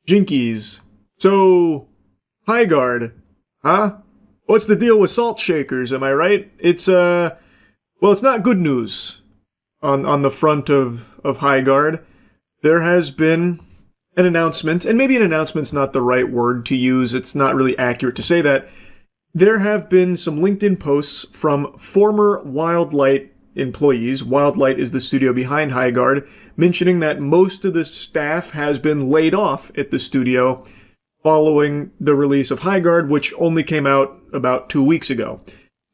Jinkies. So, Highguard. Huh? What's the deal with salt shakers, am I right? It's not good news on the front of Highguard. There has been an announcement, and maybe an announcement's not the right word to use, it's not really accurate to say that. There have been some LinkedIn posts from former Wildlight employees, Wildlight is the studio behind Highguard, mentioning that most of the staff has been laid off at the studio following the release of Highguard, which only came out about 2 weeks ago.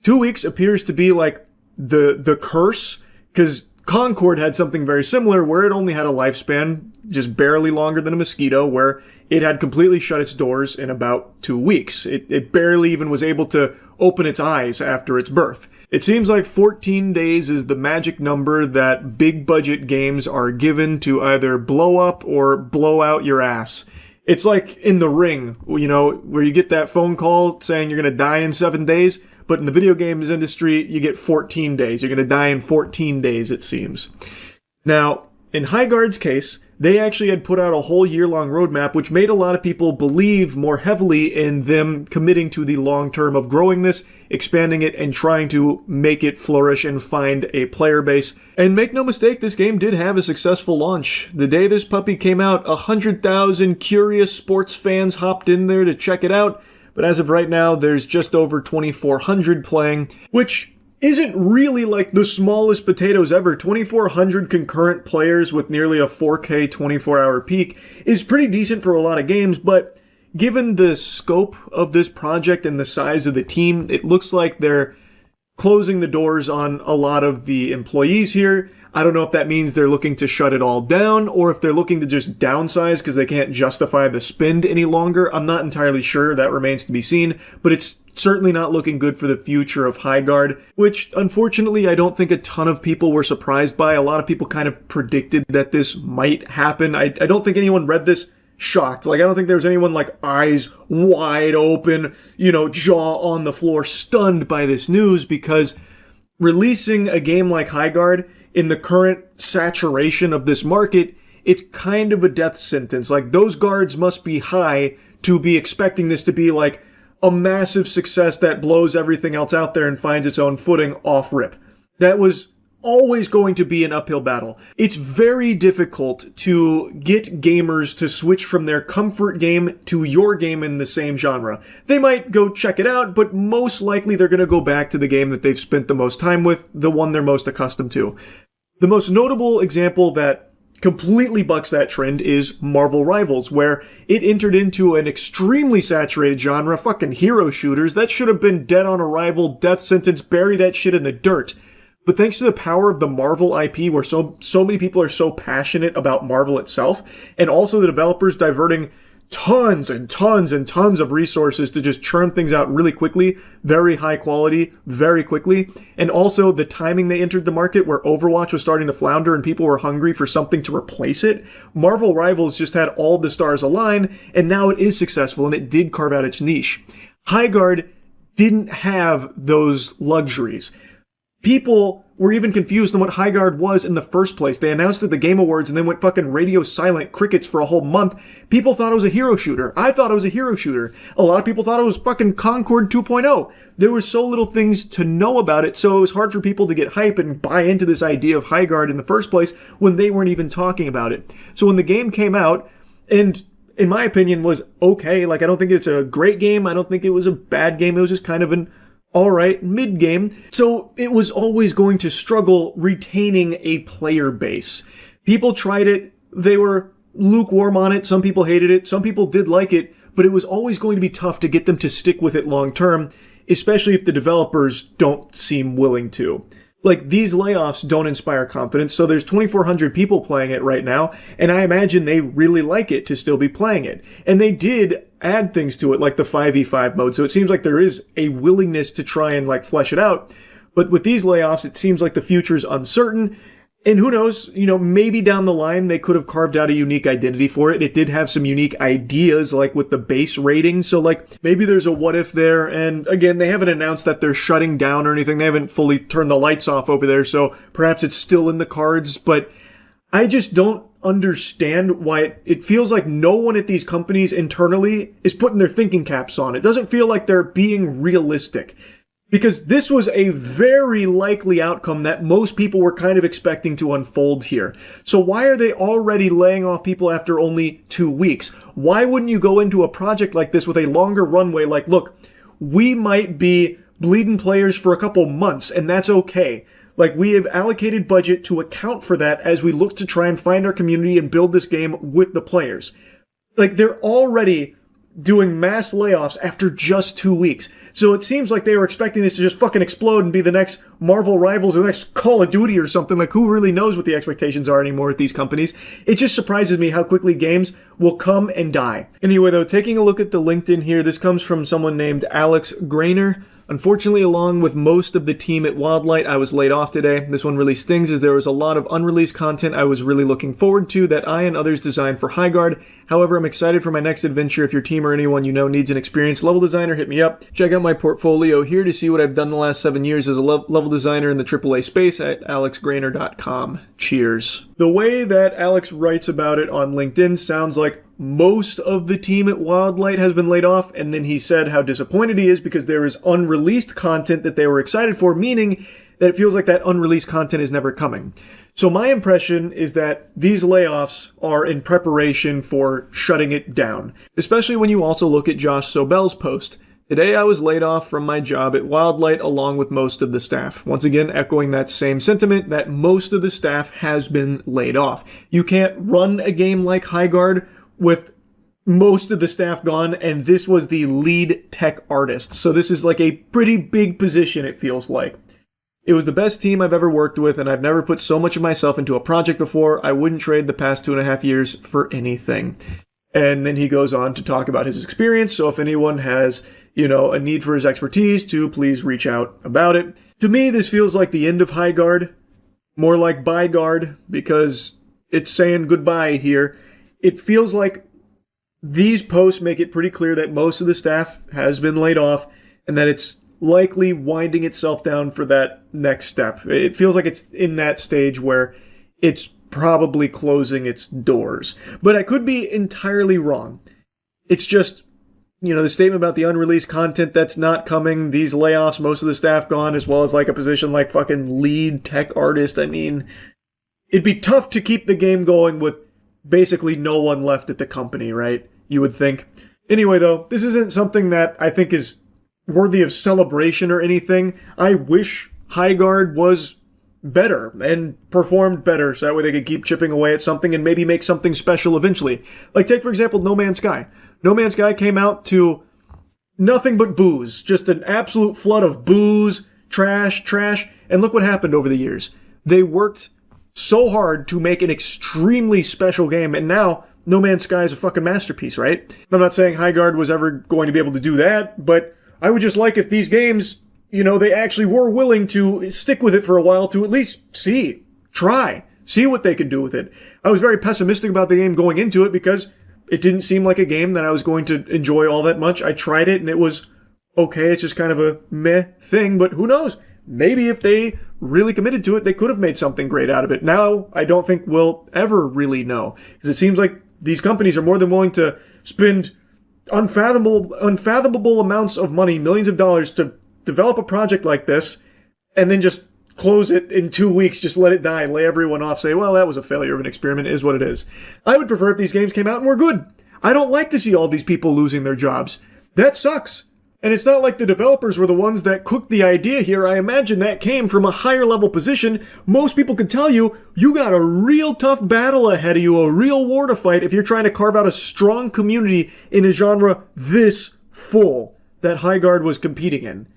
2 weeks appears to be like the curse, because Concord had something very similar where it only had a lifespan just barely longer than a mosquito, where it had completely shut its doors in about 2 weeks. It barely even was able to open its eyes after its birth. It seems like 14 days is the magic number that big budget games are given to either blow up or blow out your ass. It's like in The Ring, you know, where you get that phone call saying you're going to die in 7 days, but in the video games industry, you get 14 days. You're going to die in 14 days, it seems. Now, in Highguard's case, they actually had put out a whole year-long roadmap, which made a lot of people believe more heavily in them committing to the long term of growing this, expanding it, and trying to make it flourish and find a player base. And make no mistake, this game did have a successful launch. The day this puppy came out, 100,000 curious sports fans hopped in there to check it out, but as of right now, there's just over 2,400 playing, which isn't really like the smallest potatoes ever. 2,400 concurrent players with nearly a 4K 24-hour peak is pretty decent for a lot of games, but given the scope of this project and the size of the team, it looks like they're closing the doors on a lot of the employees here. I don't know if that means they're looking to shut it all down or if they're looking to just downsize because they can't justify the spend any longer. I'm not entirely sure. That remains to be seen, but it's certainly not looking good for the future of Highguard, which unfortunately I don't think a ton of people were surprised by. A lot of people kind of predicted that this might happen. I don't think anyone read this shocked. Like, I don't think there was anyone like eyes wide open, jaw on the floor, stunned by this news, because releasing a game like Highguard in the current saturation of this market, it's kind of a death sentence. Like, those guards must be high to be expecting this to be like a massive success that blows everything else out there and finds its own footing off rip. That was always going to be an uphill battle. It's very difficult to get gamers to switch from their comfort game to your game in the same genre. They might go check it out, but most likely they're going to go back to the game that they've spent the most time with, the one they're most accustomed to. The most notable example that completely bucks that trend is Marvel Rivals, where it entered into an extremely saturated genre, fucking hero shooters. That should have been dead on arrival, death sentence, bury that shit in the dirt. But thanks to the power of the Marvel IP, where so many people are so passionate about Marvel itself, and also the developers diverting tons and tons and tons of resources to just churn things out really quickly, very high quality, very quickly, and also the timing they entered the market where Overwatch was starting to flounder and people were hungry for something to replace it, Marvel Rivals just had all the stars align, and now it is successful, and it did carve out its niche. Highguard didn't have those luxuries. People were even confused on what Highguard was in the first place. They announced at the Game Awards and then went fucking radio silent, crickets for a whole month. People thought it was a hero shooter. I thought it was a hero shooter. A lot of people thought it was fucking Concord 2.0. There were so little things to know about it, so it was hard for people to get hype and buy into this idea of Highguard in the first place when they weren't even talking about it. So when the game came out, and in my opinion was okay, like I don't think it's a great game, I don't think it was a bad game, it was just kind of an alright mid-game, so it was always going to struggle retaining a player base. People tried it, they were lukewarm on it, some people hated it, some people did like it, but it was always going to be tough to get them to stick with it long term, especially if the developers don't seem willing to. Like, these layoffs don't inspire confidence, so there's 2,400 people playing it right now, and I imagine they really like it to still be playing it. And they did add things to it, like the 5v5 mode, so it seems like there is a willingness to try and, flesh it out. But with these layoffs, it seems like the future's uncertain, and who knows, maybe down the line they could have carved out a unique identity for it. It did have some unique ideas, like with the base rating, so maybe there's a what if there, and again, they haven't announced that they're shutting down or anything, they haven't fully turned the lights off over there, so perhaps it's still in the cards, but I just don't understand why it feels like no one at these companies internally is putting their thinking caps on. It doesn't feel like they're being realistic. Because this was a very likely outcome that most people were kind of expecting to unfold here. So why are they already laying off people after only 2 weeks? Why wouldn't you go into a project like this with a longer runway? Like, look, we might be bleeding players for a couple months, and that's okay. Like, we have allocated budget to account for that as we look to try and find our community and build this game with the players. Like, they're already doing mass layoffs after just 2 weeks. So it seems like they were expecting this to just fucking explode and be the next Marvel Rivals or the next Call of Duty or something. Like, who really knows what the expectations are anymore with these companies? It just surprises me how quickly games will come and die. Anyway, though, taking a look at the LinkedIn here, this comes from someone named Alex Grainer. Unfortunately, along with most of the team at Wildlight, I was laid off today. This one really stings as there was a lot of unreleased content I was really looking forward to that I and others designed for Highguard. However, I'm excited for my next adventure. If your team or anyone you know needs an experienced level designer, hit me up. Check out my portfolio here to see what I've done the last 7 years as a level designer in the AAA space at alexgrainer.com. Cheers. The way that Alex writes about it on LinkedIn sounds like most of the team at Wildlight has been laid off, and then he said how disappointed he is because there is unreleased content that they were excited for, meaning that it feels like that unreleased content is never coming. So my impression is that these layoffs are in preparation for shutting it down, especially when you also look at Josh Sobel's post. Today I was laid off from my job at Wildlight along with most of the staff. Once again, echoing that same sentiment that most of the staff has been laid off. You can't run a game like Highguard with most of the staff gone, and this was the lead tech artist. So this is like a pretty big position, it feels like. It was the best team I've ever worked with, and I've never put so much of myself into a project before. I wouldn't trade the past 2.5 years for anything. And then he goes on to talk about his experience, so if anyone has, a need for his expertise, to please reach out about it. To me, this feels like the end of Highguard, more like Byeguard, because it's saying goodbye here. It feels like these posts make it pretty clear that most of the staff has been laid off, and that it's likely winding itself down for that next step. It feels like it's in that stage where it's probably closing its doors. But I could be entirely wrong. It's just, the statement about the unreleased content that's not coming, these layoffs, most of the staff gone, as well as like a position like fucking lead tech artist. I mean, it'd be tough to keep the game going with basically no one left at the company, right? You would think. Anyway, though, this isn't something that I think is worthy of celebration or anything. I wish Highguard was better and performed better so that way they could keep chipping away at something and maybe make something special eventually. Like, take, for example, No Man's Sky. No Man's Sky came out to nothing but booze. Just an absolute flood of booze, trash, and look what happened over the years. They worked so hard to make an extremely special game, and now No Man's Sky is a fucking masterpiece, right? I'm not saying Highguard was ever going to be able to do that, but I would just like if these games, they actually were willing to stick with it for a while to at least see what they could do with it. I was very pessimistic about the game going into it because it didn't seem like a game that I was going to enjoy all that much. I tried it and it was okay. It's just kind of a meh thing, but who knows? Maybe if they really committed to it, they could have made something great out of it. Now, I don't think we'll ever really know because it seems like these companies are more than willing to spend unfathomable amounts of money, millions of dollars, to develop a project like this and then just close it in 2 weeks, just let it die, lay everyone off, say, well, that was a failure of an experiment, is what it is. I would prefer if these games came out and were good. I don't like to see all these people losing their jobs. That sucks. And it's not like the developers were the ones that cooked the idea here. I imagine that came from a higher level position. Most people could tell you, you got a real tough battle ahead of you, a real war to fight if you're trying to carve out a strong community in a genre this full that Highguard was competing in.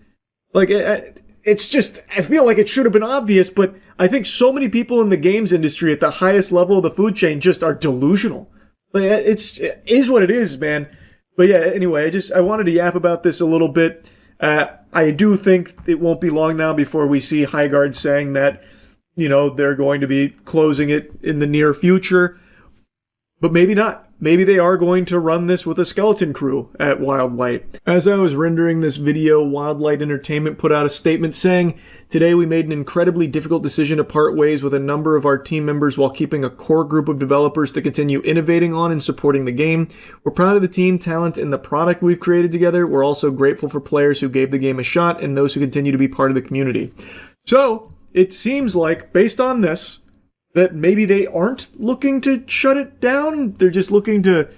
Like, it's just, I feel like it should have been obvious, but I think so many people in the games industry at the highest level of the food chain just are delusional. Like, it is what it is, man. But yeah, anyway, I wanted to yap about this a little bit. I do think it won't be long now before we see Highguard saying that, they're going to be closing it in the near future. But maybe not. Maybe they are going to run this with a skeleton crew at Wildlight. As I was rendering this video, Wildlight Entertainment put out a statement saying, "Today we made an incredibly difficult decision to part ways with a number of our team members while keeping a core group of developers to continue innovating on and supporting the game. We're proud of the team, talent, and the product we've created together. We're also grateful for players who gave the game a shot and those who continue to be part of the community." So, it seems like, based on this, that maybe they aren't looking to shut it down. They're just looking to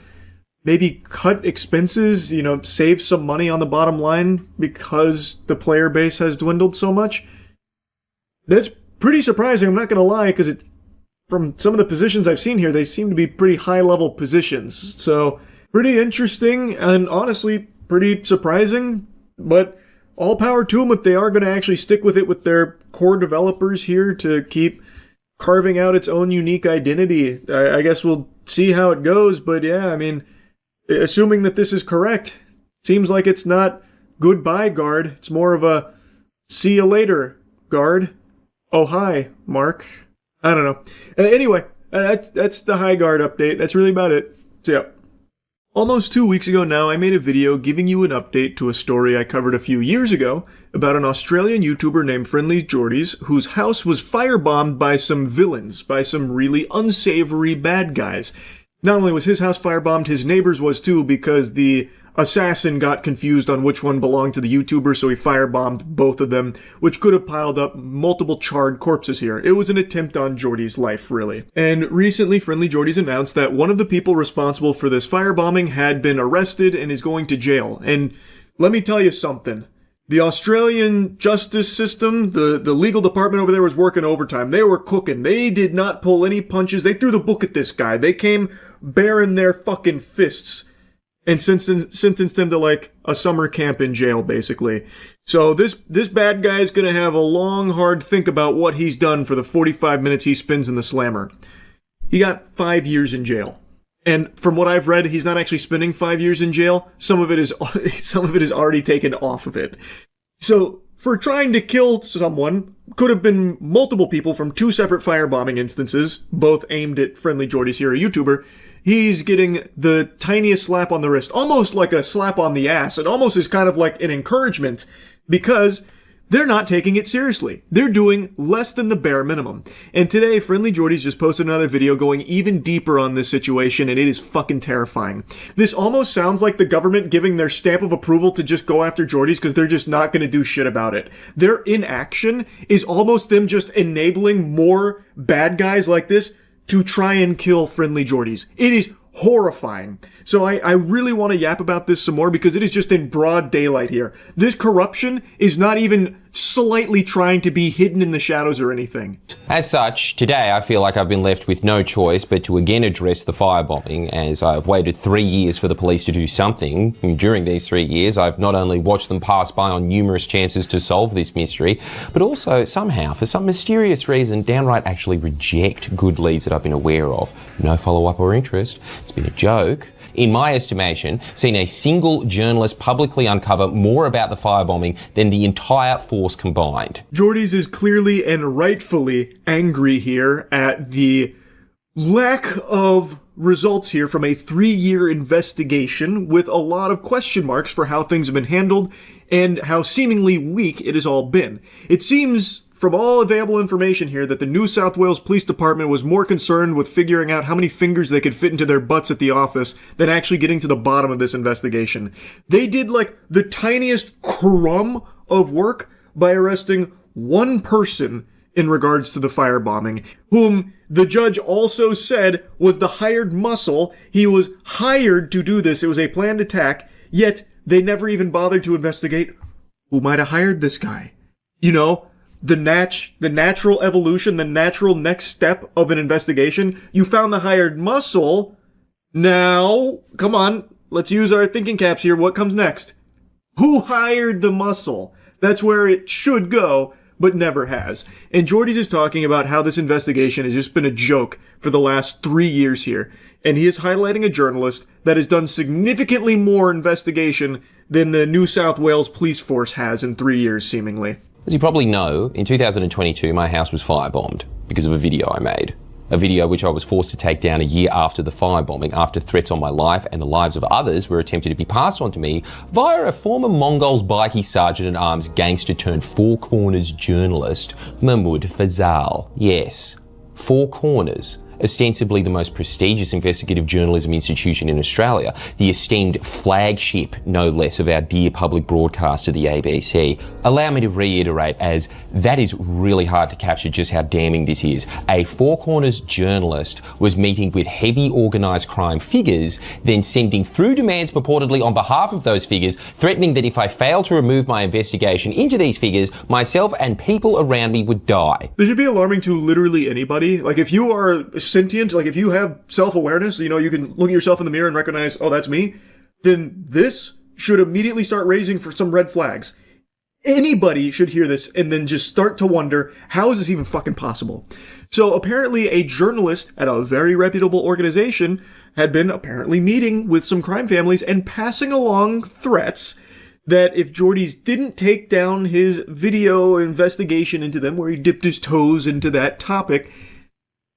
maybe cut expenses, save some money on the bottom line because the player base has dwindled so much. That's pretty surprising, I'm not going to lie, because from some of the positions I've seen here, they seem to be pretty high-level positions. So, pretty interesting and honestly pretty surprising, but all power to them if they are going to actually stick with it with their core developers here to keep carving out its own unique identity. I guess we'll see how it goes, but yeah, I mean, assuming that this is correct, seems like it's not goodbye, guard. It's more of a see you later, guard. Oh, hi, Mark. I don't know. Anyway, that's the High Guard update. That's really about it. So yeah. Almost 2 weeks ago now, I made a video giving you an update to a story I covered a few years ago about an Australian YouTuber named Friendlyjordies whose house was firebombed by some villains, by some really unsavory bad guys. Not only was his house firebombed, his neighbor's was too, because the assassin got confused on which one belonged to the YouTuber, so he firebombed both of them, which could have piled up multiple charred corpses here. It was an attempt on Jordy's life, really. And recently, Friendlyjordies announced that one of the people responsible for this firebombing had been arrested and is going to jail. And let me tell you something. The Australian justice system, the legal department over there was working overtime. They were cooking. They did not pull any punches. They threw the book at this guy. They came baring their fucking fists and sentenced him to like a summer camp in jail, basically. So this bad guy is gonna have a long, hard think about what he's done for the 45 minutes he spends in the slammer. He got 5 years in jail. And from what I've read, he's not actually spending 5 years in jail. Some of it is already taken off of it. So, for trying to kill someone, could have been multiple people from 2 separate firebombing instances, both aimed at Friendlyjordies here, a YouTuber. He's getting the tiniest slap on the wrist, almost like a slap on the ass. It almost is kind of like an encouragement, because they're not taking it seriously. They're doing less than the bare minimum. And today, Friendlyjordies just posted another video going even deeper on this situation, and it is fucking terrifying. This almost sounds like the government giving their stamp of approval to just go after Jordies because they're just not going to do shit about it. Their inaction is almost them just enabling more bad guys like this to try and kill Friendlyjordies. It is horrifying. So I really want to yap about this some more because it is just in broad daylight here. This corruption is not even slightly trying to be hidden in the shadows or anything. As such, today I feel like I've been left with no choice but to again address the firebombing, as I've waited 3 years for the police to do something. And during these 3 years, I've not only watched them pass by on numerous chances to solve this mystery, but also somehow, for some mysterious reason, downright actually reject good leads that I've been aware of. No follow-up or interest. It's been a joke. In my estimation, seen a single journalist publicly uncover more about the firebombing than the entire force combined. Jordies is clearly and rightfully angry here at the lack of results here from a 3-year investigation, with a lot of question marks for how things have been handled and how seemingly weak it has all been. It seems, from all available information here, that the New South Wales Police Department was more concerned with figuring out how many fingers they could fit into their butts at the office than actually getting to the bottom of this investigation. They did like the tiniest crumb of work by arresting one person in regards to the firebombing, whom the judge also said was the hired muscle. He was hired to do this. It was a planned attack, yet they never even bothered to investigate who might have hired this guy. You know, the natural evolution, the natural next step of an investigation. You found the hired muscle. Now, come on, let's use our thinking caps here. What comes next? Who hired the muscle? That's where it should go, but never has. And Jordies is talking about how this investigation has just been a joke for the last 3 years here. And he is highlighting a journalist that has done significantly more investigation than the New South Wales police force has in 3 years, seemingly. As you probably know, in 2022 my house was firebombed because of a video I made. a video which I was forced to take down a year after the firebombing, after threats on my life and the lives of others were attempted to be passed on to me via a former Mongols bikie sergeant-at-arms gangster turned Four Corners journalist, Mahmoud Fazal. Yes, Four Corners, ostensibly the most prestigious investigative journalism institution in Australia, the esteemed flagship, no less, of our dear public broadcaster, the ABC. Allow me to reiterate, as that is really hard to capture just how damning this is. A Four Corners journalist was meeting with heavy organised crime figures, then sending through demands purportedly on behalf of those figures, threatening that if I failed to remove my investigation into these figures, myself and people around me would die. This should be alarming to literally anybody. Like, if you are sentient, like if you have self-awareness, you know, you can look at yourself in the mirror and recognize, oh, that's me, then this should immediately start raising for some red flags. Anybody should hear this and then just start to wonder, how is this even fucking possible? So apparently a journalist at a very reputable organization had been apparently meeting with some crime families and passing along threats that if Jordy's didn't take down his video investigation into them, where he dipped his toes into that topic,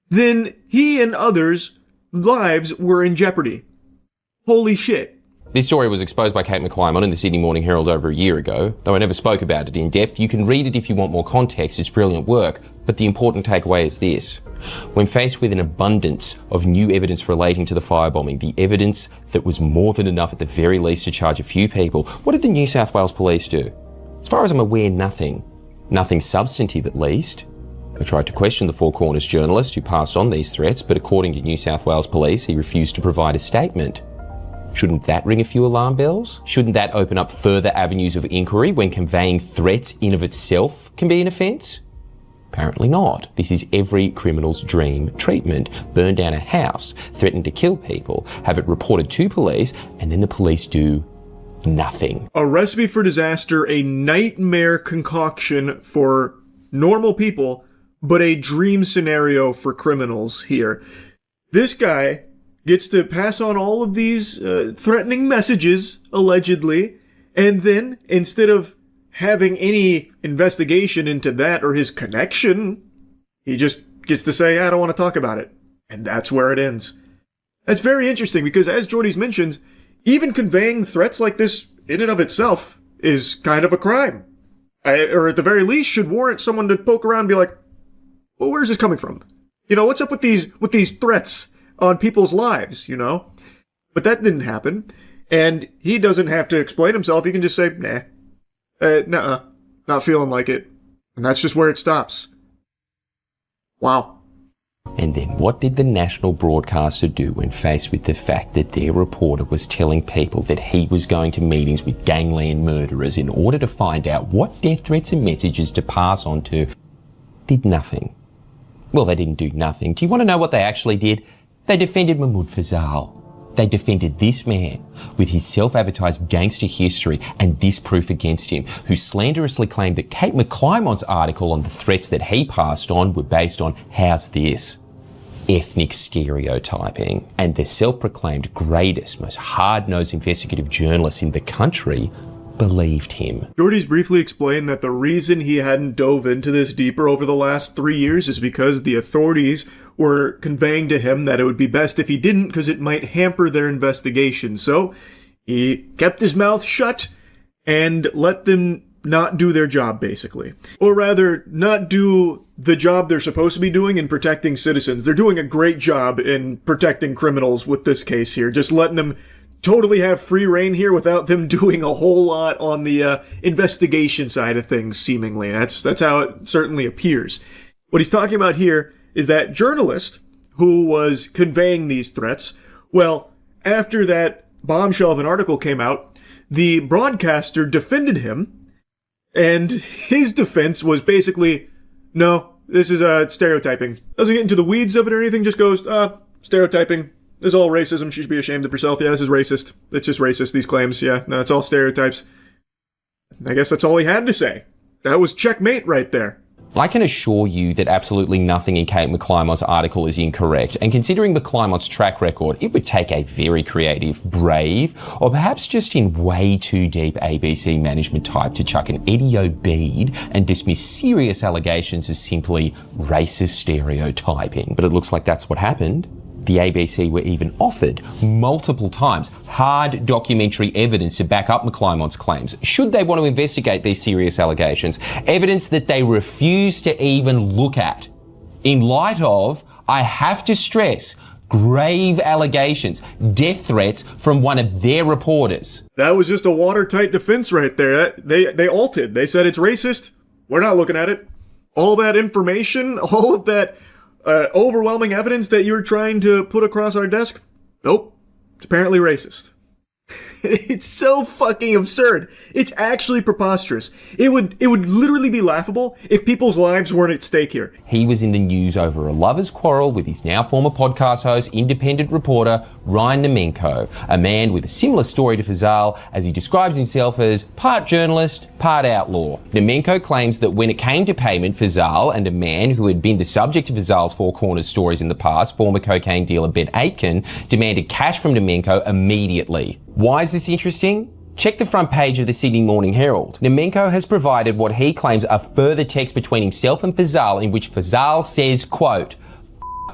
then he and others' lives were in jeopardy. Holy shit. This story was exposed by Kate McClymont in the Sydney Morning Herald over a year ago, though I never spoke about it in depth. You can read it if you want more context, it's brilliant work, but the important takeaway is this. When faced with an abundance of new evidence relating to the firebombing, the evidence that was more than enough at the very least to charge a few people, what did the New South Wales Police do? As far as I'm aware, nothing. Nothing substantive, at least. I tried to question the Four Corners journalist who passed on these threats, but according to New South Wales Police, he refused to provide a statement. Shouldn't that ring a few alarm bells? Shouldn't that open up further avenues of inquiry when conveying threats in of itself can be an offence? Apparently not. This is every criminal's dream treatment. Burn down a house, threaten to kill people, have it reported to police, and then the police do nothing. A recipe for disaster, a nightmare concoction for normal people, but a dream scenario for criminals here. This guy gets to pass on all of these threatening messages, allegedly, and then, instead of having any investigation into that or his connection, he just gets to say, I don't want to talk about it. And that's where it ends. That's very interesting, because as Jordy's mentioned, even conveying threats like this in and of itself is kind of a crime. Or at the very least should warrant someone to poke around and be like, well, where's this coming from? You know, what's up with these threats on people's lives, you know? But that didn't happen. And he doesn't have to explain himself. He can just say, nah, not feeling like it. And that's just where it stops. Wow. And then what did the national broadcaster do when faced with the fact that their reporter was telling people that he was going to meetings with gangland murderers in order to find out what death threats and messages to pass on to? Did nothing. Well, they didn't do nothing. Do you want to know what they actually did? They defended Mahmoud Fazal. They defended this man with his self-advertised gangster history and this proof against him, who slanderously claimed that Kate McClymont's article on the threats that he passed on were based on, how's this? Ethnic stereotyping. And the self-proclaimed greatest, most hard-nosed investigative journalist in the country believed him. Jordy's briefly explained that the reason he hadn't dove into this deeper over the last 3 years is because the authorities were conveying to him that it would be best if he didn't, because it might hamper their investigation. So he kept his mouth shut and let them not do their job, basically. Or rather, not do the job they're supposed to be doing in protecting citizens. They're doing a great job in protecting criminals with this case here, just letting them totally have free reign here without them doing a whole lot on the investigation side of things, seemingly. That's how it certainly appears. What he's talking about here is that journalist who was conveying these threats. Well, after that bombshell of an article came out, the broadcaster defended him, and his defense was basically, no, this is stereotyping. Doesn't get into the weeds of it or anything, just goes, stereotyping. This is all racism. She should be ashamed of herself. Yeah, this is racist. It's just racist, these claims. Yeah, no, it's all stereotypes. I guess that's all he had to say. That was checkmate right there. I can assure you that absolutely nothing in Kate McClymont's article is incorrect, and considering McClymont's track record, it would take a very creative, brave, or perhaps just in way too deep ABC management type to chuck an Eddie O bead and dismiss serious allegations as simply racist stereotyping. But it looks like that's what happened. The ABC were even offered multiple times hard documentary evidence to back up McClymont's claims, should they want to investigate these serious allegations, evidence that they refused to even look at. In light of, I have to stress, grave allegations, death threats from one of their reporters. That was just a watertight defense right there. They altered. They said it's racist. We're not looking at it. All that information, all of that overwhelming evidence that you're trying to put across our desk? Nope. It's apparently racist. It's so fucking absurd. It's actually preposterous. It would literally be laughable if people's lives weren't at stake here. He was in the news over a lover's quarrel with his now former podcast host, independent reporter Ryan Nemenko, a man with a similar story to Fazal, as he describes himself as part journalist, part outlaw. Nemenko claims that when it came to payment, Fazal and a man who had been the subject of Fazal's Four Corners stories in the past, former cocaine dealer Ben Aitken, demanded cash from Nemenko immediately. Why is this interesting? Check the front page of the Sydney Morning Herald. Nemenko has provided what he claims are further texts between himself and Fazal, in which Fazal says, quote,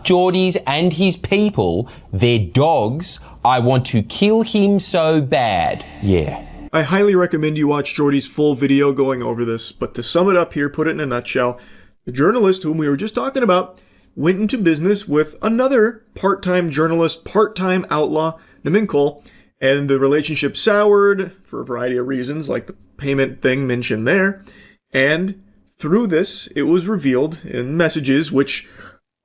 Geordie's and his people, they're dogs, I want to kill him so bad. Yeah. I highly recommend you watch Geordie's full video going over this, but to sum it up here, put it in a nutshell, the journalist whom we were just talking about went into business with another part-time journalist, part-time outlaw, Nemenko, and the relationship soured for a variety of reasons, like the payment thing mentioned there. And through this, it was revealed in messages which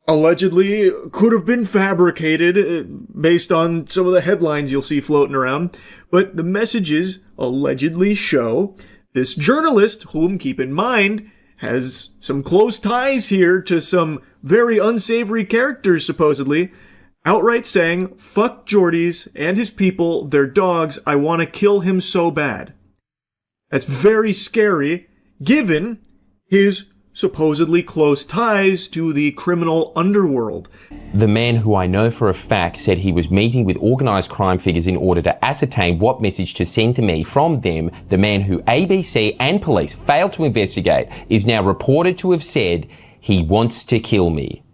allegedly could have been fabricated based on some of the headlines you'll see floating around. But the messages allegedly show this journalist, whom, keep in mind, has some close ties here to some very unsavory characters, supposedly, outright saying, fuck Geordie's and his people, they're dogs, I want to kill him so bad. That's very scary, given his supposedly close ties to the criminal underworld. The man who I know for a fact said he was meeting with organised crime figures in order to ascertain what message to send to me from them. The man who ABC and police failed to investigate is now reported to have said he wants to kill me.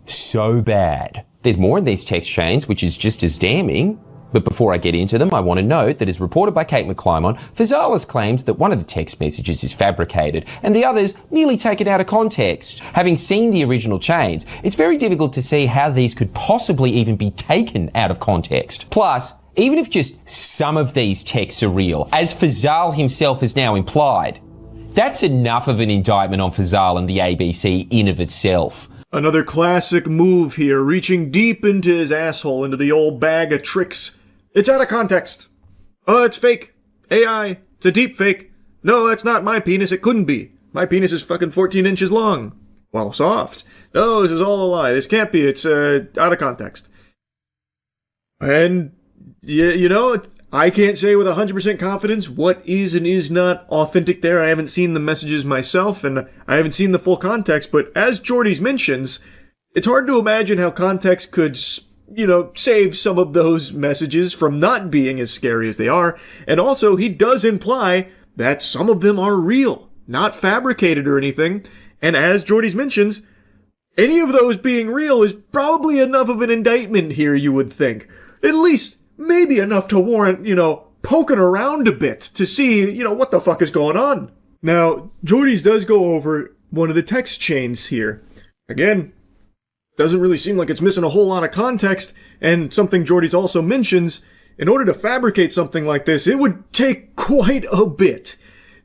So bad. There's more in these text chains, which is just as damning. But before I get into them, I want to note that as reported by Kate McClymont, Fazal has claimed that one of the text messages is fabricated and the others nearly taken out of context. Having seen the original chains, it's very difficult to see how these could possibly even be taken out of context. Plus, even if just some of these texts are real, as Fazal himself has now implied, that's enough of an indictment on Fazal and the ABC in of itself. Another classic move here, reaching deep into his asshole, into the old bag of tricks. It's out of context. Oh, it's fake. AI. It's a deep fake. No, that's not my penis. It couldn't be. My penis is fucking 14 inches long. Well, soft. No, this is all a lie. This can't be. It's out of context. And, you know, I can't say with 100% confidence what is and is not authentic there. I haven't seen the messages myself, and I haven't seen the full context, but as Geordie's mentions, it's hard to imagine how context could, you know, save some of those messages from not being as scary as they are. And also, he does imply that some of them are real, not fabricated or anything. And as Geordie's mentions, any of those being real is probably enough of an indictment here, you would think. At least maybe enough to warrant, you know, poking around a bit to see, you know, what the fuck is going on. Now, Geordie's does go over one of the text chains here. Again, doesn't really seem like it's missing a whole lot of context, and something Geordie's also mentions, in order to fabricate something like this, it would take quite a bit.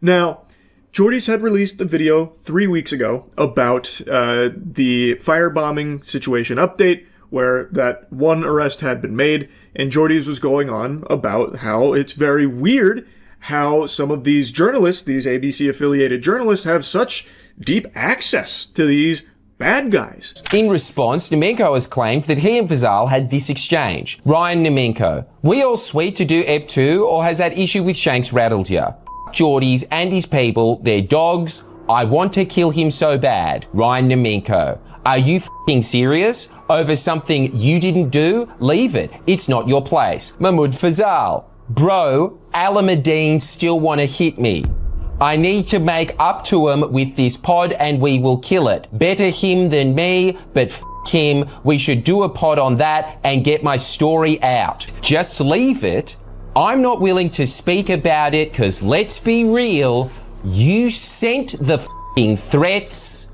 Now, Geordie's had released a video 3 weeks ago about the firebombing situation update, where that one arrest had been made, and Geordie's was going on about how it's very weird how some of these journalists, these ABC-affiliated journalists, have such deep access to these bad guys. In response, Nemenko has claimed that he and Fazal had this exchange. Ryan Nemenko, we all sweet to do EP2, or has that issue with Shanks rattled ya? Geordie's and his people, they're dogs, I want to kill him so bad. Ryan Nemenko. Are you f***ing serious? Over something you didn't do? Leave it. It's not your place. Mahmoud Fazal. Bro, Alameddin still want to hit me. I need to make up to him with this pod and we will kill it. Better him than me, but f*** him. We should do a pod on that and get my story out. Just leave it. I'm not willing to speak about it because let's be real, you sent the f***ing threats.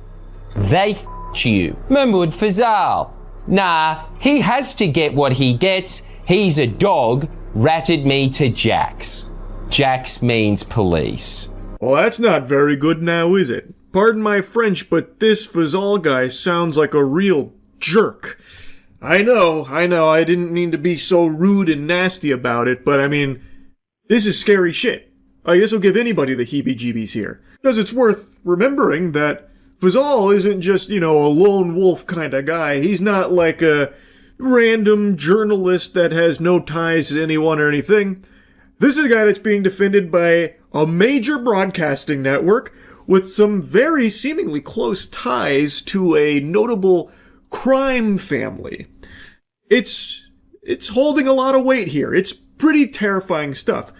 They f***ed you. Mahmoud Fazal. Nah, he has to get what he gets. He's a dog. Ratted me to Jax. Jax means police. Well, that's not very good now, is it? Pardon my French, but this Fazal guy sounds like a real jerk. I know, I didn't mean to be so rude and nasty about it, but I mean, this is scary shit. I guess I'll give anybody the heebie-jeebies here. Because it's worth remembering that Fazal isn't just, a lone wolf kind of guy. He's not like a random journalist that has no ties to anyone or anything. This is a guy that's being defended by a major broadcasting network with some very seemingly close ties to a notable crime family. It's holding a lot of weight here. It's pretty terrifying stuff.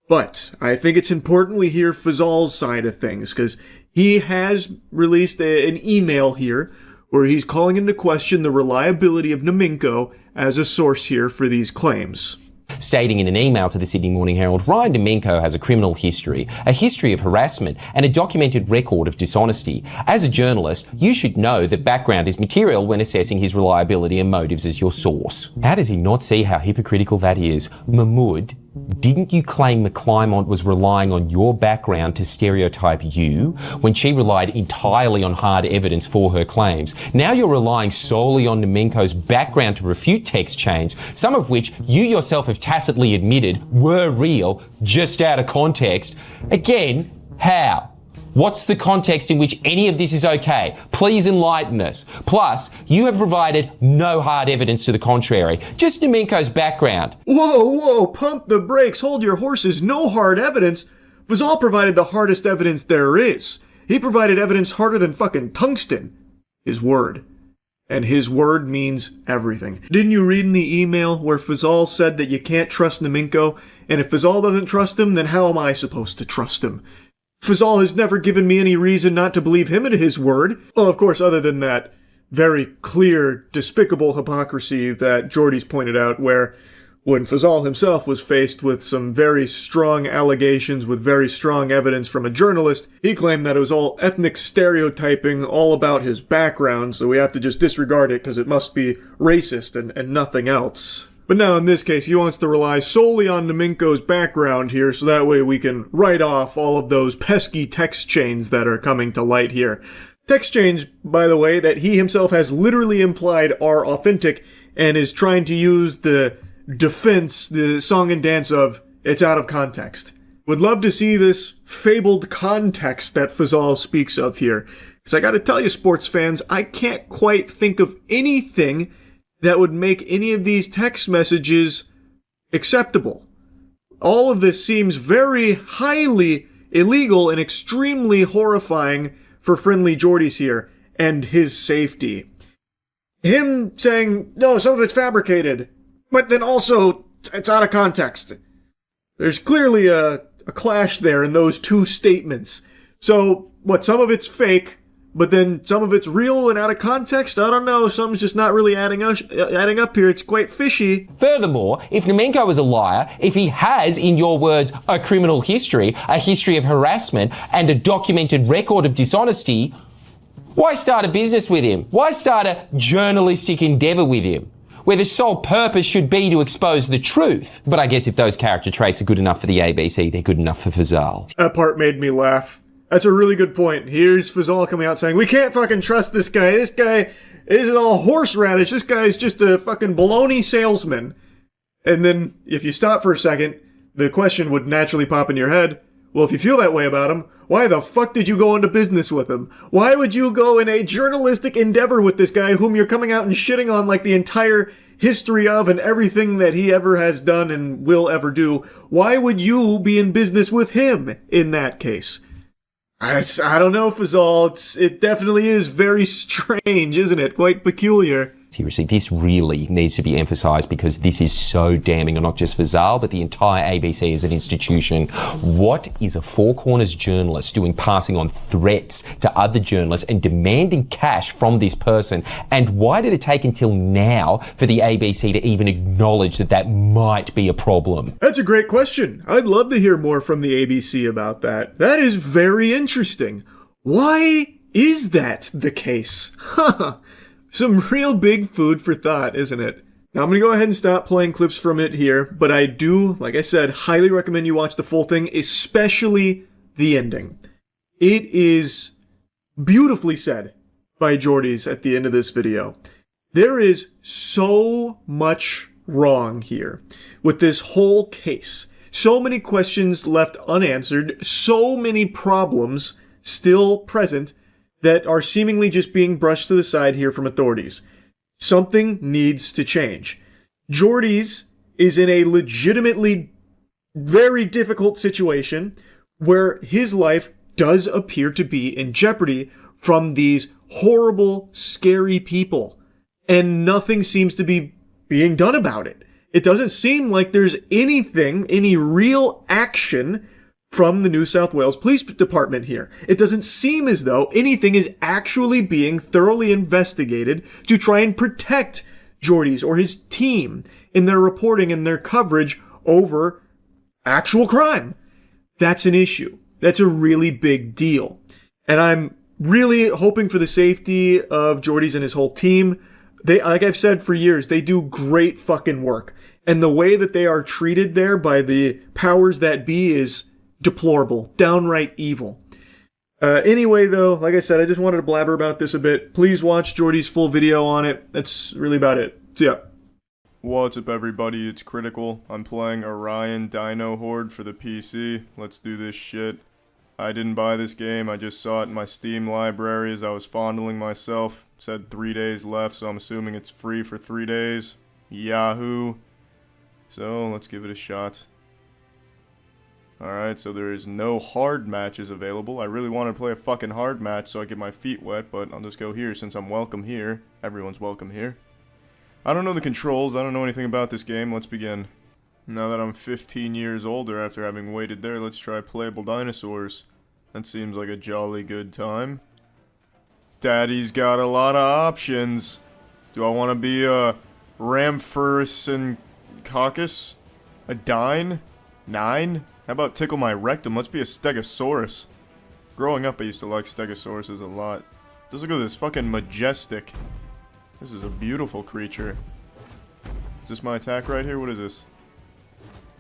But I think it's important we hear Fazal's side of things, because he has released an email here where he's calling into question the reliability of Nemenko as a source here for these claims. Stating in an email to the Sydney Morning Herald, Ryan Nemenko has a criminal history, a history of harassment, and a documented record of dishonesty. As a journalist, you should know that background is material when assessing his reliability and motives as your source. How does he not see how hypocritical that is? Mahmoud, didn't you claim McClymont was relying on your background to stereotype you when she relied entirely on hard evidence for her claims? Now you're relying solely on Nemenko's background to refute text chains, some of which you yourself have tacitly admitted were real, just out of context. Again, how? What's the context in which any of this is okay? Please enlighten us. Plus, you have provided no hard evidence to the contrary, just Nemenko's background. Whoa, pump the brakes, hold your horses, no hard evidence. Fazal provided the hardest evidence there is. He provided evidence harder than fucking tungsten. His word. And his word means everything. Didn't you read in the email where Fazal said that you can't trust Nemenko, and if Fazal doesn't trust him, then how am I supposed to trust him? Fazal has never given me any reason not to believe him and his word. Well, of course, other than that very clear, despicable hypocrisy that Jordy's pointed out, where when Fazal himself was faced with some very strong allegations with very strong evidence from a journalist, he claimed that it was all ethnic stereotyping, all about his background, so we have to just disregard it because it must be racist and nothing else. But now in this case, he wants to rely solely on Nemenko's background here, so that way we can write off all of those pesky text chains that are coming to light here. Text chains, by the way, that he himself has literally implied are authentic and is trying to use the defense, the song and dance of, it's out of context. Would love to see this fabled context that Fazal speaks of here. Because I gotta tell you, sports fans, I can't quite think of anything that would make any of these text messages acceptable. All of this seems very highly illegal and extremely horrifying for friendly Jordies here and his safety. Him saying, no, some of it's fabricated, but then also it's out of context. There's clearly a clash there in those two statements. So, some of it's fake, but then some of it's real and out of context? I don't know. Something's just not really adding up here. It's quite fishy. Furthermore, if Nemenko is a liar, if he has, in your words, a criminal history, a history of harassment, and a documented record of dishonesty, why start a business with him? Why start a journalistic endeavour with him, where the sole purpose should be to expose the truth? But I guess if those character traits are good enough for the ABC, they're good enough for Fazal. That part made me laugh. That's a really good point. Here's Fazal coming out saying, we can't fucking trust this guy. This guy isn't all horseradish. This guy's just a fucking baloney salesman. And then, if you stop for a second, the question would naturally pop in your head, well, if you feel that way about him, why the fuck did you go into business with him? Why would you go in a journalistic endeavor with this guy whom you're coming out and shitting on like the entire history of and everything that he ever has done and will ever do? Why would you be in business with him in that case? I don't know, Fazal. It definitely is very strange, isn't it? Quite peculiar. Seriously, this really needs to be emphasised because this is so damning, and not just for Zal, but the entire ABC as an institution. What is a Four Corners journalist doing, passing on threats to other journalists and demanding cash from this person? And why did it take until now for the ABC to even acknowledge that that might be a problem? That's a great question. I'd love to hear more from the ABC about that. That is very interesting. Why is that the case? Some real big food for thought, isn't it? Now, I'm going to go ahead and stop playing clips from it here, but I do, like I said, highly recommend you watch the full thing, especially the ending. It is beautifully said by Jordies at the end of this video. There is so much wrong here with this whole case. So many questions left unanswered, so many problems still present that are seemingly just being brushed to the side here from authorities. Something needs to change. Jordies is in a legitimately very difficult situation where his life does appear to be in jeopardy from these horrible, scary people. And nothing seems to be being done about it. It doesn't seem like there's any real action from the New South Wales Police Department here. It doesn't seem as though anything is actually being thoroughly investigated to try and protect Jordies or his team in their reporting and their coverage over actual crime. That's an issue. That's a really big deal. And I'm really hoping for the safety of Jordies and his whole team. They, like I've said for years, they do great fucking work. And the way that they are treated there by the powers that be is deplorable, downright evil. Anyway, though, like I said, I just wanted to blabber about this a bit. Please watch Jordy's full video on it. That's really about it. See ya. What's up, everybody? It's Critical. I'm playing Orion Dino Horde for the PC. Let's do this shit. I didn't buy this game. I just saw it in my Steam library as I was fondling myself. It said 3 days left, so I'm assuming it's free for 3 days. Yahoo. So, let's give it a shot. Alright, so there is no hard matches available. I really want to play a fucking hard match so I get my feet wet, but I'll just go here since I'm welcome here. Everyone's welcome here. I don't know the controls, I don't know anything about this game. Let's begin. Now that I'm 15 years older after having waited there, let's try Playable Dinosaurs. That seems like a jolly good time. Daddy's got a lot of options. Do I want to be a Ramphurus and Caucus? A Dine? 9? How about tickle my rectum? Let's be a Stegosaurus. Growing up, I used to like Stegosauruses a lot. Just look at this fucking majestic. This is a beautiful creature. Is this my attack right here? What is this?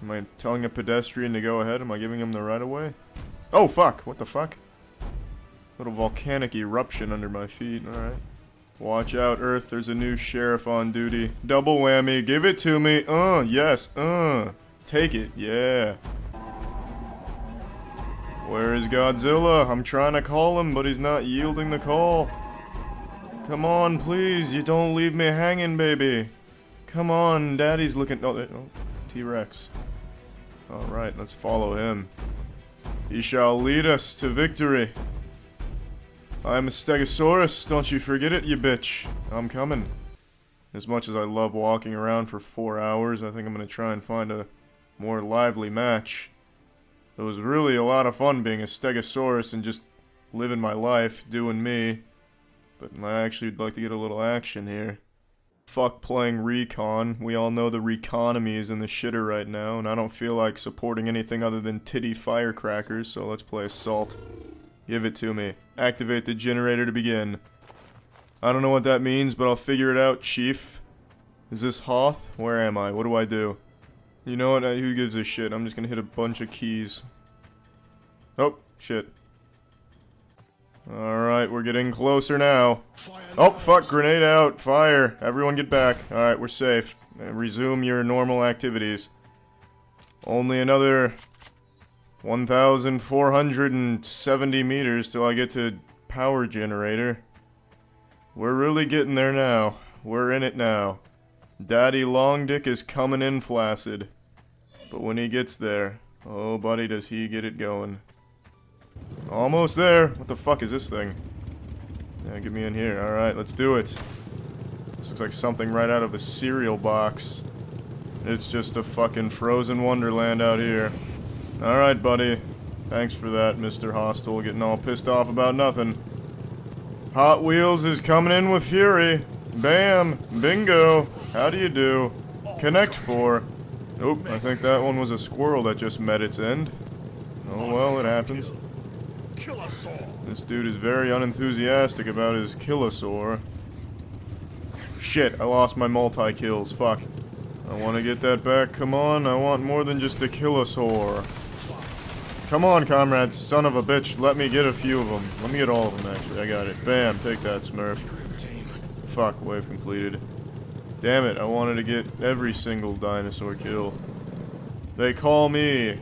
Am I telling a pedestrian to go ahead? Am I giving him the right of way? Oh, fuck! What the fuck? Little volcanic eruption under my feet. Alright. Watch out, Earth. There's a new sheriff on duty. Double whammy. Give it to me. Yes. Take it. Yeah. Where is Godzilla? I'm trying to call him, but he's not yielding the call. Come on, please. You don't leave me hanging, baby. Come on, Daddy's looking... Oh, T-Rex. Alright, let's follow him. He shall lead us to victory. I'm a Stegosaurus. Don't you forget it, you bitch. I'm coming. As much as I love walking around for 4 hours, I think I'm going to try and find a more lively match. It was really a lot of fun being a Stegosaurus and just living my life, doing me. But I actually would like to get a little action here. Fuck playing Recon. We all know the Reconomy is in the shitter right now, and I don't feel like supporting anything other than titty firecrackers, so let's play Assault. Give it to me. Activate the generator to begin. I don't know what that means, but I'll figure it out, Chief. Is this Hoth? Where am I? What do I do? You know what? Who gives a shit? I'm just gonna hit a bunch of keys. Oh, shit. Alright, we're getting closer now. Oh, fuck, grenade out. Fire. Everyone get back. Alright, we're safe. Resume your normal activities. Only another 1,470 meters till I get to power generator. We're really getting there now. We're in it now. Daddy Longdick is coming in flaccid. But when he gets there, oh buddy, does he get it going. Almost there. What the fuck is this thing? Yeah, get me in here. Alright, let's do it. This looks like something right out of a cereal box. It's just a fucking frozen wonderland out here. Alright, buddy. Thanks for that, Mr. Hostile, getting all pissed off about nothing. Hot Wheels is coming in with fury. Bam! Bingo! How do you do? Connect 4. Nope, I think that one was a squirrel that just met its end. Oh well, it happens. This dude is very unenthusiastic about his Kilosaur. Shit, I lost my multi-kills. Fuck. I want to get that back. Come on, I want more than just a Kilosaur. Come on, comrades. Son of a bitch. Let me get a few of them. Let me get all of them, actually. I got it. Bam. Take that, Smurf. Fuck. Wave completed. Damn it. I wanted to get every single dinosaur kill. They call me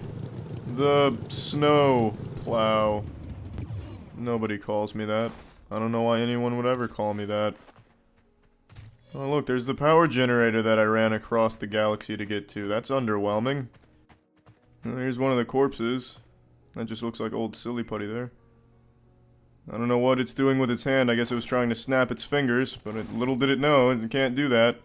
the Snow Plow. Nobody calls me that. I don't know why anyone would ever call me that. Oh, look. There's the power generator that I ran across the galaxy to get to. That's underwhelming. Here's one of the corpses. That just looks like old silly putty there. I don't know what it's doing with its hand. I guess it was trying to snap its fingers, but little did it know it can't do that.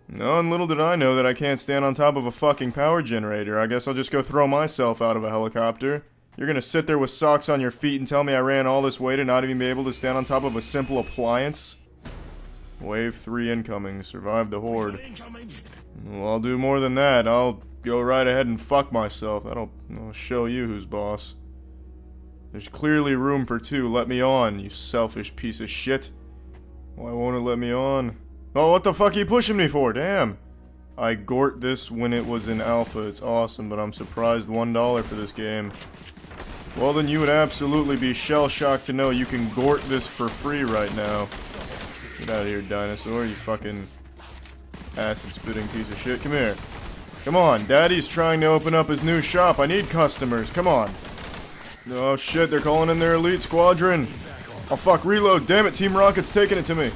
No, and little did I know that I can't stand on top of a fucking power generator. I guess I'll just go throw myself out of a helicopter. You're gonna sit there with socks on your feet and tell me I ran all this way to not even be able to stand on top of a simple appliance? Wave 3 incoming. Survive the horde. Well, I'll do more than that. I'll go right ahead and fuck myself. I'll show you who's boss. There's clearly room for 2. Let me on, you selfish piece of shit. Why won't it let me on? Oh, what the fuck are you pushing me for? Damn. I gort this when it was in alpha. It's awesome, but I'm surprised $1 for this game. Well, then you would absolutely be shell-shocked to know you can gort this for free right now. Get out of here, dinosaur, you fucking acid-spitting piece of shit. Come here. Come on, Daddy's trying to open up his new shop. I need customers. Come on. Oh shit, they're calling in their elite squadron. Oh fuck, reload. Damn it, Team Rocket's taking it to me.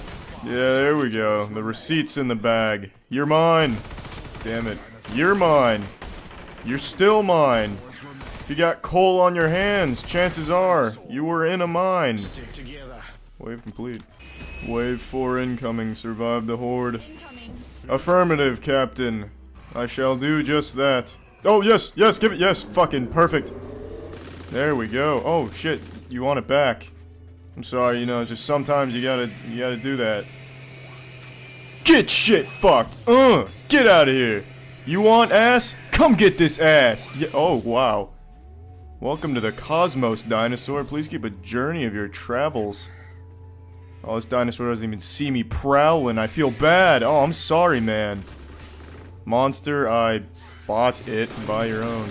Yeah, there we go. The receipt's in the bag. You're mine. Damn it. You're mine. You're still mine. If you got coal on your hands, chances are you were in a mine. Wave complete. Wave 4 incoming. Survive the horde. Affirmative, Captain. I shall do just that. Oh, yes, yes, give it, yes, fucking perfect. There we go. Oh, shit, you want it back. I'm sorry, you know, it's just sometimes you gotta do that. Get shit fucked. Get out of here. You want ass? Come get this ass. Yeah, oh, wow. Welcome to the cosmos, dinosaur. Please keep a journey of your travels. Oh, this dinosaur doesn't even see me prowling. I feel bad. Oh, I'm sorry, man. Monster, I bought it. Buy your own.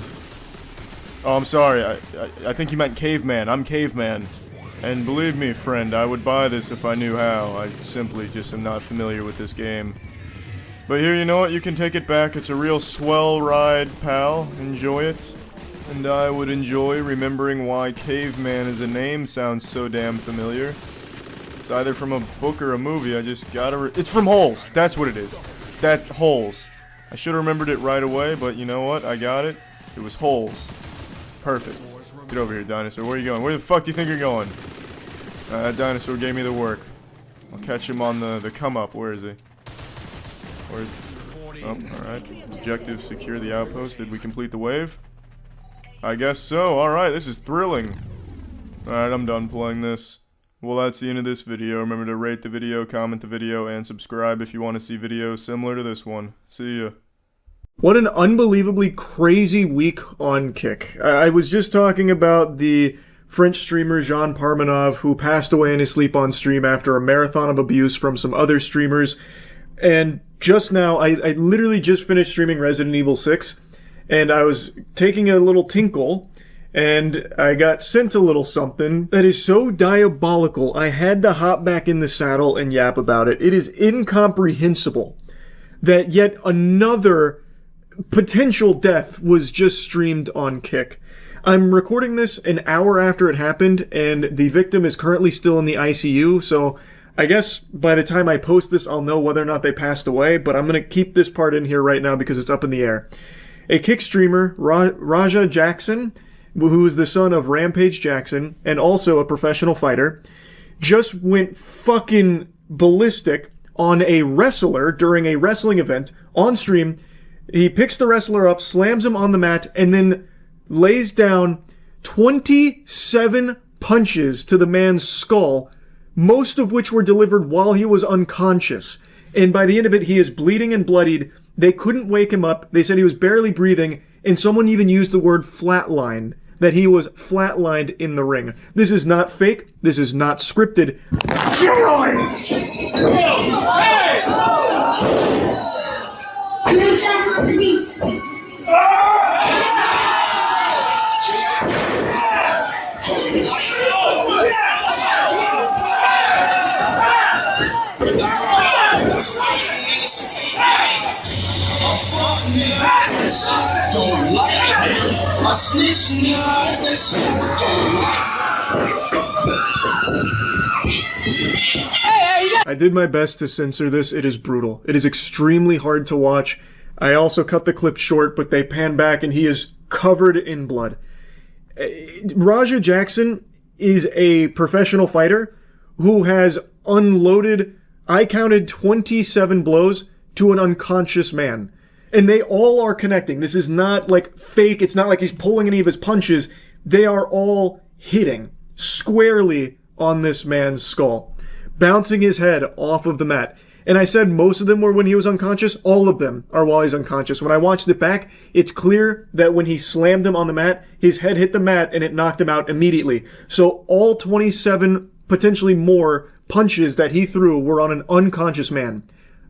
Oh, I'm sorry. I think you meant caveman. I'm caveman. And believe me, friend, I would buy this if I knew how. I simply just am not familiar with this game. But here, you know what? You can take it back. It's a real swell ride, pal. Enjoy it. And I would enjoy remembering why caveman as a name sounds so damn familiar. It's either from a book or a movie. I just gotta it's from Holes. That's what it is. That Holes. I should have remembered it right away, but you know what? I got it. It was Holes. Perfect. Get over here, dinosaur. Where are you going? Where the fuck do you think you're going? That dinosaur gave me the work. I'll catch him on the come up. Where is he? Where is he? Oh, alright. Objective, secure the outpost. Did we complete the wave? I guess so. Alright, this is thrilling. Alright, I'm done playing this. Well, that's the end of this video. Remember to rate the video, comment the video, and subscribe if you want to see videos similar to this one. See ya. What an unbelievably crazy week on Kick. I was just talking about the French streamer Jean Parmenov, who passed away in his sleep on stream after a marathon of abuse from some other streamers. And just now, I literally just finished streaming Resident Evil 6, and I was taking a little tinkle, and I got sent a little something that is so diabolical, I had to hop back in the saddle and yap about it. It is incomprehensible that yet another potential death was just streamed on Kick. I'm recording this an hour after it happened, and the victim is currently still in the ICU, so I guess by the time I post this, I'll know whether or not they passed away, but I'm going to keep this part in here right now because it's up in the air. A Kick streamer, Raja Jackson, who is the son of Rampage Jackson and also a professional fighter, just went fucking ballistic on a wrestler during a wrestling event on stream. He picks the wrestler up, slams him on the mat, and then lays down 27 punches to the man's skull, most of which were delivered while he was unconscious. And by the end of it, he is bleeding and bloodied. They couldn't wake him up. They said he was barely breathing, and someone even used the word flatline, that he was flatlined in the ring. This is not fake. This is not scripted. I did my best to censor this. It is brutal. It is extremely hard to watch. I also cut the clip short, but they pan back and he is covered in blood. Raja Jackson is a professional fighter who has unloaded, I counted 27 blows to an unconscious man. And they all are connecting. This is not like fake. It's not like he's pulling any of his punches. They are all hitting squarely on this man's skull, bouncing his head off of the mat. And I said most of them were when he was unconscious. All of them are while he's unconscious. When I watched it back, it's clear that when he slammed him on the mat, his head hit the mat and it knocked him out immediately. So all 27, potentially more, punches that he threw were on an unconscious man.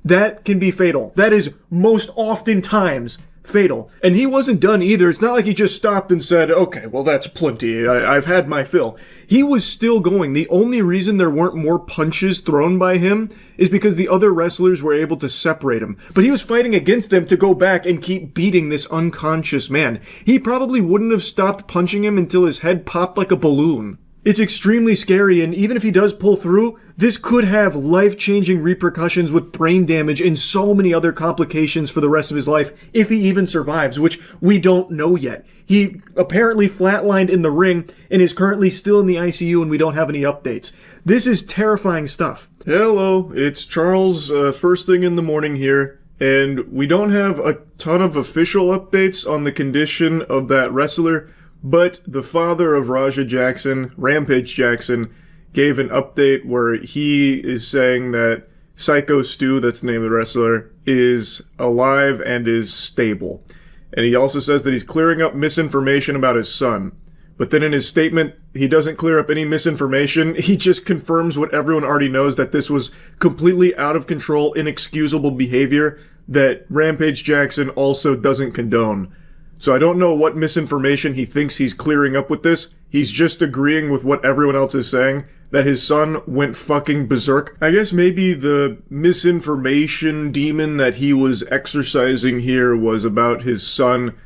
That can be fatal. That is most oftentimes fatal. And he wasn't done either. It's not like he just stopped and said, okay, well, that's plenty. I've had my fill. He was still going. The only reason there weren't more punches thrown by him is because the other wrestlers were able to separate him. But he was fighting against them to go back and keep beating this unconscious man. He probably wouldn't have stopped punching him until his head popped like a balloon. It's extremely scary, and even if he does pull through, this could have life-changing repercussions with brain damage and so many other complications for the rest of his life, if he even survives, which we don't know yet. He apparently flatlined in the ring and is currently still in the ICU, and we don't have any updates. This is terrifying stuff. Hello, it's Charles, first thing in the morning here, and we don't have a ton of official updates on the condition of that wrestler, but the father of Raja Jackson, Rampage Jackson, gave an update where he is saying that Psycho Stu, that's the name of the wrestler, is alive and is stable. And he also says that he's clearing up misinformation about his son. But then in his statement, he doesn't clear up any misinformation. He just confirms what everyone already knows, that this was completely out of control, inexcusable behavior that Rampage Jackson also doesn't condone. So I don't know what misinformation he thinks he's clearing up with this. He's just agreeing with what everyone else is saying, that his son went fucking berserk. I guess maybe the misinformation demon that he was exercising here was about his son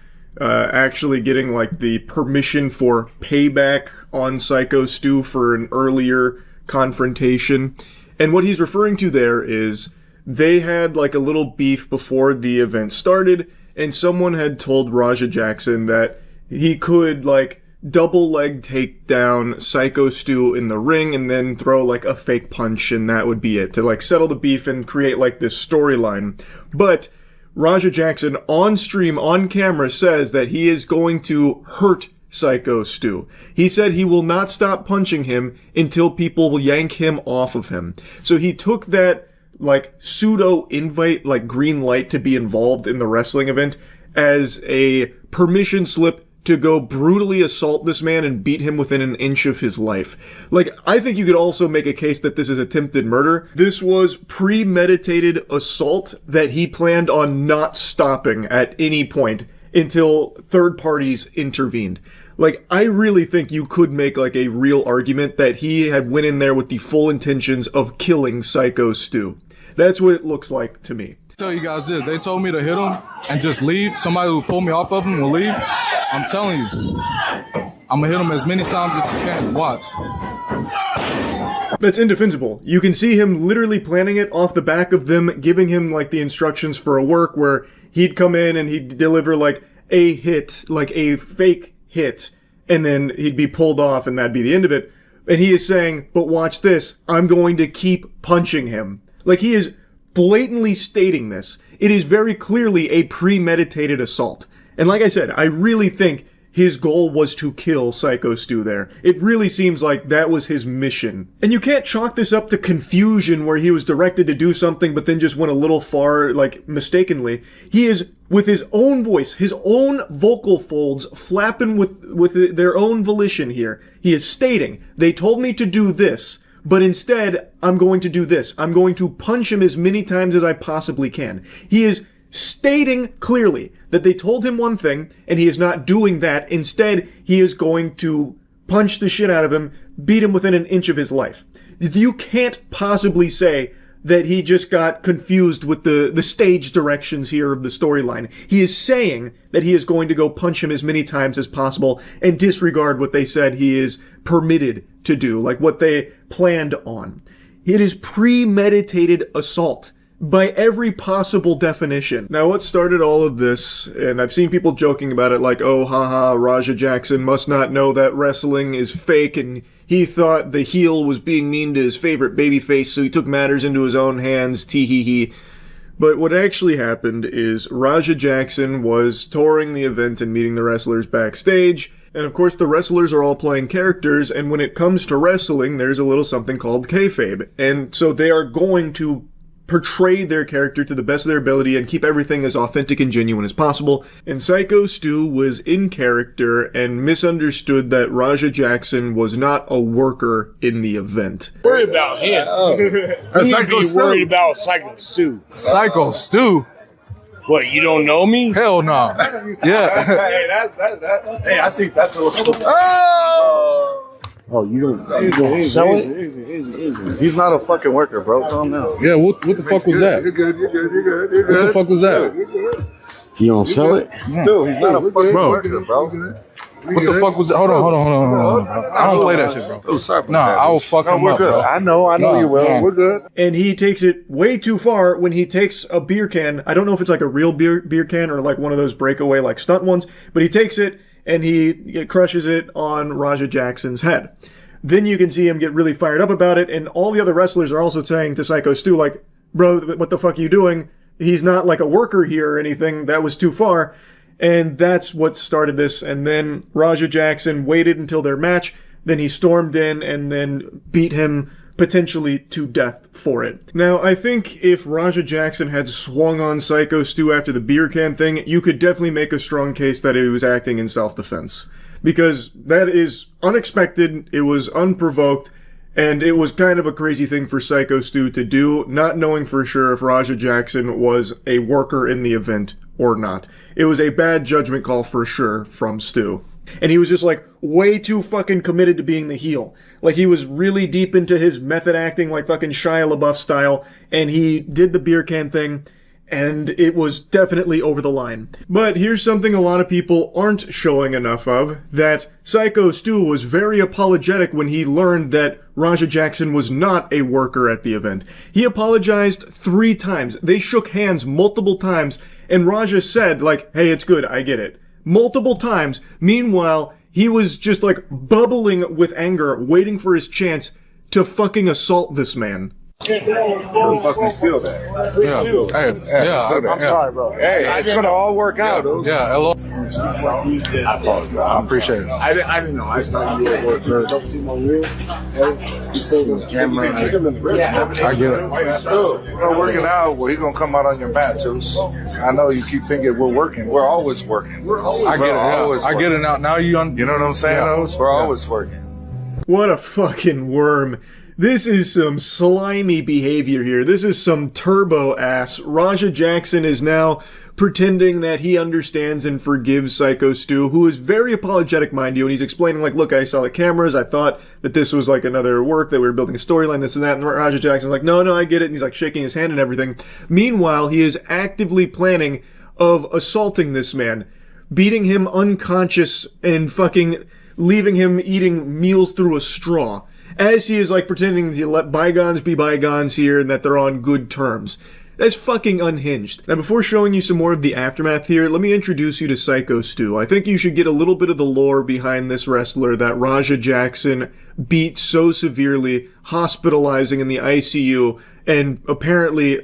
actually getting like the permission for payback on Psycho Stu for an earlier confrontation. And what he's referring to there is they had like a little beef before the event started, and someone had told Raja Jackson that he could, like, double leg take down Psycho Stu in the ring and then throw, like, a fake punch, and that would be it, to, like, settle the beef and create, like, this storyline. But Raja Jackson, on stream, on camera, says that he is going to hurt Psycho Stu. He said he will not stop punching him until people will yank him off of him. So he took that, like, pseudo-invite, like, green light to be involved in the wrestling event as a permission slip to go brutally assault this man and beat him within an inch of his life. Like, I think you could also make a case that this is attempted murder. This was premeditated assault that he planned on not stopping at any point until third parties intervened. Like, I really think you could make, like, a real argument that he had went in there with the full intentions of killing Psycho Stu. That's what it looks like to me. Tell you guys this, they told me to hit him and just leave. Somebody who pulled me off of him will leave. I'm telling you, I'm gonna hit him as many times as you can. Watch. That's indefensible. You can see him literally planning it off the back of them giving him, like, the instructions for a work where he'd come in and he'd deliver, like, a hit, like a fake hit, and then he'd be pulled off and that'd be the end of it. And he is saying, but watch this, I'm going to keep punching him. Like, he is blatantly stating this. It is very clearly a premeditated assault. And like I said, I really think his goal was to kill Psycho Stu there. It really seems like that was his mission. And you can't chalk this up to confusion where he was directed to do something but then just went a little far, like, mistakenly. He is, with his own voice, his own vocal folds flapping with their own volition here. He is stating, they told me to do this, but instead, I'm going to do this. I'm going to punch him as many times as I possibly can. He is stating clearly that they told him one thing, and he is not doing that. Instead, he is going to punch the shit out of him, beat him within an inch of his life. You can't possibly say that he just got confused with the stage directions here of the storyline. He is saying that he is going to go punch him as many times as possible and disregard what they said he is permitted to do, like what they planned on. It is premeditated assault by every possible definition. Now, what started all of this, and I've seen people joking about it like, oh, haha, Raja Jackson must not know that wrestling is fake, and he thought the heel was being mean to his favorite babyface, so he took matters into his own hands, tee-hee-hee. But what actually happened is Raja Jackson was touring the event and meeting the wrestlers backstage, and of course the wrestlers are all playing characters, and when it comes to wrestling, there's a little something called kayfabe. And so they are going to portray their character to the best of their ability and keep everything as authentic and genuine as possible. And Psycho Stu was in character and misunderstood that Raja Jackson was not a worker in the event. Worry about him. You need to be worried about Psycho Stu. Psycho Stu? What, you don't know me? Hell no. Yeah. Hey, I think that's a little. Oh, you don't sell it? Easy. He's not a fucking worker, bro. Calm down. Yeah, what the fuck was that? You're good. What the fuck was that? You don't sell it? Dude, he's not a fucking Bro. worker, bro. What the fuck was that? Hold on. I don't play that shit, bro. Oh, sorry. No, I will fuck him we're up, good. bro. I know you will. No. We're good. And he takes it way too far when he takes a beer can. I don't know if it's like a real beer can or like one of those breakaway like stunt ones, but he takes it and he crushes it on Raja Jackson's head. Then you can see him get really fired up about it, and all the other wrestlers are also saying to Psycho Stu, like, bro, what the fuck are you doing? He's not like a worker here or anything. That was too far. And that's what started this. And then Raja Jackson waited until their match. Then he stormed in and then beat him potentially to death for it. Now, I think if Raja Jackson had swung on Psycho Stu after the beer can thing, you could definitely make a strong case that he was acting in self-defense. Because that is unexpected, it was unprovoked, and it was kind of a crazy thing for Psycho Stu to do, not knowing for sure if Raja Jackson was a worker in the event or not. It was a bad judgment call for sure from Stu. And he was just like way too fucking committed to being the heel. Like he was really deep into his method acting like fucking Shia LaBeouf style, and he did the beer can thing, and it was definitely over the line. But here's something a lot of people aren't showing enough of, that Psycho Stu was very apologetic when he learned that Raja Jackson was not a worker at the event. He apologized 3 times. They shook hands multiple times, and Raja said, like, hey, it's good, I get it. Multiple times. Meanwhile, he was just like bubbling with anger, waiting for his chance to fucking assault this man. So fucking seal that. Yeah. Hey, I'm sorry, bro. Hey, it's gonna all work out. Yeah, hello. I apologize. I appreciate it. I didn't know. I just thought you were a worker. Don't see my wheel. You still in the camera. I get it. We're working out. Well, he's gonna come out on your mat, Juice. I know you keep thinking we're working. We're always working. I get it. Yeah. I get it now. Now you You know what I'm saying? Yeah. We're always working. What a fucking worm. This is some slimy behavior here. This is some turbo ass. Raja Jackson is now pretending that he understands and forgives Psycho Stu, who is very apologetic, mind you, and he's explaining, like, look, I saw the cameras, I thought that this was like another work, that we were building a storyline, this and that, and Raja Jackson's like, no, I get it, and he's like shaking his hand and everything. Meanwhile, he is actively planning of assaulting this man, beating him unconscious and fucking leaving him eating meals through a straw, as he is like pretending to let bygones be bygones here and that they're on good terms. That's fucking unhinged. Now, before showing you some more of the aftermath here, let me introduce you to Psycho Stu. I think you should get a little bit of the lore behind this wrestler that Raja Jackson beat so severely, hospitalizing in the ICU, and apparently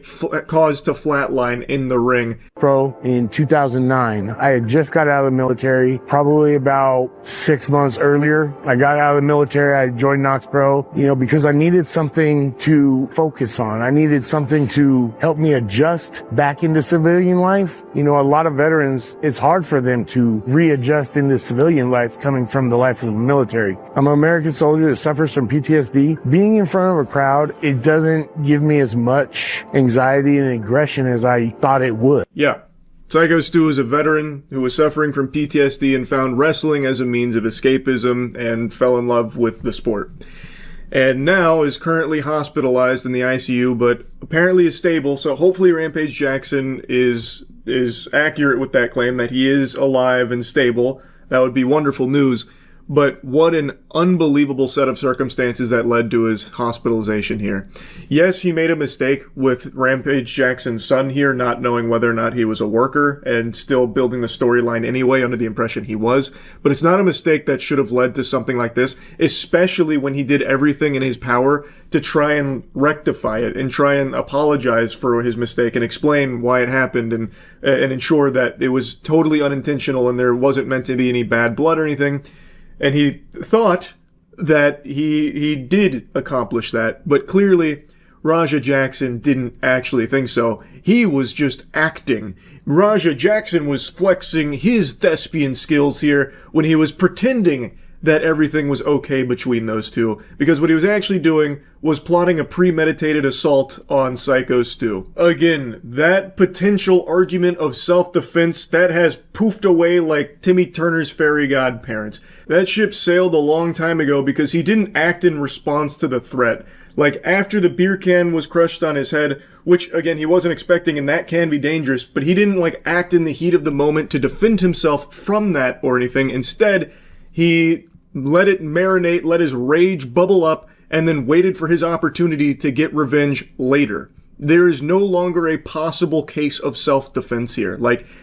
caused to flatline in the ring. Pro in 2009. I had just got out of the military, probably about 6 months earlier. I got out of the military, I joined Knox Pro, because I needed something to focus on. I needed something to help me adjust back into civilian life. A lot of veterans, it's hard for them to readjust into civilian life coming from the life of the military. I'm an American soldier that suffers from PTSD. Being in front of a crowd, it doesn't give me as much anxiety and aggression as I thought it would. Yeah. Psycho Stu is a veteran who was suffering from PTSD and found wrestling as a means of escapism and fell in love with the sport. And now is currently hospitalized in the ICU, but apparently is stable, so hopefully Rampage Jackson is accurate with that claim that he is alive and stable. That would be wonderful news. But what an unbelievable set of circumstances that led to his hospitalization here. Yes, he made a mistake with Rampage Jackson's son here, not knowing whether or not he was a worker and still building the storyline anyway under the impression he was. But it's not a mistake that should have led to something like this, especially when he did everything in his power to try and rectify it and try and apologize for his mistake and explain why it happened and ensure that it was totally unintentional and there wasn't meant to be any bad blood or anything. And he thought that he did accomplish that, but clearly Raja Jackson didn't actually think so. He was just acting. Raja Jackson was flexing his thespian skills here when he was pretending that everything was okay between those two, because what he was actually doing was plotting a premeditated assault on Psycho Stu. Again, that potential argument of self-defense, that has poofed away like Timmy Turner's fairy godparents. That ship sailed a long time ago because he didn't act in response to the threat. Like, after the beer can was crushed on his head, which, again, he wasn't expecting, and that can be dangerous, but he didn't, act in the heat of the moment to defend himself from that or anything. Instead, he let it marinate, let his rage bubble up, and then waited for his opportunity to get revenge later. There is no longer a possible case of self-defense here.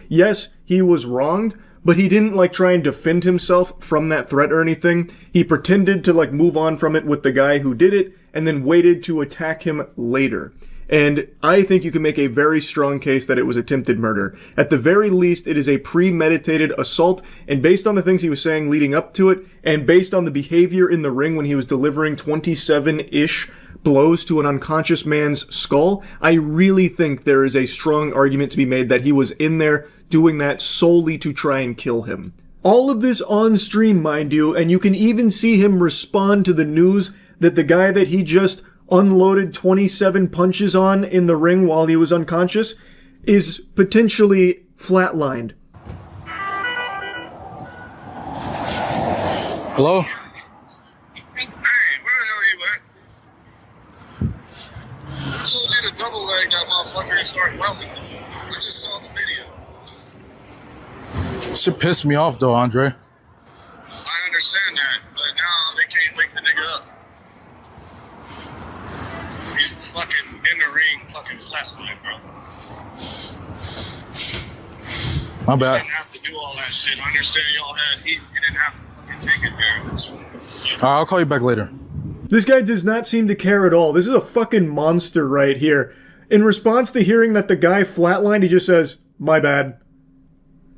Yes, he was wronged, but he didn't, try and defend himself from that threat or anything. He pretended to, move on from it with the guy who did it, and then waited to attack him later. And I think you can make a very strong case that it was attempted murder. At the very least, it is a premeditated assault, and based on the things he was saying leading up to it, and based on the behavior in the ring when he was delivering 27-ish blows to an unconscious man's skull, I really think there is a strong argument to be made that he was in there doing that solely to try and kill him. All of this on stream, mind you, and you can even see him respond to the news that the guy that he just unloaded 27 punches on in the ring while he was unconscious is potentially flatlined. Hello? Hey, where the hell are you at? I told you to double leg that motherfucker and start welding. I just saw the video. Shit pissed me off though, Andre. I understand that, but now they can't wake the nigga up. He's fucking in the ring, fucking flatline, bro. My bad. You didn't have to do all that shit. I understand y'all had heat. You didn't have to fucking take advantage. All right, I'll call you back later. This guy does not seem to care at all. This is a fucking monster right here. In response to hearing that the guy flatlined, he just says, "My bad."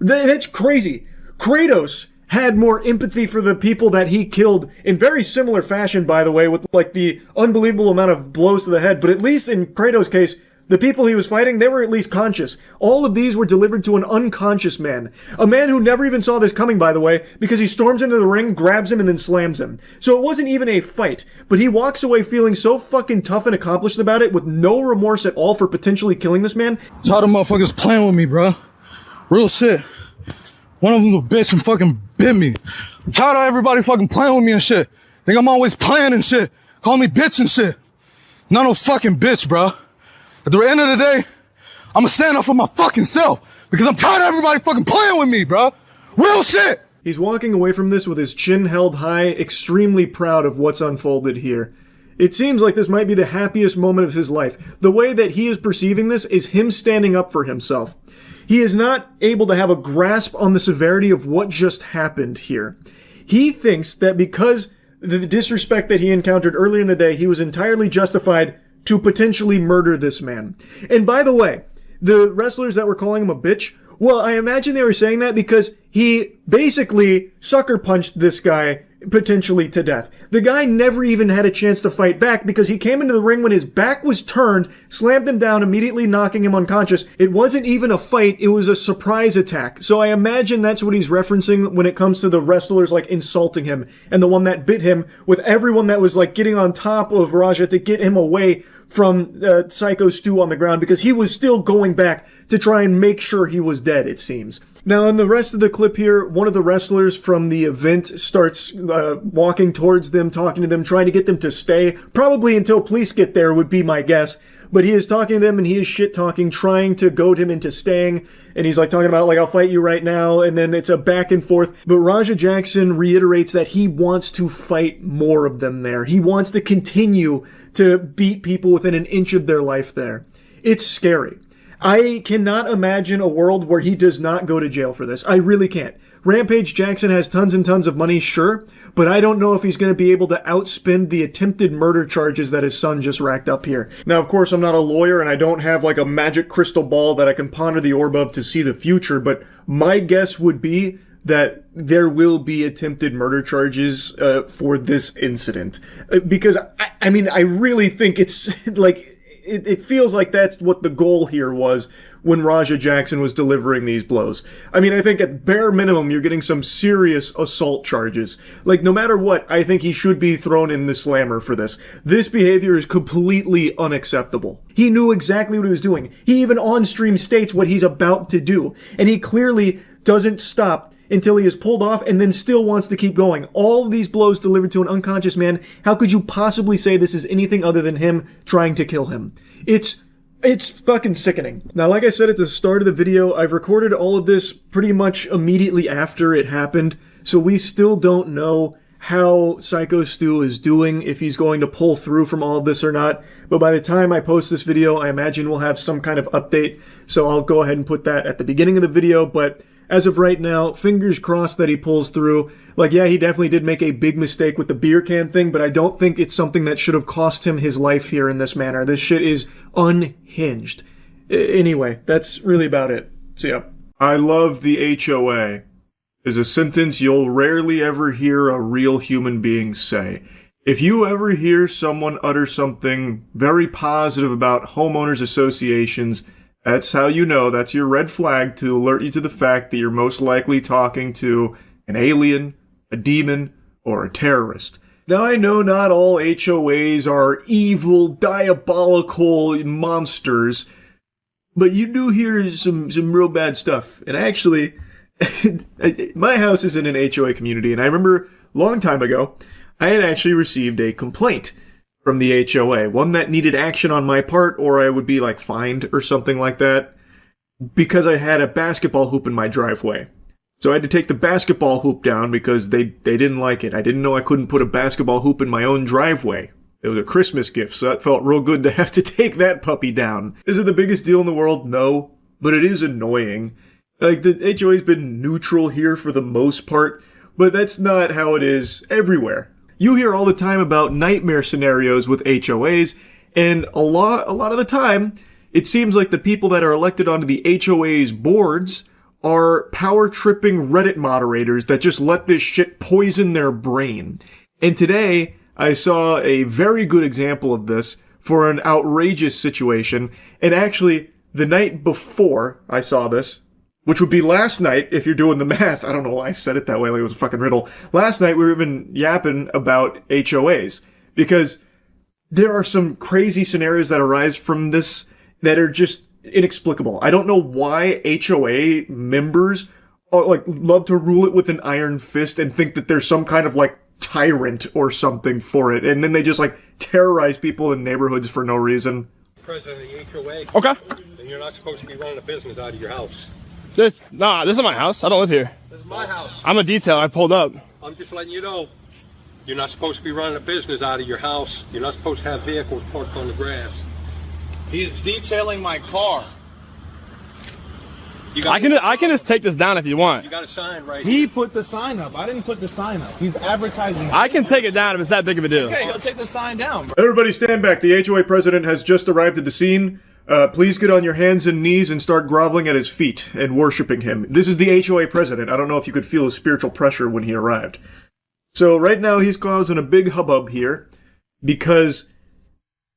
That's crazy. Kratos had more empathy for the people that he killed in very similar fashion, by the way, with the unbelievable amount of blows to the head. But at least in Kratos' case, the people he was fighting, they were at least conscious. All of these were delivered to an unconscious man. A man who never even saw this coming, by the way, because he storms into the ring, grabs him, and then slams him. So it wasn't even a fight. But he walks away feeling so fucking tough and accomplished about it with no remorse at all for potentially killing this man. Tired of motherfuckers playing with me, bro. Real shit. One of them a bitch and fucking bit me. I'm tired of everybody fucking playing with me and shit. Think I'm always playing and shit. Call me bitch and shit. Not no fucking bitch, bro. At the end of the day, I'ma stand up for my fucking self. Because I'm tired of everybody fucking playing with me, bro. Real shit. He's walking away from this with his chin held high, extremely proud of what's unfolded here. It seems like this might be the happiest moment of his life. The way that he is perceiving this is him standing up for himself. He is not able to have a grasp on the severity of what just happened here. He thinks that because the disrespect that he encountered earlier in the day, he was entirely justified to potentially murder this man. And by the way, the wrestlers that were calling him a bitch, well, I imagine they were saying that because he basically sucker punched this guy potentially to death. The guy never even had a chance to fight back because he came into the ring when his back was turned, slammed him down, immediately knocking him unconscious. It wasn't even a fight, it was a surprise attack. So I imagine that's what he's referencing when it comes to the wrestlers like insulting him and the one that bit him, with everyone that was like getting on top of Raja to get him away from Psycho Stu on the ground, because he was still going back to try and make sure he was dead, it seems. Now, in the rest of the clip here, one of the wrestlers from the event starts walking towards them, talking to them, trying to get them to stay, probably until police get there would be my guess. But he is talking to them and he is shit-talking, trying to goad him into staying. And he's like talking about like, I'll fight you right now. And then it's a back and forth. But Raja Jackson reiterates that he wants to fight more of them there. He wants to continue to beat people within an inch of their life there. It's scary. I cannot imagine a world where he does not go to jail for this. I really can't. Rampage Jackson has tons and tons of money, sure, but I don't know if he's going to be able to outspend the attempted murder charges that his son just racked up here. Now, of course, I'm not a lawyer and I don't have like a magic crystal ball that I can ponder the orb of to see the future, but my guess would be that there will be attempted murder charges for this incident. Because, I mean, I really think it's like... It feels like that's what the goal here was when Raja Jackson was delivering these blows. I mean, I think at bare minimum, you're getting some serious assault charges. Like, no matter what, I think he should be thrown in the slammer for this. This behavior is completely unacceptable. He knew exactly what he was doing. He even on stream states what he's about to do. And he clearly doesn't stop until he is pulled off and then still wants to keep going. All of these blows delivered to an unconscious man. How could you possibly say this is anything other than him trying to kill him? It's fucking sickening. Now, like I said at the start of the video, I've recorded all of this pretty much immediately after it happened, so we still don't know how Psycho Stu is doing, if he's going to pull through from all of this or not. But by the time I post this video, I imagine we'll have some kind of update, so I'll go ahead and put that at the beginning of the video. But as of right now, fingers crossed that he pulls through. Like, yeah, he definitely did make a big mistake with the beer can thing, but I don't think it's something that should have cost him his life here in this manner. This shit is unhinged. Anyway, that's really about it. See ya. I love the HOA is a sentence you'll rarely ever hear a real human being say. If you ever hear someone utter something very positive about homeowners associations, that's how you know, that's your red flag to alert you to the fact that you're most likely talking to an alien, a demon, or a terrorist. Now, I know not all HOAs are evil, diabolical monsters, but you do hear some real bad stuff. And actually, my house is in an HOA community, and I remember a long time ago, I had actually received a complaint from the HOA, one that needed action on my part, or I would be like fined or something like that, because I had a basketball hoop in my driveway. So I had to take the basketball hoop down because they didn't like it. I didn't know I couldn't put a basketball hoop in my own driveway. It was a Christmas gift, so that felt real good to have to take that puppy down. Is it the biggest deal in the world? No, but it is annoying. Like, the HOA's been neutral here for the most part, but that's not how it is everywhere. You hear all the time about nightmare scenarios with HOAs, and a lot of the time, it seems like the people that are elected onto the HOA's boards are power-tripping Reddit moderators that just let this shit poison their brain. And today, I saw a very good example of this for an outrageous situation, and actually, the night before I saw this, which would be last night, if you're doing the math. I don't know why I said it that way, like it was a fucking riddle. Last night, we were even yapping about HOAs, because there are some crazy scenarios that arise from this that are just inexplicable. I don't know why HOA members are, like, love to rule it with an iron fist and think that there's some kind of, like, tyrant or something for it, and then they just, like, terrorize people in neighborhoods for no reason. President of the HOA. Okay. And you're not supposed to be running a business out of your house. This is my house. I don't live here. This is my house. I'm a detail. I pulled up. I'm just letting you know. You're not supposed to be running a business out of your house. You're not supposed to have vehicles parked on the grass. He's detailing my car. I can just take this down if you want. You got a sign right He here. put the sign up. I didn't put the sign up. He's advertising. I can take it down if it's that big of a deal. Okay, he'll take the sign down. Everybody stand back. The HOA president has just arrived at the scene. Please get on your hands and knees and start groveling at his feet and worshiping him. This is the HOA president. I don't know if you could feel his spiritual pressure when he arrived. So right now he's causing a big hubbub here because,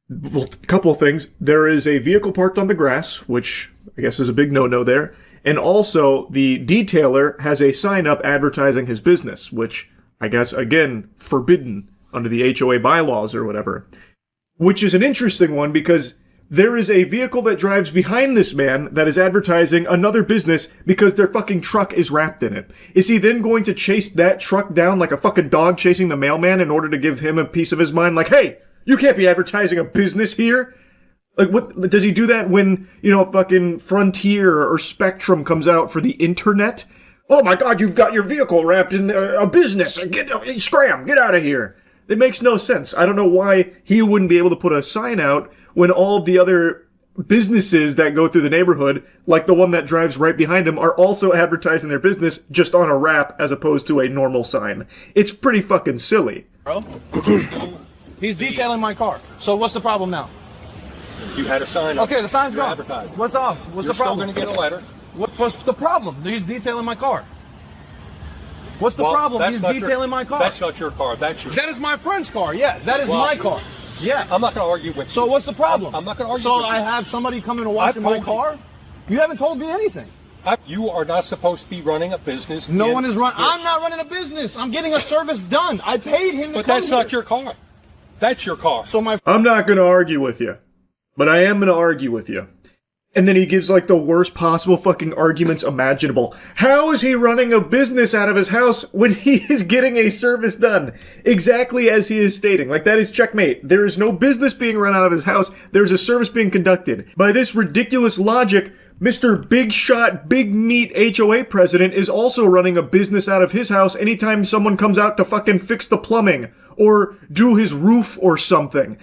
well, a couple of things. There is a vehicle parked on the grass, which I guess is a big no-no there. And also, the detailer has a sign up advertising his business, which I guess, again, forbidden under the HOA bylaws or whatever. Which is an interesting one because there is a vehicle that drives behind this man that is advertising another business because their fucking truck is wrapped in it. Is he then going to chase that truck down like a fucking dog chasing the mailman in order to give him a piece of his mind? Like, hey, you can't be advertising a business here. Like, what, does he do that when, you know, fucking Frontier or Spectrum comes out for the internet? Oh my god, you've got your vehicle wrapped in a business. Scram, get out of here. It makes no sense. I don't know why he wouldn't be able to put a sign out when all of the other businesses that go through the neighborhood, like the one that drives right behind him, are also advertising their business just on a wrap as opposed to a normal sign. It's pretty fucking silly. Bro, he's detailing my car. So what's the problem now? You had a sign up. Okay, the sign's You're gone. advertising. What's off? What's You're the problem? still going to get a letter. What's the problem? He's detailing my car. What's the problem? He's detailing my car. That's not your car. That's your. That is my friend's car. Yeah, that is my car. Yeah. I'm not going to argue with you. So what's the problem? I'm not going to argue so with you. I have somebody coming to watch my car? You haven't told me anything. You are not supposed to be running a business. No one is running. I'm not running a business. I'm getting a service done. I paid him to But come that's not your car. That's your car. So my. I'm not going to argue with you, but I am going to argue with you. And then he gives like the worst possible fucking arguments imaginable. How is he running a business out of his house when he is getting a service done? Exactly as he is stating. Like, that is checkmate. There is no business being run out of his house. There's a service being conducted. By this ridiculous logic, Mr. Big Shot, Big Meat HOA president is also running a business out of his house anytime someone comes out to fucking fix the plumbing or do his roof or something.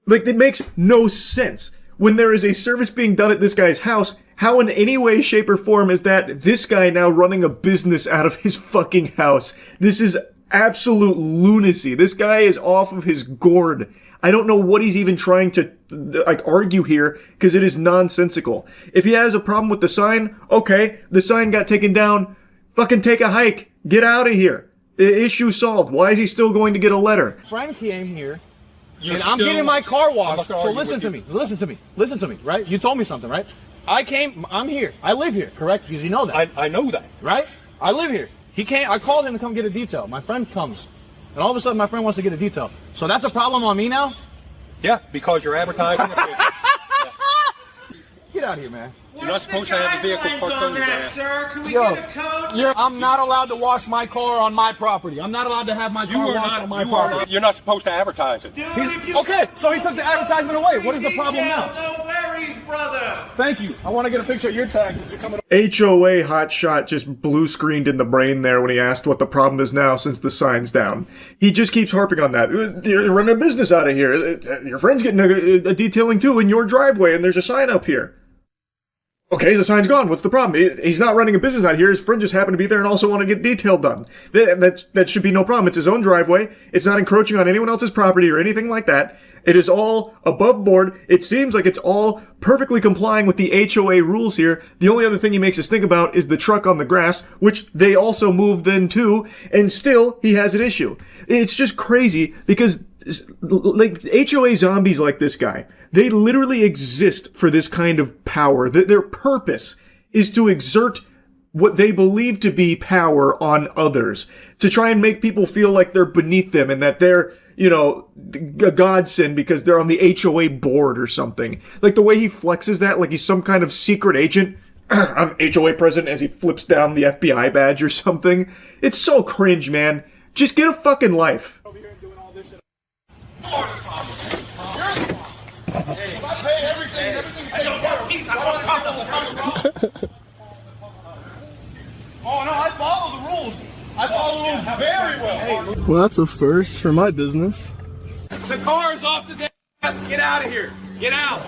Like, it makes no sense. When there is a service being done at this guy's house, how in any way, shape, or form is that this guy now running a business out of his fucking house? This is absolute lunacy. This guy is off of his gourd. I don't know what he's even trying to, like, argue here, because it is nonsensical. If he has a problem with the sign, okay, the sign got taken down. Fucking take a hike. Get out of here. The issue solved. Why is he still going to get a letter? Friend came here. And I'm getting my car washed. So listen to me. Listen to me, right? You told me something, right? I'm here. I live here, correct? Because you know that. I know that. Right? I live here. He came, I called him to come get a detail. My friend comes. And all of a sudden my friend wants to get a detail. So that's a problem on me now? Yeah, because you're advertising. Get out of here, man. You're not supposed to have a vehicle parked on the grass. Sir, can we Yo, get the code? I'm not allowed to wash my car on my property. I'm not allowed to have my car washed on my property. You're not supposed to advertise it. Dude, if you Okay, so he took the advertisement away. What is the problem now? No worries, brother. Thank you. I want to get a picture of your tags. You're coming. HOA hotshot just blue screened in the brain there when he asked what the problem is now since the sign's down. He just keeps harping on that. You're running a business out of here. Your friend's getting a detailing too in your driveway and there's a sign up here. Okay, the sign's gone. What's the problem? He's not running a business out here. His friend just happened to be there and also want to get detail done. That should be no problem. It's his own driveway. It's not encroaching on anyone else's property or anything like that. It is all above board. It seems like it's all perfectly complying with the HOA rules here. The only other thing he makes us think about is the truck on the grass, which they also moved then too, and still he has an issue. It's just crazy because, like, HOA zombies like this guy, they literally exist for this kind of power. Their purpose is to exert what they believe to be power on others, to try and make people feel like they're beneath them and that they're, you know, a godsend because they're on the HOA board or something. Like the way he flexes that, like he's some kind of secret agent. I'm HOA president as he flips down the FBI badge or something. It's so cringe, man. Just get a fucking life. Oh no, I follow the rules. I follow rules very well. Well, that's a first for my business. The car is off the desk. Get out of here. Get out.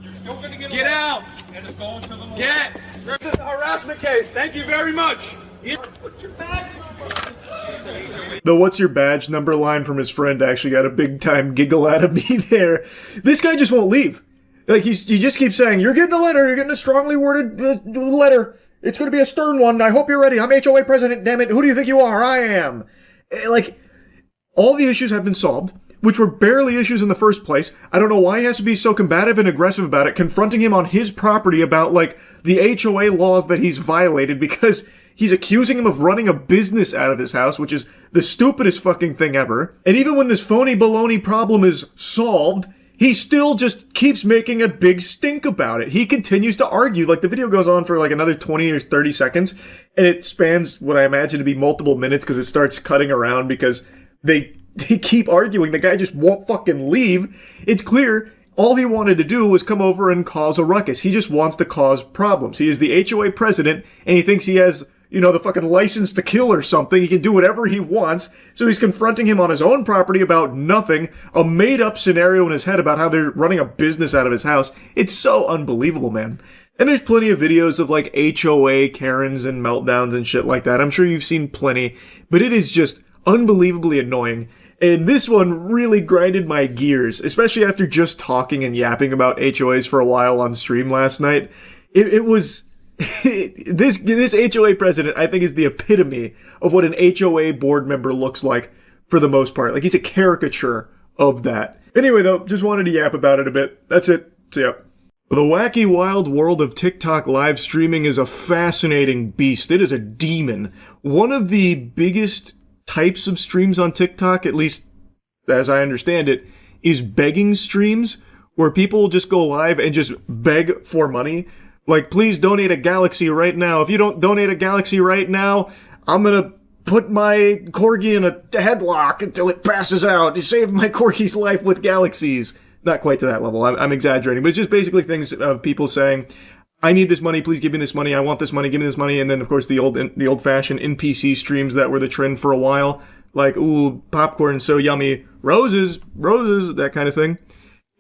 You're still going to get out. And it's going to the law. Get. This is a harassment case. Thank you very much. Put your badge number. The "what's your badge number" line from his friend actually got a big time giggle out of me there. This guy just won't leave. Like, he just keeps saying, "You're getting a letter. You're getting a strongly worded letter. It's going to be a stern one. I hope you're ready. I'm HOA president, damn it. Who do you think you are? I am." Like, all the issues have been solved, which were barely issues in the first place. I don't know why he has to be so combative and aggressive about it, confronting him on his property about, like, the HOA laws that he's violated, because he's accusing him of running a business out of his house, which is the stupidest fucking thing ever. And even when this phony baloney problem is solved, he still just keeps making a big stink about it. He continues to argue. Like, the video goes on for like another 20 or 30 seconds, and it spans what I imagine to be multiple minutes because it starts cutting around because they keep arguing. The guy just won't fucking leave. It's clear all he wanted to do was come over and cause a ruckus. He just wants to cause problems. He is the HOA president, and he thinks he has, you know, the fucking license to kill or something. He can do whatever he wants. So he's confronting him on his own property about nothing. A made-up scenario in his head about how they're running a business out of his house. It's so unbelievable, man. And there's plenty of videos of, like, HOA Karens and meltdowns and shit like that. I'm sure you've seen plenty. But it is just unbelievably annoying. And this one really grinded my gears, especially after just talking and yapping about HOAs for a while on stream last night. It was... this HOA president, I think, is the epitome of what an HOA board member looks like for the most part. Like, he's a caricature of that. Anyway, though, just wanted to yap about it a bit. That's it. See ya. The wacky wild world of TikTok live streaming is a fascinating beast. It is a demon. One of the biggest types of streams on TikTok, at least as I understand it, is begging streams, where people just go live and just beg for money. Like, please donate a galaxy right now. If you don't donate a galaxy right now, I'm gonna put my corgi in a headlock until it passes out to save my corgi's life with galaxies. Not quite to that level. I'm exaggerating, but it's just basically things of people saying, I need this money, please give me this money, I want this money, give me this money. And then, of course, the old-fashioned NPC streams that were the trend for a while. Like, ooh, popcorn so yummy, roses, that kind of thing.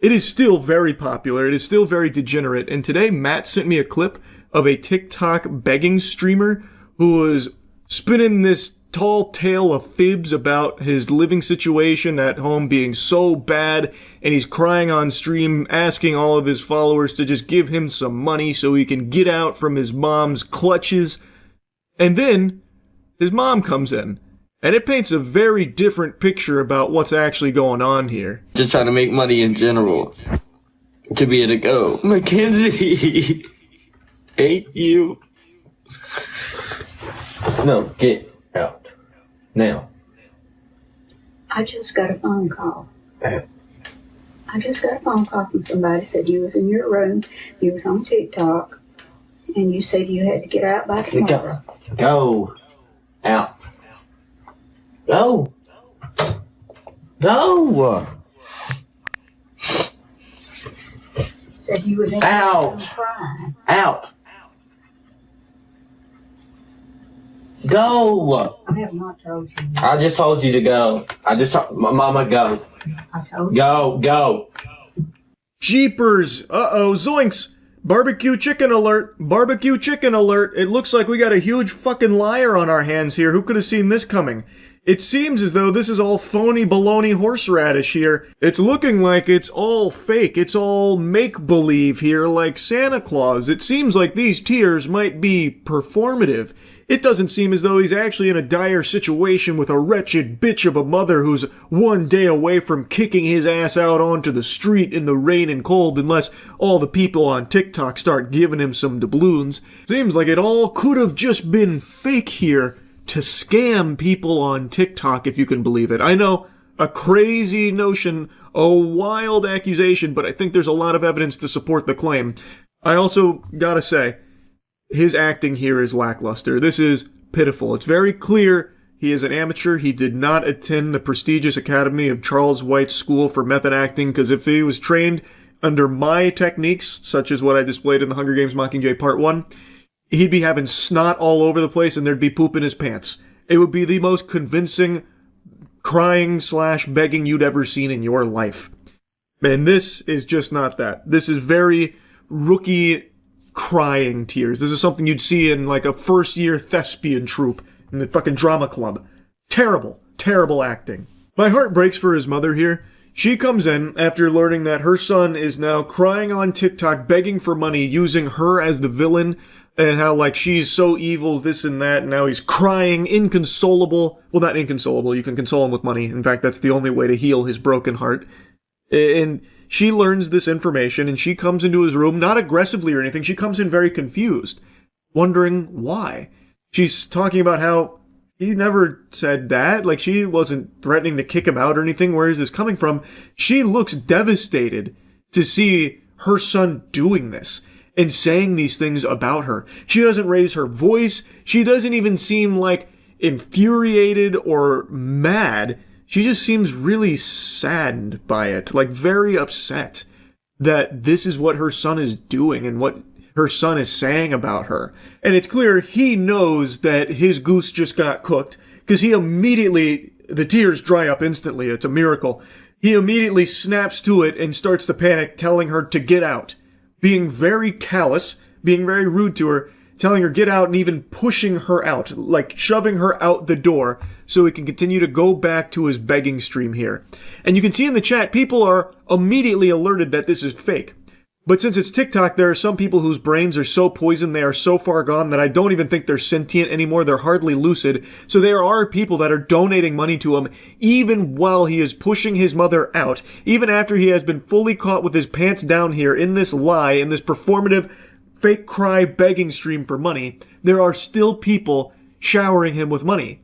It is still very popular. It is still very degenerate. And today, Matt sent me a clip of a TikTok begging streamer who was spinning this tall tale of fibs about his living situation at home being so bad, and he's crying on stream, asking all of his followers to just give him some money so he can get out from his mom's clutches. And then his mom comes in. And it paints a very different picture about what's actually going on here. Just trying to make money in general. To be able to go, Mackenzie, hate you. No, get out. Now. I just got a phone call. I just got a phone call from somebody said you was in your room, you was on TikTok, and you said you had to get out by tomorrow. Go out. Go. Go. Said you was in out. Crying. Out. Go. I have not told you. I just told you to go. Mama, go. I told you. Go. Jeepers. Uh-oh, zoinks. Barbecue chicken alert. Barbecue chicken alert. It looks like we got a huge fucking liar on our hands here. Who could have seen this coming? It seems as though this is all phony baloney horseradish here. It's looking like it's all fake. It's all make-believe here, like Santa Claus. It seems like these tears might be performative. It doesn't seem as though he's actually in a dire situation with a wretched bitch of a mother who's one day away from kicking his ass out onto the street in the rain and cold unless all the people on TikTok start giving him some doubloons. Seems like it all could have just been fake here to scam people on TikTok, if you can believe it. I know, a crazy notion, a wild accusation, but I think there's a lot of evidence to support the claim. I also gotta say, his acting here is lackluster. This is pitiful. It's very clear he is an amateur. He did not attend the prestigious Academy of Charles White's School for Method Acting, because if he was trained under my techniques, such as what I displayed in the Hunger Games Mockingjay Part 1, he'd be having snot all over the place and there'd be poop in his pants. It would be the most convincing crying / begging you'd ever seen in your life. And this is just not that. This is very rookie crying tears. This is something you'd see in like a first year thespian troupe in the fucking drama club. Terrible, terrible acting. My heart breaks for his mother here. She comes in after learning that her son is now crying on TikTok, begging for money, using her as the villain, and how, like, she's so evil, this and that, and now he's crying, inconsolable. Well, not inconsolable, you can console him with money. In fact, that's the only way to heal his broken heart. And she learns this information, and she comes into his room, not aggressively or anything, she comes in very confused, wondering why. She's talking about how he never said that. Like, she wasn't threatening to kick him out or anything. Where is this coming from? She looks devastated to see her son doing this and saying these things about her. She doesn't raise her voice. She doesn't even seem like infuriated or mad. She just seems really saddened by it, like very upset that this is what her son is doing and what her son is saying about her. And it's clear he knows that his goose just got cooked, because he immediately, the tears dry up instantly. It's a miracle. He immediately snaps to it and starts to panic, telling her to get out, being very callous, being very rude to her, telling her get out and even pushing her out, like shoving her out the door so he can continue to go back to his begging stream here. And you can see in the chat, people are immediately alerted that this is fake. But since it's TikTok, there are some people whose brains are so poisoned, they are so far gone that I don't even think they're sentient anymore. They're hardly lucid. So there are people that are donating money to him even while he is pushing his mother out, even after he has been fully caught with his pants down here in this lie, in this performative fake cry begging stream for money. There are still people showering him with money.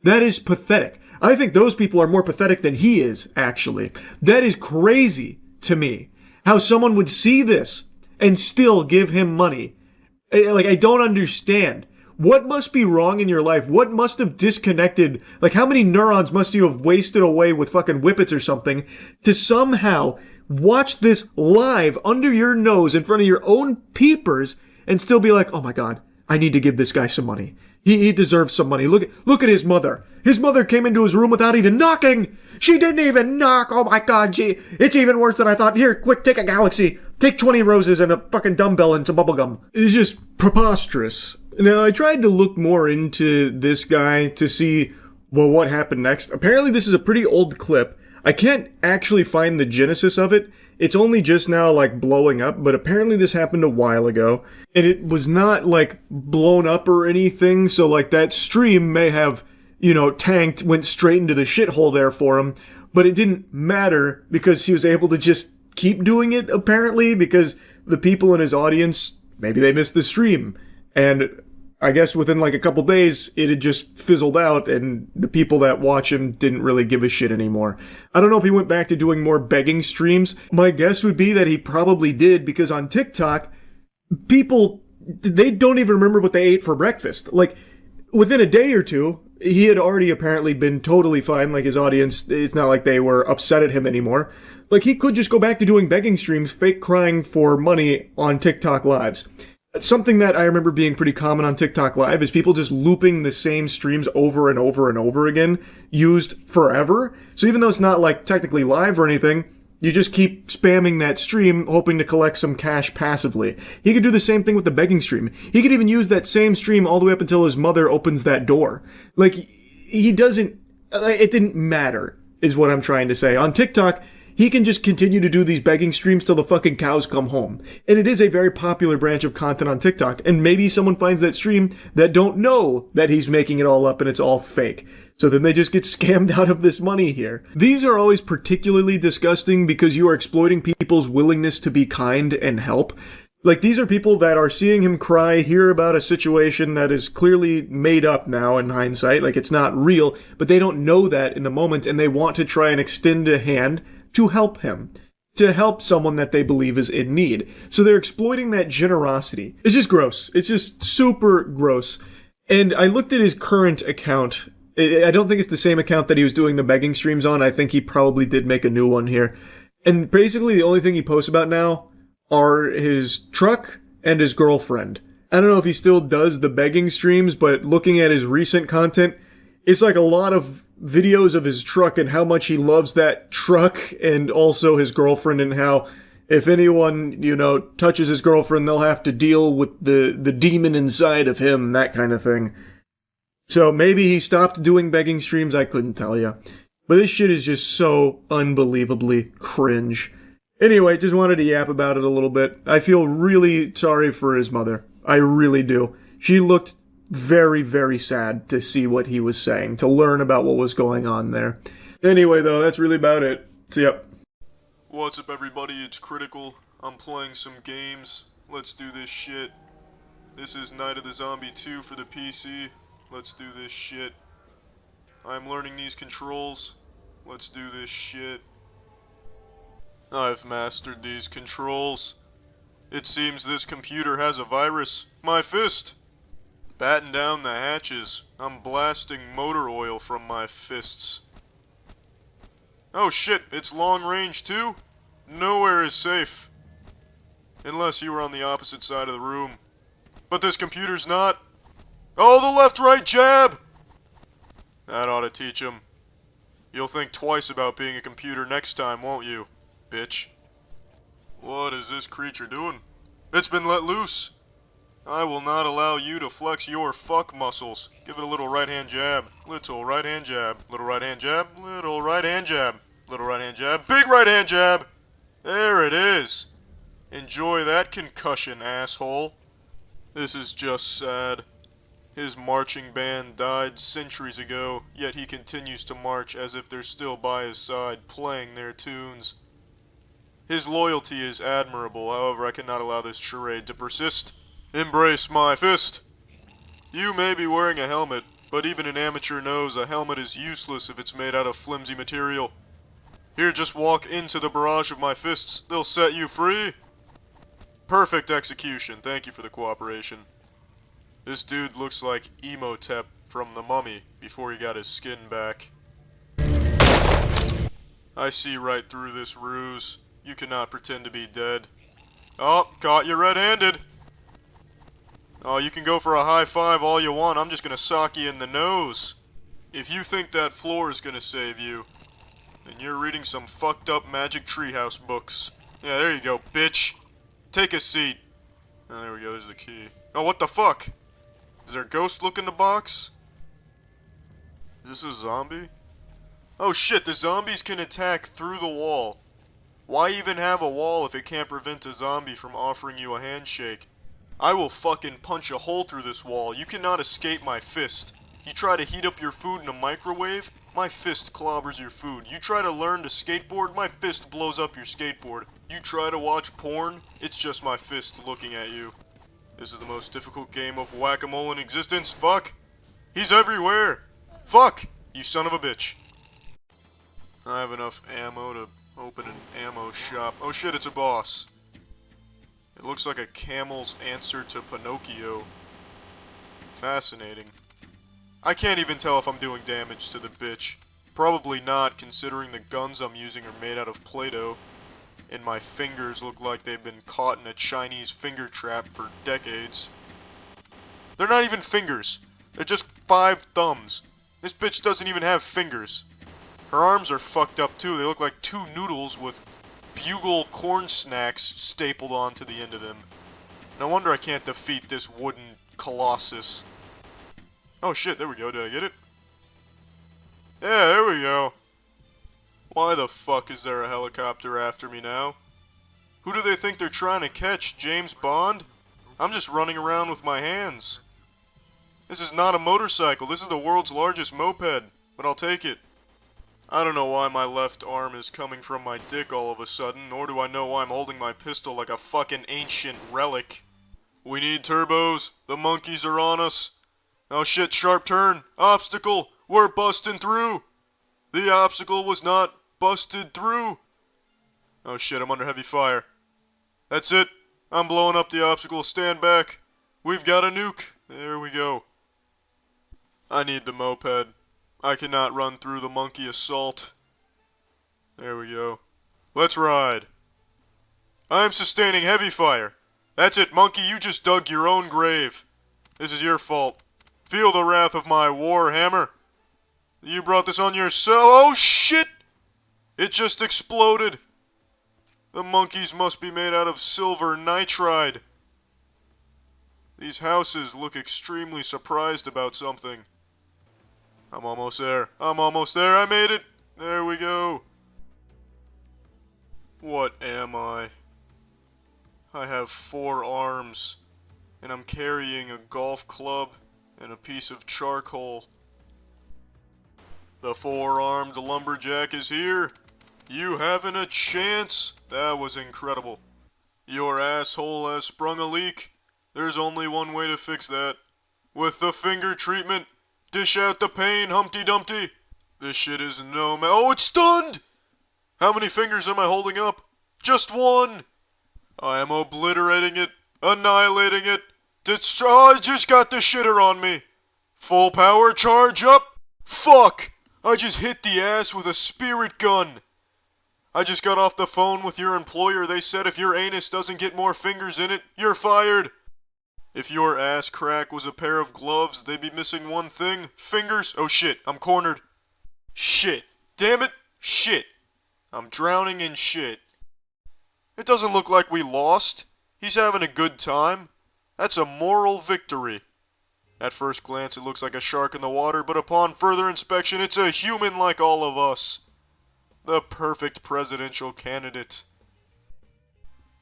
That is pathetic. I think those people are more pathetic than he is, actually. That is crazy to me. How someone would see this and still give him money. Like, I don't understand. What must be wrong in your life? What must have disconnected? Like, how many neurons must you have wasted away with fucking whippets or something to somehow watch this live under your nose in front of your own peepers and still be like, oh my God, I need to give this guy some money. He deserves some money. Look at his mother. His mother came into his room without even knocking. She didn't even knock. Oh my God, gee. It's even worse than I thought. Here, quick, take a galaxy. Take 20 roses and a fucking dumbbell and some bubblegum. It's just preposterous. Now, I tried to look more into this guy to see, well, what happened next. Apparently, this is a pretty old clip. I can't actually find the genesis of it. It's only just now, like, blowing up, but apparently this happened a while ago. And it was not, like, blown up or anything, so, like, that stream may have, tanked, went straight into the shithole there for him. But it didn't matter, because he was able to just keep doing it, apparently, because the people in his audience, maybe they missed the stream. And I guess within, like, a couple days, it had just fizzled out, and the people that watch him didn't really give a shit anymore. I don't know if he went back to doing more begging streams. My guess would be that he probably did, because on TikTok, people, they don't even remember what they ate for breakfast. Like, within a day or two, he had already apparently been totally fine. Like, his audience, it's not like they were upset at him anymore. Like, he could just go back to doing begging streams, fake crying for money on TikTok lives. Something that I remember being pretty common on TikTok Live is people just looping the same streams over and over and over again, used forever. So even though it's not, like, technically live or anything, you just keep spamming that stream, hoping to collect some cash passively. He could do the same thing with the begging stream. He could even use that same stream all the way up until his mother opens that door. Like, he doesn't... It didn't matter, is what I'm trying to say. On TikTok, he can just continue to do these begging streams till the fucking cows come home. And it is a very popular branch of content on TikTok. And maybe someone finds that stream that don't know that he's making it all up and it's all fake. So then they just get scammed out of this money here. These are always particularly disgusting because you are exploiting people's willingness to be kind and help. Like, these are people that are seeing him cry, hear about a situation that is clearly made up now in hindsight. Like, it's not real, but they don't know that in the moment, and they want to try and extend a hand to help him, to help someone that they believe is in need. So they're exploiting that generosity. It's just gross. It's just super gross. And I looked at his current account. I don't think it's the same account that he was doing the begging streams on. I think he probably did make a new one here. And basically the only thing he posts about now are his truck and his girlfriend. I don't know if he still does the begging streams, but looking at his recent content, it's like a lot of videos of his truck and how much he loves that truck, and also his girlfriend, and how if anyone, touches his girlfriend, they'll have to deal with the demon inside of him, that kind of thing. So maybe he stopped doing begging streams, I couldn't tell you. But this shit is just so unbelievably cringe. Anyway, just wanted to yap about it a little bit. I feel really sorry for his mother. I really do. She looked very, very sad to see what he was saying, to learn about what was going on there. Anyway, though, that's really about it. See ya. What's up, everybody? It's Critical. I'm playing some games. Let's do this shit. This is Night of the Zombie 2 for the PC. Let's do this shit. I'm learning these controls. Let's do this shit. I've mastered these controls. It seems this computer has a virus. My fist! Batten down the hatches. I'm blasting motor oil from my fists. Oh shit, it's long range too? Nowhere is safe. Unless you were on the opposite side of the room. But this computer's not. Oh, the left-right jab! That ought to teach him. You'll think twice about being a computer next time, won't you, bitch? What is this creature doing? It's been let loose. I will not allow you to flex your fuck muscles. Give it a little right-hand jab. Little right-hand jab. Little right-hand jab. Little right-hand jab. Little right-hand jab. Big right-hand jab! There it is. Enjoy that concussion, asshole. This is just sad. His marching band died centuries ago, yet he continues to march as if they're still by his side, playing their tunes. His loyalty is admirable, however I cannot allow this charade to persist. Embrace my fist! You may be wearing a helmet, but even an amateur knows a helmet is useless if it's made out of flimsy material. Here, just walk into the barrage of my fists. They'll set you free. Perfect execution. Thank you for the cooperation. This dude looks like Emotep from The Mummy before he got his skin back. I see right through this ruse. You cannot pretend to be dead. Oh, caught you red-handed. Oh, you can go for a high five all you want. I'm just gonna sock you in the nose. If you think that floor is gonna save you, then you're reading some fucked up Magic Treehouse books. Yeah, there you go, bitch. Take a seat. Oh, there we go, there's the key. Oh, what the fuck? Is there a ghost look in the box? Is this a zombie? Oh shit, the zombies can attack through the wall. Why even have a wall if it can't prevent a zombie from offering you a handshake? I will fucking punch a hole through this wall. You cannot escape my fist. You try to heat up your food in a microwave, my fist clobbers your food. You try to learn to skateboard, my fist blows up your skateboard. You try to watch porn, it's just my fist looking at you. This is the most difficult game of whack-a-mole in existence. Fuck! He's everywhere! Fuck! You son of a bitch. I have enough ammo to open an ammo shop. Oh shit, it's a boss. It looks like a camel's answer to Pinocchio. Fascinating. I can't even tell if I'm doing damage to the bitch. Probably not, considering the guns I'm using are made out of Play-Doh, and my fingers look like they've been caught in a Chinese finger trap for decades. They're not even fingers. They're just 5 thumbs. This bitch doesn't even have fingers. Her arms are fucked up too. They look like 2 noodles with Bugle corn snacks stapled onto the end of them. No wonder I can't defeat this wooden colossus. Oh shit, there we go. Did I get it? Yeah, there we go. Why the fuck is there a helicopter after me now? Who do they think they're trying to catch? James Bond? I'm just running around with my hands. This is not a motorcycle. This is the world's largest moped, but I'll take it. I don't know why my left arm is coming from my dick all of a sudden, nor do I know why I'm holding my pistol like a fucking ancient relic. We need turbos. The monkeys are on us. Oh shit, sharp turn. Obstacle. We're busting through. The obstacle was not busted through. Oh shit, I'm under heavy fire. That's it. I'm blowing up the obstacle. Stand back. We've got a nuke. There we go. I need the moped. I cannot run through the monkey assault. There we go. Let's ride. I am sustaining heavy fire. That's it, monkey. You just dug your own grave. This is your fault. Feel the wrath of my war hammer. You brought this on yourself. Oh shit! It just exploded. The monkeys must be made out of silver nitride. These houses look extremely surprised about something. I'm almost there. I'm almost there. I made it. There we go. What am I? I have 4 arms, and I'm carrying a golf club and a piece of charcoal. The 4-armed lumberjack is here. You haven't a chance. That was incredible. Your asshole has sprung a leak. There's only one way to fix that. With the finger treatment. Dish out the pain, Humpty Dumpty. This shit is no ma- Oh, it's stunned! How many fingers am I holding up? Just 1. I am obliterating it. Annihilating it. I just got the shitter on me. Full power charge up. Fuck! I just hit the ass with a spirit gun. I just got off the phone with your employer. They said if your anus doesn't get more fingers in it, you're fired. If your ass crack was a pair of gloves, they'd be missing one thing. Fingers. Oh shit, I'm cornered. Shit. Damn it. Shit. I'm drowning in shit. It doesn't look like we lost. He's having a good time. That's a moral victory. At first glance, it looks like a shark in the water, but upon further inspection, it's a human like all of us. The perfect presidential candidate.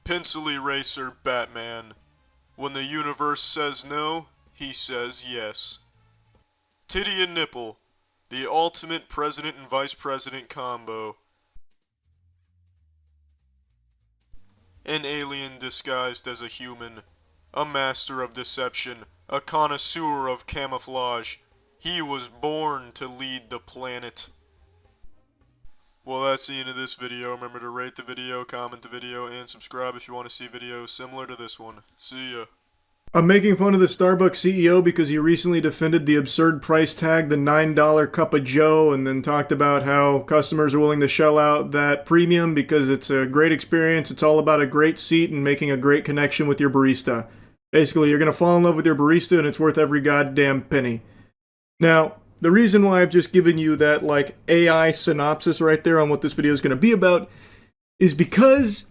Pencil eraser Batman. When the universe says no, he says yes. Titty and nipple. The ultimate president and vice president combo. An alien disguised as a human. A master of deception. A connoisseur of camouflage. He was born to lead the planet. Well, that's the end of this video. Remember to rate the video, comment the video, and subscribe if you want to see videos similar to this one. See ya. I'm making fun of the Starbucks CEO because he recently defended the absurd price tag, the $9 cup of joe, and then talked about how customers are willing to shell out that premium because it's a great experience. It's all about a great seat and making a great connection with your barista. Basically, you're going to fall in love with your barista and it's worth every goddamn penny. Now, the reason why I've just given you that, like, AI synopsis right there on what this video is going to be about is because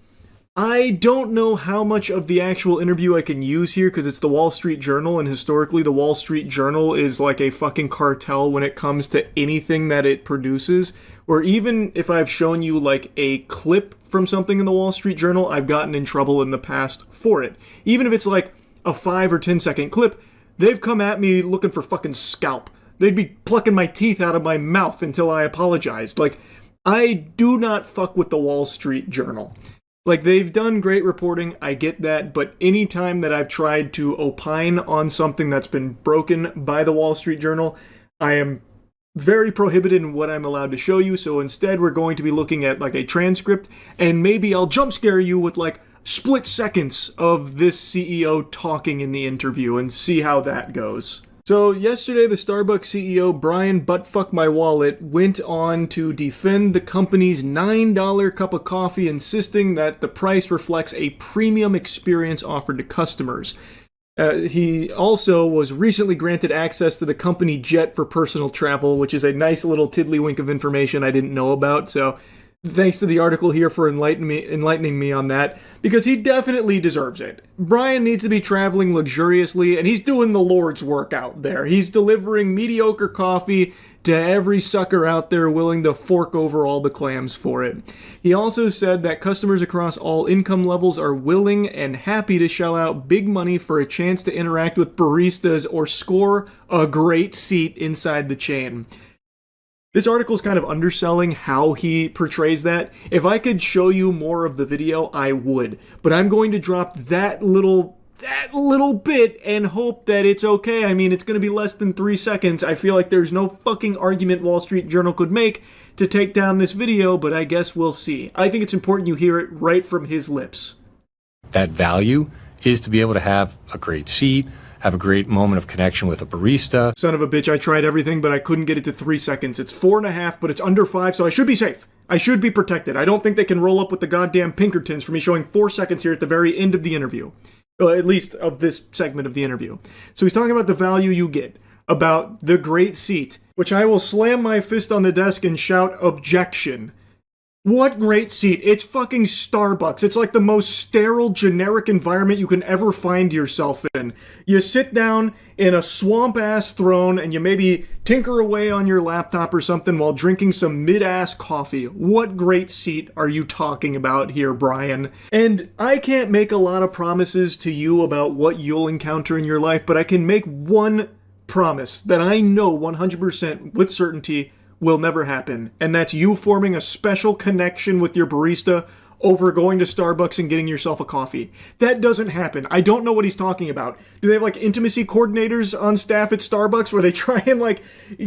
I don't know how much of the actual interview I can use here because it's the Wall Street Journal, and historically the Wall Street Journal is like a fucking cartel when it comes to anything that it produces. Or even if I've shown you, like, a clip from something in the Wall Street Journal, I've gotten in trouble in the past for it. Even if it's, like, a 5 or 10 second clip, they've come at me looking for fucking scalp. They'd be plucking my teeth out of my mouth until I apologized. Like, I do not fuck with the Wall Street Journal. Like, they've done great reporting, I get that, but any time that I've tried to opine on something that's been broken by the Wall Street Journal, I am very prohibited in what I'm allowed to show you, so instead we're going to be looking at, like, a transcript, and maybe I'll jump scare you with, like, split seconds of this CEO talking in the interview and see how that goes. So yesterday, the Starbucks CEO, Brian Buttfuck My Wallet, went on to defend the company's $9 cup of coffee, insisting that the price reflects a premium experience offered to customers. He also was recently granted access to the company jet for personal travel, which is a nice little tiddlywink of information I didn't know about, so thanks to the article here for enlightening me on that, because he definitely deserves it. Brian needs to be traveling luxuriously, and he's doing the Lord's work out there. He's delivering mediocre coffee to every sucker out there willing to fork over all the clams for it. He also said that customers across all income levels are willing and happy to shell out big money for a chance to interact with baristas or score a great seat inside the chain. This article is kind of underselling how he portrays that. If I could show you more of the video, I would. But I'm going to drop that little bit and hope that it's okay. I mean, it's going to be less than 3 seconds. I feel like there's no fucking argument Wall Street Journal could make to take down this video, but I guess we'll see. I think it's important you hear it right from his lips. That value is to be able to have a great seat, have a great moment of connection with a barista. Son of a bitch, I tried everything, but I couldn't get it to 3 seconds. It's 4.5, but it's under 5, so I should be safe. I should be protected. I don't think they can roll up with the goddamn Pinkertons for me showing 4 seconds here at the very end of the interview. At least of this segment of the interview. So he's talking about the value you get. about the great seat, which I will slam my fist on the desk and shout objection. What great seat? It's fucking Starbucks. It's like the most sterile, generic environment you can ever find yourself in. You sit down in a swamp-ass throne and you maybe tinker away on your laptop or something while drinking some mid-ass coffee. What great seat are you talking about here, Brian? And I can't make a lot of promises to you about what you'll encounter in your life, but I can make one promise that I know 100% with certainty will never happen, and that's you forming a special connection with your barista over going to Starbucks and getting yourself a coffee. That doesn't happen. I don't know what he's talking about. Do they have like intimacy coordinators on staff at Starbucks where they try and like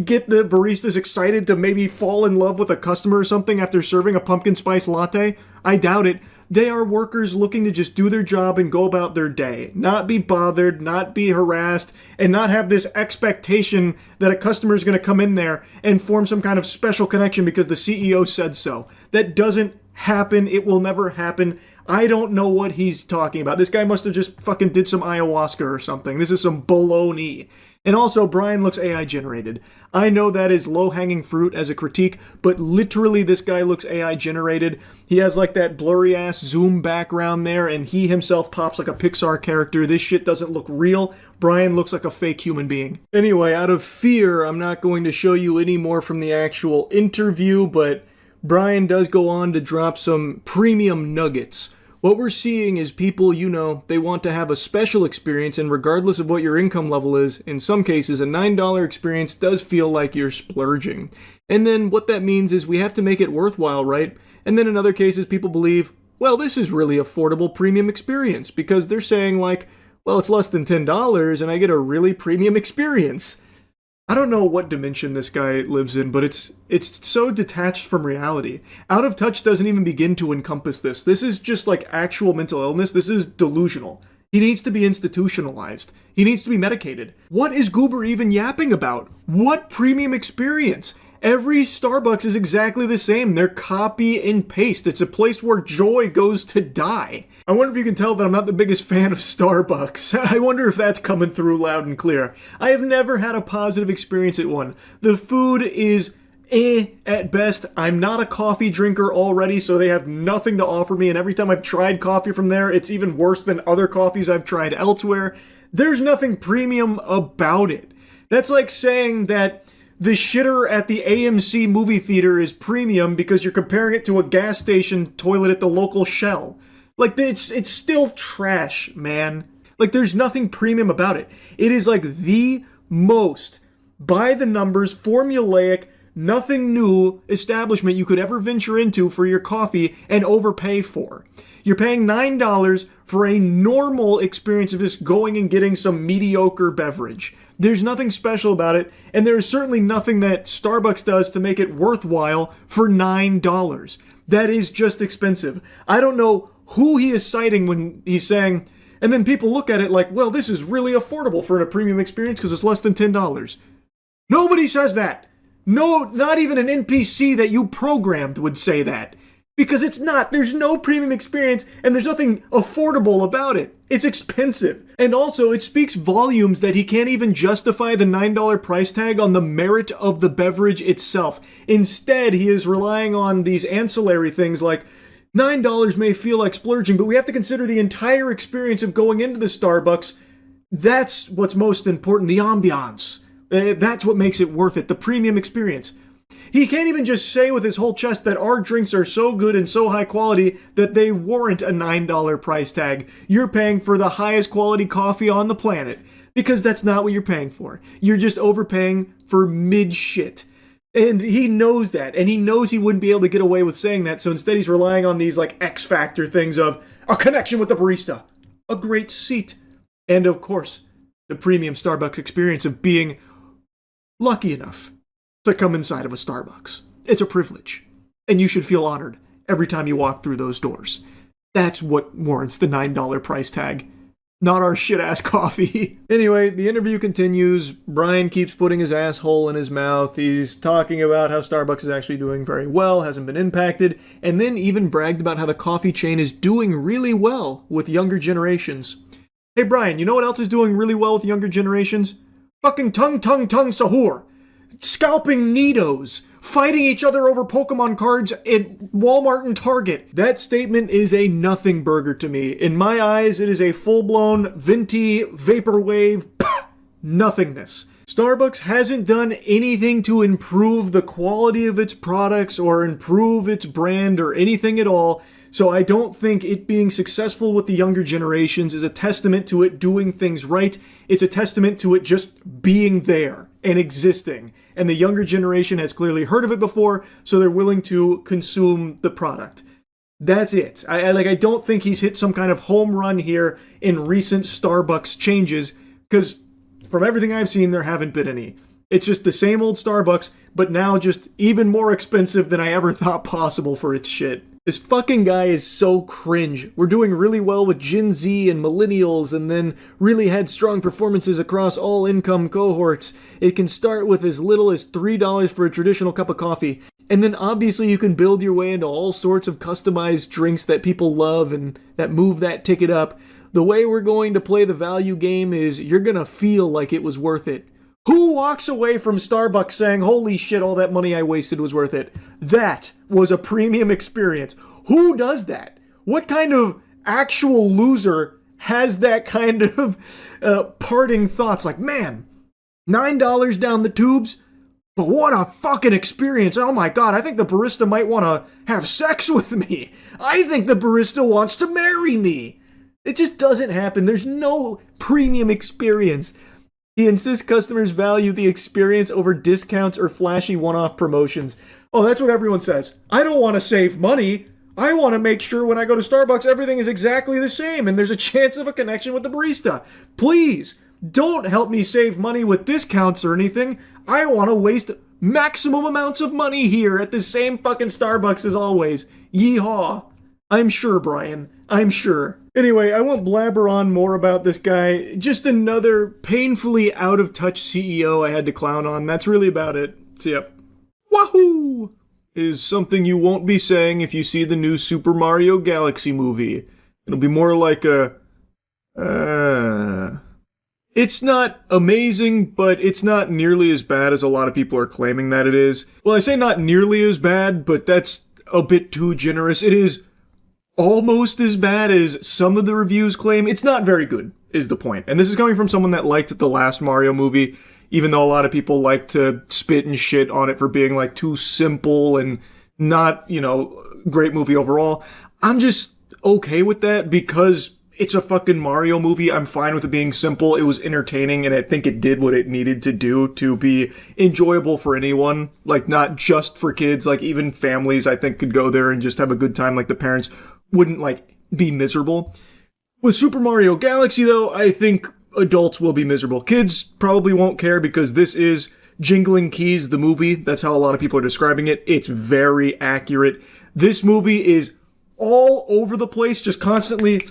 get the baristas excited to maybe fall in love with a customer or something after serving a pumpkin spice latte? I doubt it. They are workers looking to just do their job and go about their day, not be bothered, not be harassed, and not have this expectation that a customer is going to come in there and form some kind of special connection because the CEO said so. That doesn't happen. It will never happen. I don't know what he's talking about. This guy must have just fucking did some ayahuasca or something. This is some baloney. And also, Brian looks AI generated. I know that is low-hanging fruit as a critique, but literally this guy looks AI generated. He has like that blurry-ass zoom background there, and he himself pops like a Pixar character. This shit doesn't look real. Brian looks like a fake human being. Anyway, out of fear, I'm not going to show you any more from the actual interview, but Brian does go on to drop some premium nuggets. What we're seeing is people, they want to have a special experience, and regardless of what your income level is, in some cases, a $9 experience does feel like you're splurging. And then what that means is we have to make it worthwhile, right? And then in other cases, people believe, well, this is really affordable premium experience, because they're saying like, well, it's less than $10 and I get a really premium experience. I don't know what dimension this guy lives in, but it's so detached from reality. Out of touch doesn't even begin to encompass this. This is just like actual mental illness. This is delusional. He needs to be institutionalized. He needs to be medicated. What is Goober even yapping about? What premium experience? Every Starbucks is exactly the same. They're copy and paste. It's a place where joy goes to die. I wonder if you can tell that I'm not the biggest fan of Starbucks. I wonder if that's coming through loud and clear. I have never had a positive experience at one. The food is at best. I'm not a coffee drinker already, so they have nothing to offer me, and every time I've tried coffee from there, it's even worse than other coffees I've tried elsewhere. There's nothing premium about it. That's like saying that the shitter at the AMC movie theater is premium because you're comparing it to a gas station toilet at the local Shell. Like, it's still trash, man. Like, there's nothing premium about it. It is like the most by the numbers, formulaic, nothing new establishment you could ever venture into for your coffee and overpay for. You're paying $9 for a normal experience of just going and getting some mediocre beverage. There's nothing special about it, and there is certainly nothing that Starbucks does to make it worthwhile for $9. That is just expensive. I don't know who he is citing when he's saying, and then people look at it like, well, this is really affordable for a premium experience because it's less than $10. Nobody says that. No, not even an NPC that you programmed would say that. Because it's not. There's no premium experience, and there's nothing affordable about it. It's expensive. And also, it speaks volumes that he can't even justify the $9 price tag on the merit of the beverage itself. Instead, he is relying on these ancillary things like, $9 may feel like splurging, but we have to consider the entire experience of going into the Starbucks. That's what's most important, the ambiance. That's what makes it worth it, the premium experience. He can't even just say with his whole chest that our drinks are so good and so high quality that they warrant a $9 price tag. You're paying for the highest quality coffee on the planet. Because that's not what you're paying for. You're just overpaying for mid-shit. And he knows that, and he knows he wouldn't be able to get away with saying that, so instead he's relying on these, like, X-factor things of a connection with the barista, a great seat, and, of course, the premium Starbucks experience of being lucky enough to come inside of a Starbucks. It's a privilege, and you should feel honored every time you walk through those doors. That's what warrants the $9 price tag. Not our shit-ass coffee. Anyway, the interview continues. Brian keeps putting his asshole in his mouth. He's talking about how Starbucks is actually doing very well, hasn't been impacted, and then even bragged about how the coffee chain is doing really well with younger generations. Hey Brian, you know what else is doing really well with younger generations? fucking tongue sahur, scalping Nidos, fighting each other over Pokemon cards at Walmart and Target. That statement is a nothing burger to me. In my eyes, it is a full-blown, venti, vaporwave, nothingness. Starbucks hasn't done anything to improve the quality of its products or improve its brand or anything at all, so I don't think it being successful with the younger generations is a testament to it doing things right. It's a testament to it just being there and existing. And the younger generation has clearly heard of it before, so they're willing to consume the product. That's it. I don't think he's hit some kind of home run here in recent Starbucks changes, because from everything I've seen, there haven't been any. It's just the same old Starbucks, but now just even more expensive than I ever thought possible for its shit. This fucking guy is so cringe. We're doing really well with Gen Z and millennials, and then really had strong performances across all income cohorts. It can start with as little as $3 for a traditional cup of coffee. And then obviously you can build your way into all sorts of customized drinks that people love and that move that ticket up. The way we're going to play the value game is you're gonna feel like it was worth it. Who walks away from Starbucks saying, holy shit, all that money I wasted was worth it? That was a premium experience. Who does that? What kind of actual loser has that kind of parting thoughts? Like, man, $9 down the tubes? But what a fucking experience. Oh my god, I think the barista might want to have sex with me. I think the barista wants to marry me. It just doesn't happen. There's no premium experience. He insists customers value the experience over discounts or flashy one-off promotions. Oh, that's what everyone says. I don't want to save money. I want to make sure when I go to Starbucks everything is exactly the same and there's a chance of a connection with the barista. Please, don't help me save money with discounts or anything. I want to waste maximum amounts of money here at the same fucking Starbucks as always. Yeehaw. I'm sure, Brian. I'm sure. Anyway, I won't blabber on more about this guy. Just another painfully out-of-touch CEO I had to clown on. That's really about it. So, yep. Wahoo! Is something you won't be saying if you see the new Super Mario Galaxy movie. It'll be more like a... It's not amazing, but it's not nearly as bad as a lot of people are claiming that it is. Well, I say not nearly as bad, but that's a bit too generous. It is almost as bad as some of the reviews claim. It's not very good, is the point. And this is coming from someone that liked the last Mario movie, even though a lot of people like to spit and shit on it for being like too simple and not, great movie overall. I'm just okay with that because it's a fucking Mario movie. I'm fine with it being simple. It was entertaining, and I think it did what it needed to do to be enjoyable for anyone. Like, not just for kids. Like, even families, I think, could go there and just have a good time. Like, the parents wouldn't, be miserable. With Super Mario Galaxy, though, I think adults will be miserable. Kids probably won't care because this is Jingling Keys, the movie. That's how a lot of people are describing it. It's very accurate. This movie is all over the place, just constantly...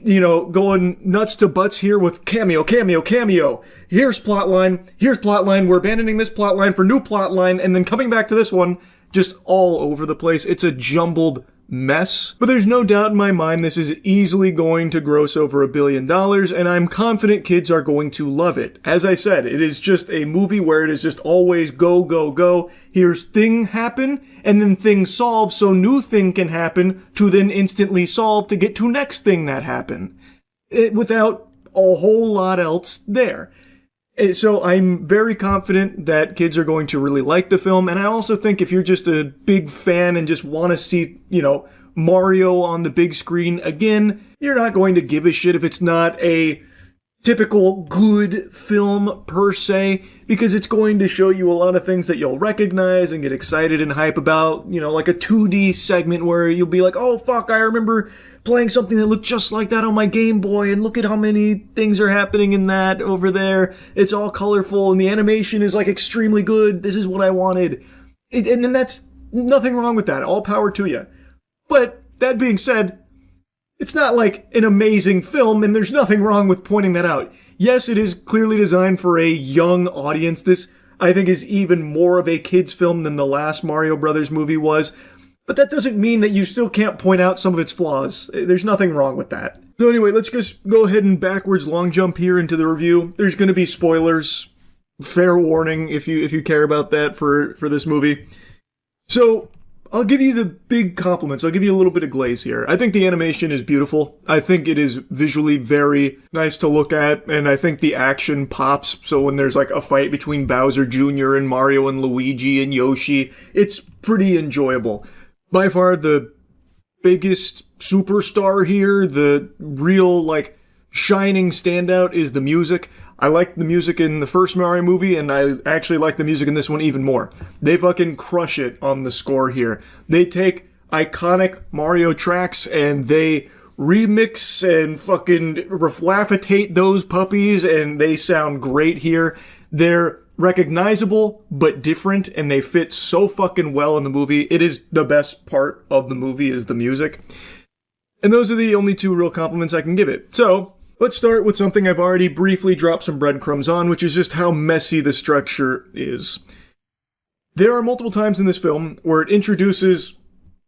going nuts to butts here with cameo. Here's plotline. We're abandoning this plotline for new plotline, and then coming back to this one, just all over the place. It's a jumbled mess. But there's no doubt in my mind this is easily going to gross over $1 billion, and I'm confident kids are going to love it. As I said, it is just a movie where it is just always go, go, go. Here's thing happen, and then thing solve, so new thing can happen to then instantly solve to get to next thing that happened. Without a whole lot else there. So I'm very confident that kids are going to really like the film, and I also think if you're just a big fan and just want to see, Mario on the big screen again, you're not going to give a shit if it's not a typical good film per se, because it's going to show you a lot of things that you'll recognize and get excited and hype about, like a 2D segment where you'll be like, oh fuck, I remember playing something that looked just like that on my Game Boy, and look at how many things are happening in that over there. It's all colorful, and the animation is extremely good. This is what I wanted. And then that's nothing wrong with that. All power to you. But that being said, it's not an amazing film, and there's nothing wrong with pointing that out. Yes, it is clearly designed for a young audience. This, I think, is even more of a kid's film than the last Mario Brothers movie was. But that doesn't mean that you still can't point out some of its flaws. There's nothing wrong with that. So anyway, let's just go ahead and backwards long jump here into the review. There's going to be spoilers. fair warning if you care about that for this movie. So I'll give you the big compliments. I'll give you a little bit of glaze here. I think the animation is beautiful. I think it is visually very nice to look at, and I think the action pops. So when there's like a fight between Bowser Jr. and Mario and Luigi and Yoshi, it's pretty enjoyable. By far the biggest superstar here, the real like shining standout is the music. I liked the music in the first Mario movie, and I actually like the music in this one even more. They fucking crush it on the score here. They take iconic Mario tracks and they remix and fucking reflaffitate those puppies, and they sound great here. They're recognizable, but different, and they fit so fucking well in the movie. It is the best part of the movie is the music. And those are the only two real compliments I can give it. So, let's start with something I've already briefly dropped some breadcrumbs on, which is just how messy the structure is. There are multiple times in this film where it introduces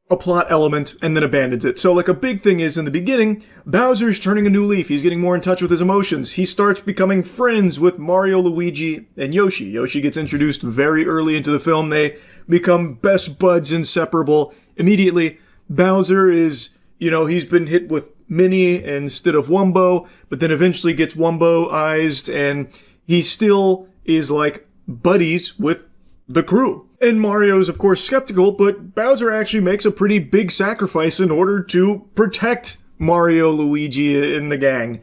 a plot element and then abandons it. So like a big thing is in the beginning, Bowser's turning a new leaf. He's getting more in touch with his emotions. He starts becoming friends with Mario, Luigi, and Yoshi. Yoshi gets introduced very early into the film. They become best buds, inseparable. Immediately, Bowser is, he's been hit with Mini instead of Wumbo, but then eventually gets Wumbo-ized, and he still is like buddies with the crew. And Mario's of course skeptical, but Bowser actually makes a pretty big sacrifice in order to protect Mario, Luigi, and the gang.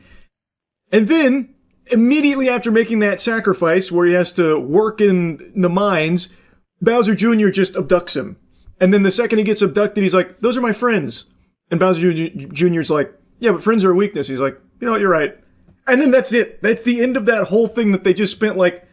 And then, immediately after making that sacrifice, where he has to work in the mines, Bowser Jr. just abducts him. And then the second he gets abducted, he's like, "Those are my friends." And Bowser Jr.'s like, "Yeah, but friends are a weakness." He's like, "You know what, you're right." And then that's it. That's the end of that whole thing that they just spent like,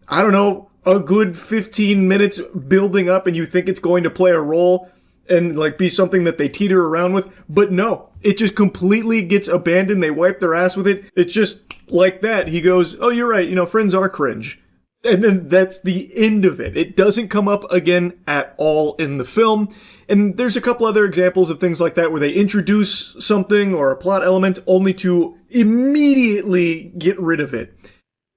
I don't know, a good 15 minutes building up, and you think it's going to play a role and like be something that they teeter around with. But no, it just completely gets abandoned. They wipe their ass with it. It's just like that. He goes, "Oh, you're right. Friends are cringe." And then that's the end of it. It doesn't come up again at all in the film. And there's a couple other examples of things like that where they introduce something or a plot element only to immediately get rid of it.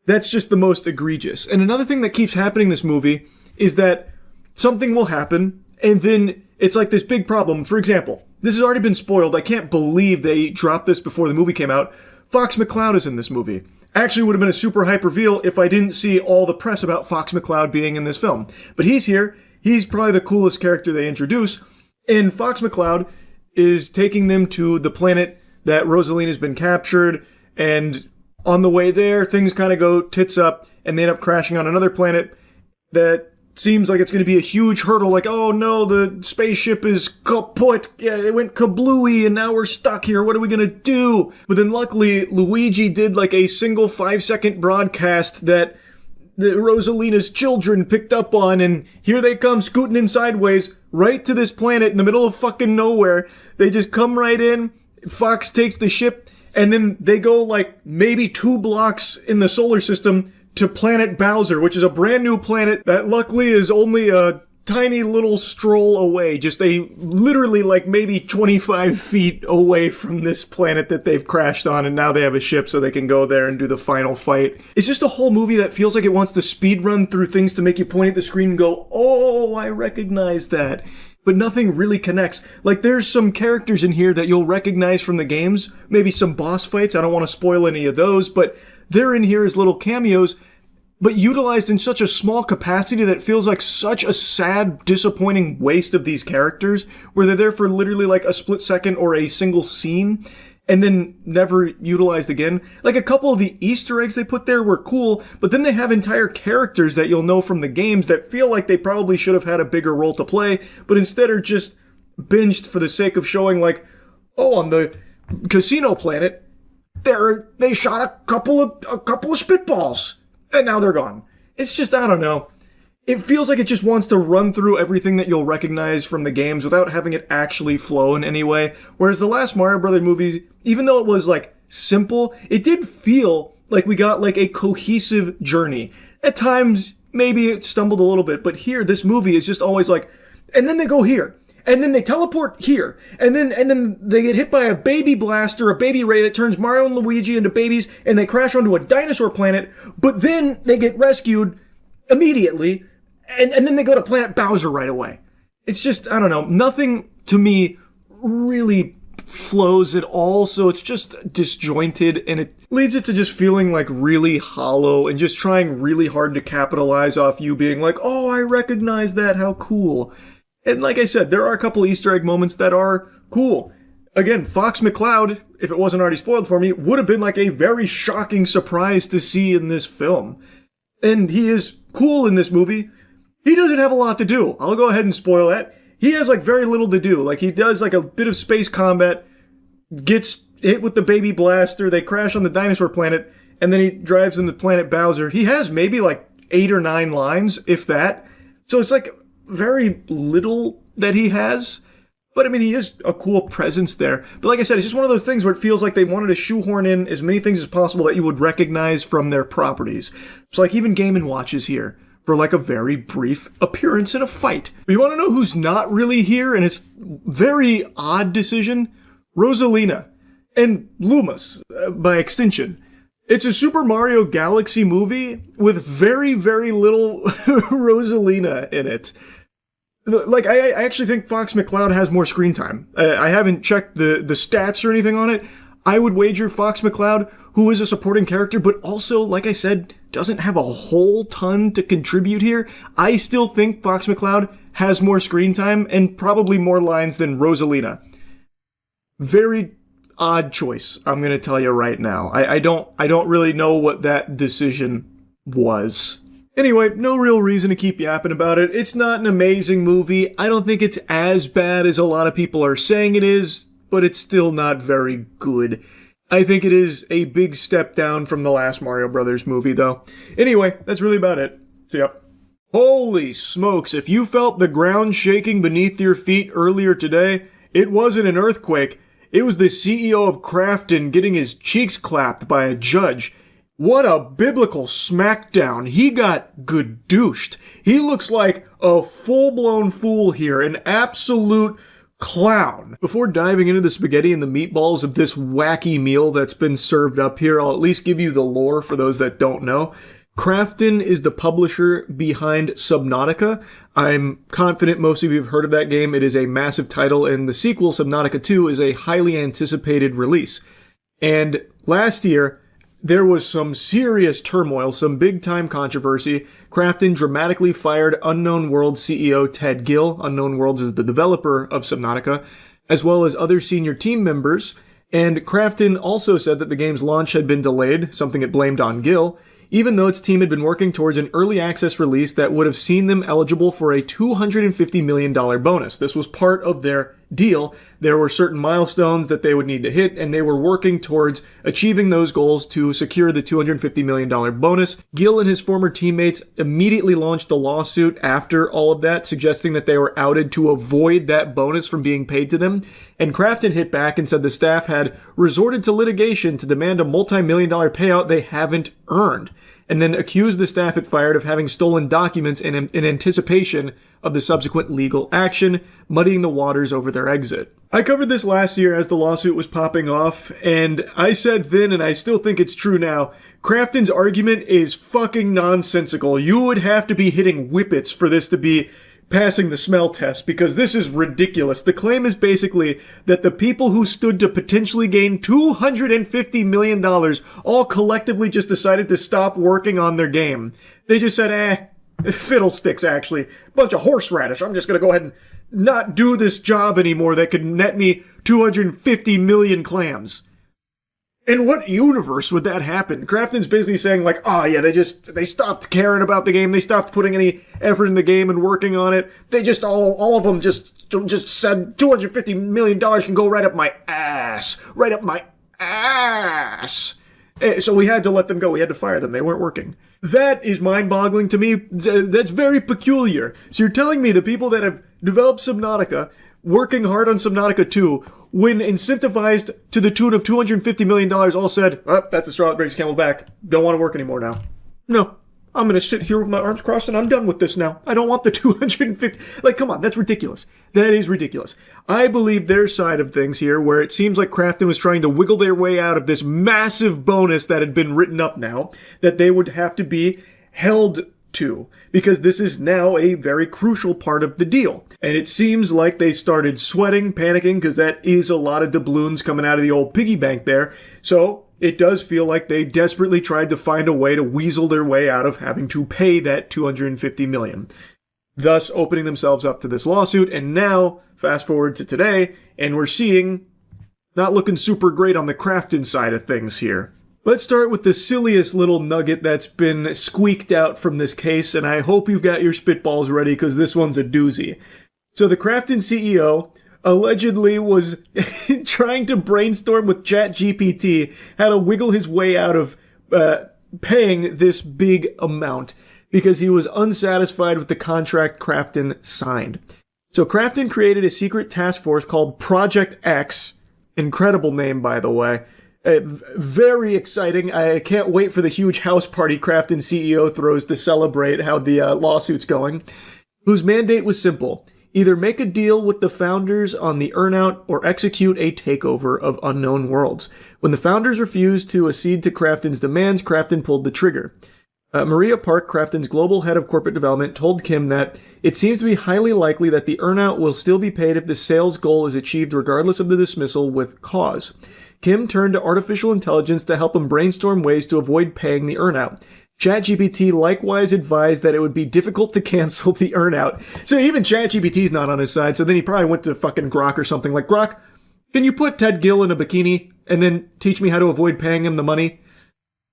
That's just the most egregious. And another thing that keeps happening in this movie is that something will happen and then it's like this big problem. For example, this has already been spoiled. I can't believe they dropped this before the movie came out. Fox McCloud is in this movie. Actually would have been a super hype reveal if I didn't see all the press about Fox McCloud being in this film. But he's here. He's probably the coolest character they introduce. And Fox McCloud is taking them to the planet that Rosalina's been captured. And on the way there, things kind of go tits up and they end up crashing on another planet that seems like it's going to be a huge hurdle. Like, oh no, the spaceship is kaput. Yeah, it went kablooey and now we're stuck here. What are we going to do? But then luckily, Luigi did like a single 5-second broadcast that the Rosalina's children picked up on, and here they come scooting in sideways right to this planet in the middle of fucking nowhere. They just come right in. Fox takes the ship, and then they go like maybe 2 blocks in the solar system to planet Bowser, which is a brand new planet that luckily is only a tiny little stroll away, just literally like maybe 25 feet away from this planet that they've crashed on, and now they have a ship so they can go there and do the final fight. It's just a whole movie that feels like it wants to speed run through things to make you point at the screen and go, "Oh, I recognize that." But nothing really connects. Like, there's some characters in here that you'll recognize from the games, maybe some boss fights. I don't want to spoil any of those, but they're in here as little cameos, but utilized in such a small capacity that it feels like such a sad, disappointing waste of these characters, where they're there for literally like a split second or a single scene, and then never utilized again. Like, a couple of the Easter eggs they put there were cool, but then they have entire characters that you'll know from the games that feel like they probably should have had a bigger role to play, but instead are just binged for the sake of showing like, oh, on the casino planet, they shot a couple of spitballs. And now they're gone. It's just, I don't know. It feels like it just wants to run through everything that you'll recognize from the games without having it actually flow in any way. Whereas the last Mario Brothers movie, even though it was like simple, it did feel like we got like a cohesive journey. At times, maybe it stumbled a little bit, but here, this movie is just always like, and then they go here. and then they teleport here, and then they get hit by a baby blaster, a baby ray that turns Mario and Luigi into babies, and they crash onto a dinosaur planet, but then they get rescued immediately, and then they go to Planet Bowser right away. It's just, I don't know, nothing to me really flows at all, so it's just disjointed, and it leads it to just feeling like really hollow and just trying really hard to capitalize off you being like, oh, I recognize that, how cool. And like I said, there are a couple Easter egg moments that are cool. Again, Fox McCloud, if it wasn't already spoiled for me, would have been like a very shocking surprise to see in this film. And he is cool in this movie. He doesn't have a lot to do. I'll go ahead and spoil that. He has like very little to do. Like he does like a bit of space combat, gets hit with the baby blaster, they crash on the dinosaur planet, and then he drives them to Planet Bowser. He has maybe like 8 or 9 lines, if that. So it's like very little that he has. But I mean, he is a cool presence there. But like I said, it's just one of those things where it feels like they wanted to shoehorn in as many things as possible that you would recognize from their properties. So like even Game & Watch is here for like a very brief appearance in a fight. But you want to know who's not really here? And it's very odd decision. Rosalina. And Loomis, by extension. It's a Super Mario Galaxy movie with very, very little Rosalina in it. Like, I actually think Fox McCloud has more screen time. I haven't checked the stats or anything on it. I would wager Fox McCloud, who is a supporting character, but also, like I said, doesn't have a whole ton to contribute here. I still think Fox McCloud has more screen time and probably more lines than Rosalina. Very odd choice, I'm going to tell you right now. I don't really know what that decision was. Anyway, no real reason to keep yapping about it. It's not an amazing movie. I don't think it's as bad as a lot of people are saying it is, but it's still not very good. I think it is a big step down from the last Mario Brothers movie, though. Anyway, that's really about it. See ya. Holy smokes, if you felt the ground shaking beneath your feet earlier today, it wasn't an earthquake. It was the CEO of Crafton getting his cheeks clapped by a judge. What a biblical smackdown. He got good-douched. He looks like a full-blown fool here, an absolute clown. Before diving into the spaghetti and the meatballs of this wacky meal that's been served up here, I'll at least give you the lore for those that don't know. Crafton is the publisher behind Subnautica. I'm confident most of you have heard of that game. It is a massive title, and the sequel, Subnautica 2, is a highly anticipated release. And last year, there was some serious turmoil, some big-time controversy. Crafton dramatically fired Unknown Worlds CEO Ted Gill. Unknown Worlds is the developer of Subnautica, as well as other senior team members. And Crafton also said that the game's launch had been delayed, something it blamed on Gill, even though its team had been working towards an early access release that would have seen them eligible for a $250 million bonus. This was part of their deal. There were certain milestones that they would need to hit, and they were working towards achieving those goals to secure the $250 million bonus. Gill and his former teammates immediately launched a lawsuit after all of that, suggesting that they were outed to avoid that bonus from being paid to them. And Crafton hit back and said the staff had resorted to litigation to demand a multi-million-dollar payout they haven't earned, and then accused the staff it fired of having stolen documents in anticipation of the subsequent legal action, muddying the waters over their exit. I covered this last year as the lawsuit was popping off, and I said then, and I still think it's true now, Crafton's argument is fucking nonsensical. You would have to be hitting whippets for this to be passing the smell test, because this is ridiculous. The claim is basically that the people who stood to potentially gain $250 million all collectively just decided to stop working on their game. They just said, fiddlesticks actually. Bunch of horseradish. I'm just gonna go ahead and not do this job anymore that could net me 250 million clams. In what universe would that happen? Crafton's basically saying like, oh yeah, they stopped caring about the game. They stopped putting any effort in the game and working on it. They just all of them just said $250 million can go right up my ass. Right up my ass. So we had to let them go. We had to fire them. They weren't working. That is mind-boggling to me. That's very peculiar. So you're telling me the people that have developed Subnautica, working hard on Subnautica 2, when incentivized to the tune of $250 million, all said, oh, that's the straw that breaks the camel's back. Don't want to work anymore now. No. I'm gonna sit here with my arms crossed and I'm done with this now. I don't want the 250. Like, come on, that's ridiculous. That is ridiculous. I believe their side of things here, where it seems like Crafton was trying to wiggle their way out of this massive bonus that had been written up now, that they would have to be held to, because this is now a very crucial part of the deal. And it seems like they started sweating, panicking, because that is a lot of doubloons coming out of the old piggy bank there. So it does feel like they desperately tried to find a way to weasel their way out of having to pay that $250 million, thus opening themselves up to this lawsuit. And now, fast forward to today, and we're seeing not looking super great on the Crafton side of things here. Let's start with the silliest little nugget that's been squeaked out from this case, and I hope you've got your spitballs ready, because this one's a doozy. So the Crafton CEO allegedly was trying to brainstorm with ChatGPT how to wiggle his way out of paying this big amount, because he was unsatisfied with the contract Crafton signed. So Crafton created a secret task force called Project X. Incredible name, by the way. Very exciting. I can't wait for the huge house party Crafton CEO throws to celebrate how the lawsuit's going. Whose mandate was simple: either make a deal with the founders on the earnout or execute a takeover of unknown worlds. When the founders refused to accede to Crafton's demands, Crafton pulled the trigger. Maria Park, Crafton's global head of corporate development, told Kim that it seems to be highly likely that the earnout will still be paid if the sales goal is achieved regardless of the dismissal with cause. Kim turned to artificial intelligence to help him brainstorm ways to avoid paying the earnout. ChatGPT likewise advised that it would be difficult to cancel the earnout. So even ChatGPT's not on his side, so then he probably went to fucking Grok or something like, Grok, can you put Ted Gill in a bikini and then teach me how to avoid paying him the money?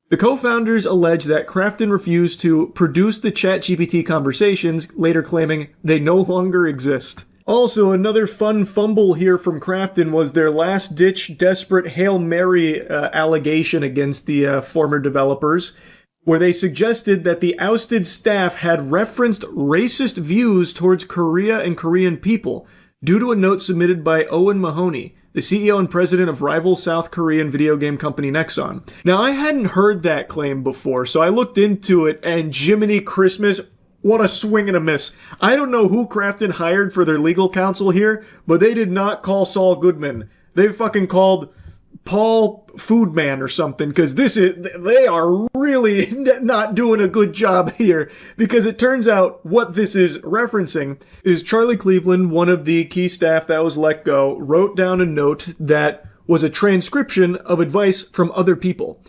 The co-founders allege that Crafton refused to produce the ChatGPT conversations, later claiming they no longer exist. Also, another fun fumble here from Crafton was their last-ditch, desperate Hail Mary allegation against the former developers, where they suggested that the ousted staff had referenced racist views towards Korea and Korean people, due to a note submitted by Owen Mahoney, the CEO and president of rival South Korean video game company Nexon. Now, I hadn't heard that claim before, so I looked into it, and Jiminy Christmas, what a swing and a miss. I don't know who Crafton hired for their legal counsel here, but they did not call Saul Goodman. They fucking called Paul Foodman or something, because they are really not doing a good job here, because it turns out what this is referencing is Charlie Cleveland, one of the key staff that was let go, wrote down a note that was a transcription of advice from other people.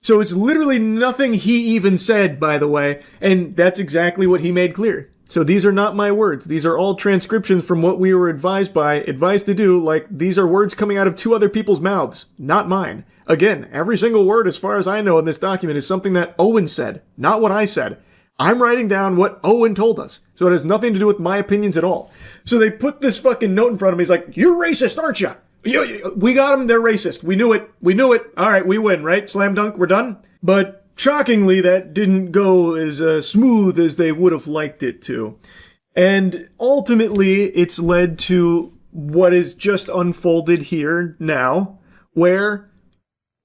So it's literally nothing he even said, by the way, and that's exactly what he made clear. So these are not my words. These are all transcriptions from what we were advised to do, like these are words coming out of two other people's mouths, not mine. Again, every single word, as far as I know in this document, is something that Owen said, not what I said. I'm writing down what Owen told us, so it has nothing to do with my opinions at all. So they put this fucking note in front of me. He's like, "You're racist, aren't you? We got them, they're racist. We knew it. All right, we win, right? Slam dunk, we're done." But shockingly, that didn't go as smooth as they would have liked it to. And ultimately, it's led to what is just unfolded here now, where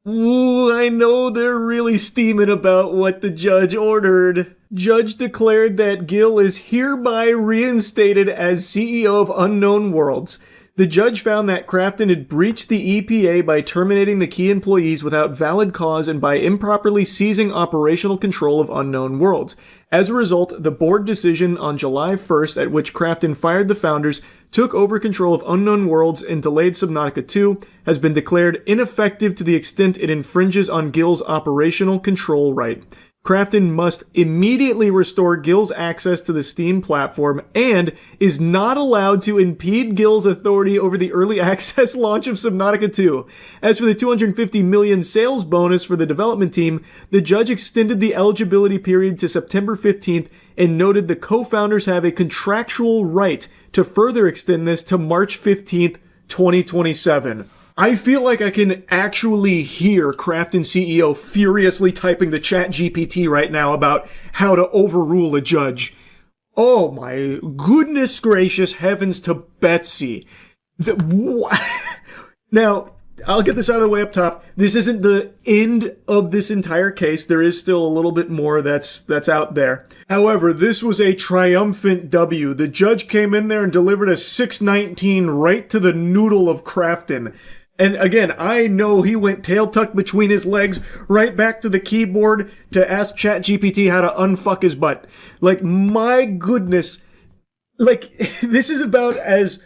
I know they're really steaming about what the judge ordered. Judge declared that Gill is hereby reinstated as CEO of Unknown Worlds. The judge found that Crafton had breached the EPA by terminating the key employees without valid cause and by improperly seizing operational control of Unknown Worlds. As a result, the board decision on July 1st, at which Crafton fired the founders, took over control of Unknown Worlds, and delayed Subnautica 2, has been declared ineffective to the extent it infringes on Gill's operational control right. Crafton must immediately restore Gill's access to the Steam platform and is not allowed to impede Gill's authority over the early access launch of Subnautica 2. As for the $250 million sales bonus for the development team, the judge extended the eligibility period to September 15th and noted the co-founders have a contractual right to further extend this to March 15th, 2027. I feel like I can actually hear Crafton CEO furiously typing the chat GPT right now about how to overrule a judge. Oh my goodness gracious heavens to Betsy. Now, I'll get this out of the way up top. This isn't the end of this entire case. There is still a little bit more that's out there. However, this was a triumphant W. The judge came in there and delivered a 619 right to the noodle of Crafton. And again, I know he went tail tucked between his legs right back to the keyboard to ask ChatGPT how to unfuck his butt. Like, my goodness. Like, this is about as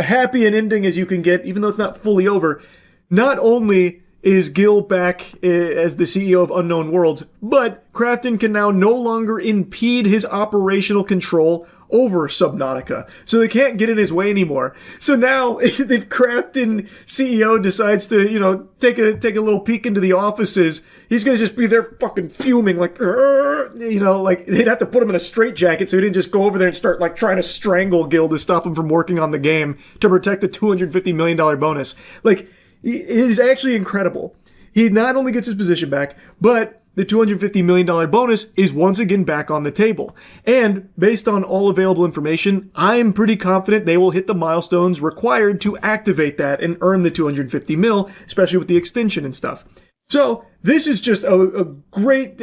happy an ending as you can get, even though it's not fully over. Not only is Gil back as the CEO of Unknown Worlds, but Crafton can now no longer impede his operational control over Subnautica. So they can't get in his way anymore. So now, if Crafton CEO decides to, take a little peek into the offices, he's gonna just be there fucking fuming, like, like, they'd have to put him in a straitjacket so he didn't just go over there and start, like, trying to strangle Gil to stop him from working on the game to protect the $250 million bonus. Like, it is actually incredible. He not only gets his position back, but the $250 million bonus is once again back on the table. And based on all available information, I'm pretty confident they will hit the milestones required to activate that and earn the $250 mil, especially with the extension and stuff. So this is just a great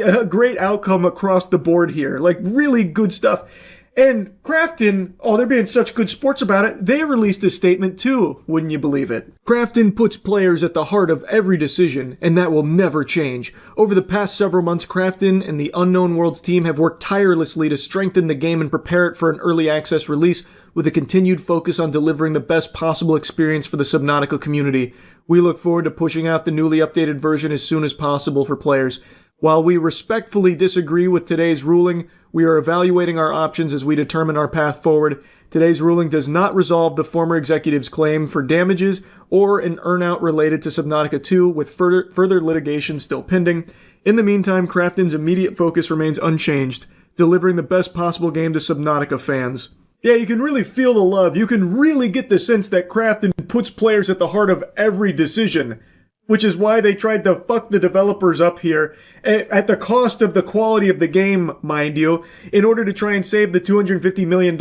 outcome across the board here. Like, really good stuff. And Crafton, they're being such good sports about it, they released a statement too, wouldn't you believe it? Crafton puts players at the heart of every decision, and that will never change. Over the past several months, Crafton and the Unknown Worlds team have worked tirelessly to strengthen the game and prepare it for an early access release, with a continued focus on delivering the best possible experience for the Subnautica community. We look forward to pushing out the newly updated version as soon as possible for players. While we respectfully disagree with today's ruling, we are evaluating our options as we determine our path forward. Today's ruling does not resolve the former executive's claim for damages or an earnout related to Subnautica 2, with further litigation still pending. In the meantime, Crafton's immediate focus remains unchanged, delivering the best possible game to Subnautica fans. Yeah, you can really feel the love. You can really get the sense that Crafton puts players at the heart of every decision, which is why they tried to fuck the developers up here, at the cost of the quality of the game, mind you, in order to try and save the $250 million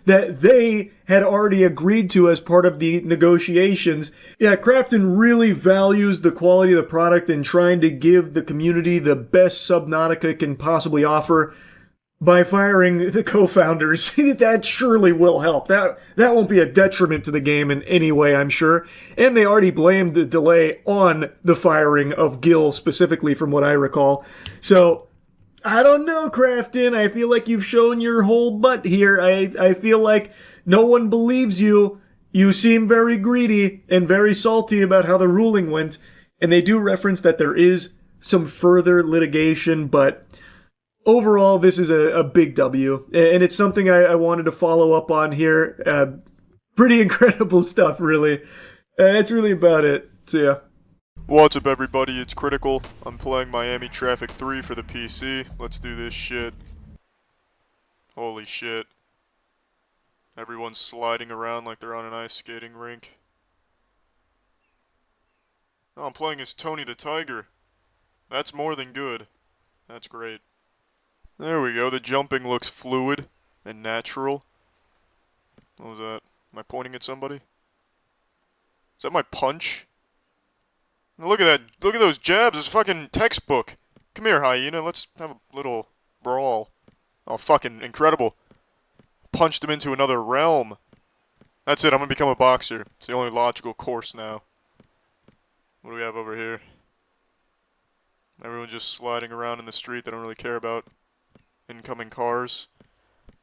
that they had already agreed to as part of the negotiations. Yeah, Crafton really values the quality of the product and trying to give the community the best Subnautica can possibly offer. By firing the co-founders, that surely will help. That won't be a detriment to the game in any way, I'm sure. And they already blamed the delay on the firing of Gil specifically, from what I recall. So, I don't know, Crafton. I feel like you've shown your whole butt here. I feel like no one believes you. You seem very greedy and very salty about how the ruling went. And they do reference that there is some further litigation, but overall, this is a big W, and it's something I wanted to follow up on here. Pretty incredible stuff, really. That's really about it. So, yeah. What's up, everybody? It's Critical. I'm playing Miami Traffic 3 for the PC. Let's do this shit. Holy shit. Everyone's sliding around like they're on an ice skating rink. Oh, I'm playing as Tony the Tiger. That's more than good. That's great. There we go, the jumping looks fluid and natural. What was that? Am I pointing at somebody? Is that my punch? Now look at that, look at those jabs, it's fucking textbook. Come here, hyena, let's have a little brawl. Oh, fucking incredible. Punched him into another realm. That's it, I'm gonna become a boxer. It's the only logical course now. What do we have over here? Everyone just sliding around in the street, they don't really care about incoming cars.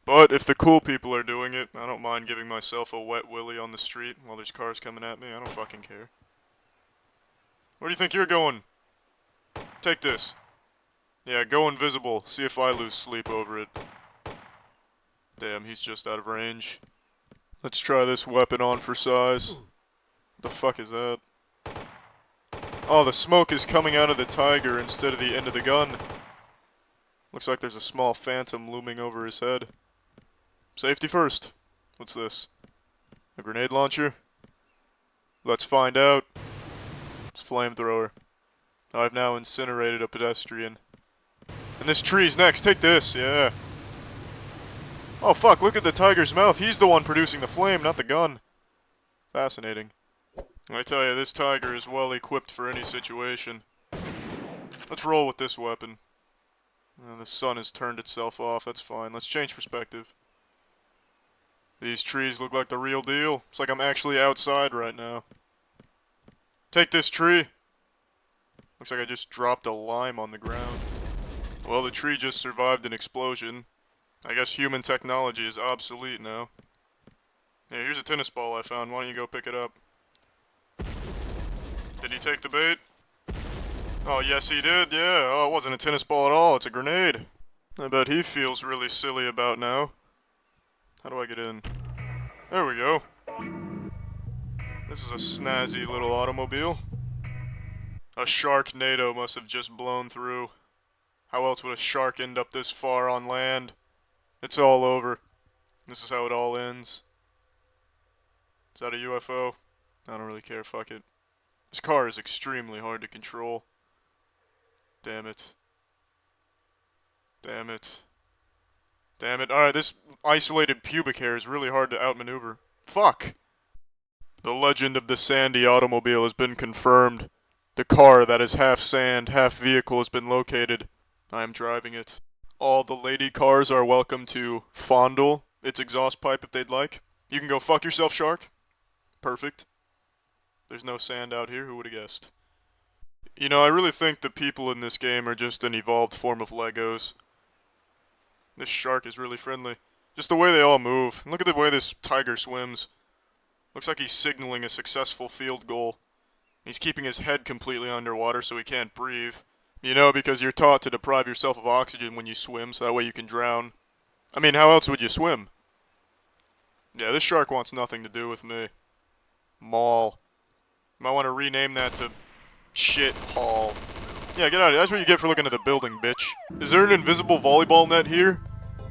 But if the cool people are doing it, I don't mind giving myself a wet willy on the street while there's cars coming at me. I don't fucking care. Where do you think you're going? Take this. Yeah, go invisible. See if I lose sleep over it. Damn, he's just out of range. Let's try this weapon on for size. What the fuck is that? Oh, the smoke is coming out of the tiger instead of the end of the gun. Looks like there's a small phantom looming over his head. Safety first. What's this? A grenade launcher? Let's find out. It's a flamethrower. I've now incinerated a pedestrian. And this tree's next. Take this, yeah. Oh fuck, look at the tiger's mouth. He's the one producing the flame, not the gun. Fascinating. I tell you, this tiger is well equipped for any situation. Let's roll with this weapon. The sun has turned itself off, that's fine. Let's change perspective. These trees look like the real deal. It's like I'm actually outside right now. Take this tree. Looks like I just dropped a lime on the ground. Well, the tree just survived an explosion. I guess human technology is obsolete now. Yeah, here's a tennis ball I found. Why don't you go pick it up? Did he take the bait? Oh, yes he did, yeah. Oh, it wasn't a tennis ball at all. It's a grenade. I bet he feels really silly about now. How do I get in? There we go. This is a snazzy little automobile. A Sharknado must have just blown through. How else would a shark end up this far on land? It's all over. This is how it all ends. Is that a UFO? I don't really care, fuck it. This car is extremely hard to control. Damn it. Damn it. Damn it. Alright, this isolated pubic hair is really hard to outmaneuver. Fuck! The legend of the Sandy automobile has been confirmed. The car that is half sand, half vehicle has been located. I am driving it. All the lady cars are welcome to fondle its exhaust pipe if they'd like. You can go fuck yourself, shark. Perfect. There's no sand out here, who would have guessed? You know, I really think the people in this game are just an evolved form of Legos. This shark is really friendly. Just the way they all move. And look at the way this tiger swims. Looks like he's signaling a successful field goal. He's keeping his head completely underwater so he can't breathe. You know, because you're taught to deprive yourself of oxygen when you swim, so that way you can drown. I mean, how else would you swim? Yeah, this shark wants nothing to do with me. Maul. Might want to rename that to Shit Hall. Yeah, get out of here. That's what you get for looking at the building, bitch. Is there an invisible volleyball net here?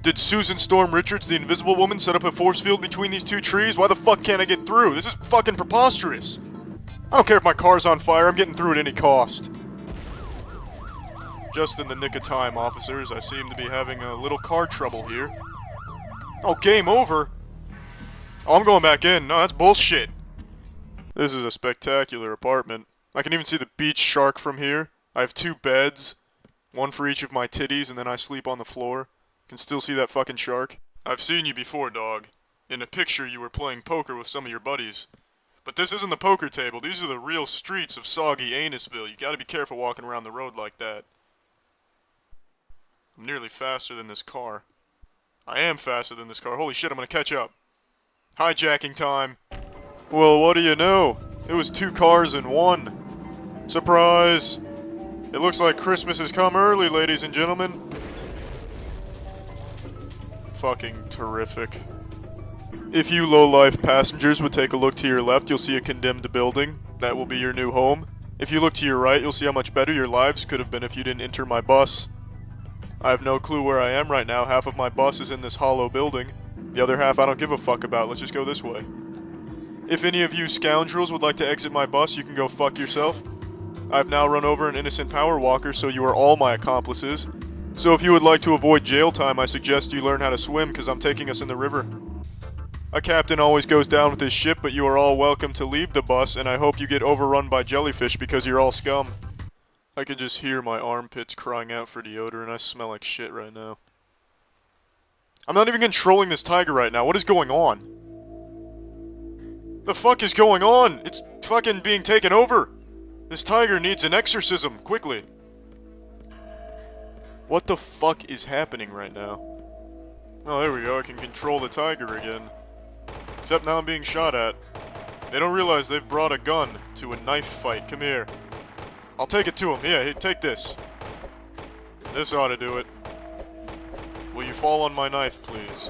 Did Susan Storm Richards, the Invisible Woman, set up a force field between these two trees? Why the fuck can't I get through? This is fucking preposterous. I don't care if my car's on fire, I'm getting through at any cost. Just in the nick of time, officers. I seem to be having a little car trouble here. Oh, game over? Oh, I'm going back in. No, that's bullshit. This is a spectacular apartment. I can even see the beach shark from here. I have 2 beds. One for each of my titties, and then I sleep on the floor. Can still see that fucking shark. I've seen you before, dog. In a picture you were playing poker with some of your buddies. But this isn't the poker table. These are the real streets of soggy Anusville. You gotta be careful walking around the road like that. I'm nearly faster than this car. I am faster than this car. Holy shit, I'm gonna catch up. Hijacking time. Well, what do you know? It was 2 cars in one. Surprise! It looks like Christmas has come early, ladies and gentlemen. Fucking terrific. If you low-life passengers would take a look to your left, you'll see a condemned building. That will be your new home. If you look to your right, you'll see how much better your lives could have been if you didn't enter my bus. I have no clue where I am right now. Half of my bus is in this hollow building. The other half I don't give a fuck about. Let's just go this way. If any of you scoundrels would like to exit my bus, you can go fuck yourself. I've now run over an innocent power walker, so you are all my accomplices. So if you would like to avoid jail time, I suggest you learn how to swim, because I'm taking us in the river. A captain always goes down with his ship, but you are all welcome to leave the bus, and I hope you get overrun by jellyfish because you're all scum. I can just hear my armpits crying out for deodorant. I smell like shit right now. I'm not even controlling this tiger right now. What is going on? The fuck is going on? It's fucking being taken over. This tiger needs an exorcism, quickly. What the fuck is happening right now? Oh, there we go. I can control the tiger again. Except now I'm being shot at. They don't realize they've brought a gun to a knife fight. Come here. I'll take it to him. Yeah, here, take this. This ought to do it. Will you fall on my knife, please?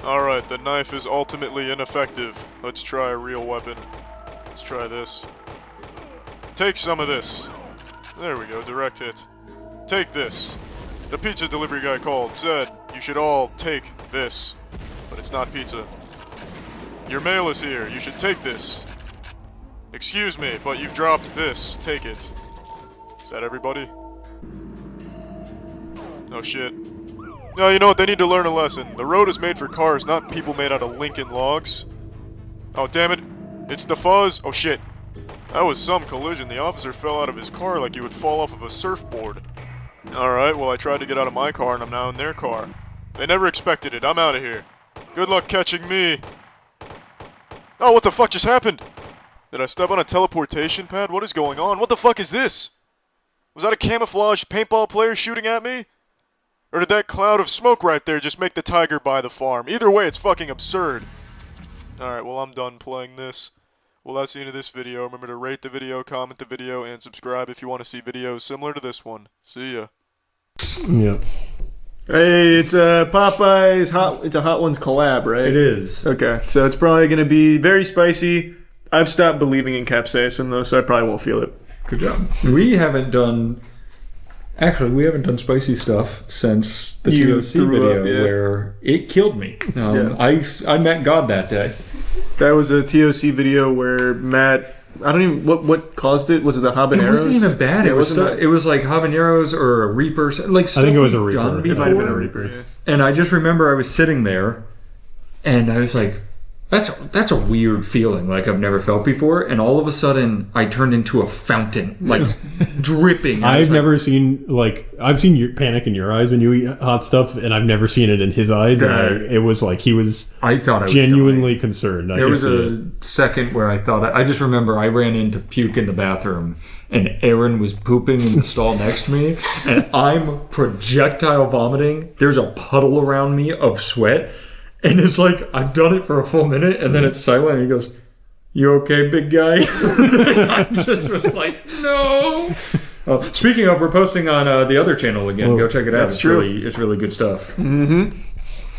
Alright, the knife is ultimately ineffective. Let's try a real weapon. Let's try this. Take some of this. There we go, direct hit. Take this. The pizza delivery guy called, said you should all take this. But it's not pizza. Your mail is here, you should take this. Excuse me, but you've dropped this. Take it. Is that everybody? Oh shit. No, you know what? They need to learn a lesson. The road is made for cars, not people made out of Lincoln logs. Oh, damn it. It's the fuzz. Oh shit. That was some collision. The officer fell out of his car like he would fall off of a surfboard. Alright, well I tried to get out of my car and I'm now in their car. They never expected it. I'm out of here. Good luck catching me. Oh, what the fuck just happened? Did I step on a teleportation pad? What is going on? What the fuck is this? Was that a camouflaged paintball player shooting at me? Or did that cloud of smoke right there just make the tiger buy the farm? Either way, it's fucking absurd. Alright, well I'm done playing this. Well, that's the end of this video. Remember to rate the video, comment the video, and subscribe if you want to see videos similar to this one. See ya. Yeah. Hey, it's Popeye's Hot. It's a Hot Ones collab, right? It is. Okay, so it's probably gonna be very spicy. I've stopped believing in capsaicin though, so I probably won't feel it. Good job. We haven't done spicy stuff since the You TOC threw video up, yeah. where it killed me. Yeah. I met God that day. That was a TOC video where Matt. I don't even what caused it. Was it the habaneros? It wasn't even bad. Yeah, It was like habaneros or a reaper. Like stuff I think it was a we've done reaper. It before. might have been a reaper. Yeah. And I just remember I was sitting there, and I was like, "That's a weird feeling. Like I've never felt before." And all of a sudden, I turned into a fountain, like dripping. I've never seen I've seen your panic in your eyes when you eat hot stuff, and I've never seen it in his eyes. It was like he was. I thought I was genuinely concerned. There was a second where I thought I just remember I ran in to puke in the bathroom, and Aaron was pooping in the stall next to me, and I'm projectile vomiting. There's a puddle around me of sweat, and it's like I've done it for a full minute, and then it's silent. And he goes, "You okay, big guy?" I just was like, "No." Speaking of, we're posting on the other channel again. Go check it out. That's true. It's really good stuff. Mm-hmm.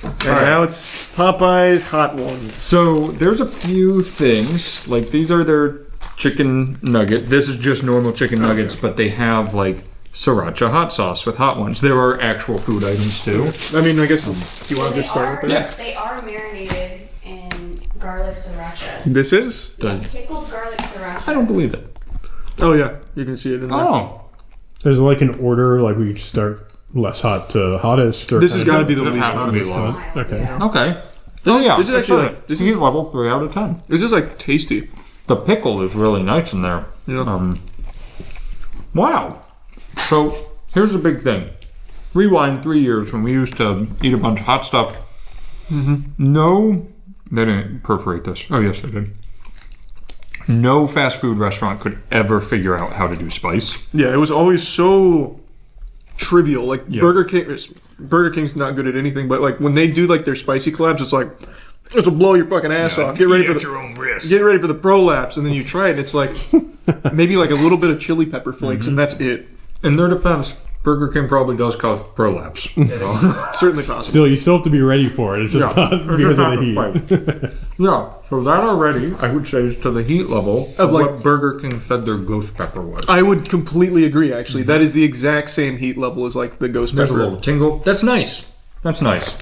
And now it's Popeye's Hot Ones. So there's a few things, like these are their chicken nugget. This is just normal chicken nuggets, but they have like sriracha hot sauce with Hot Ones. There are actual food items too. I mean, I guess, do you want to just start with that? Yeah. They are marinated in garlic sriracha. This is? Pickled garlic sriracha. I don't believe it. Oh yeah, you can see it in there. Oh. There's like an order, like we could start less hot to hottest. Or This has got to be the least hot. hot. Okay. Yeah. Okay. This is actually like, this is level 3 out of 10. This is like tasty. The pickle is really nice in there. Yeah. Wow. So here's the big thing. Rewind 3 years when we used to eat a bunch of hot stuff. No, they didn't perforate this. Oh yes, they did. No fast food restaurant could ever figure out how to do spice. Yeah, it was always so trivial. Like Burger King's not good at anything, but like when they do like their spicy collabs, it's like it'll blow your fucking ass off. Get ready for your own risk. Get ready for the prolapse, and then you try it. And it's like maybe like a little bit of chili pepper flakes, and that's it. In their defense, Burger King probably does cause prolapse. Certainly possible. Still, you still have to be ready for it. It's just not because of the heat. Yeah, so that already, I would say, is to the heat level of like- what Burger King fed their ghost pepper was. I would completely agree. Actually, that is the exact same heat level as like the ghost There's a pepper. little tingle. That's nice. That's nice.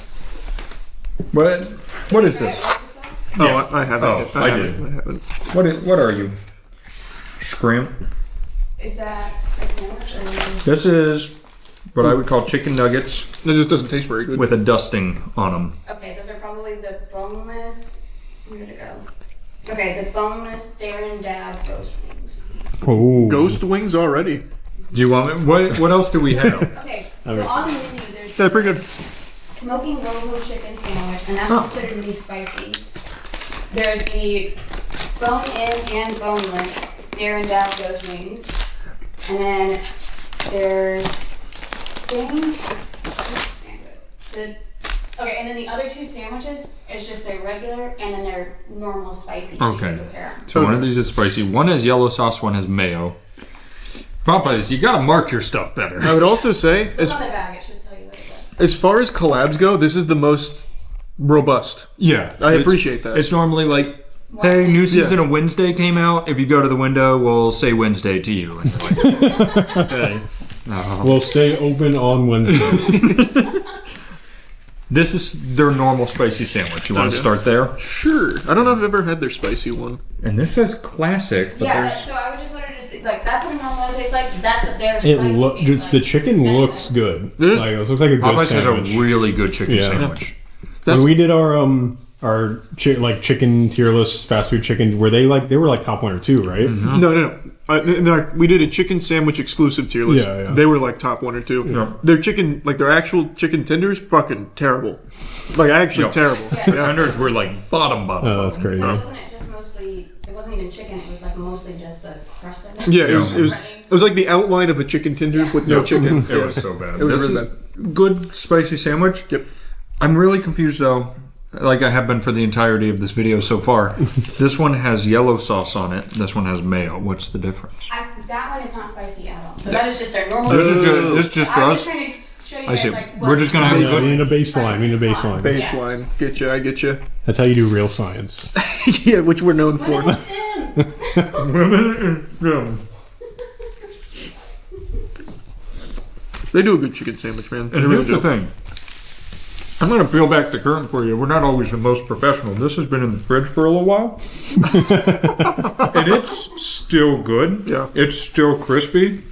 But what is this? Oh, I haven't. Oh, I did. I haven't. What are you? Scrimp. Is that a sandwich or? This is what I would call chicken nuggets It just doesn't taste very good. with a dusting on them. Okay, those are probably the boneless. Where did it go? Okay, the boneless dare and dab ghost wings. Oh. Ghost wings already. Do you want me? What else do we have? Okay, so on the menu there's Yeah, pretty good. smoking robo chicken sandwich, and that's considered to be spicy. There's the bone-in and boneless dare and dab ghost wings, and then there's okay, and then the other two sandwiches is just their regular and then their normal spicy. So you can compare 'em. So one of these is spicy. One has yellow sauce. One has mayo. Popeyes, you gotta mark your stuff better. I would also say, Look on the bag, it should tell you what it is. as far as collabs go, this is the most robust. Yeah, I appreciate that. It's normally like, hey, new season of Wednesday came out. If you go to the window, we'll say Wednesday to you. And you're like, okay. We'll stay open on Wednesday. This is their normal spicy sandwich. You want to start there? Sure. I don't know if I've ever had their spicy one. And this says classic, but Yeah, there's... so I would just wanted to see, like, that's what a normal one tastes like. That's what their It spicy tastes like. the chicken looks good. Like it looks like a good Popeyes has sandwich. a really good chicken Yeah. sandwich. When we did our our chicken tier list fast food chicken, were they were like top 1 or 2, right? Mm-hmm. No. We did a chicken sandwich exclusive tier list. Yeah. They were like top 1 or 2. Yeah. Their chicken, like their actual chicken tenders, fucking terrible. Like actually terrible. Yeah. Yeah. Tenders were like bottom. Oh, that's crazy. Wasn't it just mostly? It wasn't even chicken. It was like mostly just the crust of it. Yeah, it was like the outline of a chicken tender with no chicken. It was so bad. It was This really is good spicy sandwich. Yep. I'm really confused though, like I have been for the entirety of this video so far. This one has yellow sauce on it. This one has mayo. What's the difference? That one is not spicy at all. So that is just our normal. This is just for I was us. trying to show you I see. guys, like, We're just gonna have Yeah, we need a baseline. Baseline. Get you. I get you. That's how you do real science. Yeah, which we're known for. Women in They do a good chicken sandwich, man. And here's the thing. I'm going to peel back the curtain for you. We're not always the most professional. This has been in the fridge for a little while. And it's still good. Yeah. It's still crispy.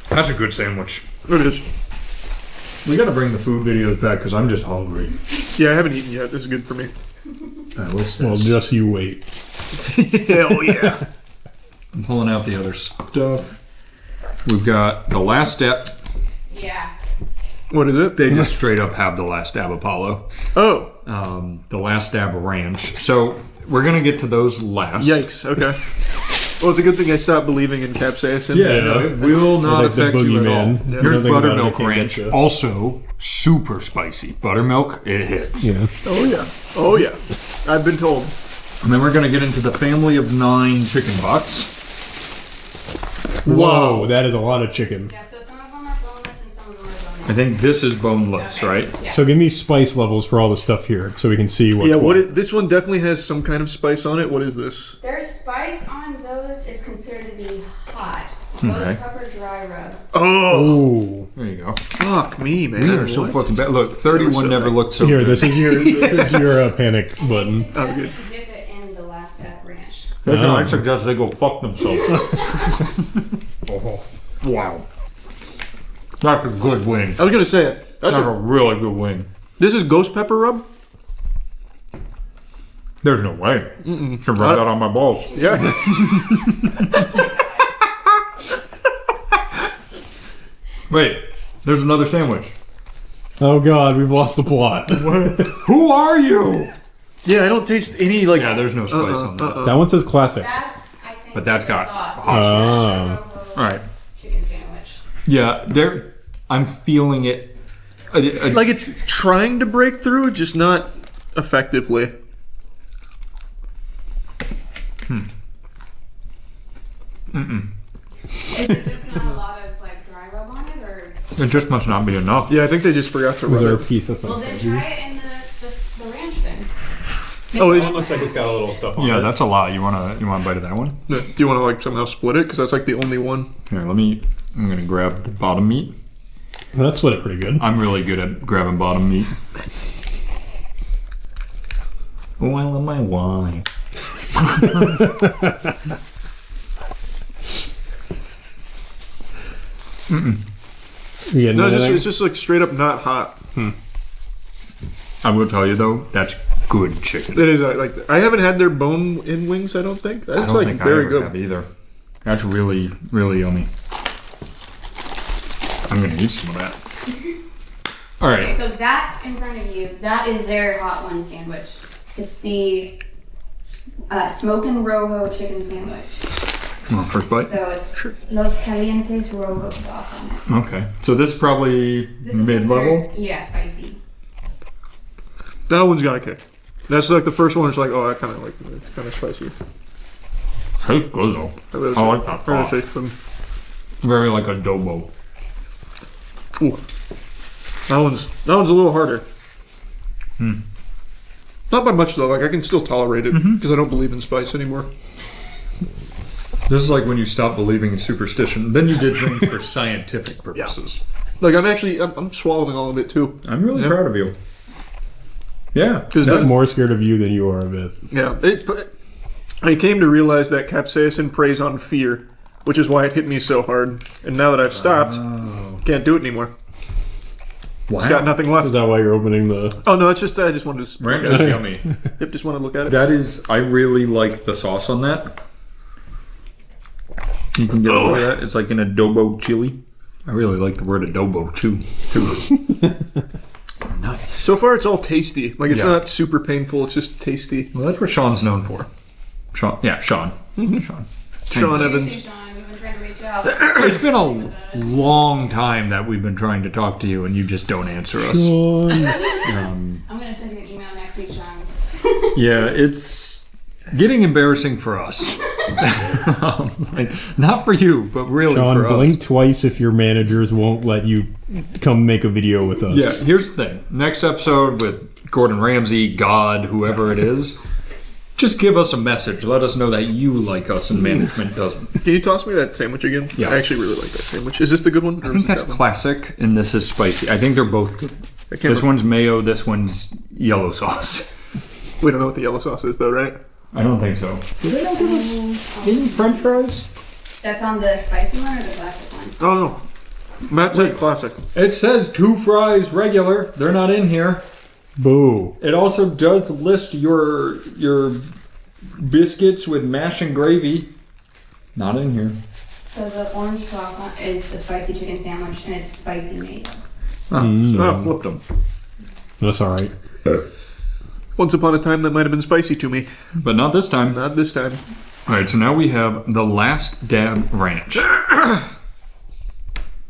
That's a good sandwich. It is. We got to bring the food videos back because I'm just hungry. Yeah, I haven't eaten yet. This is good for me. What's this? Well, just you wait. Hell yeah. I'm pulling out the other stuff. We've got the last step. Yeah. What is it? They just straight up have the last dab Apollo. Oh. The last dab Ranch. So we're going to get to those last. Yikes. Okay. Well, it's a good thing I stopped believing in capsaicin. Yeah, no, it will not Like the affect you at all. boogeyman. Yeah. Here's Nothing about it buttermilk can't ranch. get you. Also super spicy. Buttermilk, it hits. Yeah. Oh, yeah. Oh, yeah. I've been told. And then we're going to get into the family of 9 chicken butts. Whoa, that is a lot of chicken. Yeah. So some of them are boneless and some of them are boneless. I think this is boneless, Okay. right? Yeah. So give me spice levels for all the stuff here, so we can see what's Yeah, what. this one definitely has some kind of spice on it. What is this? Their spice on those is considered to be hot. Okay. Ghost pepper dry rub. Oh. There you go. Fuck me, man. We are so What? fucking bad. Look, 31 never looked so Here, good. this is your panic button. Oh, Just good. if you dip it in the last step ranch. I suggest they go fuck themselves. Oh, wow. That's a good wing. I was going to say it. That's a really good wing. This is ghost pepper rub? There's no way. Mm-mm. Can rub that on my balls. Yeah. Wait, there's another sandwich. Oh god, we've lost the plot. Who are you? Yeah, I don't taste any like. Yeah, there's no spice on that. That one says classic. That's, I think, But that's the got sauce. hot Oh. All right. Chicken sandwich. Yeah, there. I'm feeling it. Like it's trying to break through, just not effectively. Is it just not a lot of like dry rub on it, or? It just must not be enough. Yeah, I think they just forgot to Was rub there a it. piece that's Well, not then spicy? try it in the ranch then. Oh, It looks like it's got a little stuff on it. Yeah, that's a lot. You wanna a bite of that one? do you want to like somehow split it? Because that's like the only one. Here, I'm gonna grab the bottom meat. Well, that split it pretty good. I'm really good at grabbing bottom meat. Oh, I love my wine. You No, getting it's just like straight up not hot. I will tell you though, that's good chicken. It is like I haven't had their bone-in wings. I don't think. That's I don't like think very I ever good. have either. That's really, really yummy. I'm gonna eat some of that. All right. Okay, so that in front of you, that is their hot one sandwich. It's the smoking rojo chicken sandwich. First bite. So it's Los Calientes rojo sauce on it. Okay. So this is probably This is mid-level. considered- Yeah, spicy. That one's got a kick. That's like the first one. It's like, oh, I kind of like it. It's kind of spicy. Tastes good though. I like that sauce. Very like adobo. Ooh. That one's a little harder. Not by much though. Like I can still tolerate it because I don't believe in spice anymore. This is like when you stop believing in superstition. Then you did things for scientific purposes. Like I'm swallowing all of it too. I'm really proud of you. Yeah. Because I'm more scared of you than you are of it. yeah, I came to realize that capsaicin preys on fear, which is why it hit me so hard. And now that I've stopped, can't do it anymore. It's got nothing left. Is that why you're opening the... Oh, no, it's just, I just wanted to... Ranch is yummy. Yep, just want to look at it. That is, I really like the sauce on that. You can get over that. It's like an adobo chili. I really like the word adobo too. Nice. So far, it's all tasty. Like, it's Yeah. not super painful. It's just tasty. Well, that's what Sean's known for. Sean. Sean. Sean Evans. It's been a long time that we've been trying to talk to you, and you just don't answer us. I'm gonna send you an email next week, Sean. Yeah, it's getting embarrassing for us. Like, not for you, but really Sean, for us. blink twice if your managers won't let you come make a video with us. Yeah, here's the thing. Next episode with Gordon Ramsay, God, whoever it is, just give us a message. Let us know that you like us and management doesn't. Can you toss me that sandwich again? Yeah. I actually really like that sandwich. Is this the good one? I think that's classic, and this is spicy. I think they're both good. This one's mayo, this one's yellow sauce. We don't know what the yellow sauce is, though, right? I don't think so. Did they not give us any French fries? That's on the spicy one or the classic one? Oh, no. Matt said classic. It says 2 fries regular. They're not in here. Boo. It also does list your biscuits with mash and gravy. Not in here. So the orange sauce one is the spicy chicken sandwich and it's spicy mayo. So I flipped them. That's all right. Once upon a time, that might have been spicy to me. But not this time. Not this time. All right, so now we have the Last Dab Ranch.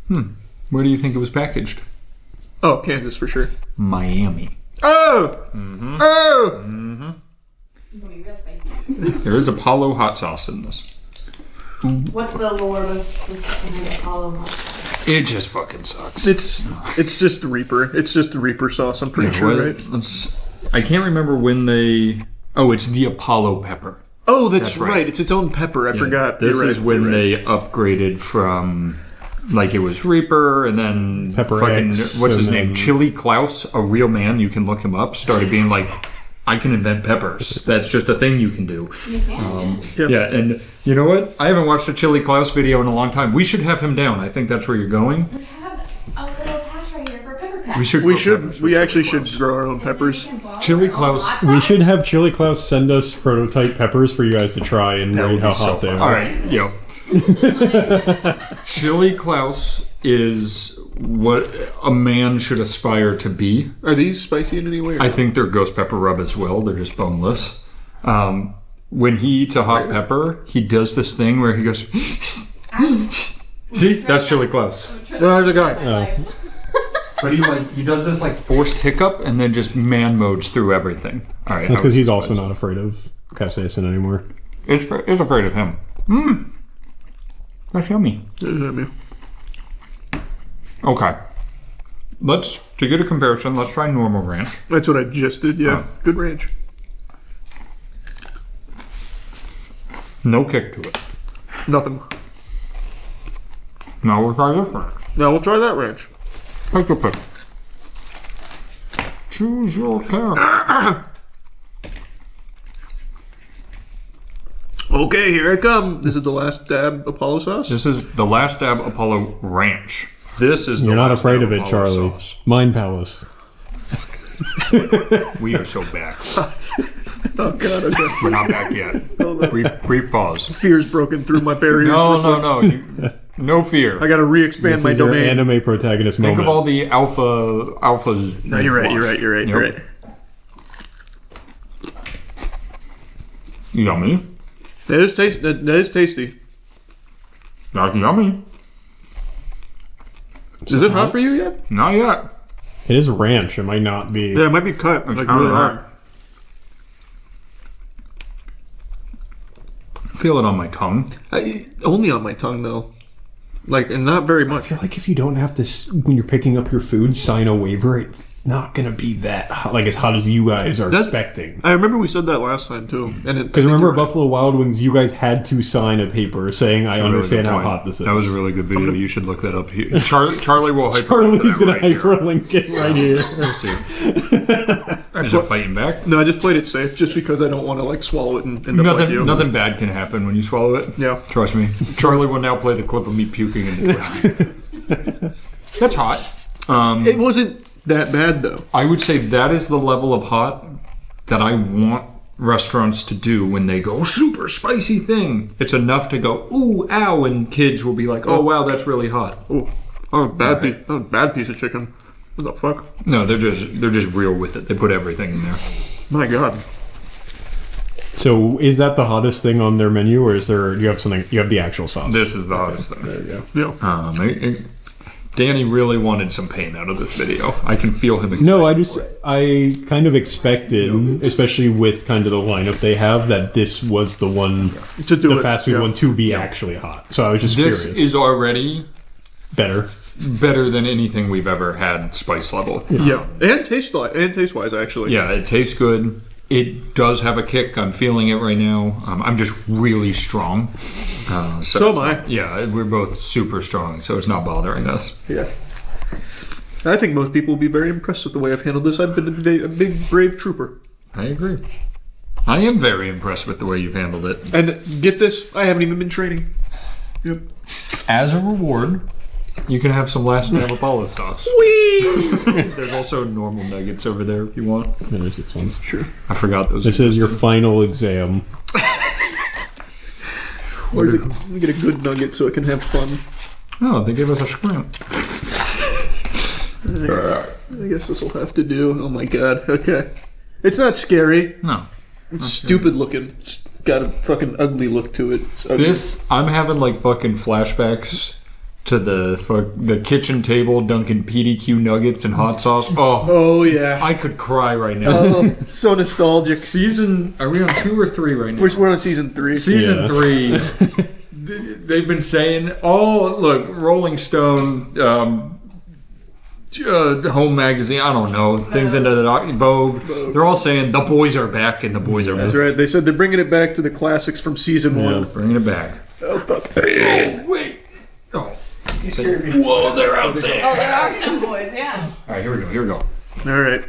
Where do you think it was packaged? Oh, Kansas for sure. Miami. Oh! Mm-hmm. Oh! Mm-hmm. It's gonna be real spicy. There is Apollo hot sauce in this. What's the lore behind Apollo hot sauce? It just fucking sucks. It's just Reaper. It's just Reaper sauce, I'm pretty sure, right? I can't remember when they... Oh, it's the Apollo pepper. Oh, that's right. It's its own pepper. I forgot. This You're right. is when You're they upgraded from... Like it was Reaper, and then Pepper fucking X, what's his and name? then- Chili Klaus, a real man. You can look him up. Started being like, I can invent peppers. That's just a thing you can do. You can. Yeah, and you know what? I haven't watched a Chili Klaus video in a long time. We should have him down. I think that's where you're going. We have a little patch right here for pepper patch. We actually should grow our own peppers. Chili Klaus. We should have Chili Klaus send us prototype peppers for you guys to try and That rate would how be so hot they fun. are. All right, yo. Chili Klaus is what a man should aspire to be. Are these spicy in any way? I think they're ghost pepper rub as well. They're just boneless. When he eats a hot pepper, he does this thing where he goes, see, that's Chili Klaus. There's a guy. But he does this like forced hiccup and then just man modes through everything. All right, That's because he's also not afraid of capsaicin anymore. It's afraid of him. That's yummy. Okay. To get a comparison, let's try normal ranch. That's what I just did, yeah. Good ranch. No kick to it. Nothing. Now we'll try this ranch. Now we'll try that ranch. Take a pick. Choose your character. Okay, here I come. This is the Last Dab Apollo sauce? This is the Last Dab Apollo Ranch. This is You're the not Last afraid Dab of it, Apollo Charlie. sauce. Mind Palace. We are so back. Oh, God. Okay. We're not back yet. Brief pause. Fear's broken through my barriers. No. No fear. I gotta re-expand This my is your domain. anime protagonist Think moment. of all the alphas. No, you're right. Yummy. That is tasty. Not yummy. Is it hot for you yet? Not yet. It is ranch. It might not be. Yeah, it might be cut. It's Like kinda really hot. hard. Feel it on my tongue. Only on my tongue, though. Like, and not very I much. feel like if you don't have to, when you're picking up your food, sign a waiver, it's not going to be that hot, like as hot as you guys are expecting. I remember we said that last time, too. Because remember, Buffalo Wild Wings, you guys had to sign a paper saying, I understand how hot this is. That was a really good video. You should look that up. Charlie will hyperlink Charlie's that going to right here. hyperlink it right here. Is it fighting back? No, I just played it safe just because I don't want to, like, swallow it and end up like you. Nothing bad can happen when you swallow it. Yeah. Trust me. Charlie will now play the clip of me puking in the toilet. That's hot. It wasn't that bad, though. I would say that is the level of hot that I want restaurants to do when they go super spicy thing. It's enough to go ooh ow, and kids will be like, oh wow, that's really hot. Bad piece of chicken. What the fuck? No, they're just real with it. They put everything in there. My God. So is that the hottest thing on their menu, or is there? You have something? You have the actual sauce. This is the hottest thing. There you go. Yeah. Danny really wanted some pain out of this video. I can feel him. No, I kind of expected, especially with kind of the lineup they have, that this was the one, the fast food one, to be actually hot. So I was just curious. This is already better than anything we've ever had spice level. Yeah, and taste-wise, actually. Yeah, it tastes good. It does have a kick. I'm feeling it right now. I'm just really strong. So am I. Yeah, we're both super strong, so it's not bothering us. Yeah. I think most people will be very impressed with the way I've handled this. I've been a big, brave trooper. I agree. I am very impressed with the way you've handled it. And get this, I haven't even been training. Yep. As a reward, you can have some last name of olive sauce. Whee! There's also normal nuggets over there if you want. Yeah, there's this one. Sure. I forgot those. This is your final exam. Where's it? Let me get a good nugget so I can have fun. Oh, they gave us a scrimp. I guess this will have to do. Oh my God. Okay. It's not scary. No. It's stupid looking. It's got a fucking ugly look to it. This, I'm having like fucking flashbacks to the kitchen table dunking PDQ nuggets and hot sauce. Oh yeah. I could cry right now. Oh, so nostalgic. Are we on 2 or 3 right now? We're on season 3. Season 3. They've been saying, look, Rolling Stone, Home Magazine, I don't know, things into the Vogue. They're all saying the boys are back and the boys are back. That's right. They said they're bringing it back to the classics from season 1. Bringing it back. Oh fuck. Oh wait. Oh. Whoa, they're out there. Oh, there are some boys, yeah. All right, here we go. All right.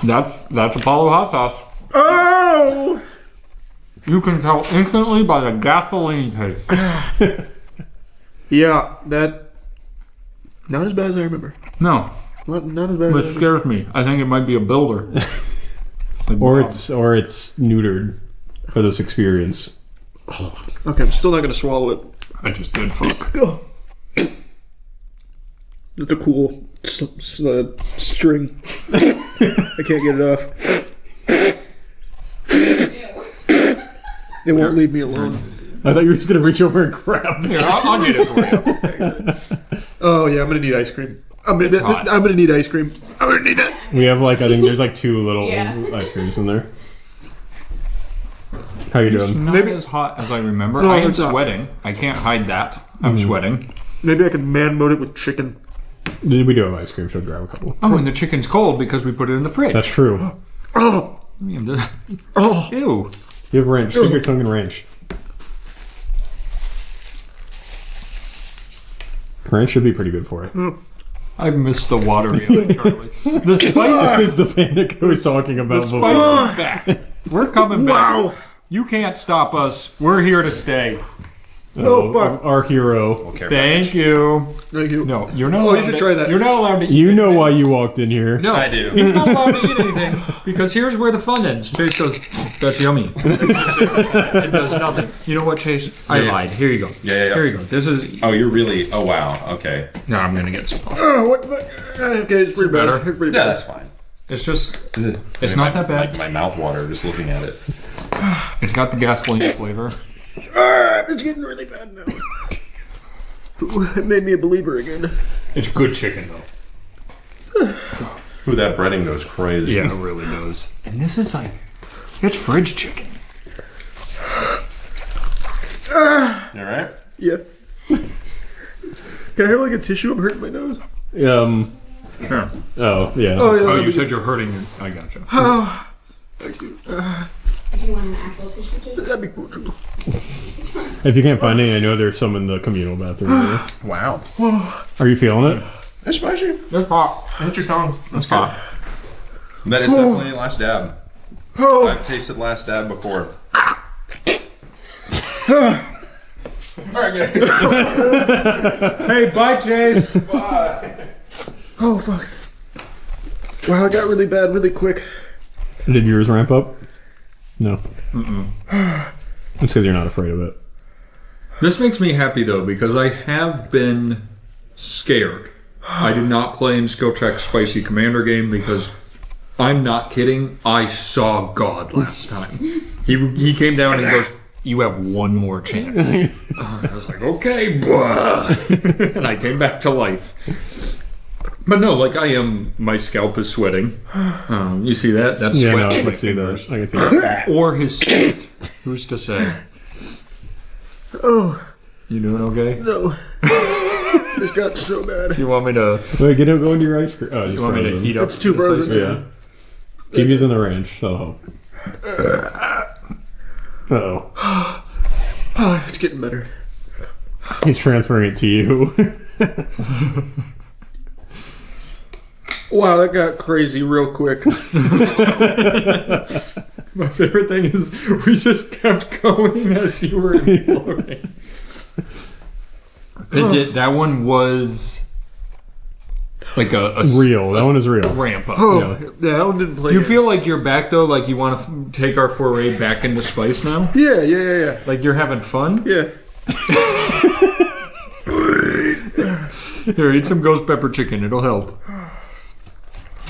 That's Apollo hot sauce. Oh! You can tell instantly by the gasoline taste. Yeah, that. Not as bad as I remember. No. Not as bad. It scares me. I think it might be a builder. or it's neutered for this experience. Oh, okay, I'm still not gonna swallow it. I just did. Fuck. It's a cool string. I can't get it off. It won't leave me alone. I thought you were just gonna reach over and grab it. Here, I'll get it for you. Oh yeah, I'm gonna need ice cream. I'm gonna need ice cream. I'm gonna need it. We have I think there's 2 little ice creams in there. How you doing? Not as hot as I remember. No, I am it's not. sweating. I can't hide that. I'm sweating. Maybe I can man mode it with chicken. We do have ice cream, so grab a couple. Oh, and the chicken's cold because we put it in the fridge. That's true. Oh! Oh! Ew. You have ranch. Stick your tongue in ranch. Ranch should be pretty good for it. I missed the watery of it, Charlie. The spice This is the panic I was talking about The before. spice is back. We're coming back. Wow. You can't stop us. We're here to stay. Oh, fuck. Our hero. Thank you. Thank you. No, you're not. Oh, allowed you should to- try that. You're not allowed to eat. You know why you walked in here. No, I do. He's not allowed to eat anything because here's where the fun ends. Chase goes, "That's yummy." It does nothing. You know what, Chase? I Yeah. lied. Here you go. Yeah. Here you go. This is. Oh, you're really. Oh, wow. Okay. No, I'm gonna get some. Oh, what the? Okay, it's pretty better. better. It's pretty Yeah, bad. that's fine. It's just. Ugh. It's I mean, not that bad. My mouth water just looking at it. It's got the gasoline flavor. It's getting really bad now. It made me a believer again. It's good chicken though. Ooh, that breading goes crazy. Yeah, it really does. And this is it's fridge chicken. You alright? Yeah. Can I have a tissue? I'm hurting my nose. Here. Oh, yeah. Oh, you said you're hurting. I gotcha. Oh, thank you. Do you want an actual tissue too? That'd be cool too. If you can't find any, I know there's some in the communal bathroom. Wow. Are you feeling it? It's spicy. It's hot. Hit your tongue. It's hot. That is definitely last dab. Oh. I've tasted last dab before. Hey, bye, Chase. Bye. Oh, fuck. Wow, it got really bad really quick. Did yours ramp up? No. It's because you're not afraid of it. This makes me happy though, because I have been scared. I did not play in Skill Check's Spicy Commander game because I'm not kidding. I saw God last time. He came down and goes, "You have one more chance." I was like, "Okay," and I came back to life. But no, like my scalp is sweating. You see that? That's Yeah, sweat. no, I can see that. I can see that. Or his sweat. Who's to say? Oh. You doing okay? No. This got so bad. You want me to... Wait, get it going to your ice cream. Oh, you want me to heat up? It's too frozen. Yeah. Keep using the range. That'll help. Uh-oh. Oh, it's getting better. He's transferring it to you. Wow, that got crazy real quick. My favorite thing is we just kept going as you were imploding. It did. That one was like a real. That one is real. Ramp up. Oh, yeah, that one didn't play. Do you feel like you're back though? Like you want to take our foray back into spice now? Yeah. Like you're having fun? Yeah. Here, eat some ghost pepper chicken. It'll help.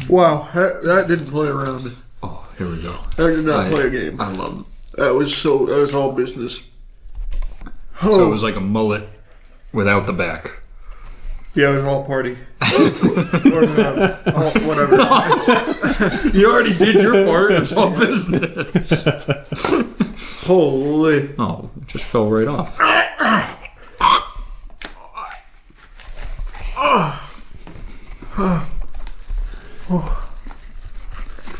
Wow, that didn't play around. Oh, here we go. That did not play a game. I love it. That was all business. Oh. So it was like a mullet without the back. Yeah, it was all party. Or not. Whatever. You already did your part. It's all business. Holy. Oh, it just fell right off.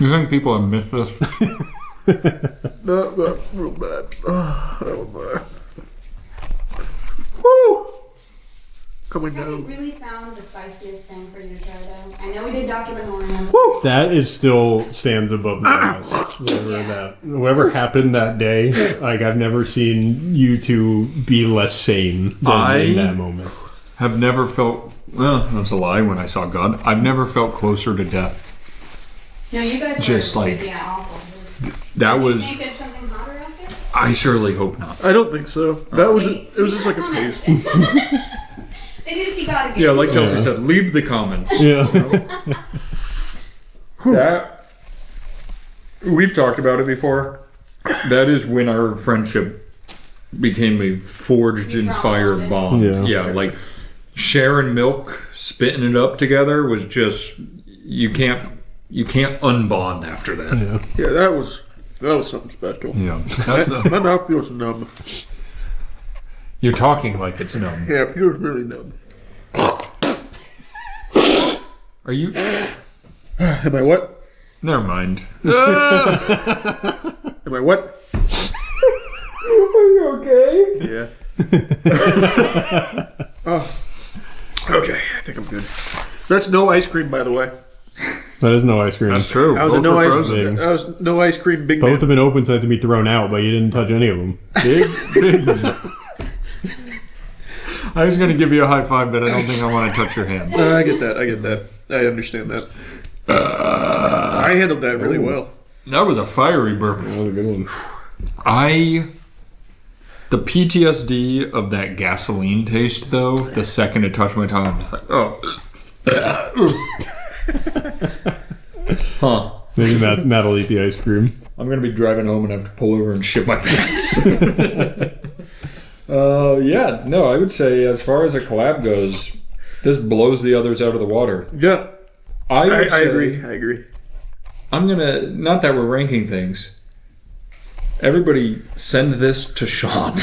You think people have missed this? That's real bad. That was bad. Woo! Coming Have you down. really found the spiciest thing for you to try though? I know we did Dr. Banorian. That is still stands above the rest. Whatever happened that day, like I've never seen you two be less sane than in that moment. Have never felt, well, that's a lie when I saw God. I've never felt closer to death. No, you guys Just were like, awful. that Did was, you think there's something hotter out there? I surely hope not. I don't think so. That was it was just like a paste. They need to see God again. Yeah, like Chelsea said, leave the comments. Yeah. That, we've talked about it before. That is when our friendship became a forged in fire bond. Yeah, like sharing milk, spitting it up together was just, you can't unbond after that. Yeah, that was something special. Yeah. That's My mouth feels numb. You're talking like it's numb. Yeah, it feels really numb. Are you? Am I what? Never mind. Am I what? Are you okay? Yeah. Oh. Okay, I think I'm good. That's no ice cream, by the way. That is no ice cream. That's true. That was Both no are ice frozen. cream. That was no ice cream. Big Both man. have been open since to be thrown out, but you didn't touch any of them. Big. I was going to give you a high five, but I don't think I want to touch your hand. I get that. I understand that. I handled that really well. That was a fiery burp. That was a good one. The PTSD of that gasoline taste, though, the second it touched my tongue, I'm just like, oh. Huh. Maybe Matt will eat the ice cream. I'm going to be driving home and have to pull over and shit my pants. Yeah, no, I would say as far as a collab goes, this blows the others out of the water. Yeah. I agree. I'm going to, not that we're ranking things, everybody send this to Sean.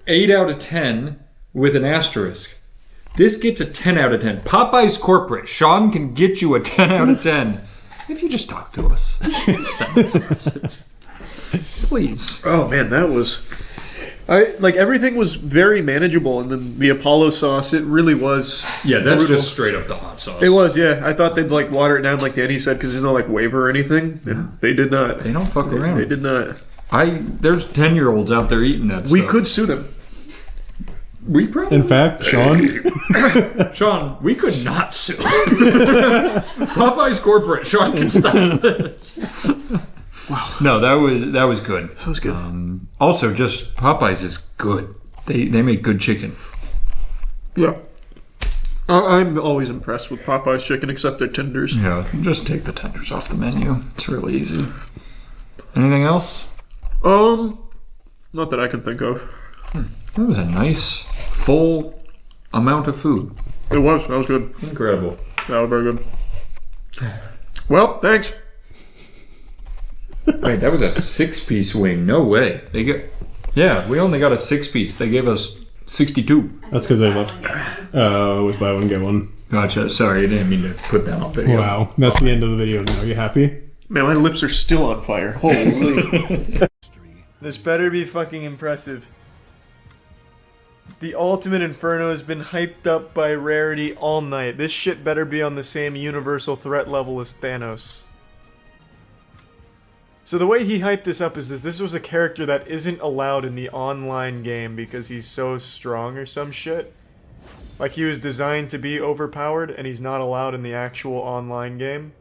8 out of 10 with an asterisk. This gets a 10 out of 10. Popeye's corporate. Sean can get you a 10 out of 10 if you just talk to us. Send us a message. Please. Oh man, that was... everything was very manageable, and then the Apollo sauce, it really was. Yeah, that's brutal. just straight up the hot sauce. It was, yeah. I thought they'd water it down like Danny said, because there's no waiver or anything, and they did not. They don't fuck around. They did not. There's 10-year-olds out there eating that stuff. We could sue them. We probably... In fact, Sean... Sean, we could not sue. Popeye's corporate. Sean can stop this. Wow. No, that was good. That was good. Also, just Popeye's is good. They make good chicken. Yeah. I'm always impressed with Popeye's chicken, except their tenders. Yeah, just take the tenders off the menu. It's really easy. Anything else? Not that I can think of. That was a nice, full amount of food. It was. That was good. Incredible. That was very good. Well, thanks. Wait, that was a 6-piece wing. No way. Yeah, we only got a 6-piece. They gave us 62. That's because they left. It was buy one, get one. Gotcha. Sorry, I didn't mean to put that on video. Wow, that's the end of the video now. You happy? Man, my lips are still on fire. Holy. This better be fucking impressive. The Ultimate Inferno has been hyped up by Rarity all night. This shit better be on the same universal threat level as Thanos. So the way he hyped this up is this was a character that isn't allowed in the online game because he's so strong or some shit. Like he was designed to be overpowered and he's not allowed in the actual online game.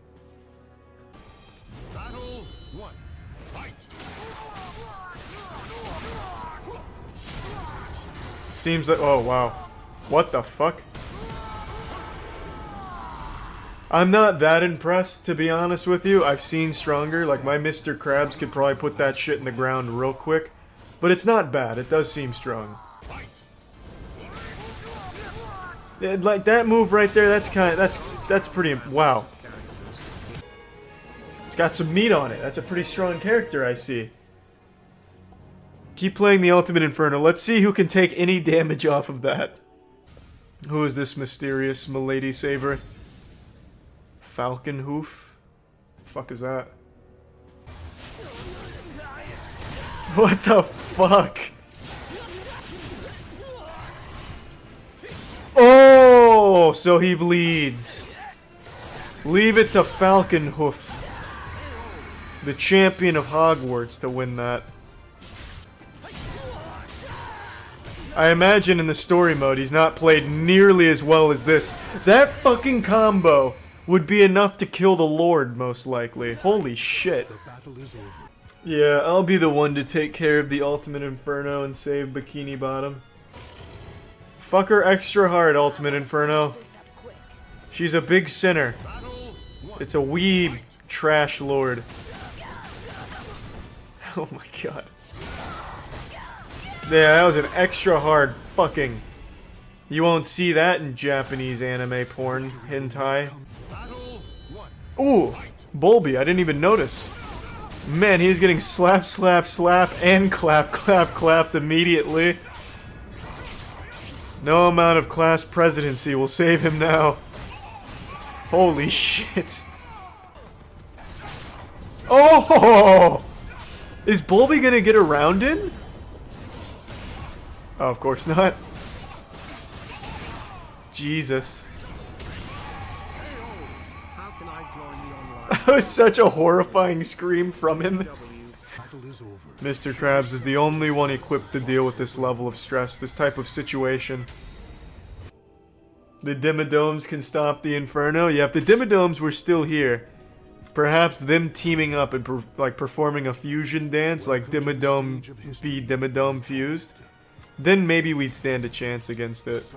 Seems like, oh wow. What the fuck? I'm not that impressed, to be honest with you. I've seen stronger, like my Mr. Krabs could probably put that shit in the ground real quick. But it's not bad, it does seem strong. Like that move right there, that's pretty, wow. It's got some meat on it, that's a pretty strong character I see. Keep playing the Ultimate Inferno. Let's see who can take any damage off of that. Who is this mysterious Milady Saber? Falcon Hoof? Fuck is that? What the fuck? Oh, so he bleeds. Leave it to Falcon Hoof, the champion of Hogwarts, to win that. I imagine in the story mode he's not played nearly as well as this. That fucking combo would be enough to kill the Lord, most likely. Holy shit. Yeah, I'll be the one to take care of the Ultimate Inferno and save Bikini Bottom. Fuck her extra hard, Ultimate Inferno. She's a big sinner. It's a weeb trash lord. Oh my god. Yeah, that was an extra hard fucking. You won't see that in Japanese anime porn, hentai. Ooh, Bulby, I didn't even notice. Man, he's getting slap, slap, slap, and clap, clap, clapped immediately. No amount of class presidency will save him now. Holy shit. Oh! Is Bulby gonna get around in? Oh, of course not. Jesus. That was such a horrifying scream from him. Mr. Krabs is the only one equipped to deal with this level of stress, this type of situation. The Dimidomes can stop the Inferno? Yeah, if the Dimidomes were still here, perhaps them teaming up and performing a fusion dance like Dimidome v Dimidome fused, then maybe we'd stand a chance against it.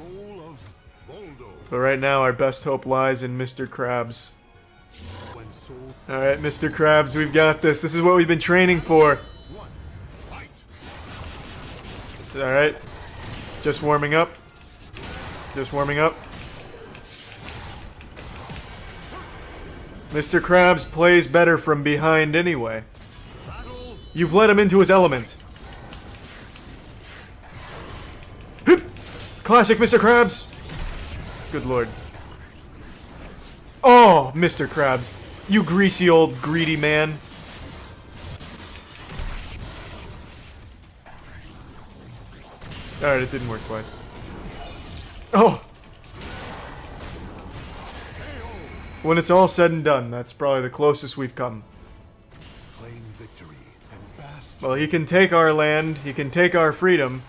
But right now our best hope lies in Mr. Krabs. Alright, Mr. Krabs, we've got this. This is what we've been training for. It's alright. Just warming up. Just warming up. Mr. Krabs plays better from behind anyway. You've let him into his element. Classic Mr. Krabs! Good lord. Oh, Mr. Krabs. You greasy old greedy man. Alright, it didn't work twice. Oh! When it's all said and done, that's probably the closest we've come. Well, he can take our land, he can take our freedom,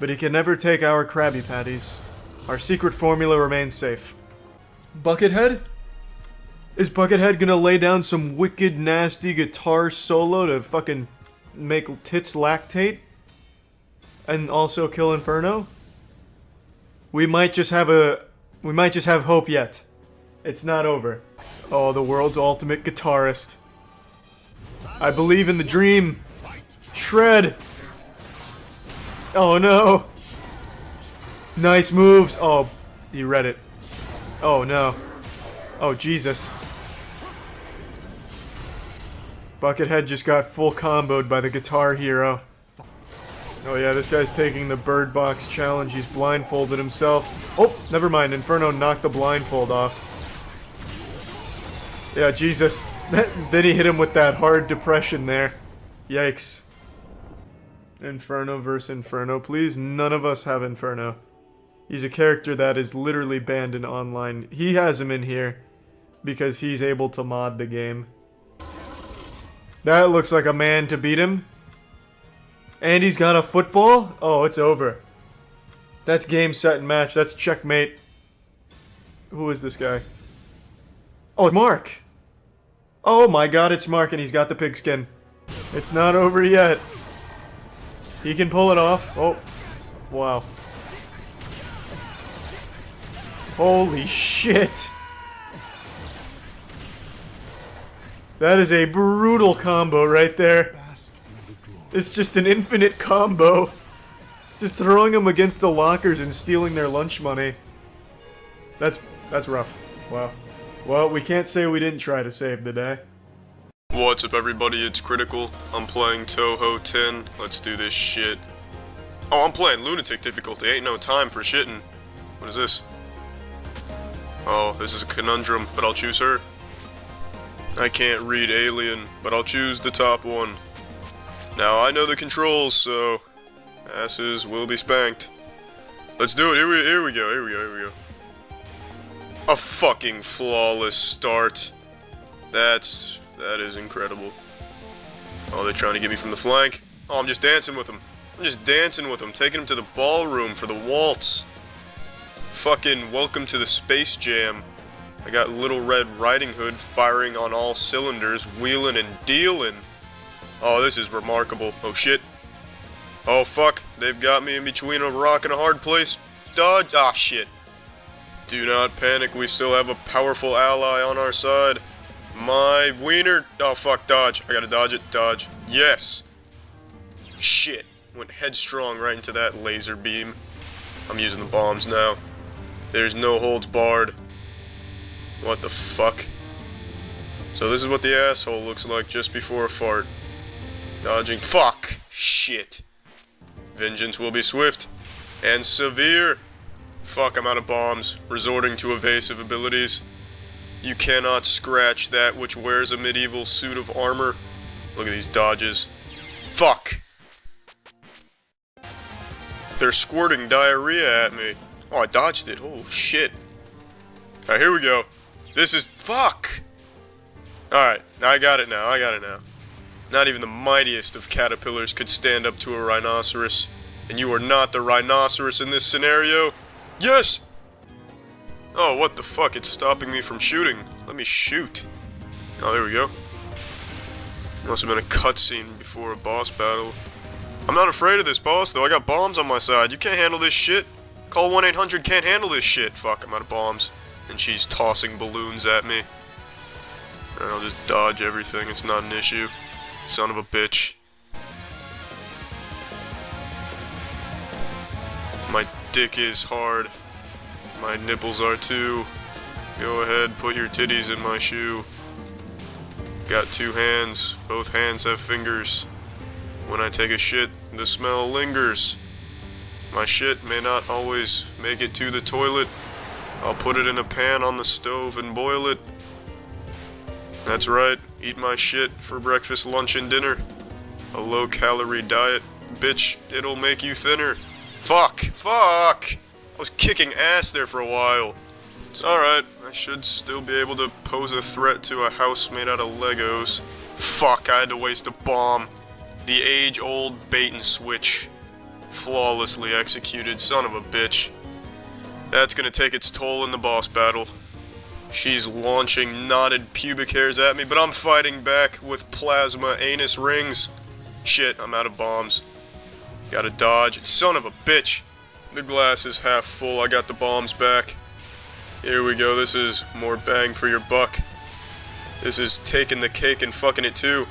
but he can never take our Krabby Patties. Our secret formula remains safe. Buckethead? Is Buckethead gonna lay down some wicked, nasty guitar solo to fucking make tits lactate? And also kill Inferno? We might just have hope yet. It's not over. Oh, the world's ultimate guitarist. I believe in the dream. Shred! Oh no! Nice moves! Oh, he read it. Oh no. Oh Jesus. Buckethead just got full comboed by the Guitar Hero. Oh yeah, this guy's taking the Bird Box challenge. He's blindfolded himself. Oh, never mind. Inferno knocked the blindfold off. Yeah, Jesus. Then he hit him with that hard depression there. Yikes. Inferno versus Inferno. Please, none of us have Inferno. He's a character that is literally banned in online. He has him in here because he's able to mod the game. That looks like a man to beat him. And he's got a football? Oh, it's over. That's game, set, and match. That's checkmate. Who is this guy? Oh, it's Mark. Oh my god, it's Mark and he's got the pigskin. It's not over yet. He can pull it off. Oh, wow. Holy shit. That is a brutal combo right there. It's just an infinite combo. Just throwing them against the lockers and stealing their lunch money. That's rough. Wow. Well, we can't say we didn't try to save the day. What's up everybody, it's Critical. I'm playing Toho 10. Let's do this shit. Oh, I'm playing Lunatic difficulty. Ain't no time for shitting. What is this? Oh, this is a conundrum, but I'll choose her. I can't read Alien, but I'll choose the top one. Now, I know the controls, so asses will be spanked. Let's do it. Here we go. A fucking flawless start. That is incredible. Oh, they're trying to get me from the flank. Oh, I'm just dancing with them. Taking them to the ballroom for the waltz. Fucking welcome to the Space Jam. I got Little Red Riding Hood firing on all cylinders, wheeling and dealing. Oh, this is remarkable. Oh shit. Oh fuck, they've got me in between a rock and a hard place. Dodge. Ah shit. Do not panic, we still have a powerful ally on our side. My wiener. Oh fuck, dodge. I gotta dodge it. Dodge. Yes. Shit. Went headstrong right into that laser beam. I'm using the bombs now. There's no holds barred. What the fuck? So this is what the asshole looks like just before a fart. Dodging. Fuck! Shit. Vengeance will be swift. And severe. Fuck, I'm out of bombs. Resorting to evasive abilities. You cannot scratch that which wears a medieval suit of armor. Look at these dodges. Fuck! They're squirting diarrhea at me. Oh, I dodged it. Oh, shit. Alright, here we go. This is... Fuck! Alright, I got it now. Not even the mightiest of caterpillars could stand up to a rhinoceros. And you are not the rhinoceros in this scenario. Yes! Oh, what the fuck? It's stopping me from shooting. Let me shoot. Oh, there we go. Must have been a cutscene before a boss battle. I'm not afraid of this boss, though. I got bombs on my side. You can't handle this shit. Call 1-800 can't handle this shit. Fuck, I'm out of bombs. And she's tossing balloons at me. And I'll just dodge everything. It's not an issue. Son of a bitch. My dick is hard. My nipples are too. Go ahead, put your titties in my shoe. Got 2 hands. Both hands have fingers. When I take a shit, the smell lingers. My shit may not always make it to the toilet. I'll put it in a pan on the stove and boil it. That's right, eat my shit for breakfast, lunch, and dinner. A low-calorie diet. Bitch, it'll make you thinner. Fuck! I was kicking ass there for a while. It's alright, I should still be able to pose a threat to a house made out of Legos. Fuck, I had to waste a bomb. The age-old bait and switch. Flawlessly executed, son of a bitch. That's gonna take its toll in the boss battle. She's launching knotted pubic hairs at me, but I'm fighting back with plasma anus rings. Shit, I'm out of bombs. Gotta dodge. Son of a bitch. The glass is half full. I got the bombs back. Here we go. This is more bang for your buck. This is taking the cake and fucking it too.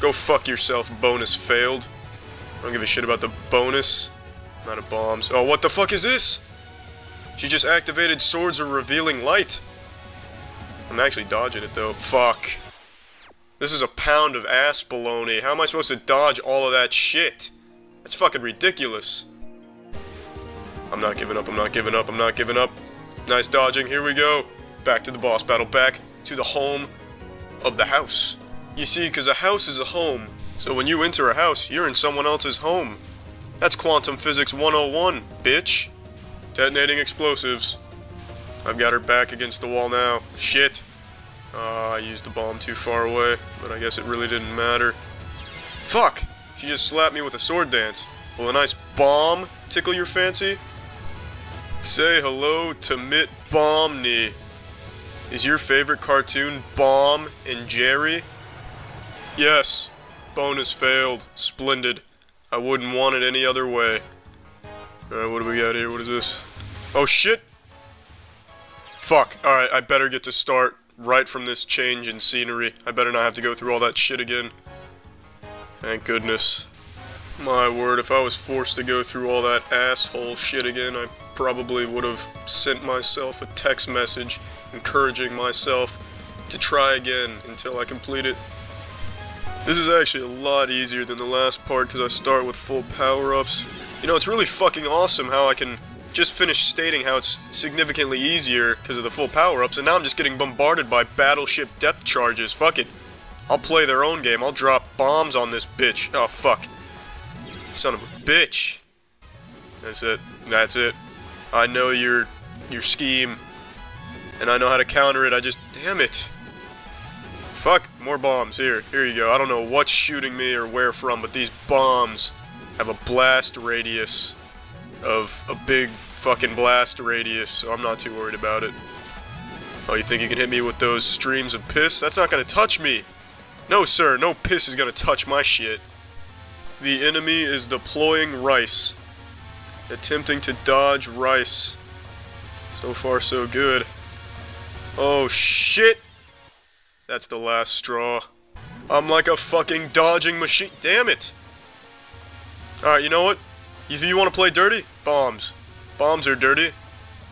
Go fuck yourself, bonus failed. I don't give a shit about the bonus. I'm out of bombs. Oh, what the fuck is this? She just activated Swords of Revealing Light. I'm actually dodging it though. Fuck. This is a pound of ass baloney. How am I supposed to dodge all of that shit? That's fucking ridiculous. I'm not giving up, I'm not giving up, I'm not giving up. Nice dodging, here we go. Back to the boss battle, back to the home of the house. You see, because a house is a home. So when you enter a house, you're in someone else's home. That's quantum physics 101, bitch. Detonating explosives. I've got her back against the wall now. Shit. I used the bomb too far away, but I guess it really didn't matter. Fuck! She just slapped me with a sword dance. Will a nice bomb tickle your fancy? Say hello to Mitt Bomney. Is your favorite cartoon Bomb and Jerry? Yes. Bonus failed. Splendid. I wouldn't want it any other way. Alright, what do we got here? What is this? Oh shit! Fuck. Alright, I better get to start right from this change in scenery. I better not have to go through all that shit again. Thank goodness. My word, if I was forced to go through all that asshole shit again, I probably would have sent myself a text message encouraging myself to try again until I complete it. This is actually a lot easier than the last part because I start with full power-ups. You know, it's really fucking awesome how I can just finish stating how it's significantly easier because of the full power-ups, and now I'm just getting bombarded by battleship depth charges. Fuck it. I'll play their own game. I'll drop bombs on this bitch. Oh, fuck. Son of a bitch. That's it. That's it. I know your scheme, and I know how to counter it. I just... Damn it. Fuck. More bombs. Here you go. I don't know what's shooting me or where from, but these bombs have a blast radius of a big fucking blast radius, so I'm not too worried about it. Oh, you think you can hit me with those streams of piss? That's not gonna touch me. No, sir. No piss is gonna touch my shit. The enemy is deploying rice. Attempting to dodge rice. So far, so good. Oh, shit! That's the last straw. I'm like a fucking dodging machine. Damn it! Alright, you know what? If you want to play dirty, bombs. Bombs are dirty.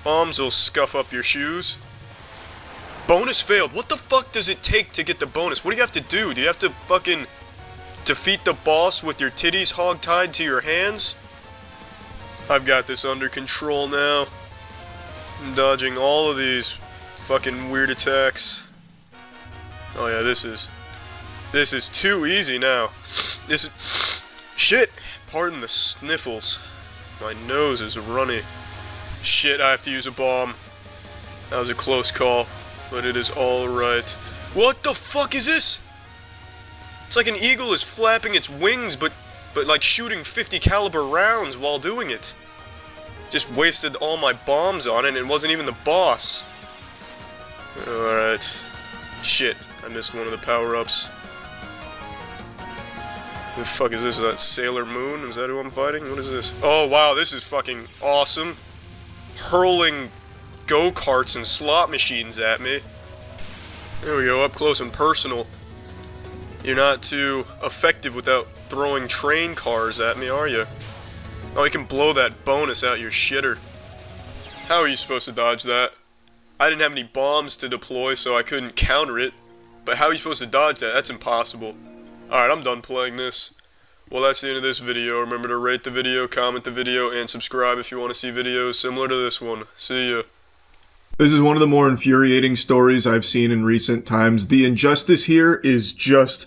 Bombs will scuff up your shoes. Bonus failed. What the fuck does it take to get the bonus? What do you have to do? Do you have to fucking defeat the boss with your titties hog-tied to your hands? I've got this under control now. I'm dodging all of these fucking weird attacks. Oh yeah, this is too easy now. This is... Shit! Pardon the sniffles. My nose is runny. Shit, I have to use a bomb. That was a close call, but it is alright. What the fuck is this? It's like an eagle is flapping its wings, but like shooting 50 caliber rounds while doing it. Just wasted all my bombs on it, and it wasn't even the boss. Alright. Shit, I missed one of the power-ups. Who the fuck is this? Is that Sailor Moon? Is that who I'm fighting? What is this? Oh wow, this is fucking awesome. Hurling go-karts and slot machines at me. There we go, up close and personal. You're not too effective without throwing train cars at me, are you? Oh, you can blow that bonus out your shitter. How are you supposed to dodge that? I didn't have any bombs to deploy, so I couldn't counter it. But how are you supposed to dodge that? That's impossible. Alright, I'm done playing this. Well, that's the end of this video. Remember to rate the video, comment the video, and subscribe if you want to see videos similar to this one. See ya. This is one of the more infuriating stories I've seen in recent times. The injustice here is just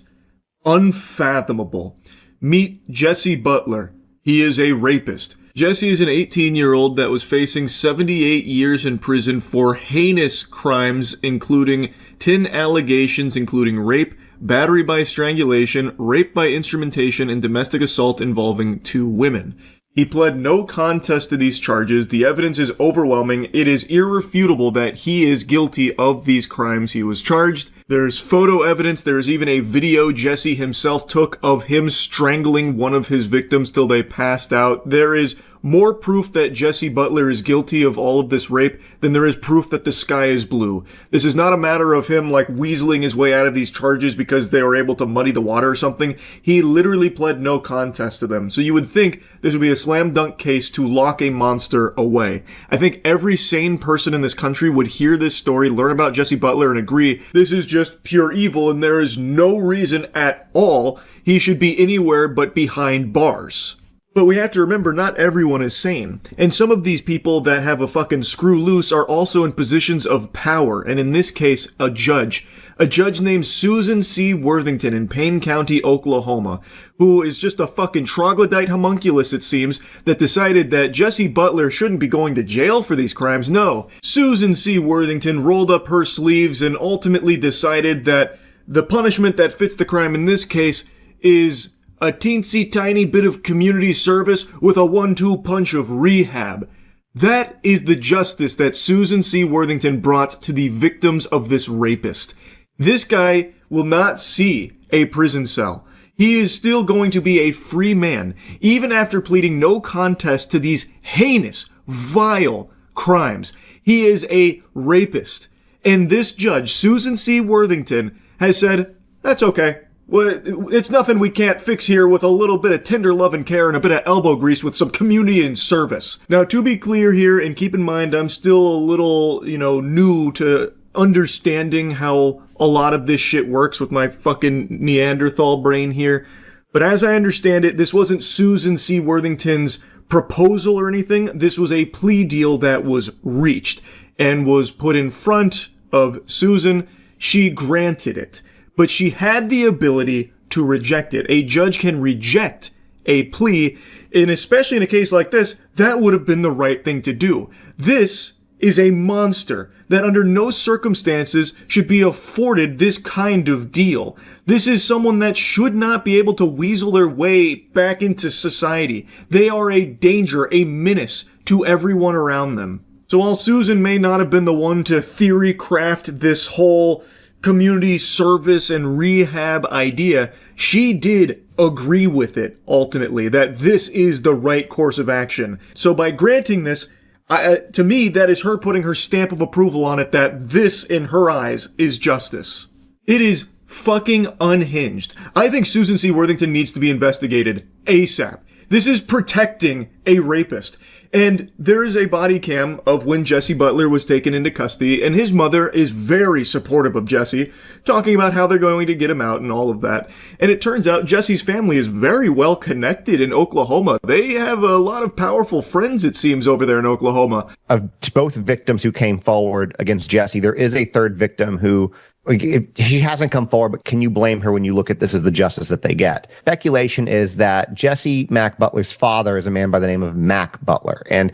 unfathomable. Meet Jesse Butler. He is a rapist. Jesse is an 18-year-old that was facing 78 years in prison for heinous crimes, including 10 allegations including rape, battery by strangulation, rape by instrumentation, and domestic assault involving 2 women. He pled no contest to these charges. The evidence is overwhelming. It is irrefutable that he is guilty of these crimes he was charged. There's photo evidence. There's even a video Jesse himself took of him strangling one of his victims till they passed out. There is more proof that Jesse Butler is guilty of all of this rape than there is proof that the sky is blue. This is not a matter of him like weaseling his way out of these charges because they were able to muddy the water or something. He literally pled no contest to them. So you would think this would be a slam dunk case to lock a monster away. I think every sane person in this country would hear this story, learn about Jesse Butler, and agree this is just pure evil and there is no reason at all he should be anywhere but behind bars. But we have to remember not everyone is sane. And some of these people that have a fucking screw loose are also in positions of power. And in this case, a judge. A judge named Susan C. Worthington in Payne County, Oklahoma, who is just a fucking troglodyte homunculus, it seems, that decided that Jesse Butler shouldn't be going to jail for these crimes. No. Susan C. Worthington rolled up her sleeves and ultimately decided that the punishment that fits the crime in this case is a teensy tiny bit of community service with a 1-2 punch of rehab. That is the justice that Susan C. Worthington brought to the victims of this rapist. This guy will not see a prison cell. He is still going to be a free man, even after pleading no contest to these heinous, vile crimes. He is a rapist. And this judge, Susan C. Worthington, has said, that's okay. Well, it's nothing we can't fix here with a little bit of tender love and care and a bit of elbow grease with some community and service. Now, to be clear here, and keep in mind, I'm still a little, new to understanding how a lot of this shit works with my fucking Neanderthal brain here. But as I understand it, this wasn't Susan C. Worthington's proposal or anything. This was a plea deal that was reached and was put in front of Susan. She granted it. But she had the ability to reject it. A judge can reject a plea, and especially in a case like this, that would have been the right thing to do. This is a monster that under no circumstances should be afforded this kind of deal. This is someone that should not be able to weasel their way back into society. They are a danger, a menace to everyone around them. So while Susan may not have been the one to theory craft this whole community service and rehab idea, she did agree with it ultimately, that this is the right course of action. So by granting this, to me, that is her putting her stamp of approval on it, that this, in her eyes, is justice. It is fucking unhinged. I think Susan C. Worthington needs to be investigated ASAP. This is protecting a rapist. And there is a body cam of when Jesse Butler was taken into custody, and his mother is very supportive of Jesse, talking about how they're going to get him out and all of that. And it turns out Jesse's family is very well connected in Oklahoma. They have a lot of powerful friends, it seems, over there in Oklahoma. Of both victims who came forward against Jesse, there is a third victim who, if she hasn't come forward, but can you blame her when you look at this as the justice that they get? Speculation is that Jesse Mac Butler's father is a man by the name of Mac Butler, and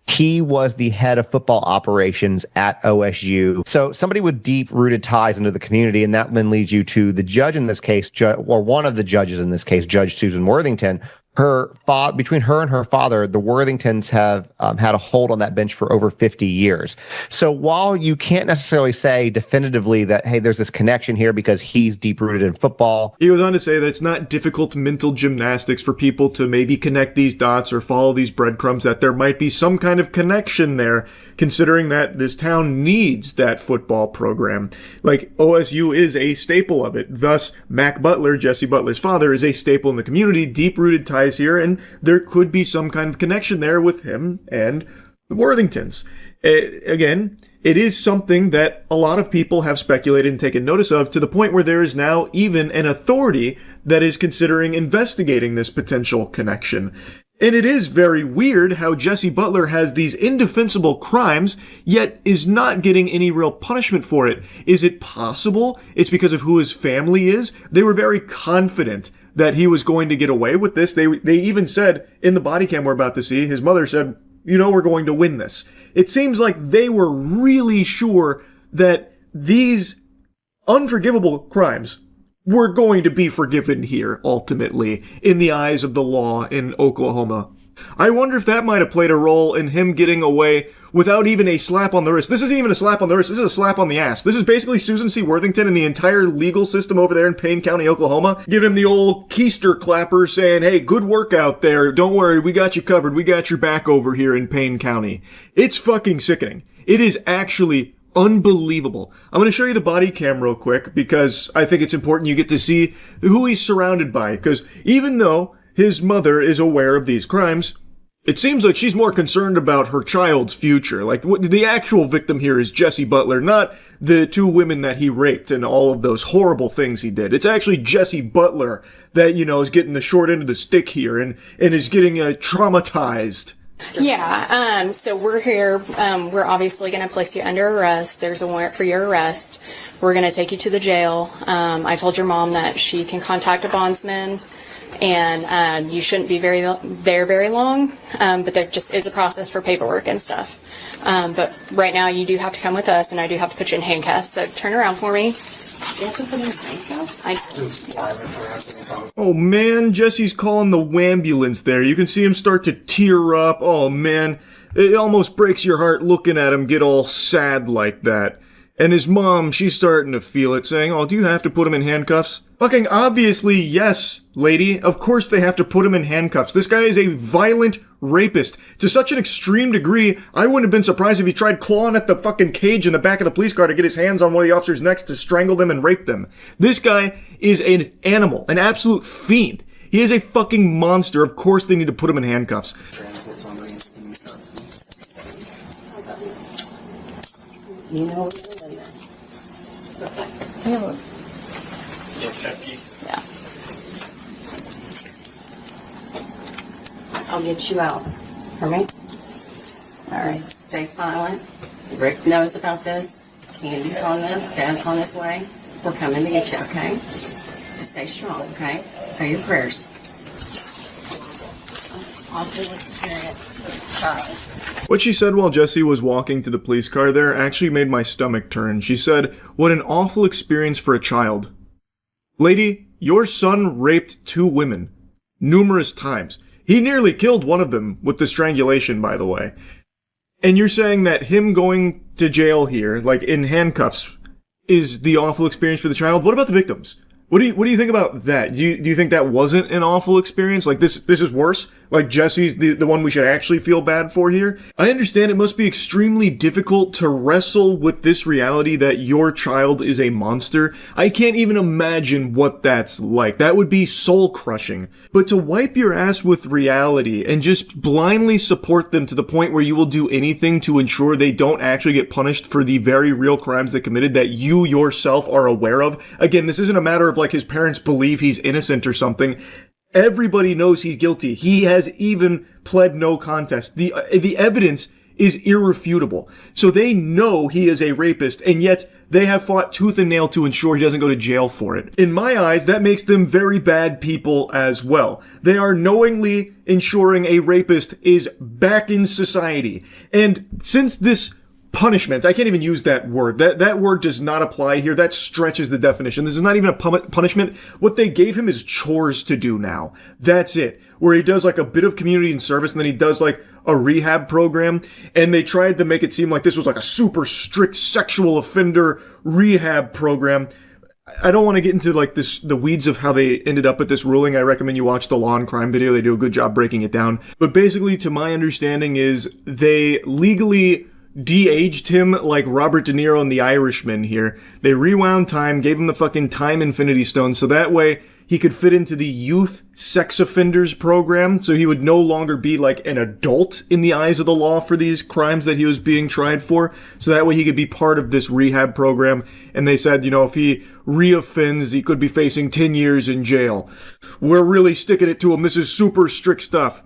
he was the head of football operations at OSU. So somebody with deep-rooted ties into the community, and that then leads you to the judge in this case, or one of the judges in this case, Judge Susan Worthington. Between her and her father, the Worthingtons have had a hold on that bench for over 50 years. So while you can't necessarily say definitively that, hey, there's this connection here because he's deep-rooted in football. He goes on to say that it's not difficult mental gymnastics for people to maybe connect these dots or follow these breadcrumbs, that there might be some kind of connection there, considering that this town needs that football program. Like, OSU is a staple of it. Thus, Mac Butler, Jesse Butler's father, is a staple in the community, deep-rooted ties here, and there could be some kind of connection there with him and the Worthingtons. Again, it is something that a lot of people have speculated and taken notice of, to the point where there is now even an authority that is considering investigating this potential connection. And it is very weird how Jesse Butler has these indefensible crimes, yet is not getting any real punishment for it. Is it possible it's because of who his family is? They were very confident that he was going to get away with this. They even said in the body cam we're about to see, his mother said, we're going to win this. It seems like they were really sure that these unforgivable crimes were going to be forgiven here, ultimately, in the eyes of the law in Oklahoma. I wonder if that might have played a role in him getting away without even a slap on the wrist. This isn't even a slap on the wrist. This is a slap on the ass. This is basically Susan C. Worthington and the entire legal system over there in Payne County, Oklahoma, giving him the old keister clapper saying, hey, good work out there. Don't worry. We got you covered. We got your back over here in Payne County. It's fucking sickening. It is actually unbelievable. I'm going to show you the body cam real quick because I think it's important you get to see who he's surrounded by. Because even though his mother is aware of these crimes, it seems like she's more concerned about her child's future. Like, the actual victim here is Jesse Butler, not the two women that he raped and all of those horrible things he did. It's actually Jesse Butler that, is getting the short end of the stick here and is getting traumatized. Yeah, so we're here. We're obviously going to place you under arrest. There's a warrant for your arrest. We're going to take you to the jail. I told your mom that she can contact a bondsman. And you shouldn't be very long, but there just is a process for paperwork and stuff. But right now you do have to come with us, and I do have to put you in handcuffs. So turn around for me. Do you have to put me in handcuffs? Oh man, Jesse's calling the wambulance there. You can see him start to tear up. Oh man, it almost breaks your heart looking at him get all sad like that. And his mom, she's starting to feel it, saying, oh, do you have to put him in handcuffs? Fucking obviously, yes, lady. Of course they have to put him in handcuffs. This guy is a violent rapist. To such an extreme degree, I wouldn't have been surprised if he tried clawing at the fucking cage in the back of the police car to get his hands on one of the officers' necks to strangle them and rape them. This guy is an animal, an absolute fiend. He is a fucking monster. Of course they need to put him in handcuffs. You know what you're doing this. It's okay. Yeah. I'll get you out. For me? Alright, stay silent. Rick knows about this. Candy's on this. Dad's on his way. We're coming to get you, okay? Just stay strong, okay? Say your prayers. Awful experience with a child. What she said while Jesse was walking to the police car there actually made my stomach turn. She said, what an awful experience for a child. Lady, your son raped 2 women. Numerous times. He nearly killed one of them with the strangulation, by the way. And you're saying that him going to jail here, like in handcuffs, is the awful experience for the child? What about the victims? What do you think about that? Do you think that wasn't an awful experience? Like this is worse? Like Jesse's the one we should actually feel bad for here? I understand it must be extremely difficult to wrestle with this reality that your child is a monster. I can't even imagine what that's like. That would be soul crushing. But to wipe your ass with reality and just blindly support them to the point where you will do anything to ensure they don't actually get punished for the very real crimes they committed that you yourself are aware of. Again, this isn't a matter of like his parents believe he's innocent or something. Everybody knows he's guilty. He has even pled no contest. The evidence is irrefutable. So they know he is a rapist, and yet they have fought tooth and nail to ensure he doesn't go to jail for it. In my eyes, that makes them very bad people as well. They are knowingly ensuring a rapist is back in society. And since this punishment, I can't even use that word. That word does not apply here. That stretches the definition. This is not even a punishment. What they gave him is chores to do now. That's it. Where he does like a bit of community and service, and then he does like a rehab program. And they tried to make it seem like this was like a super strict sexual offender rehab program. I don't want to get into like the weeds of how they ended up at this ruling. I recommend you watch the Law and Crime video. They do a good job breaking it down. But basically, to my understanding, is they legally de-aged him like Robert De Niro in The Irishman here. They rewound time, gave him the fucking time infinity stone, so that way he could fit into the youth sex offenders program, so he would no longer be like an adult in the eyes of the law for these crimes that he was being tried for. So that way he could be part of this rehab program. And they said, if he reoffends, he could be facing 10 years in jail. We're really sticking it to him. This is super strict stuff.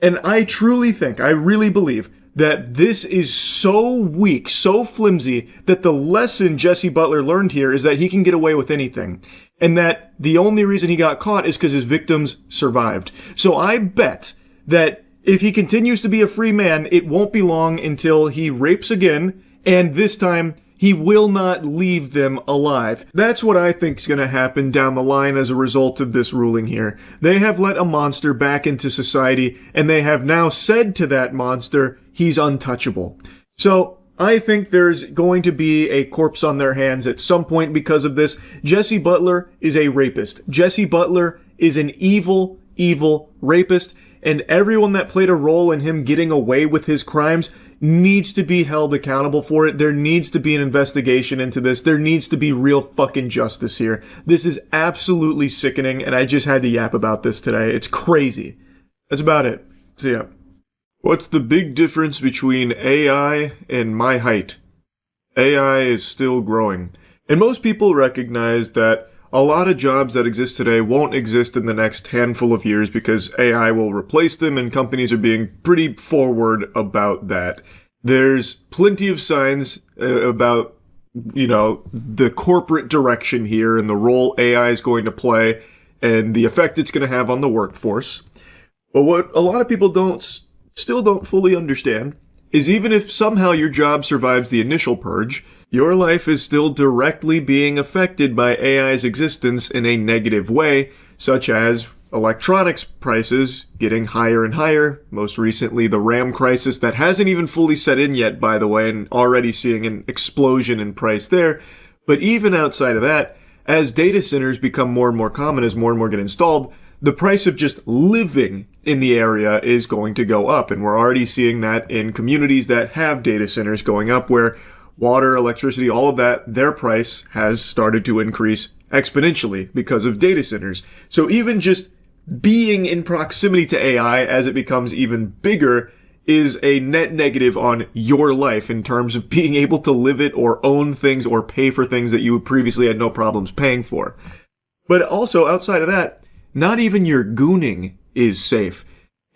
And I truly think, I really believe, that this is so weak, so flimsy, that the lesson Jesse Butler learned here is that he can get away with anything. And that the only reason he got caught is because his victims survived. So I bet that if he continues to be a free man, it won't be long until he rapes again, and this time he will not leave them alive. That's what I think is going to happen down the line as a result of this ruling here. They have let a monster back into society, and they have now said to that monster, he's untouchable. So, I think there's going to be a corpse on their hands at some point because of this. Jesse Butler is a rapist. Jesse Butler is an evil, evil rapist, and everyone that played a role in him getting away with his crimes needs to be held accountable for it. There needs to be an investigation into this. There needs to be real fucking justice here. This is absolutely sickening, and I just had to yap about this today. It's crazy. That's about it. See ya. What's the big difference between AI and my height? AI is still growing. And most people recognize that a lot of jobs that exist today won't exist in the next handful of years because AI will replace them, and companies are being pretty forward about that. There's plenty of signs about, the corporate direction here and the role AI is going to play and the effect it's going to have on the workforce. But what a lot of people still don't fully understand is even if somehow your job survives the initial purge, your life is still directly being affected by AI's existence in a negative way, such as electronics prices getting higher and higher. Most recently, the RAM crisis that hasn't even fully set in yet, by the way, and already seeing an explosion in price there. But even outside of that, as data centers become more and more common, as more and more get installed, the price of just living in the area is going to go up. And we're already seeing that in communities that have data centers going up, where water, electricity, all of that, their price has started to increase exponentially because of data centers. So even just being in proximity to AI as it becomes even bigger is a net negative on your life in terms of being able to live it or own things or pay for things that you previously had no problems paying for. But also outside of that, not even your gooning is safe.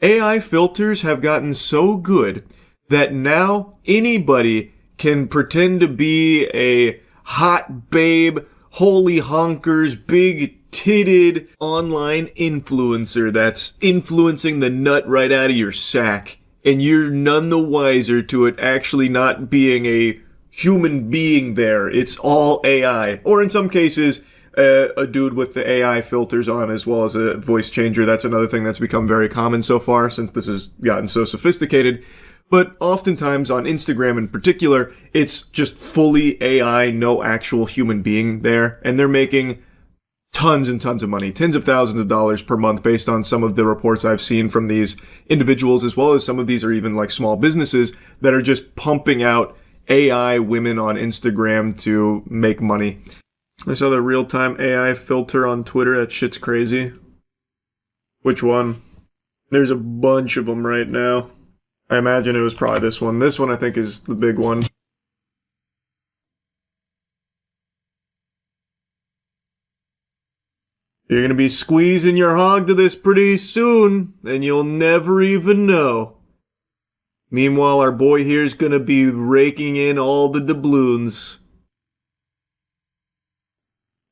AI filters have gotten so good that now anybody can pretend to be a hot babe, holy honkers, big-titted online influencer that's influencing the nut right out of your sack. And you're none the wiser to it actually not being a human being there. It's all AI. Or in some cases, a dude with the AI filters on as well as a voice changer. That's another thing that's become very common so far since this has gotten so sophisticated. But oftentimes on Instagram in particular, it's just fully AI, no actual human being there. And they're making tons and tons of money, tens of thousands of dollars per month based on some of the reports I've seen from these individuals, as well as some of these are even like small businesses that are just pumping out AI women on Instagram to make money. I saw the real-time AI filter on Twitter. That shit's crazy. Which one? There's a bunch of them right now. I imagine it was probably this one. This one I think is the big one. You're gonna be squeezing your hog to this pretty soon, and you'll never even know. Meanwhile, our boy here's gonna be raking in all the doubloons.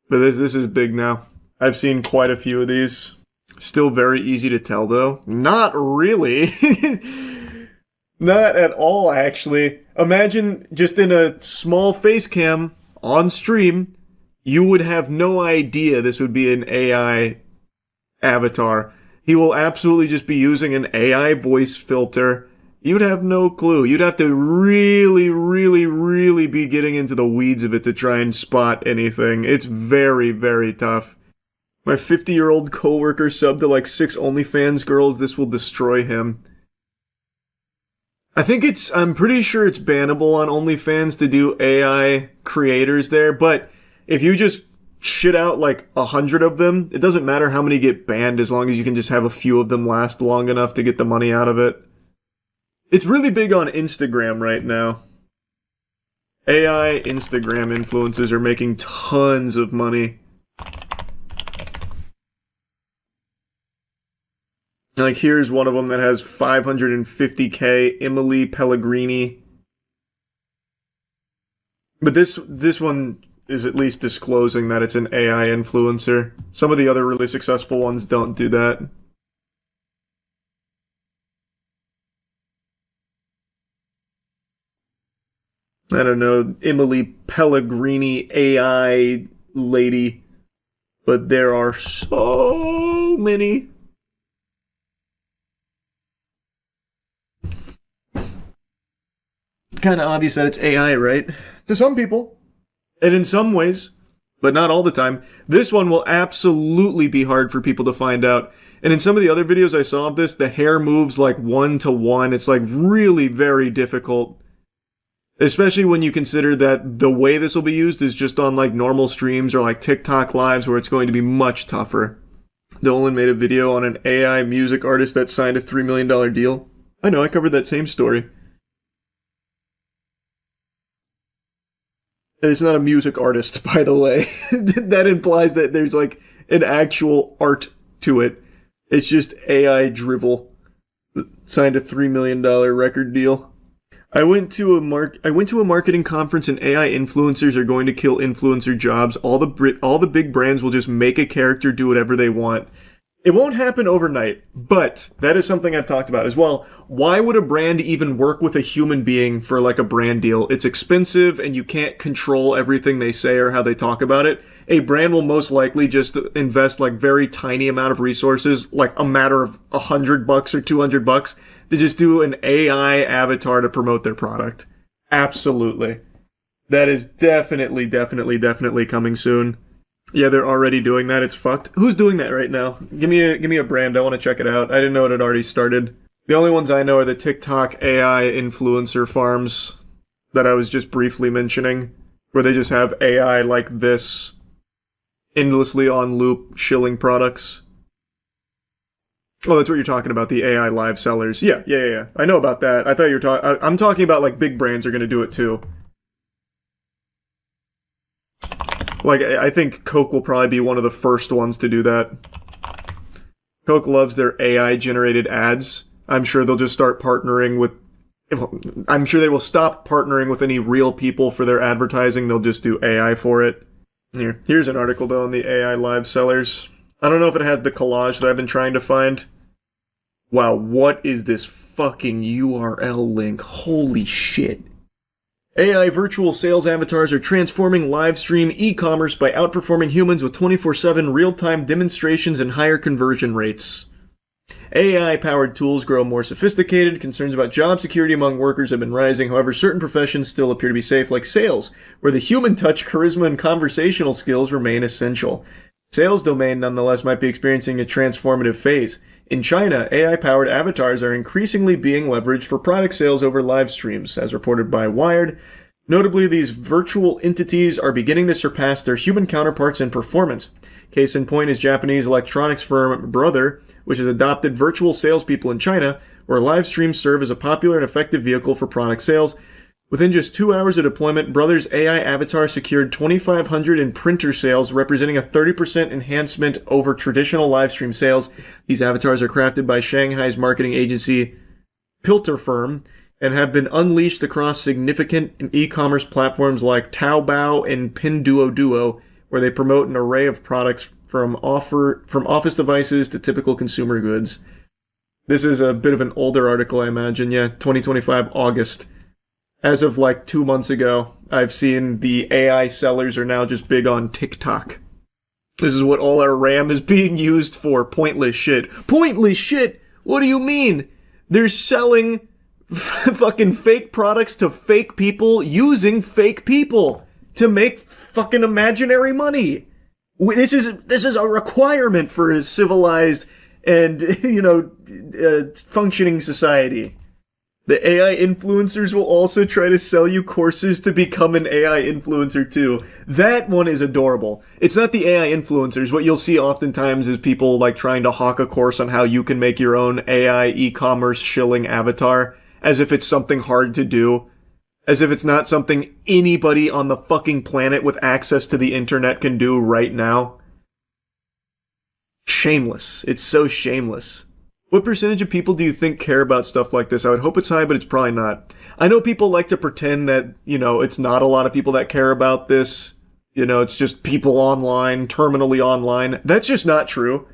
But this is big now. I've seen quite a few of these. Still very easy to tell, though. Not really. Not at all, actually. Imagine just in a small face cam on stream, you would have no idea this would be an AI avatar. He will absolutely just be using an AI voice filter. You'd have no clue. You'd have to really, really, really be getting into the weeds of it to try and spot anything. It's very, very tough. My 50-year-old coworker subbed to like 6 OnlyFans girls. This will destroy him. I'm pretty sure it's bannable on OnlyFans to do AI creators there, but if you just shit out like 100 of them, it doesn't matter how many get banned as long as you can just have a few of them last long enough to get the money out of it. It's really big on Instagram right now. AI Instagram influencers are making tons of money. Like, here's one of them that has 550k, Emily Pellegrini. But this one is at least disclosing that it's an AI influencer. Some of the other really successful ones don't do that. I don't know, Emily Pellegrini AI lady. But there are so many. Kind of obvious that it's AI, right? To some people. And in some ways, but not all the time. This one will absolutely be hard for people to find out. And in some of the other videos I saw of this, the hair moves like 1-to-1. It's like really very difficult. Especially when you consider that the way this will be used is just on like normal streams or like TikTok lives where it's going to be much tougher. Dolan made a video on an AI music artist that signed a $3 million deal. I know, I covered that same story. And it's not a music artist, by the way. That implies that there's like an actual art to it. It's just AI drivel. Signed a $3 million record deal. I went to a marketing conference and AI influencers are going to kill influencer jobs. All the big brands will just make a character do whatever they want. It won't happen overnight, but that is something I've talked about as well. Why would a brand even work with a human being for like a brand deal? It's expensive and you can't control everything they say or how they talk about it. A brand will most likely just invest like very tiny amount of resources, like a matter of $100 or $200 to just do an AI avatar to promote their product. Absolutely. That is definitely coming soon. Yeah, they're already doing that. It's fucked. Who's doing that right now? Give me a brand. I want to check it out. I didn't know it had already started. The only ones I know are the TikTok AI influencer farms that I was just briefly mentioning, where they just have AI like this endlessly on loop shilling products. Oh, that's what you're talking about, the AI live sellers. Yeah. I know about that. I thought you were talking... I'm talking about, like, big brands are going to do it, too. Like, I think Coke will probably be one of the first ones to do that. Coke loves their AI-generated ads. I'm sure they'll just start partnering with... I'm sure they will stop partnering with any real people for their advertising. They'll just do AI for it. Here's an article, though, on the AI live sellers. I don't know if it has the collage that I've been trying to find. Wow, what is this fucking URL link? Holy shit. AI virtual sales avatars are transforming live stream e-commerce by outperforming humans with 24/7 real-time demonstrations and higher conversion rates. AI-powered tools grow more sophisticated. Concerns about job security among workers have been rising. However, certain professions still appear to be safe, like sales, where the human touch, charisma, and conversational skills remain essential. Sales domain, nonetheless, might be experiencing a transformative phase. In China, AI-powered avatars are increasingly being leveraged for product sales over live streams, as reported by Wired. Notably, these virtual entities are beginning to surpass their human counterparts in performance. Case in point is Japanese electronics firm Brother, which has adopted virtual salespeople in China, where live streams serve as a popular and effective vehicle for product sales. Within just 2 hours of deployment, Brother's AI avatar secured 2,500 in printer sales, representing a 30% enhancement over traditional live stream sales. These avatars are crafted by Shanghai's marketing agency Pilter Firm and have been unleashed across significant e-commerce platforms like Taobao and Pinduoduo, where they promote an array of products from office devices to typical consumer goods. This is a bit of an older article, I imagine. Yeah, 2025 August. As of like 2 months ago, I've seen the AI sellers are now just big on TikTok. This is what all our RAM is being used for. Pointless shit. Pointless shit? What do you mean? They're selling fucking fake products to fake people using fake people to make fucking imaginary money. This is a requirement for a civilized and, functioning society. The AI influencers will also try to sell you courses to become an AI influencer too. That one is adorable. It's not the AI influencers. What you'll see oftentimes is people like trying to hawk a course on how you can make your own AI e-commerce shilling avatar, as if it's something hard to do. As if it's not something anybody on the fucking planet with access to the internet can do right now. Shameless. It's so shameless. What percentage of people do you think care about stuff like this? I would hope it's high, but it's probably not. I know people like to pretend that, it's not a lot of people that care about this. It's just people online, terminally online. That's just not true.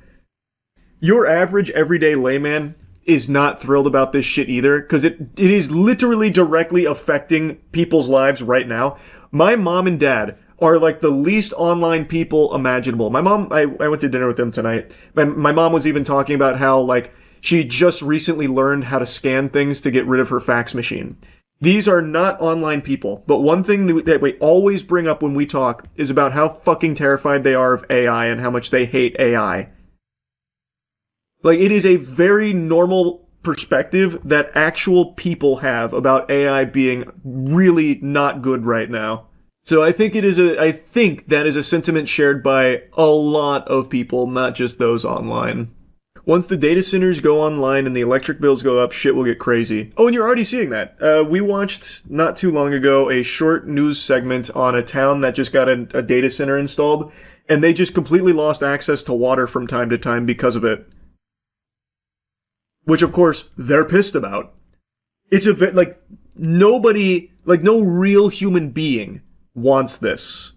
Your average everyday layman is not thrilled about this shit either, because it is literally directly affecting people's lives right now. My mom and dad are like the least online people imaginable. My mom, I went to dinner with them tonight. My mom was even talking about how, like, she just recently learned how to scan things to get rid of her fax machine. These are not online people, but one thing that we always bring up when we talk is about how fucking terrified they are of AI and how much they hate AI. Like, it is a very normal perspective that actual people have about AI being really not good right now. So I think that is a sentiment shared by a lot of people, not just those online. Once the data centers go online and the electric bills go up, shit will get crazy. Oh, and you're already seeing that. We watched, not too long ago, a short news segment on a town that just got a data center installed, and they just completely lost access to water from time to time because of it. Which, of course, they're pissed about. It's nobody, no real human being wants this.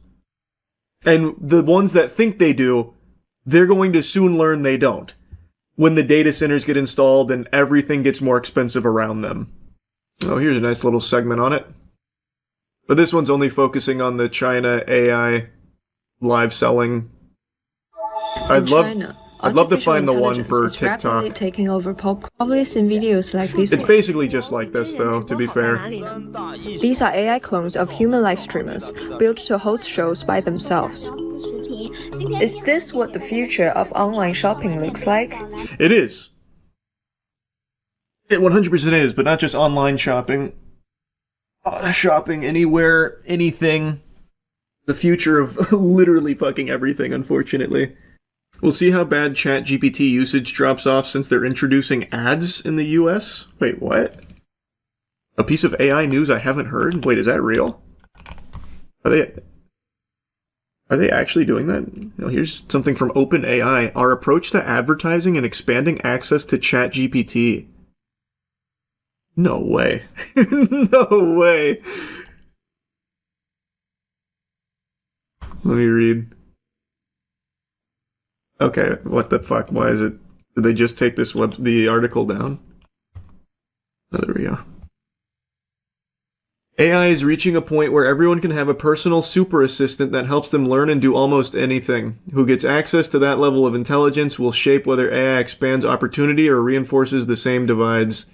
And the ones that think they do, they're going to soon learn they don't, when the data centers get installed and everything gets more expensive around them. Oh, here's a nice little segment on it. But this one's only focusing on the China AI live selling. I'd love to find the one for TikTok. Rapidly taking over pop culture in videos like this. It's basically just like this, though, to be fair. These are AI clones of human live streamers, built to host shows by themselves. Is this what the future of online shopping looks like? It is. It 100% is, but not just online shopping. Shopping anywhere, anything. The future of literally fucking everything, unfortunately. We'll see how bad ChatGPT usage drops off since they're introducing ads in the US. Wait, what? A piece of AI news I haven't heard? Wait, is that real? Are they actually doing that? Here's something from OpenAI. Our approach to advertising and expanding access to ChatGPT. No way. No way. Let me read. Okay, what the fuck? Why is it? Did they just take the article down? Oh, there we go. AI is reaching a point where everyone can have a personal super assistant that helps them learn and do almost anything. Who gets access to that level of intelligence will shape whether AI expands opportunity or reinforces the same divides.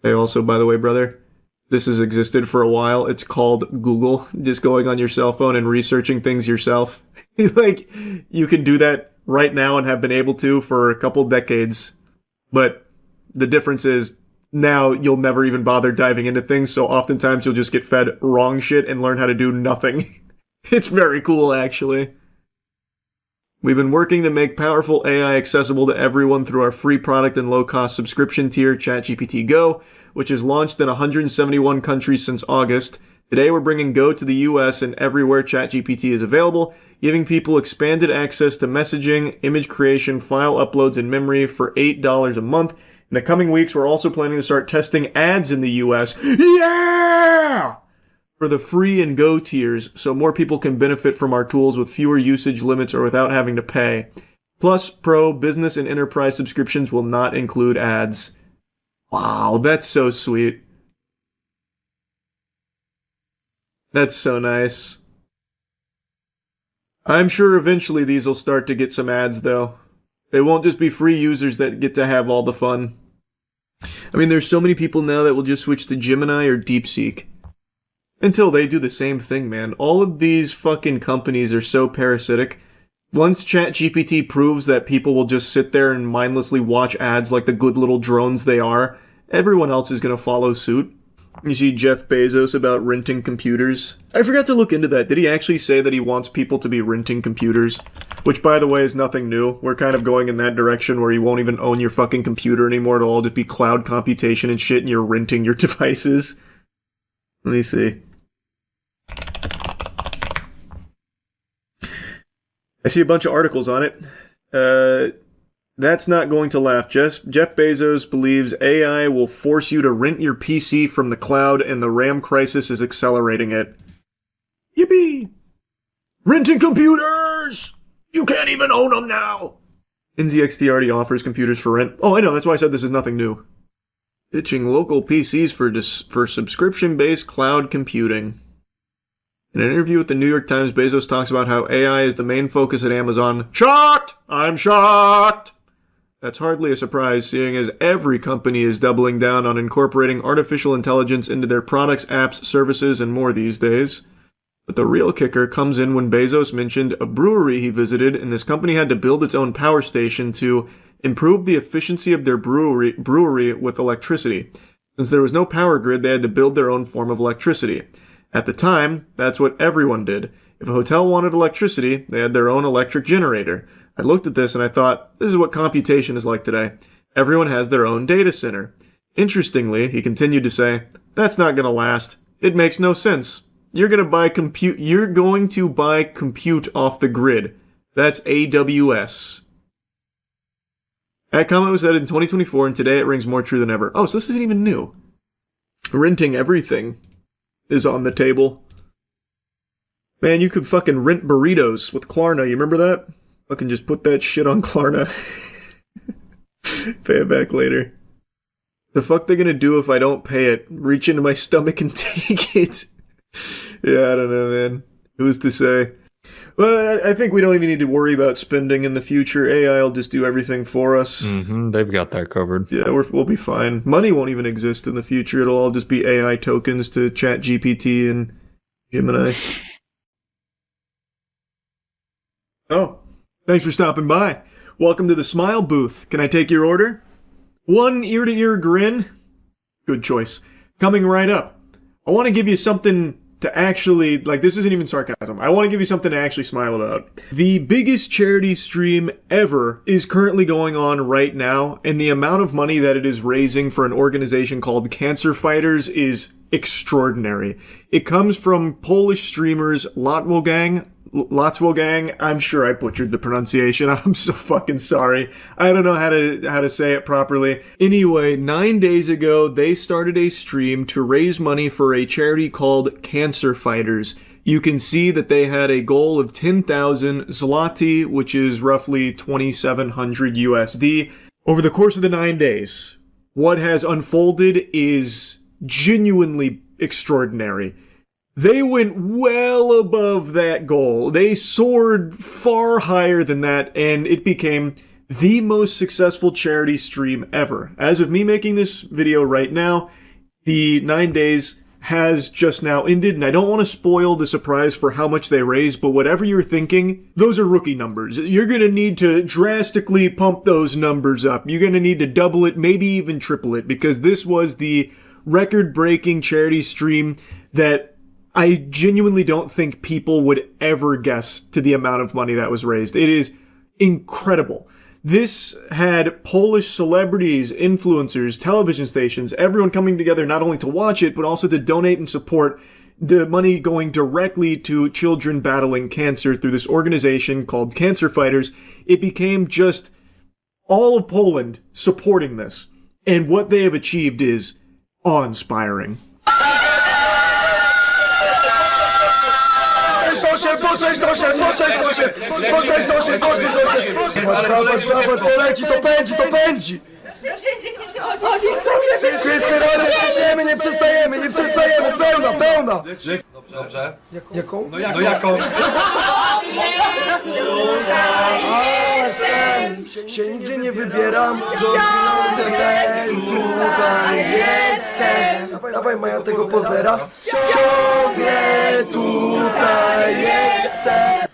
Hey, also, by the way, brother, this has existed for a while. It's called Google. Just going on your cell phone and researching things yourself. Like, you can do that right now and have been able to for a couple decades. But the difference is now you'll never even bother diving into things, so oftentimes you'll just get fed wrong shit and learn how to do nothing. It's very cool, actually. We've been working to make powerful AI accessible to everyone through our free product and low-cost subscription tier, ChatGPT Go, which is launched in 171 countries since August. Today we're bringing Go to the US and everywhere ChatGPT is available, giving people expanded access to messaging, image creation, file uploads, and memory for $8 a month. In the coming weeks, we're also planning to start testing ads in the US. Yeah! For the free and Go tiers, so more people can benefit from our tools with fewer usage limits or without having to pay. Plus, Pro, Business, and Enterprise subscriptions will not include ads. Wow, that's so sweet. That's so nice. I'm sure eventually these will start to get some ads, though. They won't just be free users that get to have all the fun. I mean, there's so many people now that will just switch to Gemini or DeepSeek. Until they do the same thing, man. All of these fucking companies are so parasitic. Once ChatGPT proves that people will just sit there and mindlessly watch ads like the good little drones they are, everyone else is going to follow suit. You see Jeff Bezos about renting computers. I forgot to look into that. Did he actually say that he wants people to be renting computers? Which, by the way, is nothing new. We're kind of going in that direction where you won't even own your fucking computer anymore. It'll all just be cloud computation and shit, and you're renting your devices. Let me see. I see a bunch of articles on it. That's not going to laugh. Jeff Bezos believes AI will force you to rent your PC from the cloud, and the RAM crisis is accelerating it. Yippee! Renting computers! You can't even own them now! NZXT already offers computers for rent. Oh, I know. That's why I said this is nothing new. Pitching local PCs for subscription-based cloud computing. In an interview with the New York Times, Bezos talks about how AI is the main focus at Amazon. Shocked! I'm shocked! That's hardly a surprise, seeing as every company is doubling down on incorporating artificial intelligence into their products, apps, services, and more these days. But the real kicker comes in when Bezos mentioned a brewery he visited, and this company had to build its own power station to improve the efficiency of their brewery with electricity. Since there was no power grid, they had to build their own form of electricity. At the time, that's what everyone did. If a hotel wanted electricity, they had their own electric generator. I looked at this and I thought, this is what computation is like today. Everyone has their own data center. Interestingly, he continued to say, that's not going to last. It makes no sense. You're going to buy compute off the grid. That's AWS. That comment was said in 2024, and today it rings more true than ever. Oh, so this isn't even new. Renting everything is on the table. Man, you could fucking rent burritos with Klarna. You remember that? Fucking just put that shit on Klarna. Pay it back later. The fuck they gonna do if I don't pay it? Reach into my stomach and take it? Yeah, I don't know, man. Who's to say? Well, I think we don't even need to worry about spending in the future. AI will just do everything for us. Mm-hmm, they've got that covered. Yeah, we'll be fine. Money won't even exist in the future. It'll all just be AI tokens to ChatGPT and Gemini. Oh, thanks for stopping by. Welcome to the Smile booth. Can I take your order? One ear-to-ear grin? Good choice. Coming right up. I want to give you something to actually, this isn't even sarcasm. I want to give you something to actually smile about. The biggest charity stream ever is currently going on right now, and the amount of money that it is raising for an organization called Cancer Fighters is extraordinary. It comes from Polish streamers Lotwogang. I'm sure I butchered the pronunciation. I'm so fucking sorry. I don't know how to say it properly. Anyway, 9 days ago, they started a stream to raise money for a charity called Cancer Fighters. You can see that they had a goal of 10,000 zloty, which is roughly 2,700 USD. Over the course of the 9 days, what has unfolded is genuinely extraordinary. They went well above that goal. They soared far higher than that, and it became the most successful charity stream ever. As of me making this video right now, the 9 days has just now ended, and I don't want to spoil the surprise for how much they raised, but whatever you're thinking, those are rookie numbers. You're going to need to drastically pump those numbers up. You're going to need to double it, maybe even triple it, because this was the record-breaking charity stream that I genuinely don't think people would ever guess to the amount of money that was raised. It is incredible. This had Polish celebrities, influencers, television stations, everyone coming together not only to watch it, but also to donate and support, the money going directly to children battling cancer through this organization called Cancer Fighters. It became just all of Poland supporting this. And what they have achieved is awe-inspiring. To pędzi! Nie przestajemy, pełna! Dobrze. Jaką? No jaką? Się nigdzie nie wybieram. Tutaj jestem. Dawaj Maja tego pozera. Ciągle tutaj jestem.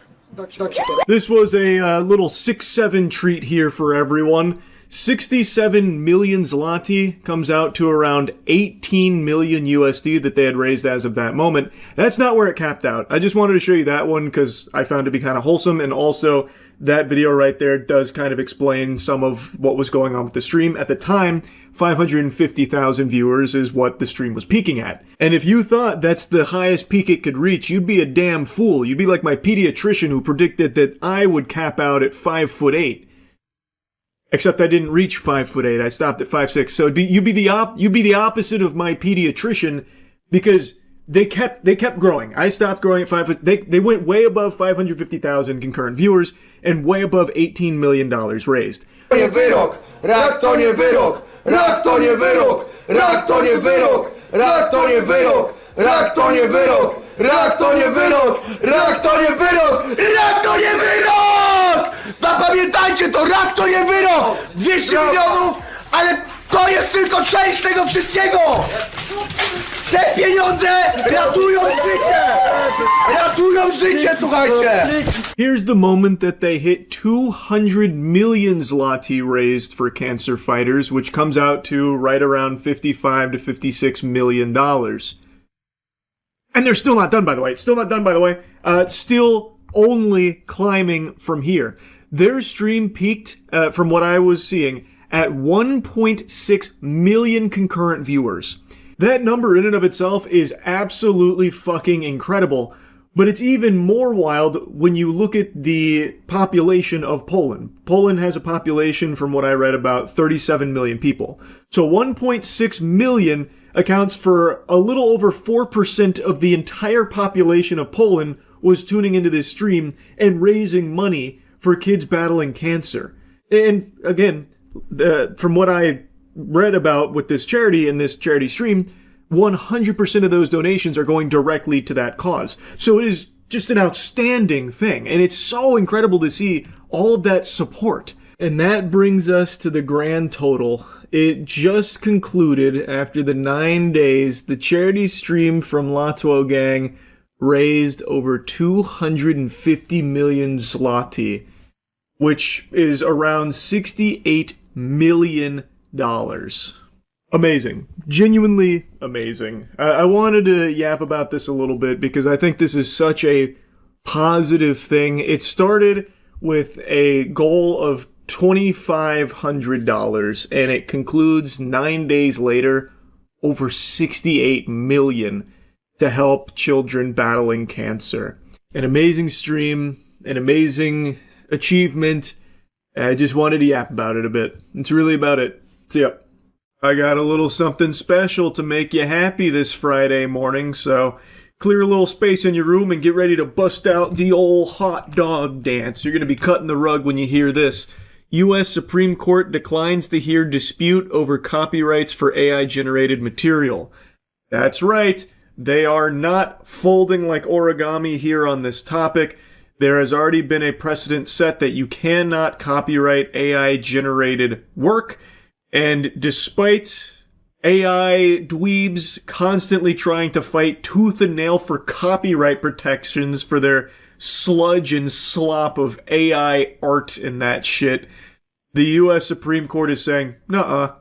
This was a little 6-7 treat here for everyone. 67 million zloty comes out to around 18 million USD that they had raised as of that moment. That's not where it capped out. I just wanted to show you that one because I found it to be kind of wholesome, and also that video right there does kind of explain some of what was going on with the stream. At the time, 550,000 viewers is what the stream was peaking at. And if you thought that's the highest peak it could reach, you'd be a damn fool. You'd be like my pediatrician who predicted that I would cap out at 5'8". Except I didn't reach 5'8". I stopped at 5'6". So you'd be the opposite of my pediatrician, because they kept growing. I stopped growing at 5. They went way above 550,000 concurrent viewers and way above $18 million raised. Wyrok! Rak to nie wyrok! Rak to nie wyrok! Rak to nie wyrok! Rak to nie wyrok! Rak to nie wyrok! Rak to nie wyrok! Rak to nie wyrok! Rak to nie wyrok! Zapamiętajcie to, rak to nie wyrok! 200 milionów, ale to jest tylko część tego wszystkiego! Te pieniądze ratują życie! Ratują życie, słuchajcie! Here's the moment that they hit 200 million zloty raised for cancer fighters, which comes out to right around $55 to $56 million. And they're still not done, by the way. Still not done, by the way. Still only climbing from here. Their stream peaked, from what I was seeing, at 1.6 million concurrent viewers. That number in and of itself is absolutely fucking incredible, but it's even more wild when you look at the population of Poland. Poland has a population, from what I read, about 37 million people. So 1.6 million accounts for a little over 4% of the entire population of Poland was tuning into this stream and raising money for kids battling cancer. And again, from what I read about with this charity and this charity stream, 100% of those donations are going directly to that cause. So it is just an outstanding thing. And it's so incredible to see all of that support. And that brings us to the grand total. It just concluded after the 9 days. The charity stream from Latwo Gang raised over 250 million zloty, which is around $68 million. Amazing. Genuinely amazing. I wanted to yap about this a little bit because I think this is such a positive thing. It started with a goal of $2,500 and it concludes 9 days later over 68 million to help children battling cancer. An amazing stream, an amazing achievement. I just wanted to yap about it a bit. It's really about it. See ya. I got a little something special to make you happy this Friday morning, so clear a little space in your room and get ready to bust out the old hot dog dance. You're going to be cutting the rug when you hear this. U.S. Supreme Court declines to hear dispute over copyrights for AI-generated material. That's right. They are not folding like origami here on this topic. There has already been a precedent set that you cannot copyright AI-generated work. And despite AI dweebs constantly trying to fight tooth and nail for copyright protections for their sludge and slop of AI art and that shit, the U.S. Supreme Court is saying, nuh-uh.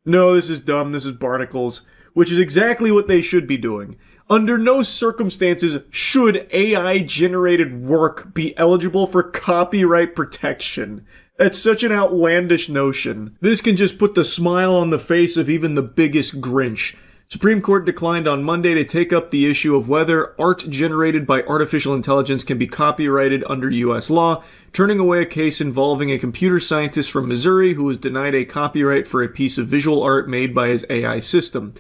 No, this is dumb, this is barnacles, which is exactly what they should be doing. Under no circumstances should AI-generated work be eligible for copyright protection. That's such an outlandish notion. This can just put the smile on the face of even the biggest Grinch. Supreme Court declined on Monday to take up the issue of whether art generated by artificial intelligence can be copyrighted under U.S. law, turning away a case involving a computer scientist from Missouri who was denied a copyright for a piece of visual art made by his AI system.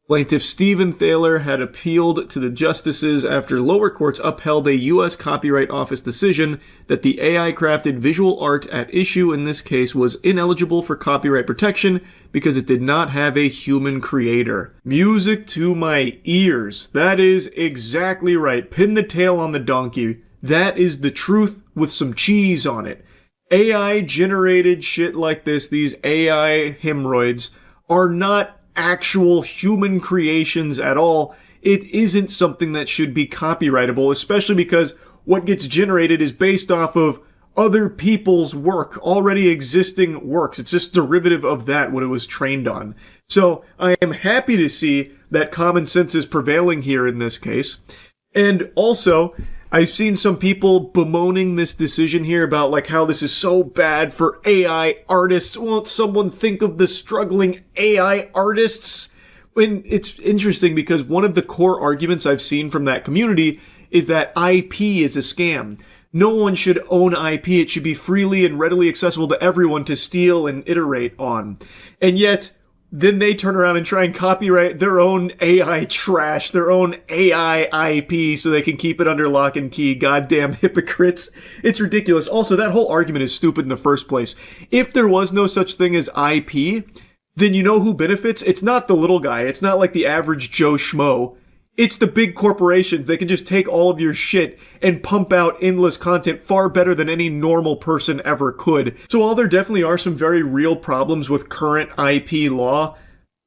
Plaintiff Stephen Thaler had appealed to the justices after lower courts upheld a U.S. Copyright Office decision that the AI-crafted visual art at issue in this case was ineligible for copyright protection because it did not have a human creator. Music to my ears. That is exactly right. Pin the tail on the donkey. That is the truth with some cheese on it. AI-generated shit like this, these AI hemorrhoids, are not actual human creations at all. It isn't something that should be copyrightable, especially because what gets generated is based off of other people's work, already existing works. It's just derivative of that, what it was trained on. So I am happy to see that common sense is prevailing here in this case. And also, I've seen some people bemoaning this decision here about like how this is so bad for AI artists. Won't someone think of the struggling AI artists? And it's interesting because one of the core arguments I've seen from that community is that IP is a scam. No one should own IP. It should be freely and readily accessible to everyone to steal and iterate on. And yet, then they turn around and try and copyright their own AI trash, their own AI IP, so they can keep it under lock and key. Goddamn hypocrites. It's ridiculous. Also, that whole argument is stupid in the first place. If there was no such thing as IP, then you know who benefits? It's not the little guy. It's not like the average Joe Schmo. It's the big corporations. They can just take all of your shit and pump out endless content far better than any normal person ever could. So while there definitely are some very real problems with current IP law,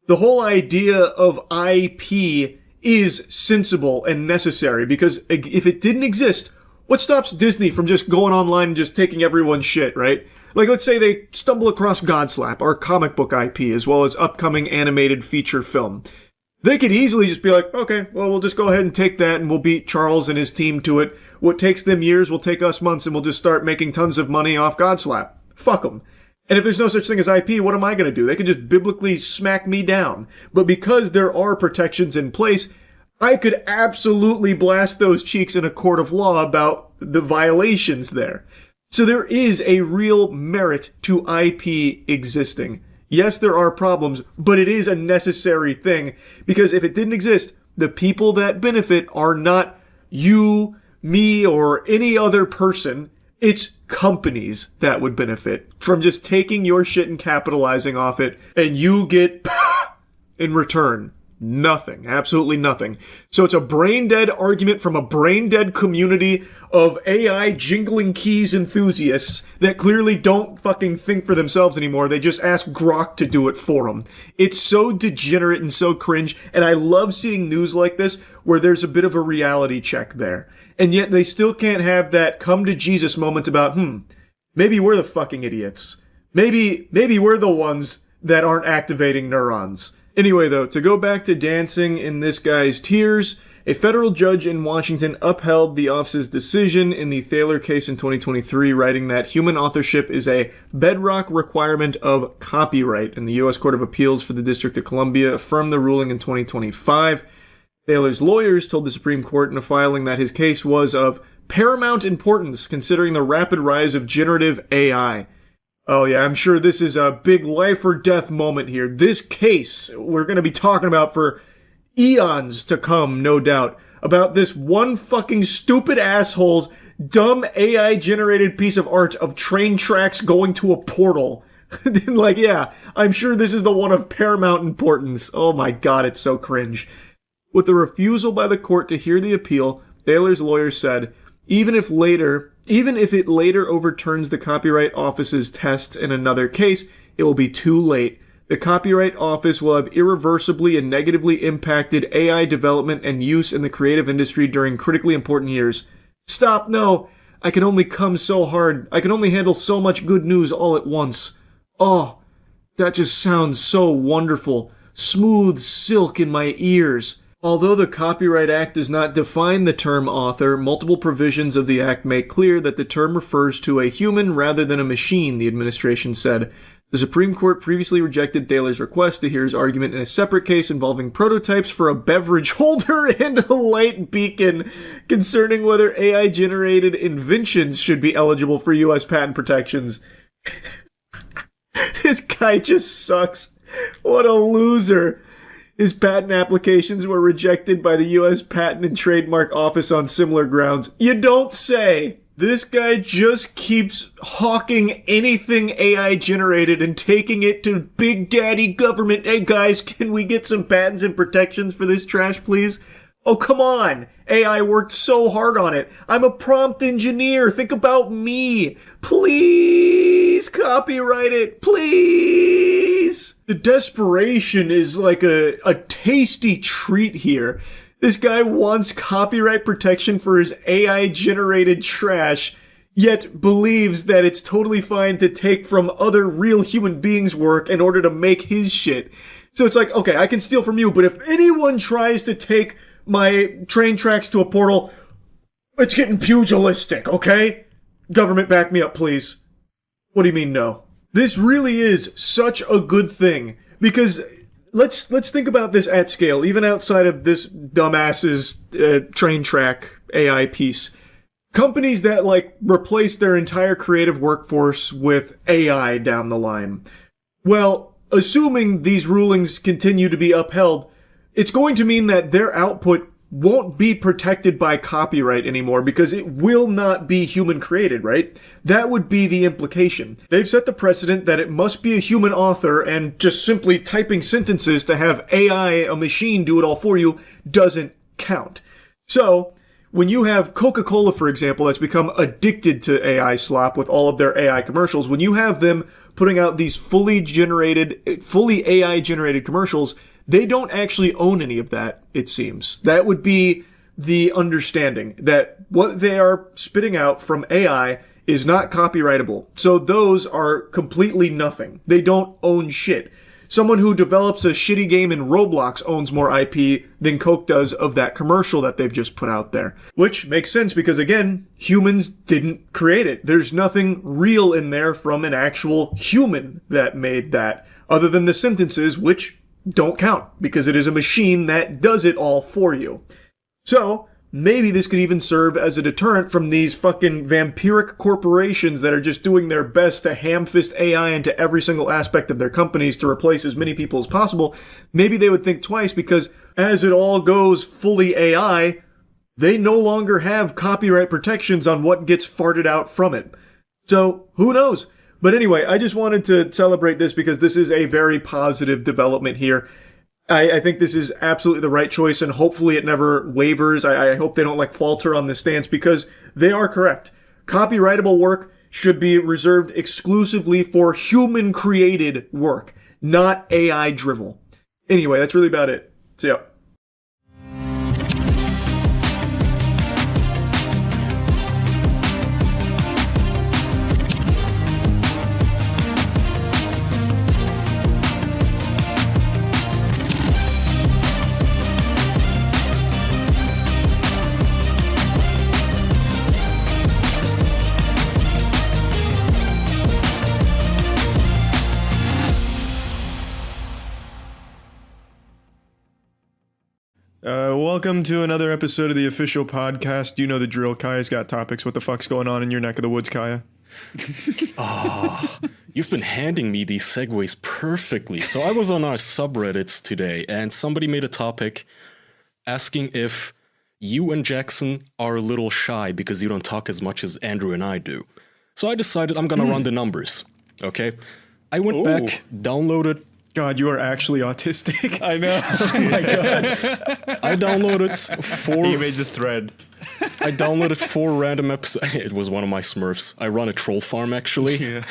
the whole idea of IP is sensible and necessary, because if it didn't exist, what stops Disney from just going online and just taking everyone's shit, right? Like, let's say they stumble across Godslap, our comic book IP, as well as upcoming animated feature film. They could easily just be like, okay, well, we'll just go ahead and take that and we'll beat Charles and his team to it. What takes them years will take us months, and we'll just start making tons of money off Godslap. Fuck them. And if there's no such thing as IP, what am I going to do? They could just biblically smack me down. But because there are protections in place, I could absolutely blast those cheeks in a court of law about the violations there. So there is a real merit to IP existing. Yes, there are problems, but it is a necessary thing, because if it didn't exist, the people that benefit are not you, me, or any other person. It's companies that would benefit from just taking your shit and capitalizing off it, and you get in return nothing. Absolutely nothing. So it's a brain-dead argument from a brain-dead community of AI jingling keys enthusiasts that clearly don't fucking think for themselves anymore. They just ask Grok to do it for them. It's so degenerate and so cringe, and I love seeing news like this where there's a bit of a reality check there. And yet they still can't have that come to Jesus moment about, maybe we're the fucking idiots. Maybe we're the ones that aren't activating neurons. Anyway, though, to go back to dancing in this guy's tears, a federal judge in Washington upheld the office's decision in the Thaler case in 2023, writing that human authorship is a bedrock requirement of copyright, and the U.S. Court of Appeals for the District of Columbia affirmed the ruling in 2025. Thaler's lawyers told the Supreme Court in a filing that his case was of paramount importance considering the rapid rise of generative AI. Oh yeah, I'm sure this is a big life or death moment here. This case we're going to be talking about for eons to come, no doubt, about this one fucking stupid asshole's dumb AI-generated piece of art of train tracks going to a portal. Like, yeah, I'm sure this is the one of paramount importance. Oh my god, it's so cringe. With the refusal by the court to hear the appeal, Thaler's lawyer said, even if it later overturns the Copyright Office's test in another case, it will be too late. The Copyright Office will have irreversibly and negatively impacted AI development and use in the creative industry during critically important years. Stop, no! I can only come so hard. I can only handle so much good news all at once. Oh, that just sounds so wonderful. Smooth silk in my ears. Although the Copyright Act does not define the term author, multiple provisions of the Act make clear that the term refers to a human rather than a machine, the administration said. The Supreme Court previously rejected Thaler's request to hear his argument in a separate case involving prototypes for a beverage holder and a light beacon concerning whether AI-generated inventions should be eligible for U.S. patent protections. This guy just sucks. What a loser. His patent applications were rejected by the U.S. Patent and Trademark Office on similar grounds. You don't say! This guy just keeps hawking anything AI generated and taking it to Big Daddy government. Hey guys, can we get some patents and protections for this trash, please? Oh, come on! AI worked so hard on it. I'm a prompt engineer. Think about me. Please copyright it. Please! The desperation is like a tasty treat here. This guy wants copyright protection for his AI-generated trash, yet believes that it's totally fine to take from other real human beings' work in order to make his shit. So it's like, okay, I can steal from you, but if anyone tries to take my train tracks to a portal, it's getting pugilistic, okay? Government, back me up, please. What do you mean, no? This really is such a good thing, because let's think about this at scale, even outside of this dumbass's train track AI piece. Companies that, like, replace their entire creative workforce with AI down the line. Well, assuming these rulings continue to be upheld, it's going to mean that their output won't be protected by copyright anymore because it will not be human created, right? That would be the implication. They've set the precedent that it must be a human author, and just simply typing sentences to have AI, a machine, do it all for you doesn't count. So, when you have Coca-Cola, for example, that's become addicted to AI slop with all of their AI commercials, when you have them putting out these fully AI-generated commercials, they don't actually own any of that, it seems. That would be the understanding, that what they are spitting out from AI is not copyrightable. So those are completely nothing. They don't own shit. Someone who develops a shitty game in Roblox owns more IP than Coke does of that commercial that they've just put out there. Which makes sense because, again, humans didn't create it. There's nothing real in there from an actual human that made that, other than the sentences, which don't count because it is a machine that does it all for you. So, maybe this could even serve as a deterrent from these fucking vampiric corporations that are just doing their best to ham-fist AI into every single aspect of their companies to replace as many people as possible. Maybe they would think twice because as it all goes fully AI, they no longer have copyright protections on what gets farted out from it. So, who knows? But anyway, I just wanted to celebrate this because this is a very positive development here. I think this is absolutely the right choice, and hopefully it never wavers. I hope they don't falter on this stance because they are correct. Copyrightable work should be reserved exclusively for human-created work, not AI drivel. Anyway, that's really about it. See ya. Welcome to another episode of the official podcast. You know the drill. Kaya's got topics. What the fuck's going on in your neck of the woods, Kaya? You've been handing me these segues perfectly. So I was on our subreddits today, and somebody made a topic asking if you and Jackson are a little shy because you don't talk as much as Andrew and I do. So I decided I'm gonna run the numbers, okay? I went back, downloaded... God, you are actually autistic. I know. Oh my God. I downloaded 4... You made the thread. I downloaded 4 random episodes. It was one of my Smurfs. I run a troll farm, actually. Yeah.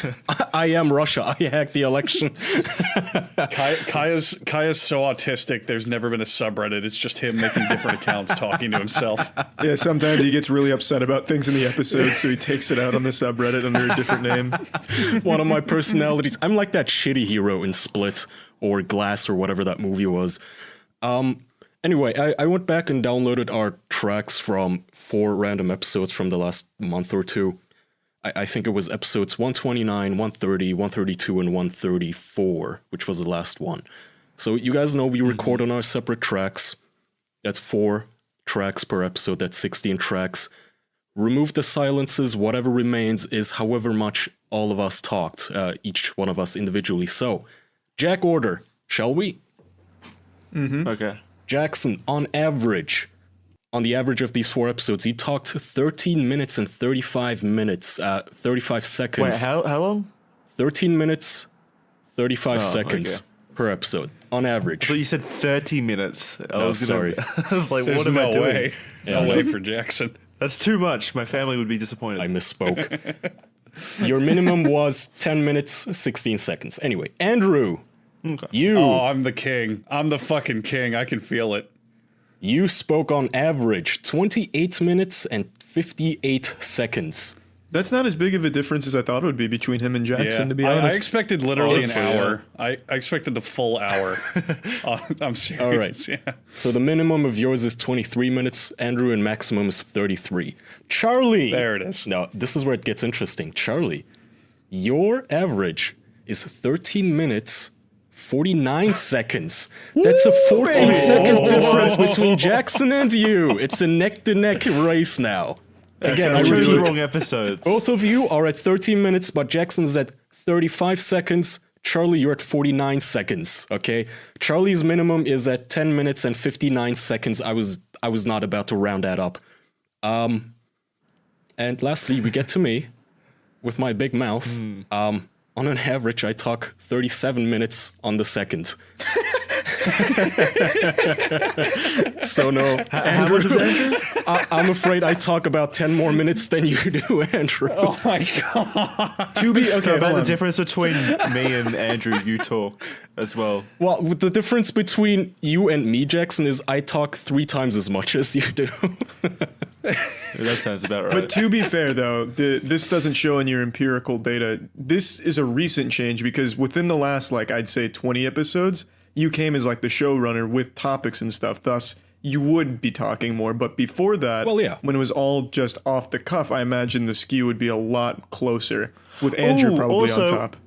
I am Russia. I hacked the election. Kaya's so autistic, there's never been a subreddit. It's just him making different accounts talking to himself. Yeah, sometimes he gets really upset about things in the episode, so he takes it out on the subreddit under a different name. One of my personalities. I'm like that shitty hero in Split or Glass or whatever that movie was. Anyway, I went back and downloaded our tracks from 4 random episodes from the last month or two. I think it was episodes 129, 130, 132, and 134, which was the last one. So you guys know we record on our separate tracks. That's 4 tracks per episode. That's 16 tracks. Remove the silences. Whatever remains is however much all of us talked, each one of us individually. So, Jack order, shall we? Okay. Jackson, on the average of these 4 episodes, you talked 13 minutes and 35 seconds. Wait, how long? 13 minutes, 35 seconds per episode, on average. I thought you said 30 minutes. Sorry. I was like, There's what am I doing? Way. No way for Jackson. That's too much. My family would be disappointed. I misspoke. Your minimum was 10 minutes, 16 seconds. Anyway, Andrew, you... Oh, I'm the king. I'm the fucking king. I can feel it. You spoke on average 28 minutes and 58 seconds. That's not as big of a difference as I thought it would be between him and Jackson, to be honest. I expected literally an hour. I expected the full hour. I'm serious. All right. Yeah. So the minimum of yours is 23 minutes, Andrew, and maximum is 33. Charlie! There it is. Now, this is where it gets interesting. Charlie, your average is 13 minutes, 49 seconds. That's a 14-second difference between Jackson and you. It's a neck-to-neck race now. Again, I chose the wrong episodes. Both of you are at 13 minutes, but Jackson's at 35 seconds. Charlie, you're at 49 seconds, okay? Charlie's minimum is at 10 minutes and 59 seconds. I was not about to round that up. And lastly, we get to me with my big mouth. On an average, I talk 37 minutes on the second. So no, How much is Andrew? I'm afraid I talk about 10 more minutes than you do, Andrew. Oh my god. So about the difference between me and Andrew, you talk as well. Well, the difference between you and me, Jackson, is I talk 3 times as much as you do. That sounds about right. But to be fair, though, this doesn't show in your empirical data. This is a recent change because within the last, like, I'd say 20 episodes, you came as like the showrunner with topics and stuff. Thus, you would be talking more. But before that, well, yeah, when it was all just off the cuff, I imagine the skew would be a lot closer with Andrew probably also, on top.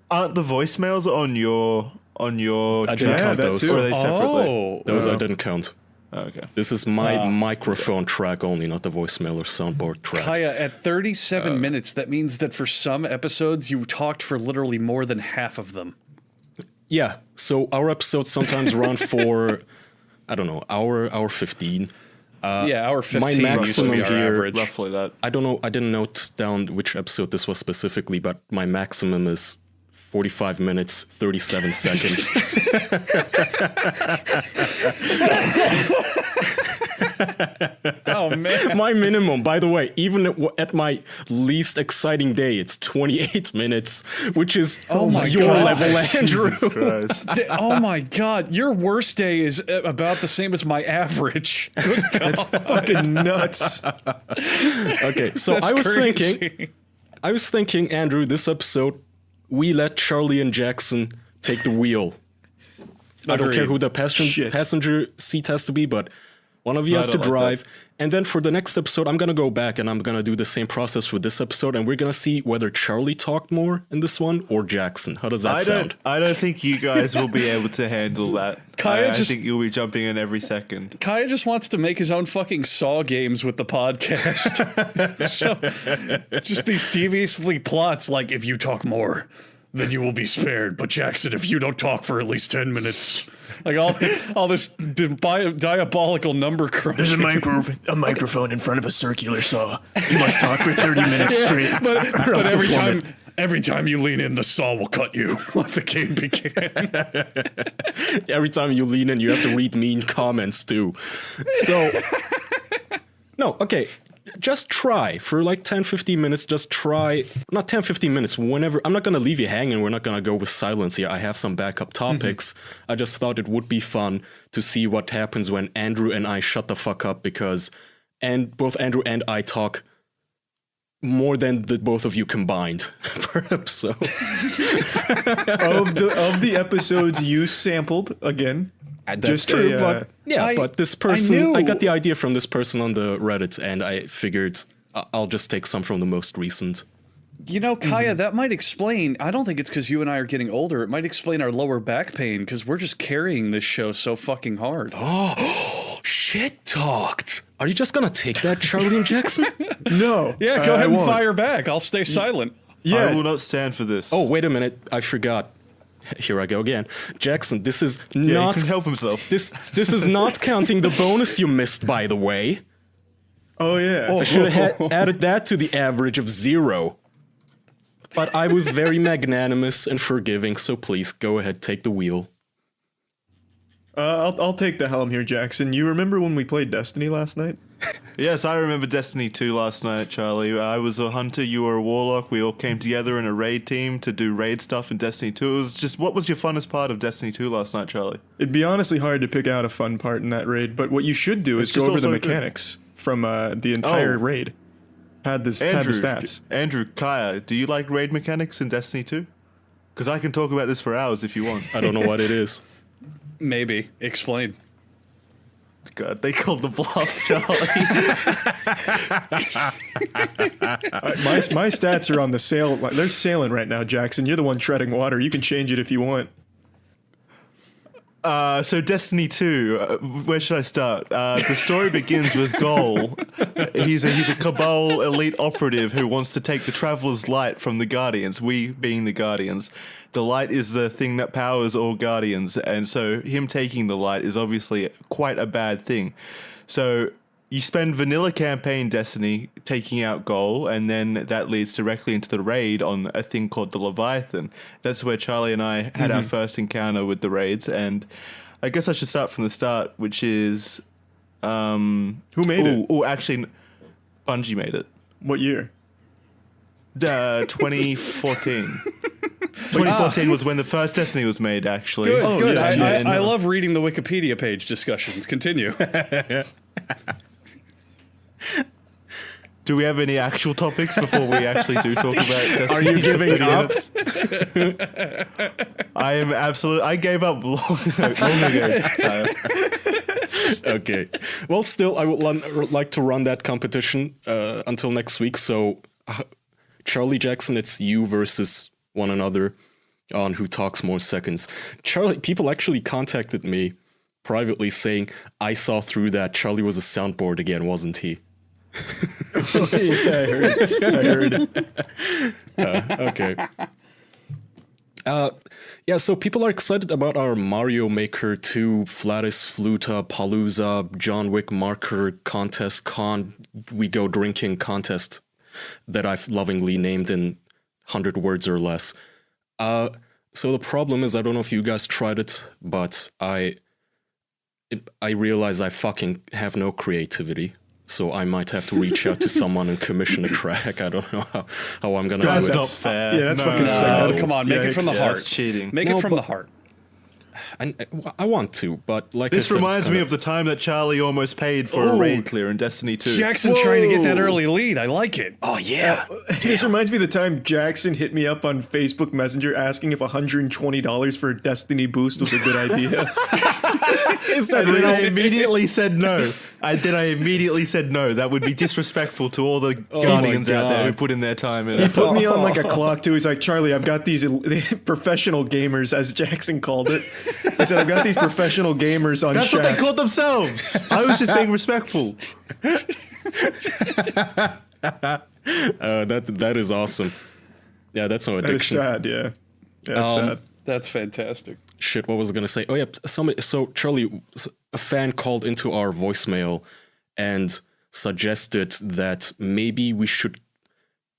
Aren't the voicemails on your I didn't count those. Or are they separately? Those I didn't count. Okay. This is my microphone track only, not the voicemail or soundboard track. Kaya, at 37 minutes, that means that for some episodes, you talked for literally more than half of them. Yeah, so our episodes sometimes run for, I don't know, hour 15. Hour 15 my maximum used to be our here, average. Roughly that. I don't know, I didn't note down which episode this was specifically, but my maximum is 45 minutes, 37 seconds. Oh, man. My minimum, by the way, even at my least exciting day, it's 28 minutes, which is your level, Andrew. Jesus Christ. Oh my god, your worst day is about the same as my average. Good God. That's fucking nuts. Okay, so That's I was thinking, Andrew, this episode, we let Charlie and Jackson take the wheel. I don't care who the passenger seat has to be, but one of you has to drive. And then for the next episode, I'm going to go back and I'm going to do the same process for this episode. And we're going to see whether Charlie talked more in this one or Jackson. How does that sound? I don't think you guys will be able to handle that. Kaya I think you'll be jumping in every second. Kaya just wants to make his own fucking Saw games with the podcast. So, just these deviously plots like, if you talk more, then you will be spared. But Jackson, if you don't talk for at least 10 minutes... Like all this diabolical number crunching. There's a microphone in front of a circular saw. You must talk for 30 minutes straight. But every time you lean in, the saw will cut you. Let the game begin. Every time you lean in, you have to read mean comments too. So, no, okay. Just try for like 10-15 minutes. Just try, not 10-15 minutes, whenever. I'm not going to leave you hanging. We're not going to go with silence here. I have some backup topics. I just thought it would be fun to see what happens when Andrew and I shut the fuck up because both Andrew and I talk more than the both of you combined per episode. of the episodes you sampled, again. That's true, but but this person, I got the idea from this person on the Reddit, and I figured I'll just take some from the most recent. You know, Kaya, that might explain. I don't think it's because you and I are getting older. It might explain our lower back pain because we're just carrying this show so fucking hard. Oh, shit talked. Are you just gonna take that, Charlie and Jackson? No. Yeah, go ahead and fire back. I'll stay silent. Yeah. I will not stand for this. Oh, wait a minute. I forgot. Here I go again. Jackson, this is he not... can help himself. This is not counting the bonus you missed, by the way. Oh, yeah. I should have added that to the average of 0. But I was very magnanimous and forgiving, so please, go ahead, take the wheel. I'll take the helm here, Jackson. You remember when we played Destiny last night? Yes, I remember Destiny 2 last night, Charlie. I was a hunter, you were a warlock. We all came together in a raid team to do raid stuff in Destiny 2. It was just, what was your funnest part of Destiny 2 last night, Charlie? It'd be honestly hard to pick out a fun part in that raid, but what you should do is go over the mechanics from the entire raid. Had the stats. Andrew, Kaya, do you like raid mechanics in Destiny 2? Because I can talk about this for hours if you want. I don't know what it is. Maybe. Explain. God, they called the bluff, Charlie. My stats are on the sail. They're sailing right now, Jackson. You're the one treading water. You can change it if you want. So Destiny 2, where should I start? The story begins with Goal. He's a Cabal elite operative who wants to take the Traveler's Light from the Guardians, we being the Guardians. The light is the thing that powers all Guardians, and so him taking the light is obviously quite a bad thing. So you spend vanilla campaign Destiny taking out Goal, and then that leads directly into the raid on a thing called the Leviathan. That's where Charlie and I had our first encounter with the raids, and I guess I should start from the start, which is... Who made it? Oh, actually, Bungie made it. What year? 2014. 2014 was when the first Destiny was made, actually. Good, good. Yeah. I love reading the Wikipedia page discussions. Continue. Do we have any actual topics before we actually do talk about Destiny? Are you giving up? I am absolutely... I gave up long ago. Okay. Well, still, I would like to run that competition until next week. So, Charlie Jackson, it's you versus one another on who talks more seconds. Charlie, people actually contacted me privately saying, I saw through that. Charlie was a soundboard again, wasn't he? Yeah, I heard. Okay. Yeah, so people are excited about our Mario Maker 2 Flatus Fluta Palooza John Wick Marker Contest We Go Drinking contest that I've lovingly named in 100 words or less. So the problem is, I don't know if you guys tried it, but I realize I fucking have no creativity. So I might have to reach out to someone and commission a track. I don't know how I'm gonna do it. That's not fair. Yeah, that's fucking sad. Come on, make it from the heart. That's cheating. Make it from the heart. I want to, but like This I said, reminds me of the time that Charlie almost paid for a raid clear in Destiny 2. Jackson trying to get that early lead. I like it. Oh, yeah. This reminds me of the time Jackson hit me up on Facebook Messenger asking if $120 for a Destiny boost was a good idea. Is that real? I immediately said no. I immediately said no. That would be disrespectful to all the Guardians out there who put in their time in. He put me on like a clock too. He's like, Charlie, I've got these professional gamers, as Jackson called it. He said, I've got these professional gamers on That's what they Shack. called themselves. I was just being respectful. That is awesome. Yeah, that's no addiction. That is sad, yeah. Yeah, that's sad. That's fantastic. Shit, what was I gonna say? Oh yeah, so Charlie, a fan called into our voicemail and suggested that maybe we should,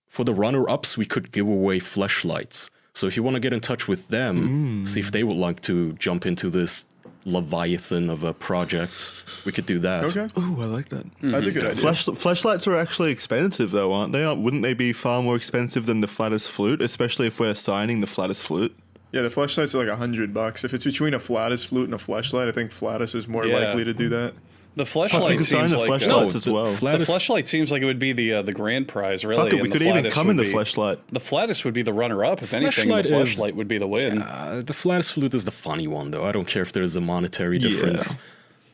for the runner-ups, we could give away fleshlights. So if you want to get in touch with them, see if they would like to jump into this Leviathan of a project, we could do that. Okay. Ooh, I like that. That's a good idea. Fleshlights are actually expensive, though, aren't they? Wouldn't they be far more expensive than the flattest flute, especially if we're assigning the flattest flute? Yeah, the flashlights are like $100. If it's between a flatus flute and a flashlight, I think flatus is more Yeah. likely to do that. The Plus, we fleshlight could sign seems the like fleshlights as well. the fleshlight seems like it would be the grand prize, really. Fuck it, and we the could even flatus come in would the be- fleshlight. The flatus would be the runner-up. If anything, the Fleshlight is- fleshlight would be the win. The flattest flute is the funny one, though. I don't care if there's a monetary difference.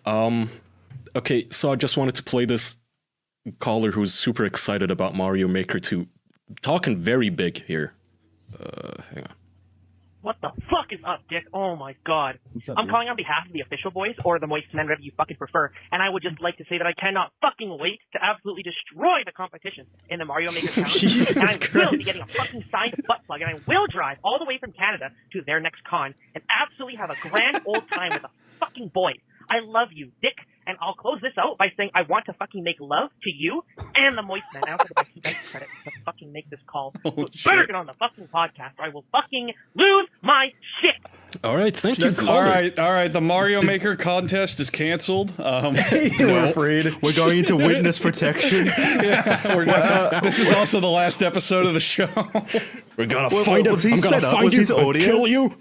Okay, so I just wanted to play this caller who's super excited about Mario Maker 2. Talking very big here. Hang on. What the fuck is up, Dick? Oh my god. I'm calling on behalf of the official boys, or the moist men, whatever you fucking prefer, and I would just like to say that I cannot fucking wait to absolutely destroy the competition in the Mario Maker Challenge. Jesus And I will be Christ. getting a fucking signed butt plug, and I will drive all the way from Canada to their next con and absolutely have a grand old time with the fucking boys. I love you, Dick. And I'll close this out by saying I want to fucking make love to you and the moist man. I also have my credit to fucking make this call. So better get on the fucking podcast or I will fucking lose my shit. All right, thank you. All right. The Mario Maker contest is canceled. We're afraid. We're going into witness protection. This is also the last episode of the show. We're gonna find him. was he I'm gonna sped up? find Was you his and audio? kill you.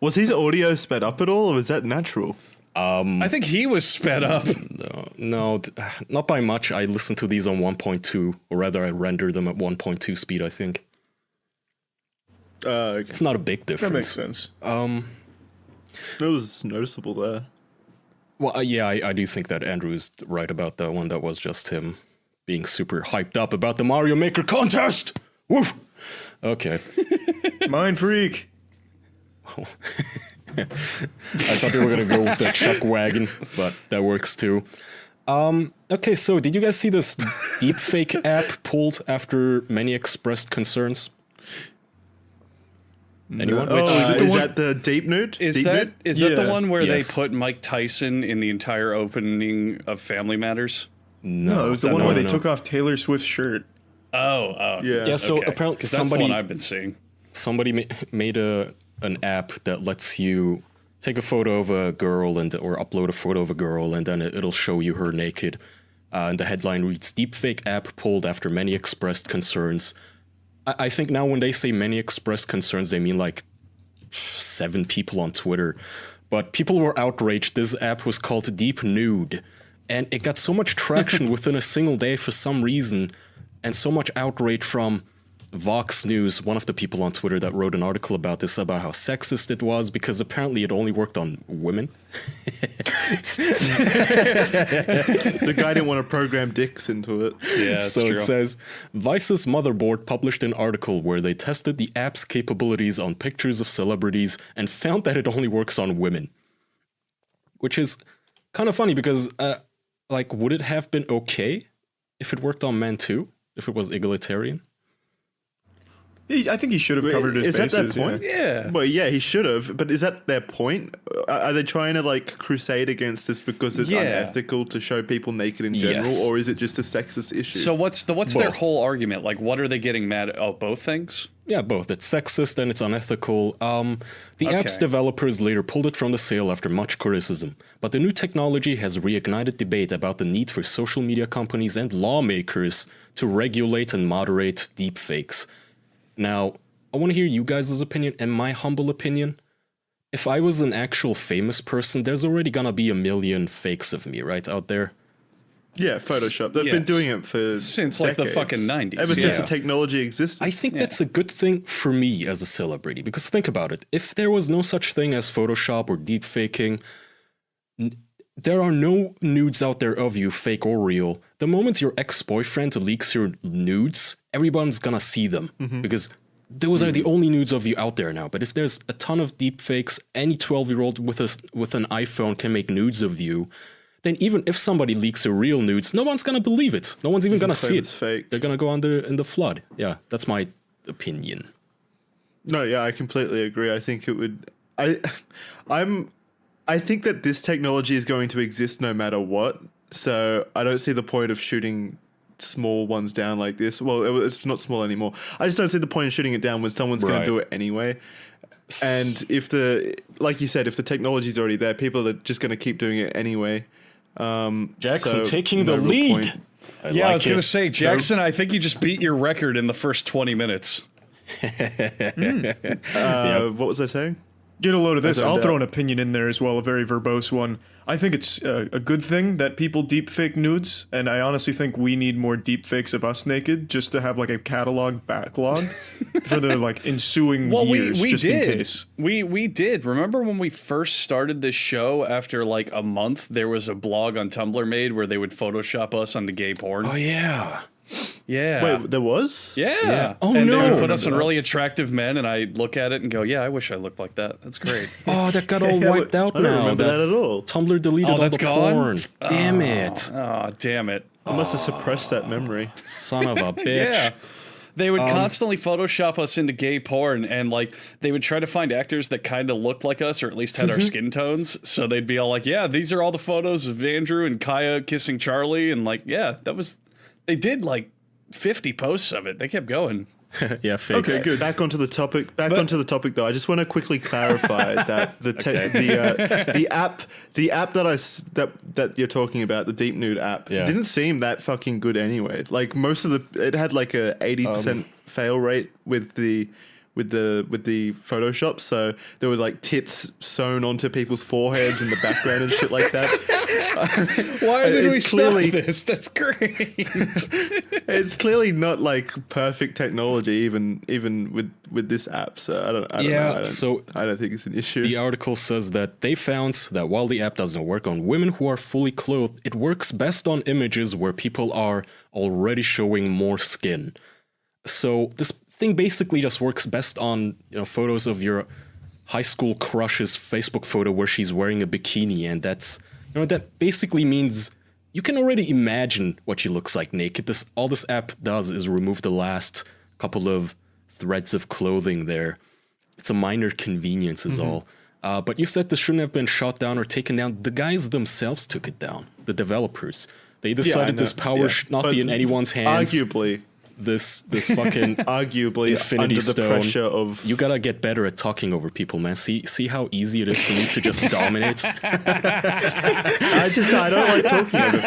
Was his audio sped up at all, or is that natural? I think he was sped up. No, not by much. I listened to these on 1.2, or rather, I rendered them at 1.2 speed. I think Okay. it's not a big difference. That makes sense. It was noticeable there. Well, yeah, I do think that Andrew is right about that one. That was just him being super hyped up about the Mario Maker contest. Woo! Okay. Mind freak. I thought they were gonna go with the chuck wagon, but that works too. Okay, so did you guys see this deepfake app pulled after many expressed concerns? Anyone? Oh, is that the deep nude? Is Deep that nude? is that the Yeah. one where Yes. they put Mike Tyson in the entire opening of Family Matters? No, it was the one where they took off Taylor Swift's shirt. Oh, Yeah, so apparently because that's the one I've been seeing. Somebody made an app that lets you take a photo of a girl or upload a photo of a girl, and then it'll show you her naked. And the headline reads, "Deepfake app pulled after many expressed concerns." I think now when they say many expressed concerns, they mean like 7 people on Twitter. But people were outraged. This app was called Deep Nude, and it got so much traction within a single day for some reason, and so much outrage from Vox News, one of the people on Twitter that wrote an article about this, about how sexist it was, because apparently it only worked on women. The guy didn't want to program dicks into it. Yeah, so true. it says, Vice's Motherboard published an article where they tested the app's capabilities on pictures of celebrities and found that it only works on women. Which is kind of funny because, would it have been okay if it worked on men too? If it was egalitarian? I think he should have covered his Is bases. that their point? Yeah. Well, yeah, he should have. But is that their point? Are they trying to crusade against this because it's Yeah. unethical to show people naked in general, Yes. or is it just a sexist issue? So what's their Both. whole argument? Like, what are they getting mad at? Oh, both things? Yeah, both. It's sexist and it's unethical. The app's developers later pulled it from the sale after much criticism. But the new technology has reignited debate about the need for social media companies and lawmakers to regulate and moderate deepfakes. Now, I want to hear you guys' opinion. In my humble opinion, if I was an actual famous person, there's already gonna be a million fakes of me, right, out there? Yeah, Photoshop. They've been Yes. doing it for Since, like, the decades. fucking 90s. Ever since Yeah. the technology existed. I think that's a good thing for me as a celebrity, because think about it. If there was no such thing as Photoshop or deepfaking, there are no nudes out there of you, fake or real. The moment your ex-boyfriend leaks your nudes, everyone's gonna see them, because those are the only nudes of you out there now. But if there's a ton of deepfakes, any 12-year-old with an iPhone can make nudes of you, then even if somebody leaks your real nudes, no one's gonna believe it. No one's even gonna see it. It's fake. They're gonna go under in the flood. Yeah, that's my opinion. No, yeah, I completely agree. I think it would. I think that this technology is going to exist no matter what. So I don't see the point of shooting small ones down like this. Well, it's not small anymore. I just don't see the point in shooting it down when someone's going Right. to do it anyway. And like you said, if the technology's already there, people are just going to keep doing it anyway. Jackson so taking the no real lead. point. I was going to say, Jackson, I think you just beat your record in the first 20 minutes. What was I saying? Get a load of this. I zoned I'll throw out. an opinion in there as well, a very verbose one. I think it's a good thing that people deepfake nudes, and I honestly think we need more deepfakes of us naked just to have like a catalog backlog for the ensuing years, we just did. in case. We did. Remember when we first started this show? After like a month, there was a blog on Tumblr made where they would Photoshop us onto gay porn. Oh yeah. Yeah. Wait, there was? Yeah. Oh, and no. they would put us I in remember really attractive men, and I look at it and go, "Yeah, I wish I looked like that. That's great." Oh, that got all wiped out I don't now. remember that at all. Tumblr deleted all that's the gone? porn. Damn it. Oh, damn it. I must have suppressed that memory. Son of a bitch. Yeah. They would constantly Photoshop us into gay porn, and they would try to find actors that kind of looked like us, or at least had our skin tones. So they'd be all like, "Yeah, these are all the photos of Andrew and Kaya kissing Charlie," and they did 50 posts of it. They kept going. Yeah, fakes. Okay, good. Back onto the topic. Onto the topic, though. I just want to quickly clarify that the app that you're talking about, the Deep Nude app, didn't seem that fucking good anyway. Like most of it had like a 80% fail rate with the Photoshop, so there were like tits sewn onto people's foreheads in the background and shit like that. Why did we It's clearly- stop this? That's great. It's clearly not like perfect technology, even with this app. So I don't know. I don't think it's an issue. The article says that they found that while the app doesn't work on women who are fully clothed, it works best on images where people are already showing more skin. So this thing basically just works best on photos of your high school crush's Facebook photo where she's wearing a bikini, and that basically means you can already imagine what she looks like naked. All this app does is remove the last couple of threads of clothing there. It's a minor convenience is all. But you said this shouldn't have been shot down or taken down. The guys themselves took it down, the developers. They decided this power should not be in anyone's hands. Arguably. This fucking arguably Infinity under Stone. the pressure of... You gotta get better at talking over people, man. See how easy it is for me to just dominate? I don't like talking over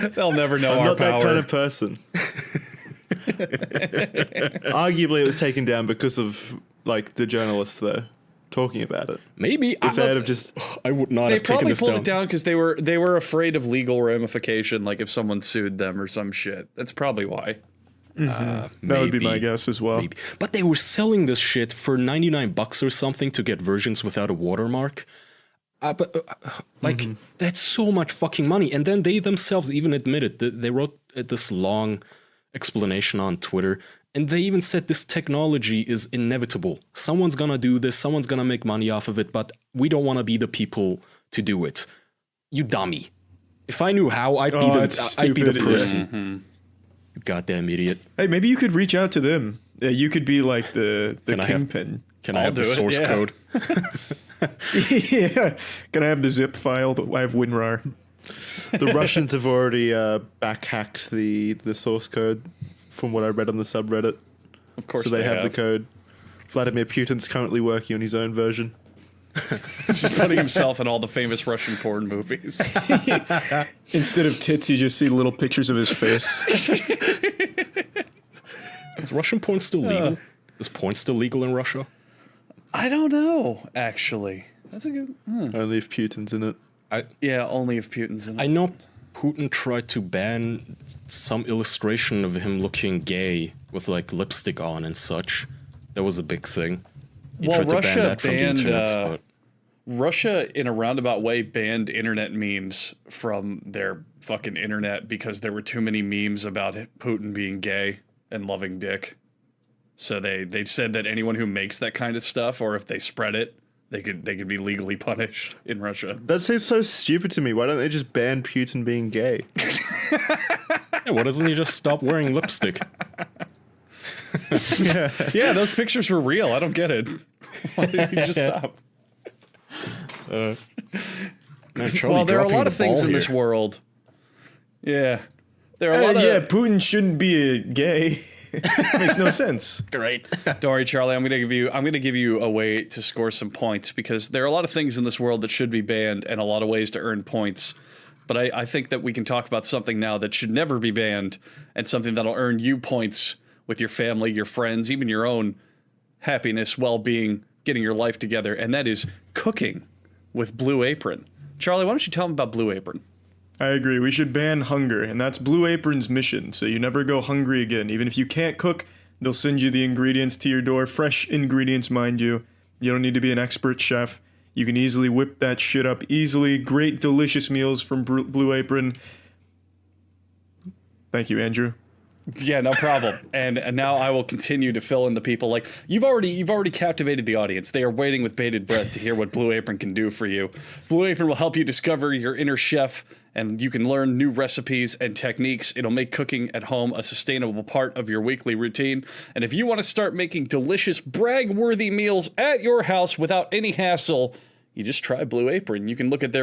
people. They'll never know I'm our not power. that kind of person. Arguably, it was taken down because of the journalists though talking about it. Maybe I would not They have taken probably this pulled down. it down because they were afraid of legal ramification, like if someone sued them or some shit. That's probably why. That would be my guess as well. Maybe. But they were selling this shit for $99 or something to get versions without a watermark. That's so much fucking money. And then they themselves even admitted that they wrote this long explanation on Twitter, and they even said this technology is inevitable. Someone's gonna do this, someone's gonna make money off of it, but we don't want to be the people to do it. You dummy. If I knew how, I'd be the person. You goddamn idiot. Hey, maybe you could reach out to them. Yeah, you could be like the kingpin. Can I have the source code? Yeah. Can I have the zip file? I have WinRAR. The Russians have already backhacked the source code from what I read on the subreddit. Of course so they have the have. code. Vladimir Putin's currently working on his own version. He's putting himself in all the famous Russian porn movies. Instead of tits, you just see little pictures of his face. Is Russian porn still legal? Is porn still legal in Russia? I don't know, actually. That's a good... Only if Putin's in it. Yeah, only if Putin's in it. I know Putin tried to ban some illustration of him looking gay with lipstick on and such. That was a big thing. He tried to ban that from the internet. Russia, in a roundabout way, banned internet memes from their fucking internet because there were too many memes about Putin being gay and loving dick. So they said that anyone who makes that kind of stuff, or if they spread it, they could be legally punished in Russia. That seems so stupid to me. Why don't they just ban Putin being gay? Yeah, why doesn't he just stop wearing lipstick? Yeah, those pictures were real. I don't get it. Why did he just stop? Man, Charlie, well, there are a dropping lot the of things ball in this here. world. Yeah. There are a lot of... Yeah, Putin shouldn't be a gay. Makes no sense. Great. Don't worry, Charlie. I'm gonna give you a way to score some points, because there are a lot of things in this world that should be banned and a lot of ways to earn points. But I think that we can talk about something now that should never be banned, and something that'll earn you points with your family, your friends, even your own happiness, well-being, getting your life together, and that is cooking with Blue Apron. Charlie, why don't you tell them about Blue Apron? I agree. We should ban hunger, and that's Blue Apron's mission, so you never go hungry again. Even if you can't cook, they'll send you the ingredients to your door. Fresh ingredients, mind you. You don't need to be an expert chef. You can easily whip that shit up easily. Great, delicious meals from Blue Apron. Thank you, Andrew. Yeah, no problem. And now I will continue to fill in the people. Like, you've already captivated the audience. They are waiting with bated breath to hear what Blue Apron can do for you. Blue Apron will help you discover your inner chef, and you can learn new recipes and techniques. It'll make cooking at home a sustainable part of your weekly routine. And if you want to start making delicious, brag-worthy meals at your house without any hassle, you just try Blue Apron. You can look at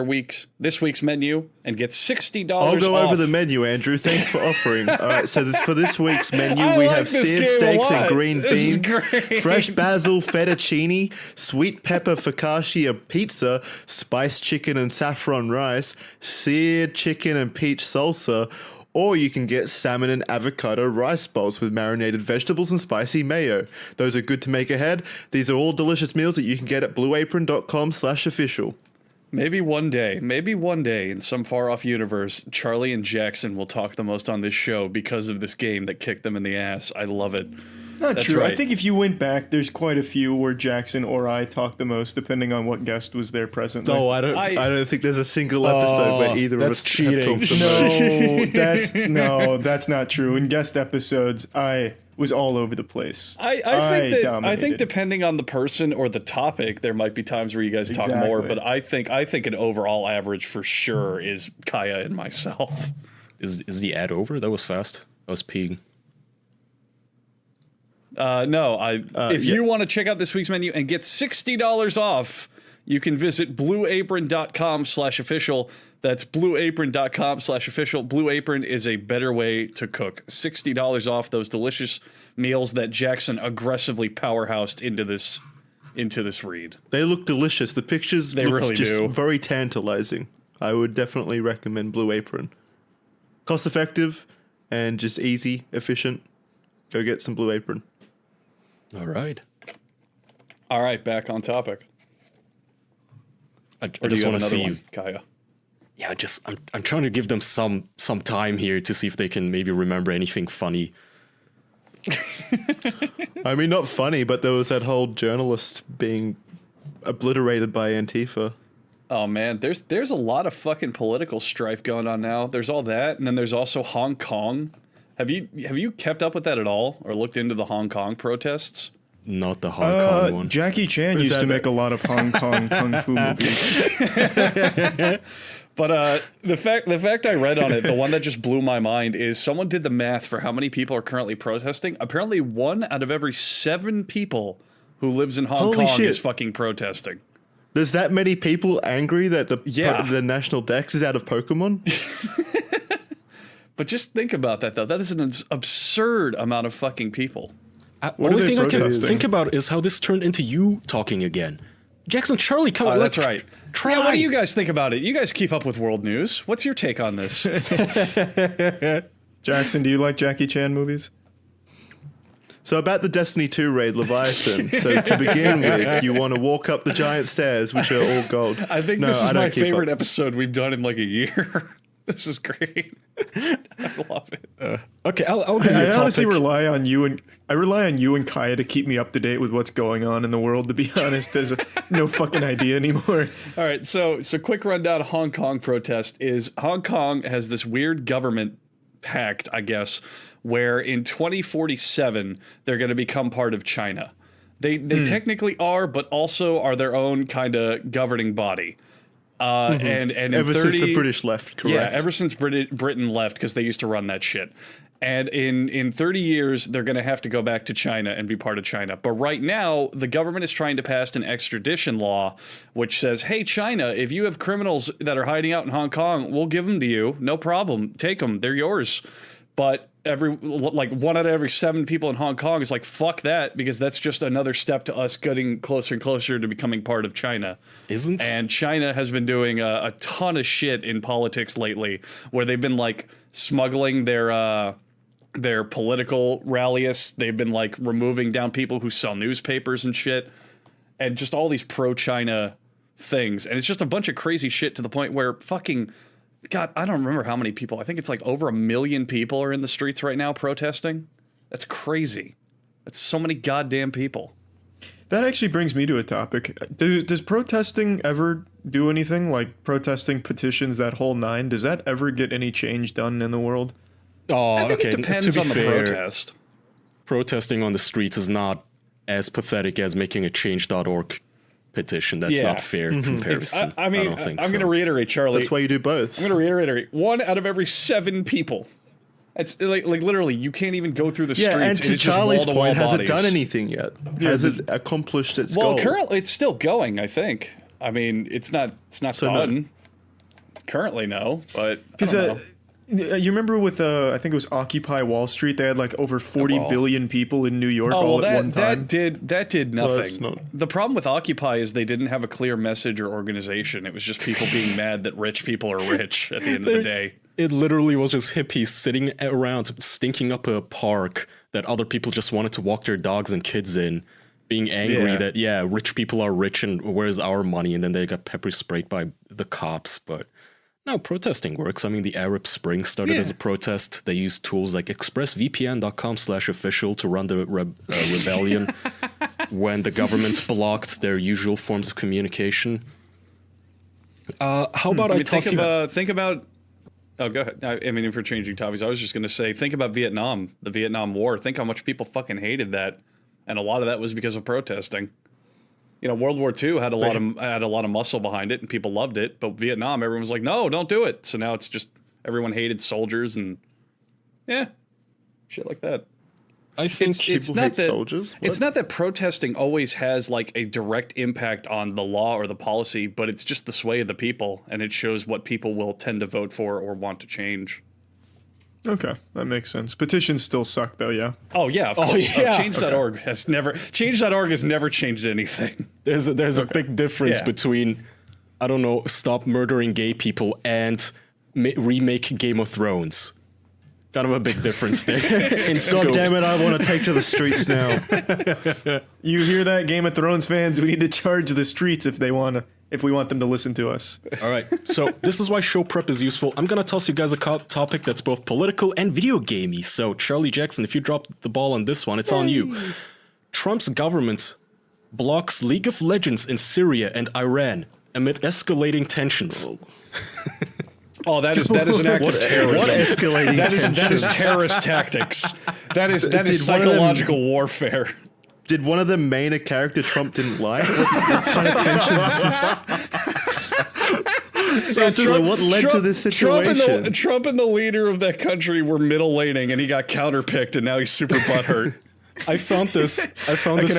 this week's menu and get $60 I'll go off. over the menu, Andrew. Thanks for offering. All right, so for this week's menu, I we like have this seared game a steaks and lot. green This is beans, great. fresh basil fettuccine, sweet pepper focaccia pizza, spiced chicken and saffron rice, seared chicken and peach salsa, or you can get salmon and avocado rice bowls with marinated vegetables and spicy mayo. Those are good to make ahead. These are all delicious meals that you can get at blueapron.com/official. Maybe one day in some far-off universe, Charlie and Jackson will talk the most on this show because of this game that kicked them in the ass. I love it. Not That's true. right. I think if you went back, there's quite a few where Jackson or I talk the most, depending on what guest was there presently. No, I don't think there's a single episode where either of us have talked the most. No, that's not true. In guest episodes, I was all over the place. I think depending on the person or the topic, there might be times where you guys talk more. Exactly. But I think an overall average for sure is Kaya and myself. Is the ad over? That was fast. I was peeing. No, if you want to check out this week's menu and get $60 off, you can visit blueapron.com/official. That's blueapron.com/official. Blue Apron is a better way to cook. $60 off those delicious meals that Jackson aggressively powerhoused into this read. They look delicious. The pictures They look really just do. very tantalizing. I would definitely recommend Blue Apron. Cost effective and just easy, efficient. Go get some Blue Apron. All right. All right, back on topic. I Or do just you have want to another see. one, Kaya? Yeah, I'm trying to give them some time here to see if they can maybe remember anything funny. I mean, not funny, but there was that whole journalist being obliterated by Antifa. Oh man, there's a lot of fucking political strife going on now. There's all that, and then there's also Hong Kong. Have you kept up with that at all, or looked into the Hong Kong protests? Not the Hong Kong one. Jackie Chan used to make a lot of Hong Kong kung fu movies. But the fact I read on it, the one that just blew my mind is someone did the math for how many people are currently protesting. Apparently, 1 out of every 7 people who lives in Hong Holy Kong shit. is fucking protesting. There's that many people angry that the national dex is out of Pokemon? But just think about that, though. That is an absurd amount of fucking people. Only thing I can think about is how this turned into you talking again. Jackson, Charlie, come on. That's right. Try. Yeah, what do you guys think about it? You guys keep up with world news. What's your take on this? Jackson, do you like Jackie Chan movies? So about the Destiny 2 raid Leviathan. So to begin with, you want to walk up the giant stairs, which are all gold. I think this is my favorite episode we've done in like a year. This is great. I love it. Okay, I'll give you a I topic. honestly rely on you and Kaya to keep me up to date with what's going on in the world. To be honest, there's no fucking idea anymore. All right, so quick rundown of Hong Kong protest is Hong Kong has this weird government pact, I guess, where in 2047 they're going to become part of China. They technically are, but also are their own kind of governing body. And ever since the British left, correct? Yeah, ever since Britain left, because they used to run that shit. And in 30 years, they're going to have to go back to China and be part of China. But right now, the government is trying to pass an extradition law, which says, hey, China, if you have criminals that are hiding out in Hong Kong, we'll give them to you. No problem. Take them. They're yours. But 1 out of every 7 people in Hong Kong is like, fuck that, because that's just another step to us getting closer and closer to becoming part of China. Isn't? And China has been doing a ton of shit in politics lately, where they've been like smuggling their political rallyists. They've been like removing down people who sell newspapers and shit, and just all these pro-China things. And it's just a bunch of crazy shit to the point where fucking, God, I don't remember how many people. I think it's like over 1 million people are in the streets right now protesting. That's crazy. That's so many goddamn people. That actually brings me to a topic. Does protesting ever do anything? Like protesting petitions, that whole 9? Does that ever get any change done in the world? Oh, I think okay. it depends to be on the fair, protest. Protesting on the streets is not as pathetic as making a change.org petition. That's not fair comparison. I mean, don't think I'm so. going to reiterate, Charlie. That's why you do both. I'm going to reiterate. 1 out of every 7 people. It's like literally, you can't even go through the streets. Yeah, and to it's just Charlie's wall-to-wall point, has it bodies. done anything yet? Has it accomplished its goal? Well, currently it's still going, I think. I mean, it's not done. Currently, no, but I Because don't know. you remember with I think it was Occupy Wall Street, they had like over 40 billion people in New York all at one time. That did Well, nothing. that's not- The problem with Occupy is they didn't have a clear message or organization. It was just people being mad that rich people are rich at the end of the day. It literally was just hippies sitting around stinking up a park that other people just wanted to walk their dogs and kids in, being angry that, rich people are rich and where's our money? And then they got pepper sprayed by the cops. But no, protesting works. I mean, the Arab Spring started as a protest. They used tools like expressvpn.com/official to run the rebellion when the government blocked their usual forms of communication. How about I toss you... Think about Oh, go ahead. I mean, if we're changing topics, I was just going to say, think about Vietnam, the Vietnam War. Think how much people fucking hated that, and a lot of that was because of protesting. You know, World War II had a lot of muscle behind it, and people loved it. But Vietnam, everyone was like, "No, don't do it." So now it's just everyone hated soldiers and shit like that. I think it's people not hate that soldiers. it's not that protesting always has like a direct impact on the law or the policy, but it's just the sway of the people, and it shows what people will tend to vote for or want to change. Okay, that makes sense. Petitions still suck, though. Yeah. Oh yeah, of course. Change.org has never changed anything. There's a big difference between, I don't know, stop murdering gay people and remake Game of Thrones. Kind of a big difference there. God damn it, I want to take to the streets now. You hear that, Game of Thrones fans? We need to charge the streets if we want them to listen to us. All right, so this is why show prep is useful. I'm gonna toss you guys a topic that's both political and video gamey. So Charlie Jackson, if you drop the ball on this one, it's on you. Trump's government blocks League of Legends in Syria and Iran amid escalating tensions. Oh, that is an act of terrorism. What escalating tensions? That is terrorist tactics. That is psychological warfare. Did one of them main a character Trump didn't like? What kind of tensions is this? So what led to this situation? Trump and the leader of that country were middle laning, and he got counterpicked, and now he's super butthurt. I found this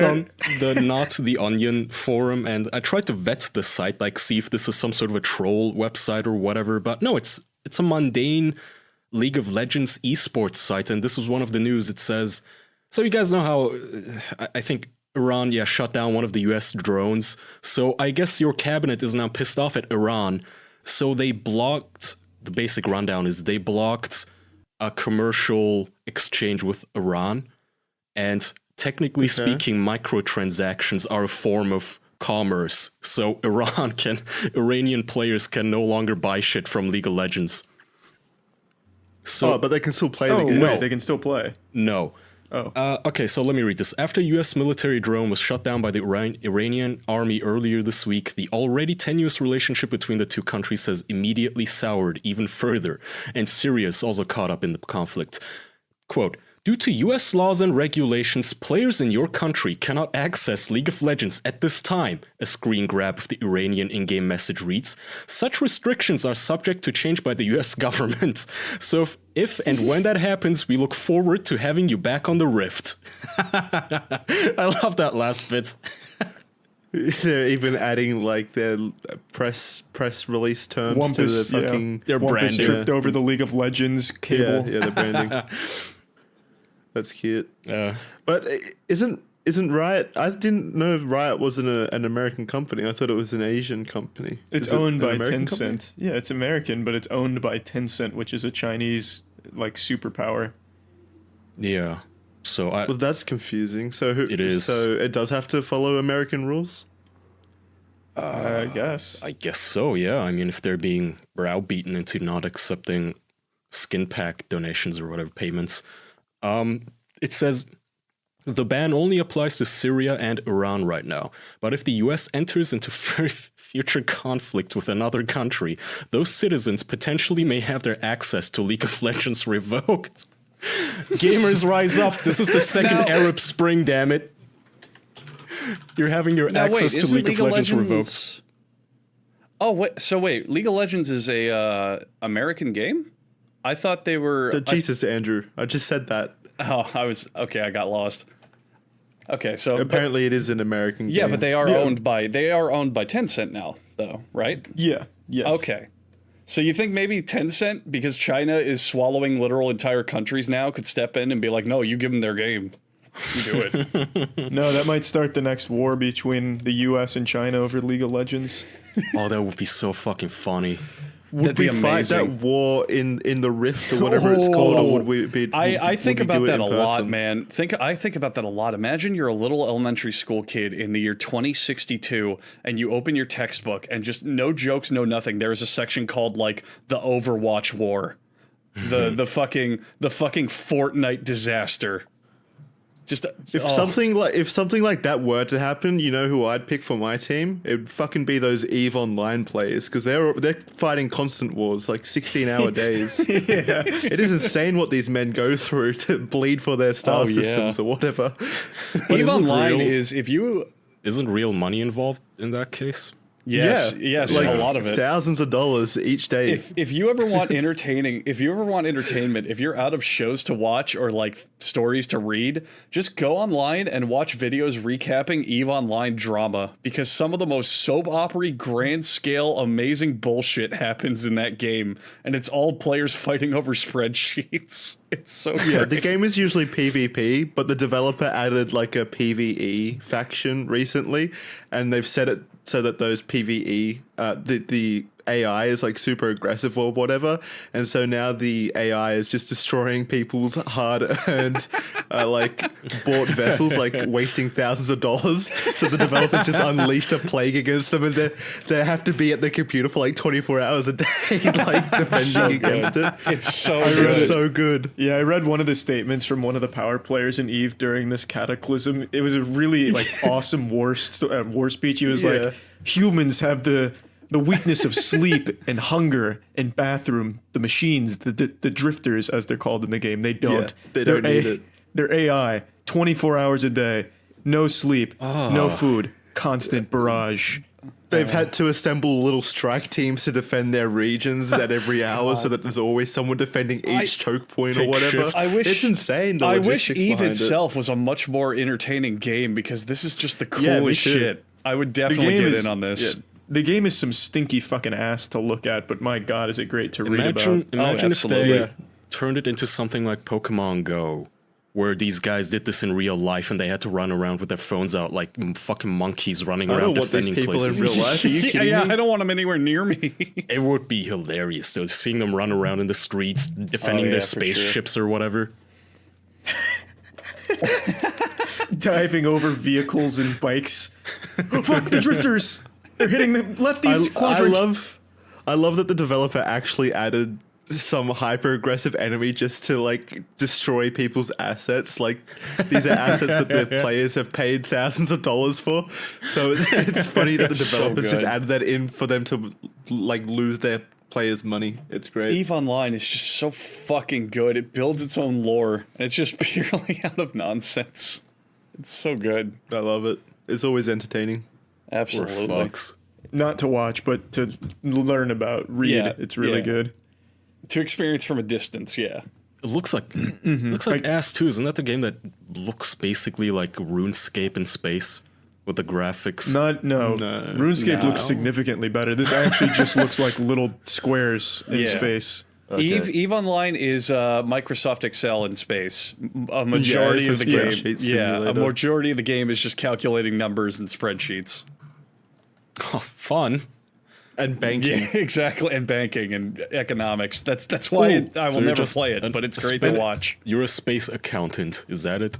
on the Not the Onion forum, and I tried to vet the site, like see if this is some sort of a troll website or whatever. But no, it's a mundane League of Legends esports site, and this was one of the news. It says, so you guys know how I think Iran shut down one of the US drones. So I guess your cabinet is now pissed off at Iran. So they blocked, the basic rundown is they blocked a commercial exchange with Iran. And technically speaking, microtransactions are a form of commerce. So Iranian players can no longer buy shit from League of Legends. So, but they can still play the game. No, they can still play. No. Okay, so let me read this. After a U.S. military drone was shot down by the Iranian army earlier this week, the already tenuous relationship between the two countries has immediately soured even further, and Syria is also caught up in the conflict. Quote, due to US laws and regulations, players in your country cannot access League of Legends at this time, a screen grab of the Iranian in-game message reads. Such restrictions are subject to change by the US government. So if and when that happens, we look forward to having you back on the Rift. I love that last bit. They're even adding like their press release terms to the fucking their branding. Tripped over the League of Legends cable. Yeah, the branding. That's cute. But isn't Riot? I didn't know Riot wasn't an American company. I thought it was an Asian company. It's owned by Tencent. Yeah, it's American, but it's owned by Tencent, which is a Chinese like superpower. Yeah. So well, that's confusing. So it is. So it does have to follow American rules. I guess. I guess so. Yeah. I mean, if they're being browbeaten into not accepting skin pack donations or whatever payments. It says the ban only applies to Syria and Iran right now. But if the US enters into future conflict with another country, those citizens potentially may have their access to League of Legends revoked. Gamers rise up. This is the second Arab Spring, damn it. You're having your access to League of Legends revoked. Oh, wait. League of Legends is a American game? I thought they were... Jesus, Andrew. I just said that. Oh, I got lost. Okay, so... Apparently it is an American game. Yeah, but they are owned by Tencent now, though, right? Yeah, yes. Okay. So you think maybe Tencent, because China is swallowing literal entire countries now, could step in and be like, no, you give them their game. You do it. No, that might start the next war between the US and China over League of Legends. Oh, that would be so fucking funny. Would we fight that war in the Rift or whatever it's called, or would we be? I think about that a lot, man. I think about that a lot. Imagine you're a little elementary school kid in the year 2062, and you open your textbook, and just no jokes, no nothing. There is a section called like the Overwatch War, the fucking Fortnite disaster. Just if something like that were to happen, you know who I'd pick for my team? It'd fucking be those EVE Online players, because they're fighting constant wars, like 16-hour days. Yeah. It is insane what these men go through to bleed for their star systems or whatever. EVE Online is isn't real money involved in that case? Yes, like a lot of it. Thousands of dollars each day. If you ever want entertainment, if you're out of shows to watch or like stories to read, just go online and watch videos recapping EVE Online drama, because some of the most soap opera grand scale amazing bullshit happens in that game, and it's all players fighting over spreadsheets. It's so great. Yeah, the game is usually PvP, but the developer added like a PvE faction recently, and they've set it so that those PvE, the AI is like super aggressive or whatever, and so now the AI is just destroying people's hard-earned, like bought vessels, like wasting thousands of dollars. So the developers just unleashed a plague against them, and they have to be at the computer for like 24 hours a day, like defending against it. It's so good. Yeah, I read one of the statements from one of the power players in EVE during this cataclysm. It was a really like awesome war speech. He was like, humans have the weakness of sleep and hunger and bathroom. The machines, the drifters, as they're called in the game, they don't. Yeah, they don't need it. They're AI, 24 hours a day, no sleep, no food, constant barrage. They've had to assemble little strike teams to defend their regions at every hour, so that there's always someone defending each choke point or whatever. It's insane. I wish EVE itself was a much more entertaining game, because this is just the Yeah, me coolest too. shit. I would definitely get in on this. Yeah, the game is some stinky fucking ass to look at, but my god, is it great to read about. Imagine if they turned it into something like Pokemon Go, where these guys did this in real life and they had to run around with their phones out like fucking monkeys running I around don't want these defending people in places. real life. Are you kidding me? I don't want them anywhere near me. It would be hilarious though, seeing them run around in the streets defending their for sure. spaceships or whatever. Diving over vehicles and bikes. Fuck the drifters! They're hitting the lefties quadrant. I love that the developer actually added some hyper aggressive enemy just to like destroy people's assets. Like these are assets that the players have paid thousands of dollars for. So it's funny that the developers just added that in for them to like lose their players' money. It's great. EVE Online is just so fucking good. It builds its own lore, and it's just purely out of nonsense. It's so good. I love it. It's always entertaining. Absolutely. Not to watch, but to learn about, read. Yeah, It's really good. To experience from a distance, yeah. It looks like looks like Ass 2. Isn't that the game that looks basically like RuneScape in space with the graphics? No. RuneScape looks significantly better. This actually just looks like little squares in space. EVE Online is Microsoft Excel in space. A majority of the game, a majority of the game is just calculating numbers and spreadsheets. Oh, fun. And banking. Yeah, exactly, and banking and economics. That's why I will never play it, but it's great to watch. You're a space accountant, is that it?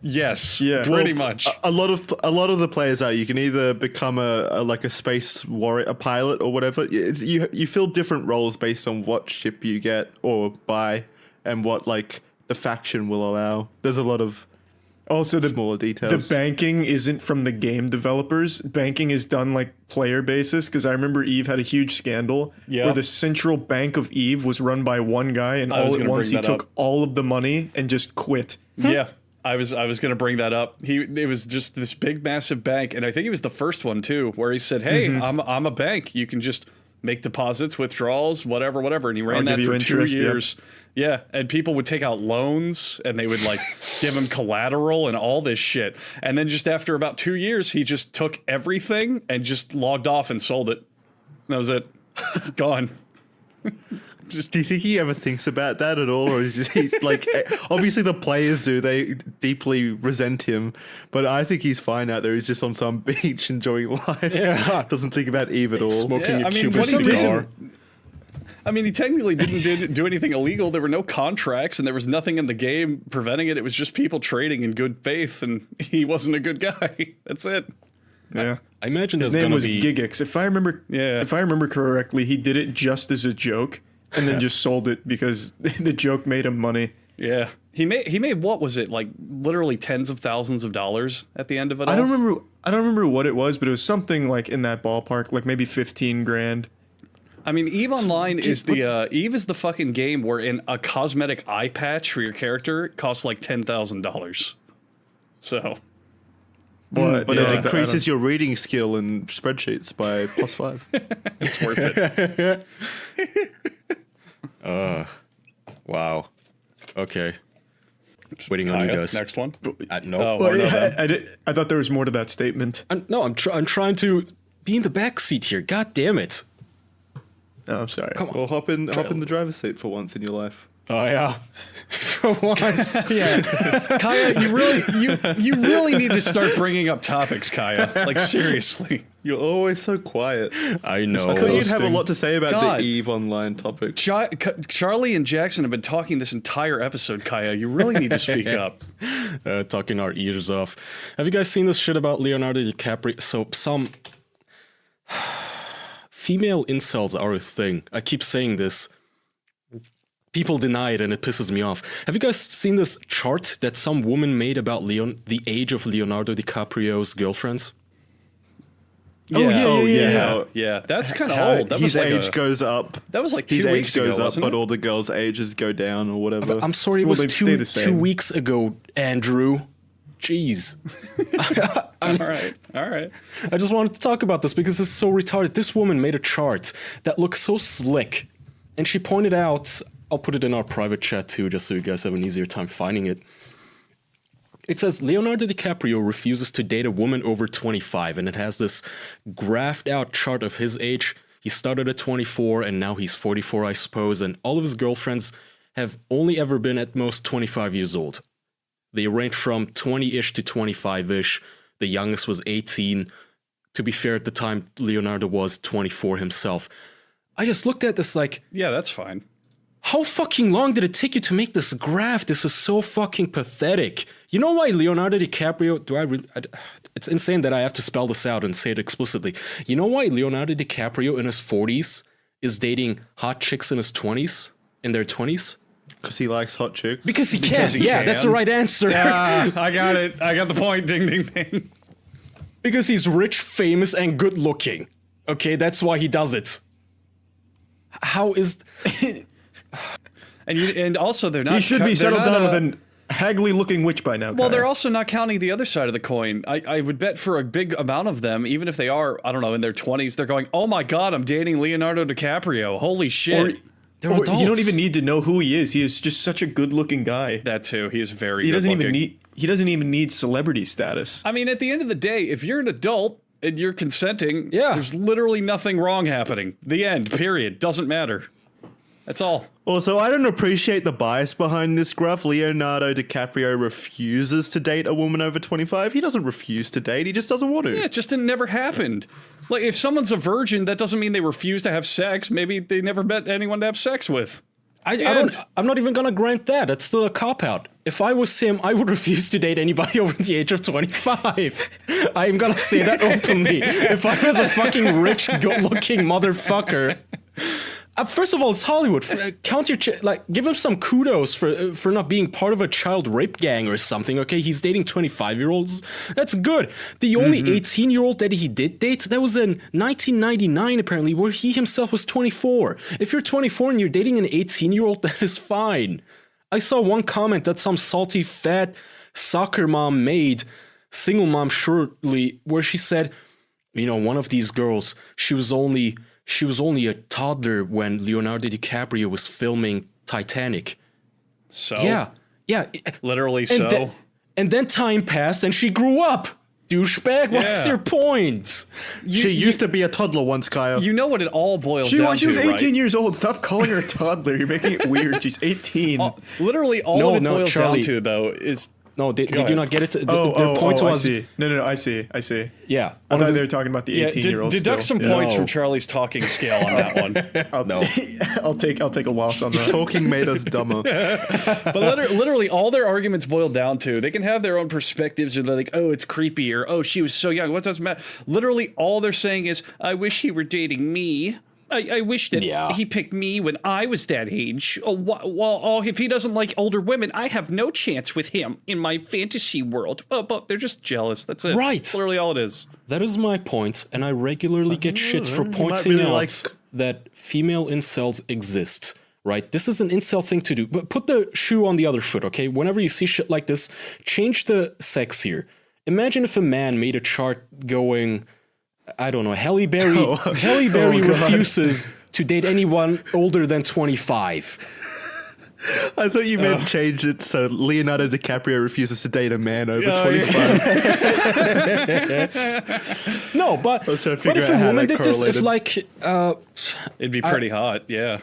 Yes, Well, pretty much. A lot of the players are. You can either become a space warrior, a pilot, or whatever. You fill different roles based on what ship you get or buy, and what like the faction will allow. There's a lot of the smaller details. The banking isn't from the game developers. Banking is done like player basis, because I remember EVE had a huge scandal where the central bank of EVE was run by one guy, and all at once he took all of the money and just quit. Yeah. I was going to bring that up. It was just this big, massive bank, and I think he was the first one too, where he said, "Hey, I'm a bank. You can just make deposits, withdrawals, whatever." And he ran that for 2 years. Yeah, and people would take out loans, and they would like give him collateral and all this shit. And then just after about 2 years, he just took everything and just logged off and sold it. That was it. Gone. Do you think he ever thinks about that at all, or is he's like obviously the players do, they deeply resent him, but I think he's fine out there. He's just on some beach enjoying life. Yeah, doesn't think about EVE at all. Smoking a Cuban cigar. I mean, he technically didn't do anything illegal. There were no contracts, and there was nothing in the game preventing it. It was just people trading in good faith, and he wasn't a good guy. That's it. Yeah, I imagine his name was Gigix. If I remember correctly, he did it just as a joke, and then just sold it because the joke made him money. Yeah, He made what was it, like literally tens of thousands of dollars at the end of it all? I don't remember what it was, but it was something like in that ballpark, like maybe 15 grand. I mean, EVE Online is EVE is the fucking game wherein a cosmetic eye patch for your character costs like $10,000. So, but it increases your reading skill in spreadsheets by +5. It's worth it. Wow. Okay. Waiting on you guys. Next one. No. I thought there was more to that statement. I'm trying to be in the back seat here. God damn it. Oh, I'm sorry. Come on. Well, hop in the driver's seat for once in your life. Oh yeah. For once. Yeah. Kaya, you really need to start bringing up topics, Kaya. Like, seriously. You're always so quiet. I know. I thought you'd have a lot to say about the EVE Online topic. Charlie and Jackson have been talking this entire episode, Kaya. You really need to speak up. Talking our ears off. Have you guys seen this shit about Leonardo DiCaprio? So some female incels are a thing. I keep saying this. People deny it and it pisses me off. Have you guys seen this chart that some woman made about the age of Leonardo DiCaprio's girlfriends? Yeah. That's kind of old. That his was like age goes up. That was like 2 weeks ago, wasn't but it? all the girls' ages go down or whatever. I'm sorry, it was 2 weeks ago, Andrew. Jeez. All right. I just wanted to talk about this because it's so retarded. This woman made a chart that looks so slick. And she pointed out, I'll put it in our private chat too, just so you guys have an easier time finding it. It says, Leonardo DiCaprio refuses to date a woman over 25, and it has this graphed out chart of his age. He started at 24, and now he's 44, I suppose, and all of his girlfriends have only ever been at most 25 years old. They range from 20-ish to 25-ish. The youngest was 18. To be fair, at the time, Leonardo was 24 himself. I just looked at this like... Yeah, that's fine. How fucking long did it take you to make this graph? This is so fucking pathetic. You know why Leonardo DiCaprio... it's insane that I have to spell this out and say it explicitly. You know why Leonardo DiCaprio in his 40s is dating hot chicks in his 20s? In their 20s? Because he likes hot chicks. Because he can. Yeah, that's the right answer. Yeah, I got it. I got the point. Ding, ding, ding. Because he's rich, famous, and good looking. Okay, that's why he does it. How is... and also they're not... He should be settled down with an haggly-looking witch by now. Well, they're also not counting the other side of the coin. I would bet for a big amount of them, even if they are, I don't know, in their 20s, they're going, oh my god, I'm dating Leonardo DiCaprio. Holy shit. Or you don't even need to know who he is. He is just such a good-looking guy. That too. He is very He doesn't good-looking. He doesn't even need celebrity status. I mean, at the end of the day, if you're an adult and you're consenting, there's literally nothing wrong happening. The end. Period. Doesn't matter. That's all. Also, I don't appreciate the bias behind this graph. Leonardo DiCaprio refuses to date a woman over 25. He doesn't refuse to date. He just doesn't want to. Yeah, it just never happened. Like, if someone's a virgin, that doesn't mean they refuse to have sex. Maybe they never met anyone to have sex with. I'm not even gonna grant that. That's still a cop-out. If I was him, I would refuse to date anybody over the age of 25. I'm gonna say that openly. If I was a fucking rich, good-looking motherfucker... first of all, it's Hollywood. Count your give him some kudos for not being part of a child rape gang or something. Okay, he's dating 25-year-olds. That's good. The only 18-year-old that he did date, that was in 1999 apparently, where he himself was 24. If you're 24 and you're dating an 18-year-old, that is fine. I saw one comment that some salty fat soccer mom made, single mom surely, where she said, you know, one of these girls, she was only a toddler when Leonardo DiCaprio was filming Titanic. So? Yeah. Literally and then time passed and she grew up. Douchebag, what's your point? She used to be a toddler once, Kyle. You know what it all boils down to, She was 18 right? years old. Stop calling her a toddler. You're making it weird. She's 18. Literally all it boils down to, though, is... No, did you not get it? Their point was... I see. No, I see. Yeah. I thought they were talking about the 18-year-olds. Deduct some points from Charlie's talking scale on that one. I'll take a loss on that. Talking made us dumber. But literally all their arguments boil down to, they can have their own perspectives, or they're like, oh, it's creepy, or oh, she was so young, what doesn't matter? Literally all they're saying is, I wish he were dating me. I wish that he picked me when I was that age. If he doesn't like older women, I have no chance with him in my fantasy world. Oh, but they're just jealous. That's it. Right. That's literally all it is. That is my point, and I regularly get shit for you might pointing really out that female incels exist. Right? This is an incel thing to do. But put the shoe on the other foot, okay? Whenever you see shit like this, change the sex here. Imagine if a man made a chart going, I don't know, Halle Berry, Halle Berry refuses to date anyone older than 25. I thought you meant change it so Leonardo DiCaprio refuses to date a man over 25. No, but, I was trying to but figure if out a how woman that did this, if correlated. like... It'd be pretty hot, yeah.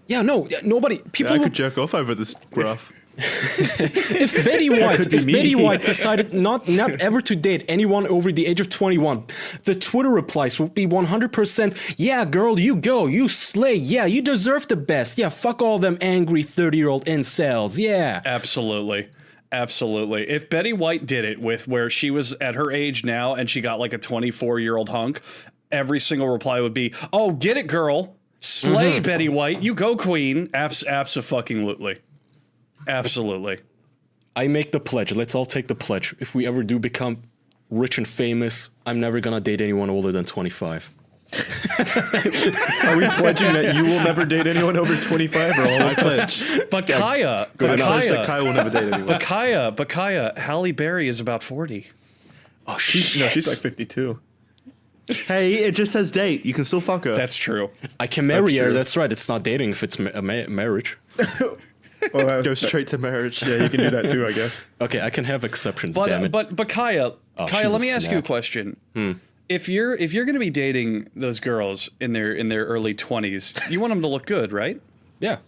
Yeah, no, nobody... People I would could jerk off over this graph. If Betty White decided not ever to date anyone over the age of 21, the Twitter replies would be 100%, yeah, girl, you go, you slay, yeah, you deserve the best, yeah, fuck all them angry 30-year-old incels, yeah. Absolutely. Absolutely. If Betty White did it with where she was at her age now and she got like a 24-year-old hunk, every single reply would be, oh, get it, girl. Slay, Betty White. You go, queen. Abso-fucking-lutely. Absolutely. I make the pledge. Let's all take the pledge. If we ever do become rich and famous, I'm never gonna date anyone older than 25. Are we pledging that you will never date anyone over 25 or all of us? But Kaya, Kaya will never date anyone. But Kaya, Halle Berry is about 40. Oh, shit. She's like 52. Hey, it just says date. You can still fuck her. That's true. I can marry her. That's right. It's not dating if it's a marriage. Well, go straight to marriage. Yeah, you can do that too, I guess. Okay, I can have exceptions. Damn it. But Kaya, let me ask you a question. If you're going to be dating those girls in their early 20s, you want them to look good, right? Yeah.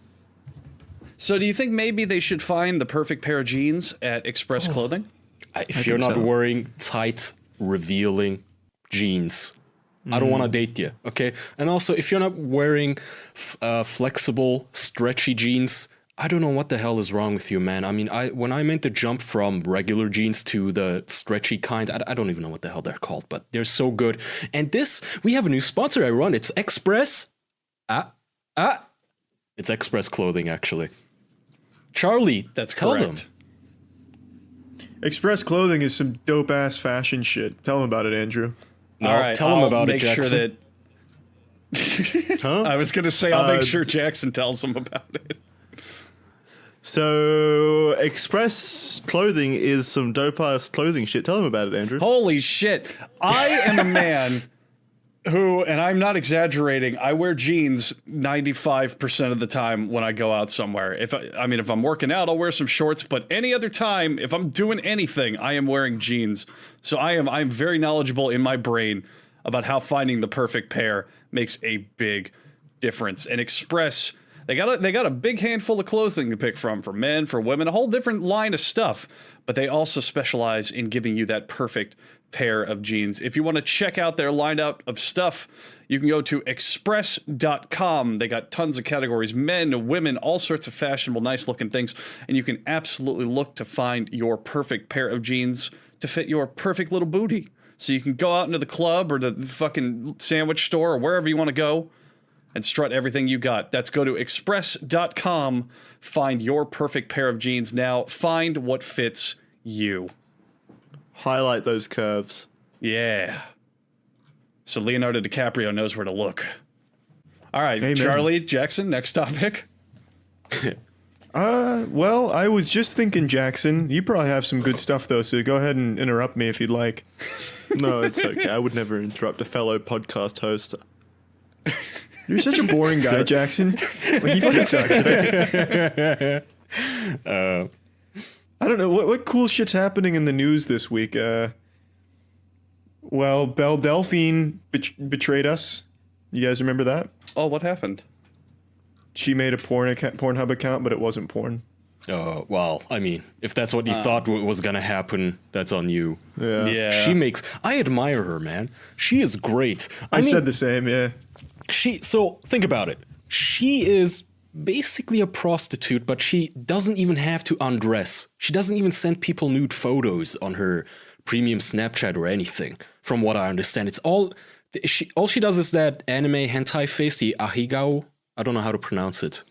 So do you think maybe they should find the perfect pair of jeans at Express Clothing? If you're not wearing tight, revealing jeans, I don't want to date you, okay? And also, if you're not wearing flexible, stretchy jeans, I don't know what the hell is wrong with you, man. I mean, when I meant to jump from regular jeans to the stretchy kind, I don't even know what the hell they're called, but they're so good. And we have a new sponsor I run. It's Express. It's Express Clothing, actually. Charlie, that's tell correct. them. Express Clothing is some dope ass fashion shit. Tell them about it, Andrew. No, all right, tell them about it, Jackson. Sure that I was going to say I'll make sure Jackson tells them about it. So, Express Clothing is some dope-ass clothing shit. Tell them about it, Andrew. Holy shit. I am a man who, and I'm not exaggerating, I wear jeans 95% of the time when I go out somewhere. If I'm working out, I'll wear some shorts, but any other time, if I'm doing anything, I am wearing jeans. So I'm very knowledgeable in my brain about how finding the perfect pair makes a big difference. And Express, they got a big handful of clothing to pick from, for men, for women, a whole different line of stuff. But they also specialize in giving you that perfect pair of jeans. If you want to check out their lineup of stuff, you can go to express.com. They got tons of categories, men, women, all sorts of fashionable, nice looking things. And you can absolutely look to find your perfect pair of jeans to fit your perfect little booty. So you can go out into the club or the fucking sandwich store or wherever you want to go and strut everything you got. That's go to express.com. Find your perfect pair of jeans now. Find what fits you. Highlight those curves. Yeah. So Leonardo DiCaprio knows where to look. All right, Amen. Charlie, Jackson, next topic. Well, I was just thinking, Jackson, you probably have some good stuff though, so go ahead and interrupt me if you'd like. No, it's okay. I would never interrupt a fellow podcast host. You're such a boring guy, Jackson. Like, you fucking suck. I don't know what cool shit's happening in the news this week. Well, Belle Delphine betrayed us. You guys remember that? Oh, what happened? She made a Pornhub account, but it wasn't porn. Oh, well, I mean, if that's what you thought was gonna happen, that's on you. Yeah. I admire her, man. She is great. I mean, said the same, yeah. So, think about it. She is basically a prostitute, but she doesn't even have to undress. She doesn't even send people nude photos on her premium Snapchat or anything, from what I understand. It's all All she does is that anime hentai face, the ahegao. I don't know how to pronounce it.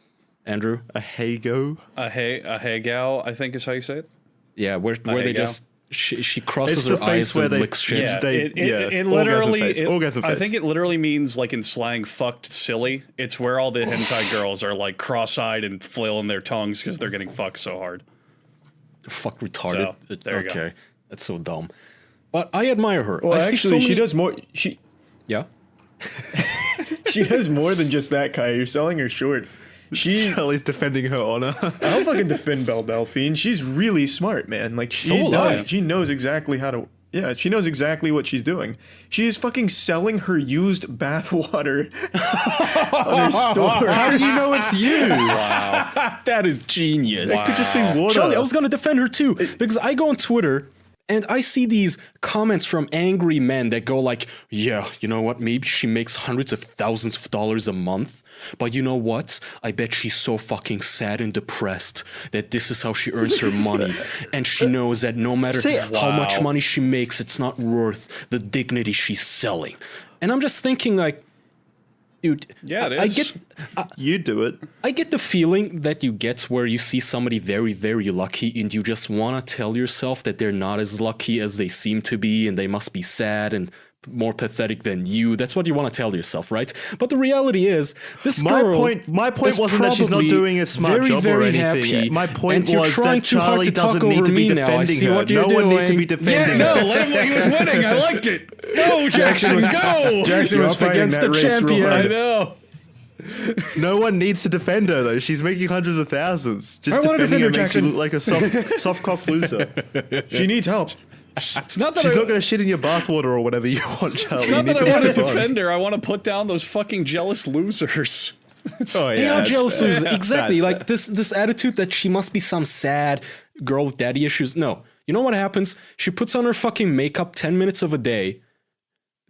Andrew? Ahegao? Ahegao, I think is how you say it. Yeah, where they just she crosses her eyes and licks shit. Yeah, it literally. Orgasm face. I think it literally means, like in slang, "fucked silly." It's where all the hentai girls are like cross-eyed and flailing their tongues because they're getting fucked so hard. Fuck retarded. So, there you okay, that's so dumb. But I admire her. Well, actually, she does more. Yeah. She does more than just that, Kai. You're selling her short. Charlie's defending her honor. I'll fucking defend Belle Delphine. She's really smart, man. Like she She knows exactly how to. Yeah, she knows exactly what she's doing. She is fucking selling her used bathwater on her store. How do you know it's used? Wow. That is genius. It could just be water. Charlie, I was going to defend her too because I go on Twitter and I see these comments from angry men that go like, yeah, you know what? Maybe she makes hundreds of thousands of dollars a month. But you know what? I bet she's so fucking sad and depressed that this is how she earns her money. And she knows that no matter how much money she makes, it's not worth the dignity she's selling. And I'm just thinking like, dude, yeah, it is. You do it. I get the feeling that you get where you see somebody very, very lucky and you just want to tell yourself that they're not as lucky as they seem to be and they must be sad and more pathetic than you. That's what you want to tell yourself, right? But the reality is, this girl. My point wasn't that she's not doing a smart job or anything. Happy, my point was that Charlie doesn't need to be defending her. No one needs to be defending her. No, let him. He was winning. I liked it. Go, Jackson. Go. Jackson was up against the champion. I know. No one needs to defend her though. She's making hundreds of thousands. Just defending her makes you look like a soft cock loser. She needs help. It's not that she's not going to shit in your bathwater or whatever you want, Charlie. It's not that I want to defend her. I want to put down those fucking jealous losers. They are jealous losers. Exactly. Like this attitude that she must be some sad girl with daddy issues. No. You know what happens? She puts on her fucking makeup 10 minutes of a day,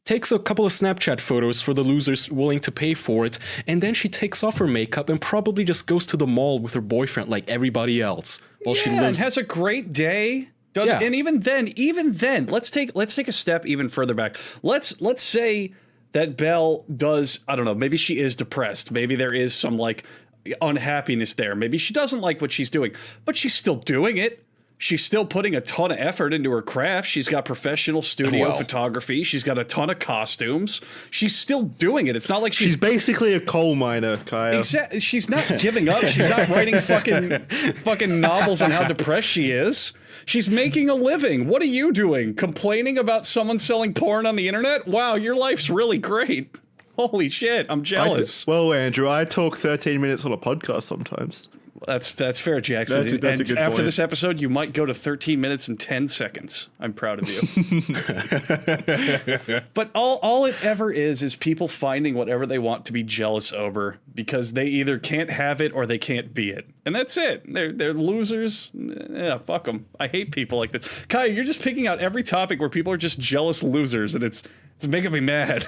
takes a couple of Snapchat photos for the losers willing to pay for it, and then she takes off her makeup and probably just goes to the mall with her boyfriend like everybody else while she lives. And has a great day. And even then, let's take a step even further back. Let's say that Belle does, I don't know, maybe she is depressed. Maybe there is some like unhappiness there. Maybe she doesn't like what she's doing, but she's still doing it. She's still putting a ton of effort into her craft. She's got professional studio photography. She's got a ton of costumes. She's still doing it. It's not like she's basically a coal miner, Kaya. Exactly. She's not giving up. She's not writing fucking novels on how depressed she is. She's making a living. What are you doing? Complaining about someone selling porn on the internet? Wow, your life's really great. Holy shit, I'm jealous. Well, Andrew, I talk 13 minutes on a podcast sometimes. That's fair, Jackson. That's a good after point. This episode, you might go to 13 minutes and 10 seconds. I'm proud of you. But all it ever is people finding whatever they want to be jealous over because they either can't have it or they can't be it. And that's it. They're losers. Yeah, fuck them. I hate people like this. Kai, you're just picking out every topic where people are just jealous losers, and it's making me mad.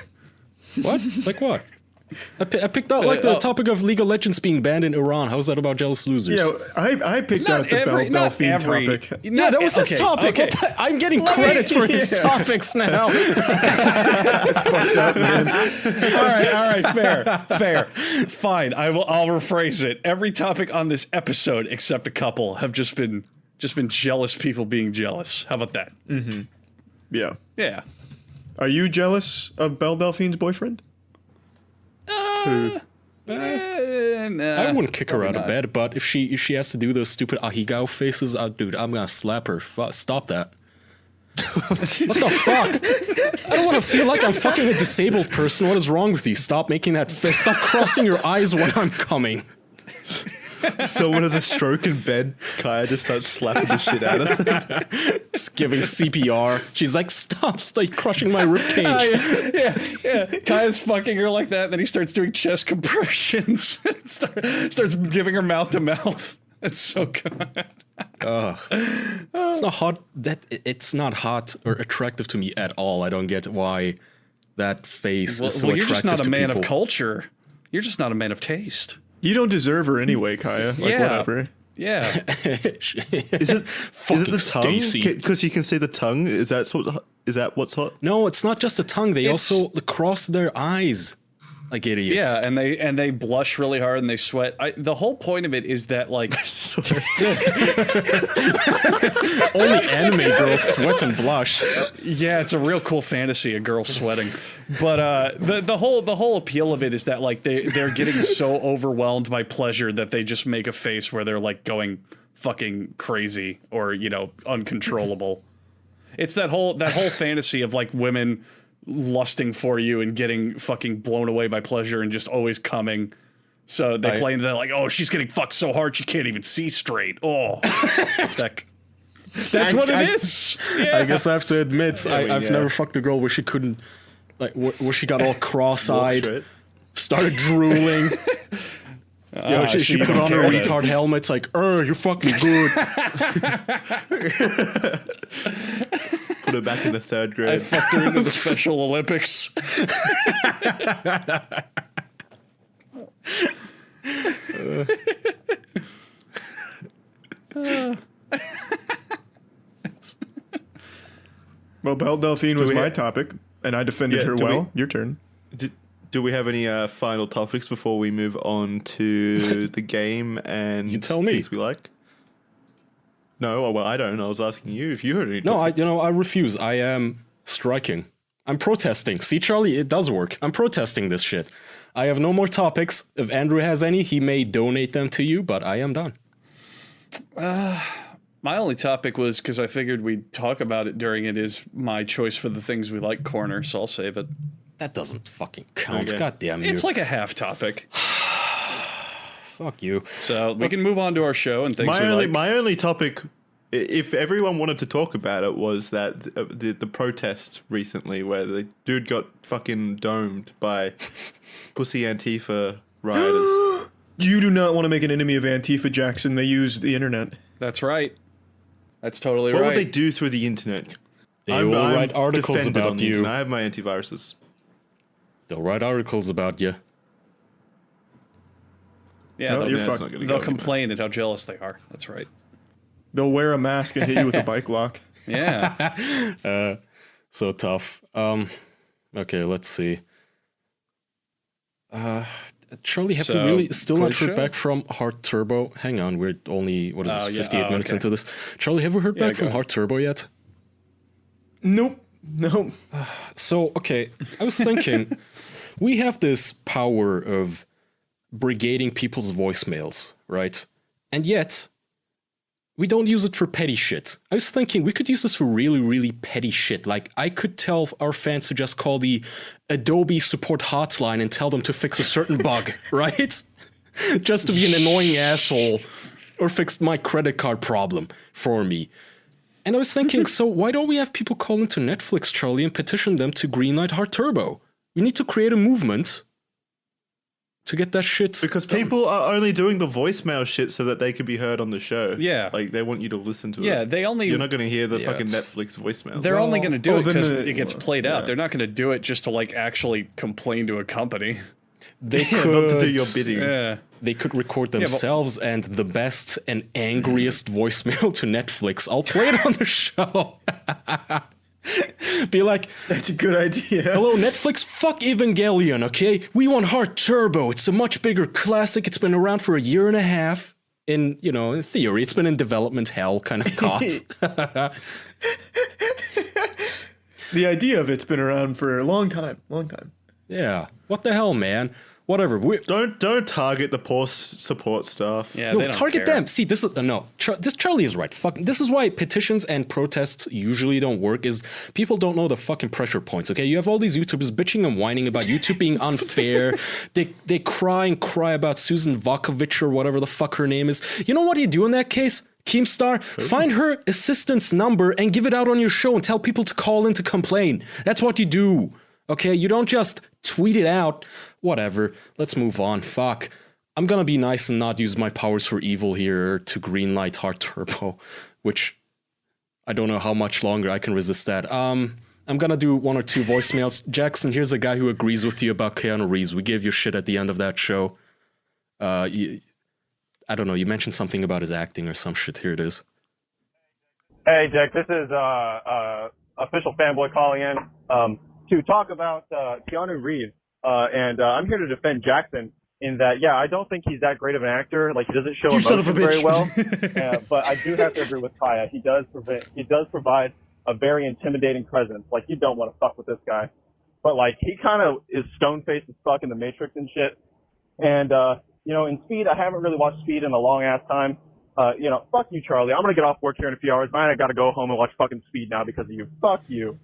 What? Like what? I picked out like the topic of League of Legends being banned in Iran. How's that about jealous losers? Yeah, I picked out the Delphine topic. Yeah, that was his topic. Okay. I'm getting credit for his topics now. That's fucked up, man. All right, fair. Fine, I'll rephrase it. Every topic on this episode, except a couple, have just been jealous people being jealous. How about that? Mm-hmm. Yeah. Yeah. Are you jealous of Belle Delphine's boyfriend? I wouldn't kick her out of bed, but if she has to do those stupid ahegao faces, dude, I'm gonna slap her. Stop that. What the fuck? I don't want to feel like I'm fucking a disabled person. What is wrong with you? Stop making that face. Stop crossing your eyes when I'm coming. Someone has a stroke in bed. Kaya just starts slapping the shit out of them. Just giving CPR. She's like, stop crushing my ribcage. Yeah. Kaya's fucking her like that, and then he starts doing chest compressions. starts giving her mouth to mouth. It's so good. It's not hot. It's not hot or attractive to me at all. I don't get why that face is so attractive to people. You're just not a man of culture. You're just not a man of taste. You don't deserve her anyway, Kaya. Like, whatever. Yeah. Is it the Stacy. tongue? Because you can see the tongue. Is that what's hot? No, it's not just the tongue. They also cross their eyes like idiots. Yeah, and they blush really hard and they sweat. The whole point of it is that like only anime girls sweat and blush. Yeah, it's a real cool fantasy, a girl sweating. But the whole appeal of it is that like they're getting so overwhelmed by pleasure that they just make a face where they're like going fucking crazy or, you know, uncontrollable. It's that whole fantasy of like women lusting for you and getting fucking blown away by pleasure and just always coming. So they play into that like, oh, she's getting fucked so hard she can't even see straight. Oh, that's what it is. Yeah. I guess I have to admit, I've never fucked a girl where she couldn't, like, where she got all cross-eyed, started drooling. She put on her retard helmet, like, you're fucking good. Put her back in the 3rd grade. I fucked her into the Special Olympics. Well, Belle Delphine was my topic, and I defended her well. Your turn. Do we have any final topics before we move on to the game and you tell me things we like? No, well, I don't. I was asking you if you heard any. No, I refuse. I am striking. I'm protesting. See, Charlie, it does work. I'm protesting this shit. I have no more topics. If Andrew has any, he may donate them to you, but I am done. My only topic was, because I figured we'd talk about it during it, is my choice for the things we like corner, so I'll save it. That doesn't fucking count. Okay. God damn you. It's like a half topic. Fuck you. So we can move on to our show and things we like. My only topic, if everyone wanted to talk about it, was that the protest recently where the dude got fucking domed by pussy Antifa rioters. You do not want to make an enemy of Antifa, Jackson. They use the internet. That's right. That's totally right. What would they do through the internet? They will write articles about you. I have my antiviruses. They'll write articles about you. Yeah, they'll complain at how jealous they are. That's right. They'll wear a mask and hit you with a bike lock. Yeah. So tough. Okay, let's see. Charlie, have we really still not heard back from Heart Turbo? Hang on, we're only, 58 minutes into this. Charlie, have we heard back from Heart Turbo yet? Nope. No. So, okay, I was thinking, we have this power of brigading people's voicemails, right? And yet, we don't use it for petty shit. I was thinking we could use this for really, really petty shit. Like, I could tell our fans to just call the Adobe support hotline and tell them to fix a certain bug, right? Just to be an annoying asshole or fix my credit card problem for me. And I was thinking, so why don't we have people call into Netflix, Charlie, and petition them to greenlight Heart Turbo? We need to create a movement to get that shit. Because people are only doing the voicemail shit so that they can be heard on the show. Yeah. Like, they want you to listen to it. Yeah, they only... You're not going to hear the fucking Netflix voicemails. They're only going to do it because it gets played out. They're not going to do it just to, like, actually complain to a company. They could... not to do your bidding. Yeah. They could record themselves and the best and angriest voicemail to Netflix. I'll play it on the show. Be like, that's a good idea. Hello, Netflix. Fuck Evangelion, okay? We want Heart Turbo. It's a much bigger classic. It's been around for a year and a half. In theory, it's been in development hell, kind of caught. The idea of it's been around for a long time. Yeah. What the hell, man? Whatever. Don't target the poor support staff. Yeah, no, target them. See, this is this Charlie is right. This is why petitions and protests usually don't work. Is people don't know the fucking pressure points. Okay, you have all these YouTubers bitching and whining about YouTube being unfair. they cry about Susan Vakovich or whatever the fuck her name is. You know what you do in that case? Keemstar, find her assistant's number and give it out on your show and tell people to call in to complain. That's what you do. Okay, you don't just tweet it out. Whatever, let's move on. Fuck. I'm gonna be nice and not use my powers for evil here to greenlight Heart Turbo, which I don't know how much longer I can resist that. I'm gonna do one or two voicemails. Jackson, here's a guy who agrees with you about Keanu Reeves. We gave you shit at the end of that show. I I don't know. You mentioned something about his acting or some shit. Here it is. Hey, Dick, this is official fanboy calling in to talk about Keanu Reeves. And I'm here to defend Jackson in that, yeah, I don't think he's that great of an actor. Like, he doesn't show emotion very well. But I do have to agree with Kaya. He does provide a very intimidating presence. Like, you don't want to fuck with this guy. But, like, he kind of is stone-faced as fuck in The Matrix and shit. And, you know, in Speed, I haven't really watched Speed in a long-ass time. You know, fuck you, Charlie. I'm gonna get off work here in a few hours. Man, I gotta go home and watch fucking Speed now because of you. Fuck you.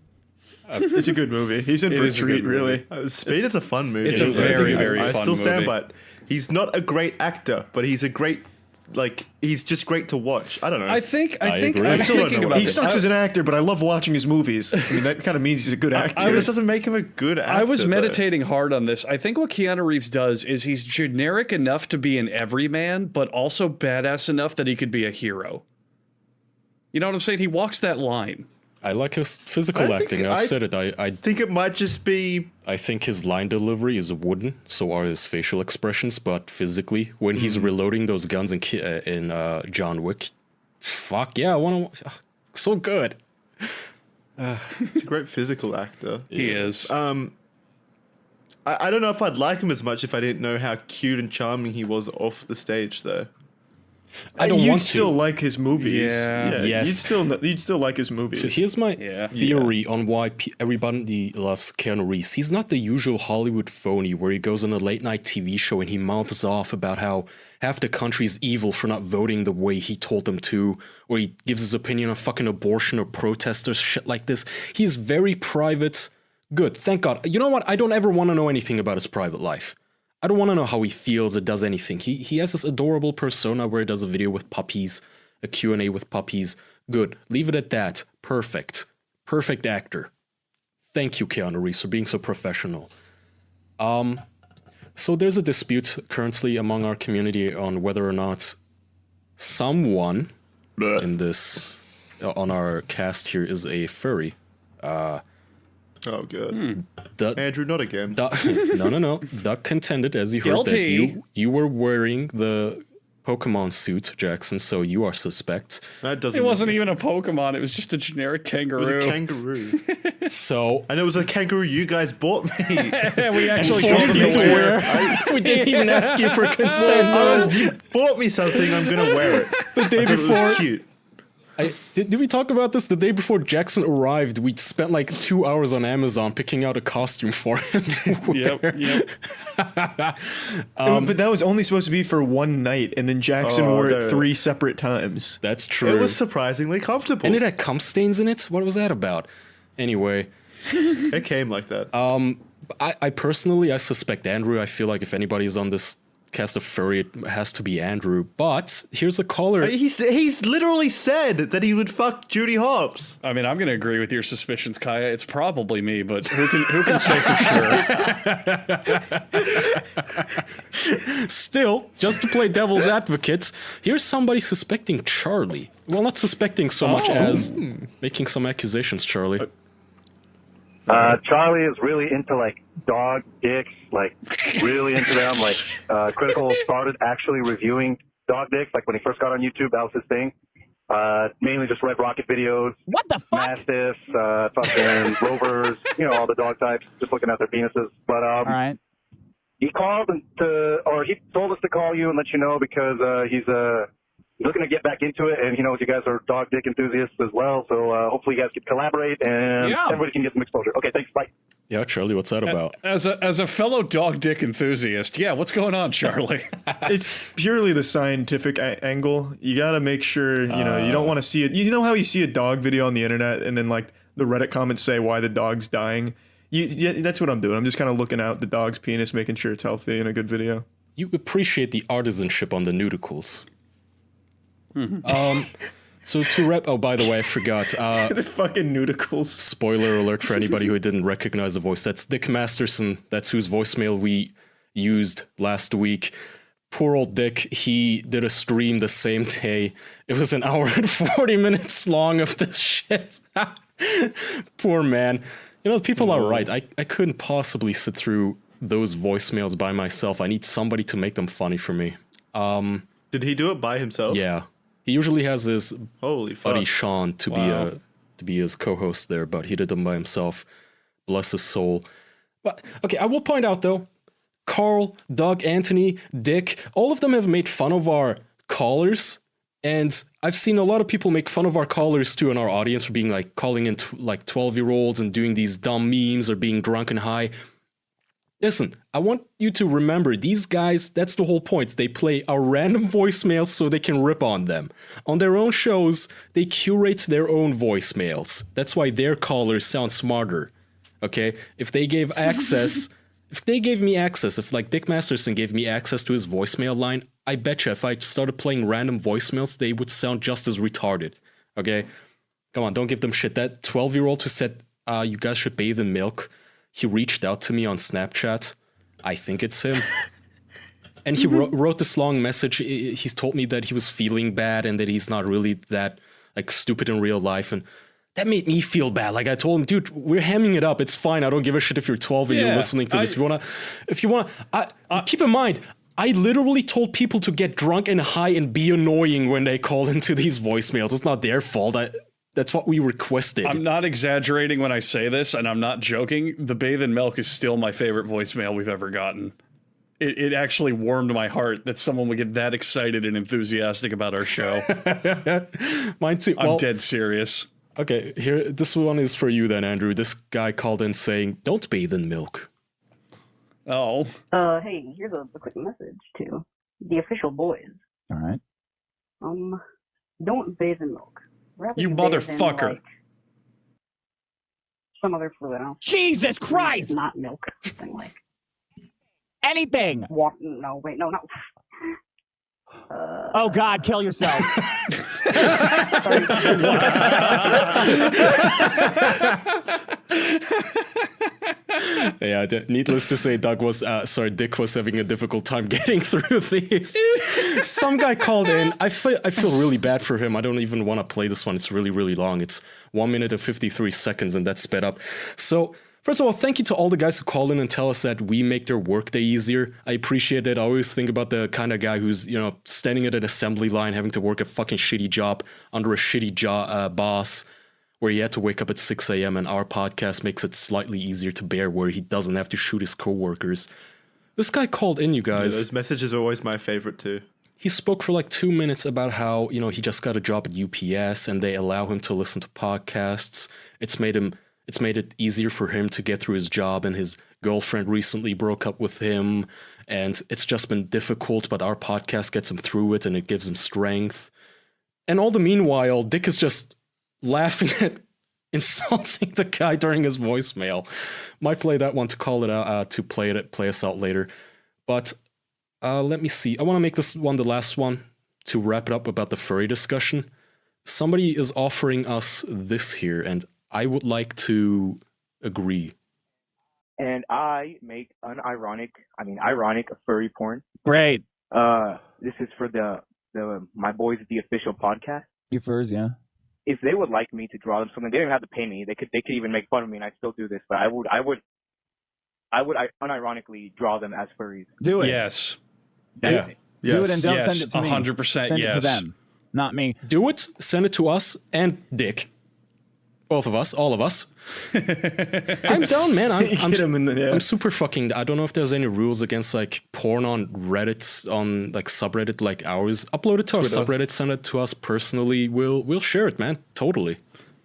It's a good movie. He's in for a treat, really. Speed is a fun movie. It's a very, very fun movie. I still stand by it. He's not a great actor, but he's a great, like, he's just great to watch. I don't know. I think I was thinking about He this. sucks as an actor, but I love watching his movies. I mean, that kind of means he's a good actor. This doesn't make him a good actor. I was meditating hard on this. I think what Keanu Reeves does is he's generic enough to be an everyman, but also badass enough that he could be a hero. You know what I'm saying? He walks that line. I like his physical acting. I've said it. I think it might just be. I think his line delivery is wooden, so are his facial expressions. But physically, when he's reloading those guns in John Wick, fuck yeah, I want to. So good. He's a great physical actor. He is. I don't know if I'd like him as much if I didn't know how cute and charming he was off the stage, though. I don't you'd want still to. like his movies. Yeah. Yes. You'd still like his movies. So here's my theory on why everybody loves Keanu Reeves. He's not the usual Hollywood phony where he goes on a late night TV show and he mouths off about how half the country's evil for not voting the way he told them to, or he gives his opinion on fucking abortion or protesters, shit like this. He's very private. Good, thank God. You know what? I don't ever want to know anything about his private life. I don't want to know how he feels or does anything. He has this adorable persona where he does a video with puppies, a Q&A with puppies. Good. Leave it at that. Perfect. Perfect actor. Thank you, Keanu Reeves, for being so professional. So there's a dispute currently among our community on whether or not someone in this, on our cast here, is a furry. Oh, good. Andrew, not again. No. Duck contended, as you heard, that you were wearing the Pokemon suit, Jackson, so you are suspect. That doesn't. It wasn't even a Pokemon. It was just a generic kangaroo. It was a kangaroo. So, and it was a kangaroo you guys bought me. We actually forced you to wear. We didn't even ask you for consent. You bought me something. I'm gonna wear it. The day before. It was cute. Did we talk about this? The day before Jackson arrived, we spent like 2 hours on Amazon picking out a costume for him to wear. Yep. But that was only supposed to be for one night, and then Jackson wore it 3 separate times. That's true. It was surprisingly comfortable. And it had cum stains in it? What was that about? Anyway. It came like that. I personally, I suspect Andrew. I feel like if anybody's on this cast of furry, it has to be Andrew. But here's a caller. He's literally said that he would fuck Judy Hopps. I mean, I'm going to agree with your suspicions, Kaya. It's probably me, but who can say for sure? Still, just to play devil's advocates, here's somebody suspecting Charlie. Well, not suspecting so much as making some accusations, Charlie. Charlie is really into like dog dicks, like really into them. Like Critical started actually reviewing dog dicks, like when he first got on YouTube, that was his thing. Mainly just Red Rocket videos. What the fuck? Mastiffs, fucking Rovers, you know, all the dog types, just looking at their penises. But all right. He called he told us to call you and let you know because he's looking to get back into it, and he knows you guys are dog dick enthusiasts as well, so hopefully you guys can collaborate and everybody can get some exposure. Okay, thanks, bye. Yeah, Charlie, what's that about? As a fellow dog dick enthusiast, yeah, what's going on, Charlie? It's purely the scientific angle. You gotta make sure, you know, you don't want to see it. You know how you see a dog video on the internet, and then like the Reddit comments say why the dog's dying? Yeah, that's what I'm doing. I'm just kind of looking out the dog's penis, making sure it's healthy in a good video. You appreciate the artisanship on the nudicles. So to wrap, oh, by the way, I forgot. The fucking nudicles. Spoiler alert for anybody who didn't recognize the voice. That's Dick Masterson. That's whose voicemail we used last week. Poor old Dick. He did a stream the same day. It was an hour and 40 minutes long of this shit. Poor man. You know, people are right. I couldn't possibly sit through those voicemails by myself. I need somebody to make them funny for me. Did he do it by himself? Yeah, he usually has his Holy buddy fuck. Sean to be his co-host there, but he did them by himself. Bless his soul. But okay, I will point out though, Carl, Doug, Anthony, Dick, all of them have made fun of our callers, and I've seen a lot of people make fun of our callers too in our audience for being like calling in like 12-year-olds and doing these dumb memes or being drunk and high. Listen, I want you to remember, these guys, that's the whole point. They play a random voicemail so they can rip on them. On their own shows, they curate their own voicemails. That's why their callers sound smarter. Okay? If they gave access, if like Dick Masterson gave me access to his voicemail line, I betcha if I started playing random voicemails, they would sound just as retarded. Okay? Come on, don't give them shit. That 12-year-old who said, you guys should bathe in milk, he reached out to me on Snapchat. I think it's him. And he wrote this long message. He's told me that he was feeling bad and that he's not really that like stupid in real life. And that made me feel bad. Like I told him, dude, we're hamming it up. It's fine. I don't give a shit if you're 12 and you're listening to this. If you wanna, keep in mind, I literally told people to get drunk and high and be annoying when they call into these voicemails. It's not their fault. That's what we requested. I'm not exaggerating when I say this, and I'm not joking. The Bathe in Milk is still my favorite voicemail we've ever gotten. It actually warmed my heart that someone would get that excited and enthusiastic about our show. Mine too. I'm dead serious. Okay, here, this one is for you then, Andrew. This guy called in saying, "Don't bathe in milk." Oh. Hey, here's a quick message to the official boys. All right. Don't bathe in milk. Rather You bathe in, motherfucker. like, some other fluid. Jesus Christ! Not milk. Something like anything. Water. No, wait, no, no. Oh God, kill yourself. Yeah, needless to say, Dick was having a difficult time getting through these. Some guy called in. I feel really bad for him. I don't even want to play this one. It's really, really long. It's 1 minute and 53 seconds, and that's sped up. So, first of all, thank you to all the guys who call in and tell us that we make their workday easier. I appreciate it. I always think about the kind of guy who's, standing at an assembly line, having to work a fucking shitty job under a shitty boss, where he had to wake up at 6 a.m. and our podcast makes it slightly easier to bear, where he doesn't have to shoot his coworkers. This guy called in, you guys. Yeah, those messages are always my favorite too. He spoke for like 2 minutes about how, he just got a job at UPS and they allow him to listen to podcasts. It's made it easier for him to get through his job, and his girlfriend recently broke up with him, and it's just been difficult, but our podcast gets him through it and it gives him strength. And all the meanwhile, Dick is just laughing at insulting the guy during his voicemail. Might play that one to call it out, to play us out later. But let me see. I want to make this one the last one to wrap it up about the furry discussion. Somebody is offering us this here, and I would like to agree. And I make ironic furry porn. Great. This is for the my boys at the official podcast. You furs, yeah. If they would like me to draw them something, they don't even have to pay me. They could even make fun of me, and I'd still do this. But I would unironically draw them as furries. Do it. Yes. Do it and don't send it to me. 100% Send yes. it to them, not me. Do it. Send it to us and Dick. Both of us, all of us. I'm down, man. I'm super fucking. I don't know if there's any rules against like porn on Reddit, on like subreddit like ours. Upload it to our subreddit. Send it to us personally. We'll share it, man. Totally.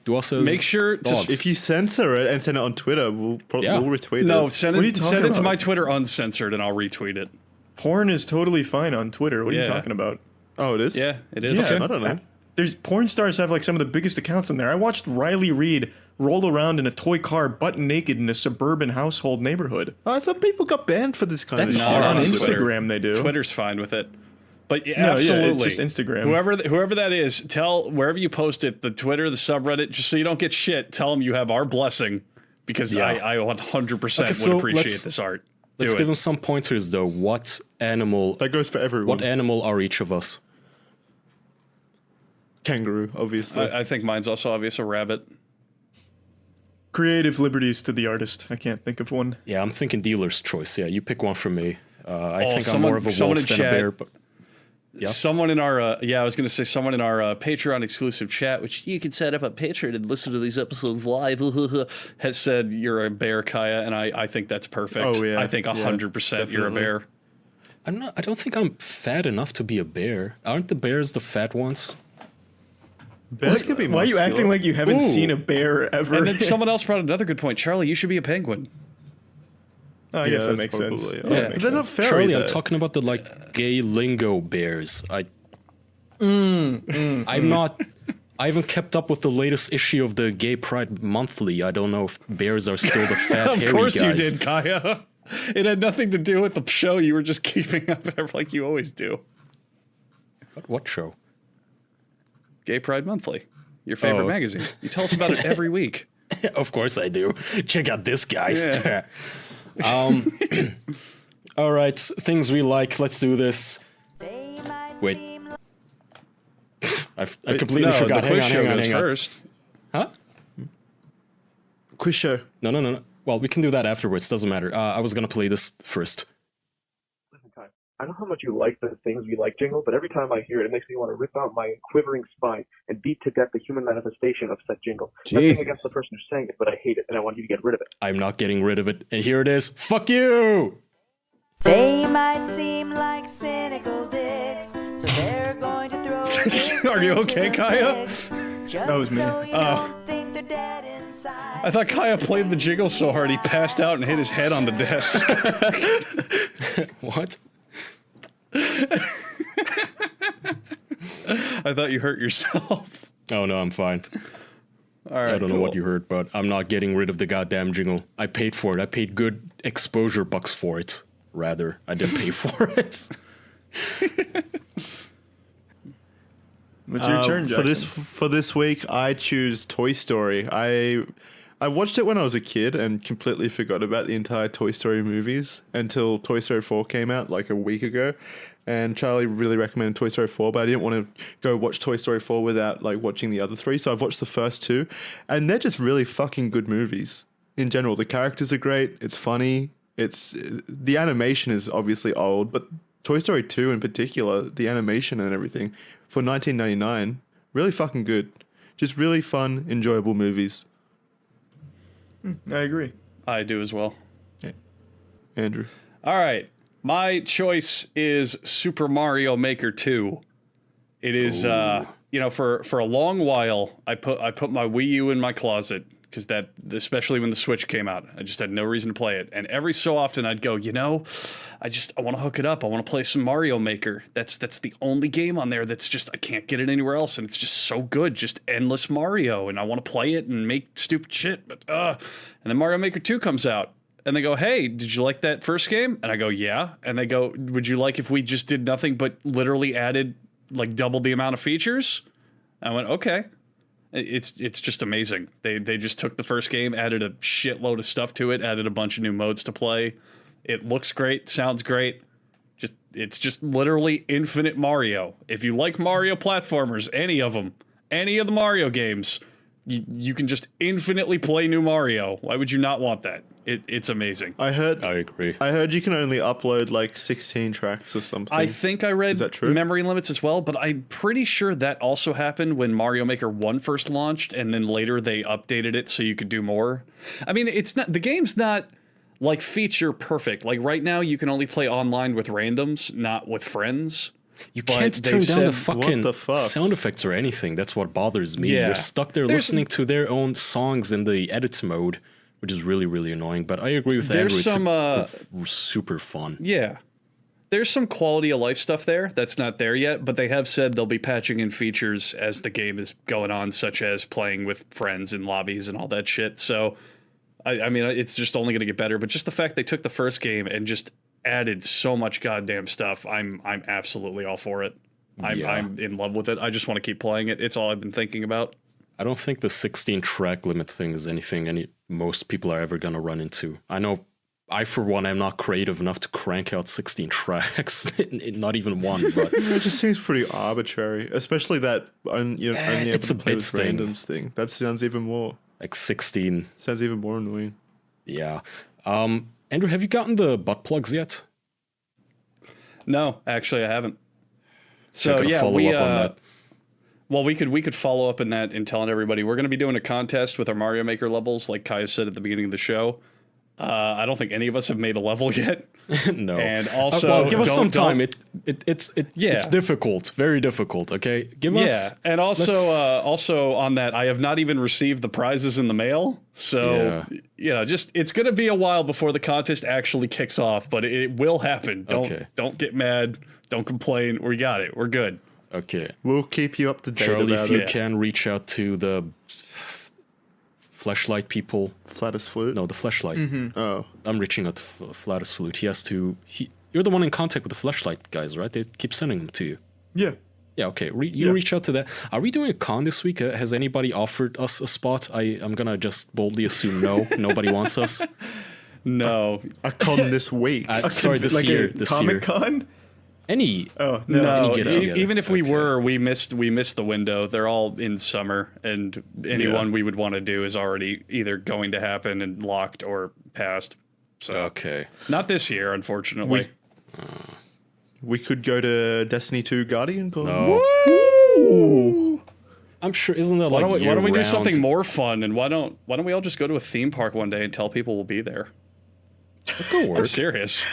Do us as make sure dogs. If you censor it and send it on Twitter, we'll retweet it. No, send What are you it talking to about? my Twitter uncensored, and I'll retweet it. Porn is totally fine on Twitter. What are you talking about? Oh, it is? Yeah, it is. Yeah, Okay. I don't know. There's porn stars have like some of the biggest accounts in there. I watched Riley Reid roll around in a toy car butt naked in a suburban household neighborhood. Oh, I thought people got banned for this kind That's of shit. hard on Twitter. Instagram. They do. Twitter's fine with it. But yeah, No, yeah, absolutely, it's just Instagram. Whoever that is, tell wherever you post it, the Twitter, the subreddit, just so you don't get shit. Tell them you have our blessing, because I 100% would appreciate this art. Let's Do give it. them some pointers though. What animal? That goes for everyone. What animal are each of us? Kangaroo, obviously. I think mine's also obvious. A rabbit. Creative liberties to the artist. I can't think of one. Yeah, I'm thinking dealer's choice. Yeah, you pick one for me. I think I'm someone- more of a someone wolf in than a chat- bear. But Someone in our I was gonna say someone in our Patreon exclusive chat, which you can set up a Patreon and listen to these episodes live, has said you're a bear, Kaya, and I think that's perfect. Oh, yeah. I think 100% you're a bear. I don't think I'm fat enough to be a bear. Aren't the bears the fat ones? Bears can be Why are you muscular. acting like you haven't seen a bear ever? And then someone else brought another good point. Charlie, you should be a penguin. Oh, I guess that makes sense. probably- Yeah, yeah, that makes but they're not sense. fairy. Charlie, though. I'm talking about the like gay lingo bears. I'm not. I haven't kept up with the latest issue of the Gay Pride Monthly. I don't know if bears are still the fat, hairy Of course guys. you did, Kaya. It had nothing to do with the show. You were just keeping up like you always do. What show? Gay Pride Monthly, your favorite magazine. You tell us about it every week. Of course I do. Check out this, guys. Yeah. All right, things we like. Let's do this. Wait. I completely forgot. The Hang quiz on, show hang on, goes hang on. first. Huh? Quiz show. No. Well, we can do that afterwards. Doesn't matter. I was gonna play this first. I know how much you like the things we like jingle, but every time I hear it, it makes me want to rip out my quivering spine and beat to death the human manifestation of said jingle. Nothing Jesus. against the person who's saying it, but I hate it, and I want you to get rid of it. I'm not getting rid of it. And here it is. Fuck you! They might seem like cynical dicks, so they're going to throw this Are you into okay, the Kaya? mix, That was me. so you Oh. don't think they're dead inside. I thought Kaya played the jingle so hard he passed out and hit his head on the desk. What? I thought you hurt yourself. Oh no, I'm fine. All right, I don't know what cool. you heard, but I'm not getting rid of the goddamn jingle. I paid for it. I paid good exposure bucks for it. Rather, I didn't pay for it. What's your turn, Jackson? For this week, I choose Toy Story. I watched it when I was a kid and completely forgot about the entire Toy Story movies until Toy Story 4 came out like a week ago. And Charlie really recommended Toy Story 4, but I didn't want to go watch Toy Story 4 without like watching the other three. So I've watched the first two, and they're just really fucking good movies. In general, the characters are great. It's funny. The animation is obviously old, but Toy Story 2 in particular, the animation and everything for 1999, really fucking good. Just really fun, enjoyable movies. I agree. I do as well. Andrew. All right. My choice is Super Mario Maker 2. It is for a long while I put my Wii U in my closet because that, especially when the Switch came out, I just had no reason to play it. And every so often I'd go, I want to hook it up. I want to play some Mario Maker. That's the only game on there that's just, I can't get it anywhere else. And it's just so good, just endless Mario. And I want to play it and make stupid shit. And then Mario Maker 2 comes out. And they go, hey, did you like that first game? And I go, yeah. And they go, would you like if we just did nothing but literally added like double the amount of features? I went, okay. It's just amazing. They just took the first game, added a shitload of stuff to it, added a bunch of new modes to play. It looks great, sounds great. It's just literally infinite Mario. If you like Mario platformers, any of them, any of the Mario games, you can just infinitely play new Mario. Why would you not want that? It's amazing. I agree. I heard you can only upload like 16 tracks or something. I think I read Is that true? memory limits as well, but I'm pretty sure that also happened when Mario Maker 1 first launched, and then later they updated it so you could do more. I mean, the game's not like feature perfect. Like right now you can only play online with randoms, not with friends. You can't turn down the fucking sound effects or anything. That's what bothers me. Yeah. You're stuck there listening to their own songs in the edits mode, which is really, really annoying. But I agree with Andrew. It's super fun. Yeah. There's some quality of life stuff there that's not there yet, but they have said they'll be patching in features as the game is going on, such as playing with friends in lobbies and all that shit. So, I mean, it's just only going to get better. But just the fact they took the first game and just added so much goddamn stuff, I'm absolutely all for it. I'm in love with it. I just want to keep playing it. It's all I've been thinking about. I don't think the 16 track limit thing is anything most people are ever going to run into. I know I, for one, am not creative enough to crank out 16 tracks, not even one. But it just seems pretty arbitrary, especially that only it's a bits thing. Randoms thing. That sounds even more like 16. Sounds even more annoying. Yeah. Andrew, have you gotten the butt plugs yet? No, actually, I haven't. So gotta yeah, follow up on that. Well, we could follow up in that and telling everybody we're going to be doing a contest with our Mario Maker levels, like Kaya said at the beginning of the show. I don't think any of us have made a level yet. No. And also, well, give us some time. don't- It's difficult, very difficult. Okay, give us. Yeah, and also also on that, I have not even received the prizes in the mail. So just it's going to be a while before the contest actually kicks off, but it will happen. Don't get mad. Don't complain. We got it. We're good. Okay. We'll keep you up to date. Charlie, about if you it. can reach out to the fleshlight people. Flattest Flute? No, the fleshlight. Mhm. Oh. I'm reaching out to Flattest Flute. You're the one in contact with the fleshlight guys, right? They keep sending them to you. Yeah. Yeah, okay. Reach out to that. Are we doing a con this week? Has anybody offered us a spot? I'm going to just boldly assume no. Nobody wants us. No. A con this week? Sorry, this year. This year. Comic-Con? Any. Oh, No, Any get-together. even if we were, we missed the window. They're all in summer, and anyone we would want to do is already either going to happen and locked or passed. So okay, not this year, unfortunately. We could go to Destiny 2 Guardian Con. No. Woo! I'm sure. Isn't that Why like don't we do year-round? something more fun? And why don't we all just go to a theme park one day and tell people we'll be there? Go work. I'm serious.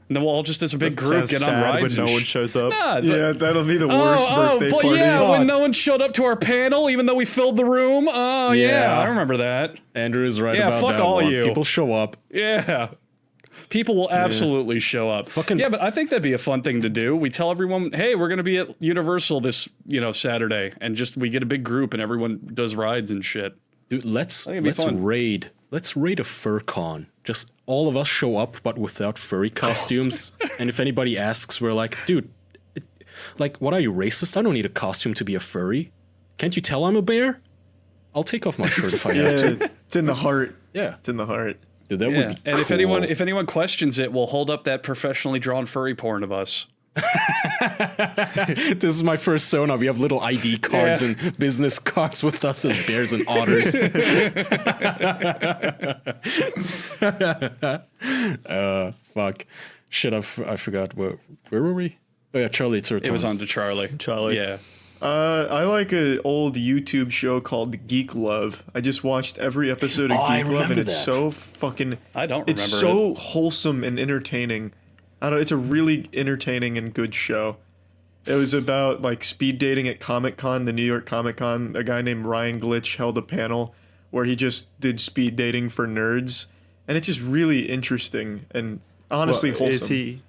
And then we'll all just as a big That group sounds get on sad rides when and no one shows up. Nah, Yeah, that'll be the worst birthday but party. yeah, when no one showed up to our panel, even though we filled the room. Oh yeah, I remember that. Andrew is right Yeah, about fuck that all one. you. People show up. Yeah. People will absolutely show up. Yeah, but I think that'd be a fun thing to do. We tell everyone, hey, we're going to be at Universal this, Saturday, and just we get a big group and everyone does rides and shit. Dude, let's I think it'd be fun. raid. Let's raid a fur con. Just all of us show up, but without furry costumes. And if anybody asks, we're like, dude, what are you, racist? I don't need a costume to be a furry. Can't you tell I'm a bear? I'll take off my shirt if I have to. It's in the heart. Yeah. It's in the heart. Dude, that Yeah. would be And cool. if anyone questions it, we'll hold up that professionally drawn furry porn of us. This is my first Sona. We have little ID cards and business cards with us as bears and otters. Fuck. Shit, I forgot. Where were we? Oh, yeah, Charlie, it's your turn. It was on to Charlie. Yeah. I like an old YouTube show called Geek Love. I just watched every episode of I Geek Love, and remember it's that. so fucking. I don't It's remember so wholesome and entertaining. I don't. It's a really entertaining and good show. It was about like speed dating at Comic-Con, the New York Comic-Con. A guy named Ryan Glitch held a panel where he just did speed dating for nerds, and it's just really interesting and honestly wholesome.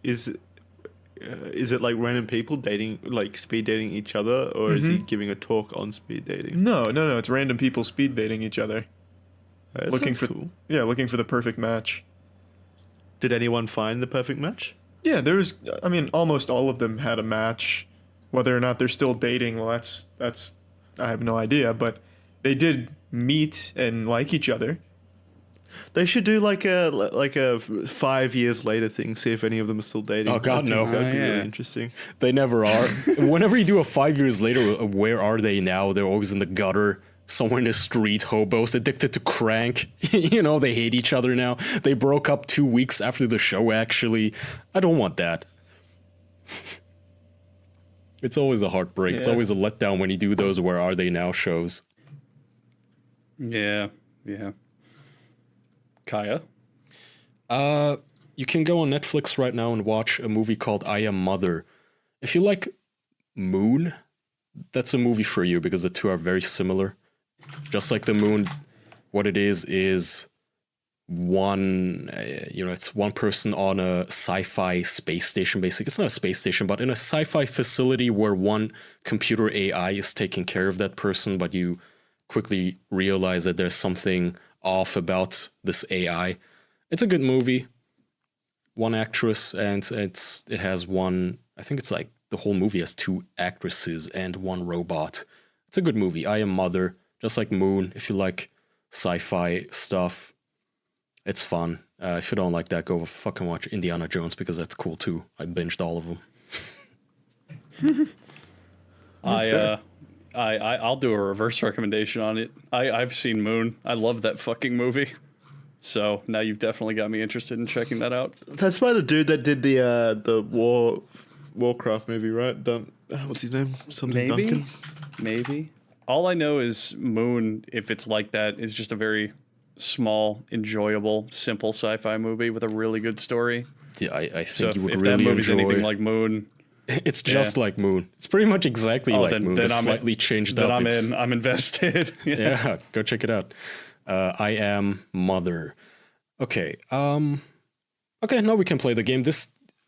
Is it like random people dating, like speed dating each other, or is he Mhm. giving a talk on speed dating? No, it's random people speed dating each other. That looking sounds for cool. looking for the perfect match. Did anyone find the perfect match? Yeah, there's. I mean, almost all of them had a match. Whether or not they're still dating, well, that's. I have no idea, but they did meet and like each other. They should do like a 5 years later thing. See if any of them are still dating. Oh, God, I think no. That'd be Oh, really yeah. interesting. They never are. Whenever you do a 5 years later, where are they now? They're always in the gutter, somewhere in the street, hobos, addicted to crank. They hate each other now. They broke up 2 weeks after the show, actually. I don't want that. It's always a heartbreak. It's Yeah. always a letdown when you do those where are they now shows. Yeah. Kaya? You can go on Netflix right now and watch a movie called I Am Mother. If you like Moon, that's a movie for you because the two are very similar. Just like the Moon, what it is one, it's one person on a sci-fi space station, basically. It's not a space station, but in a sci-fi facility where one computer AI is taking care of that person, but you quickly realize that there's something off about this AI. It's a good movie. One actress, and it has one, I think it's like the whole movie has 2 actresses and 1 robot. It's a good movie. I Am Mother, just like Moon. If you like sci-fi stuff, it's fun. If you don't like that, go fucking watch Indiana Jones because that's cool too. I binged all of them. I'll do a reverse recommendation on it. I've seen Moon. I love that fucking movie. So now you've definitely got me interested in checking that out. That's by the dude that did the Warcraft movie, right? what's his name? Something Maybe. Duncan. Maybe. All I know is Moon, if it's like that, is just a very small, enjoyable, simple sci-fi movie with a really good story. Yeah, I think So you would if really that movie's enjoy. anything like Moon, It's just like Moon. It's pretty much exactly like Moon. It's slightly changed then up. I'm It's- in. I'm invested. Yeah, go check it out. I Am Mother. Okay. Okay, now we can play the game.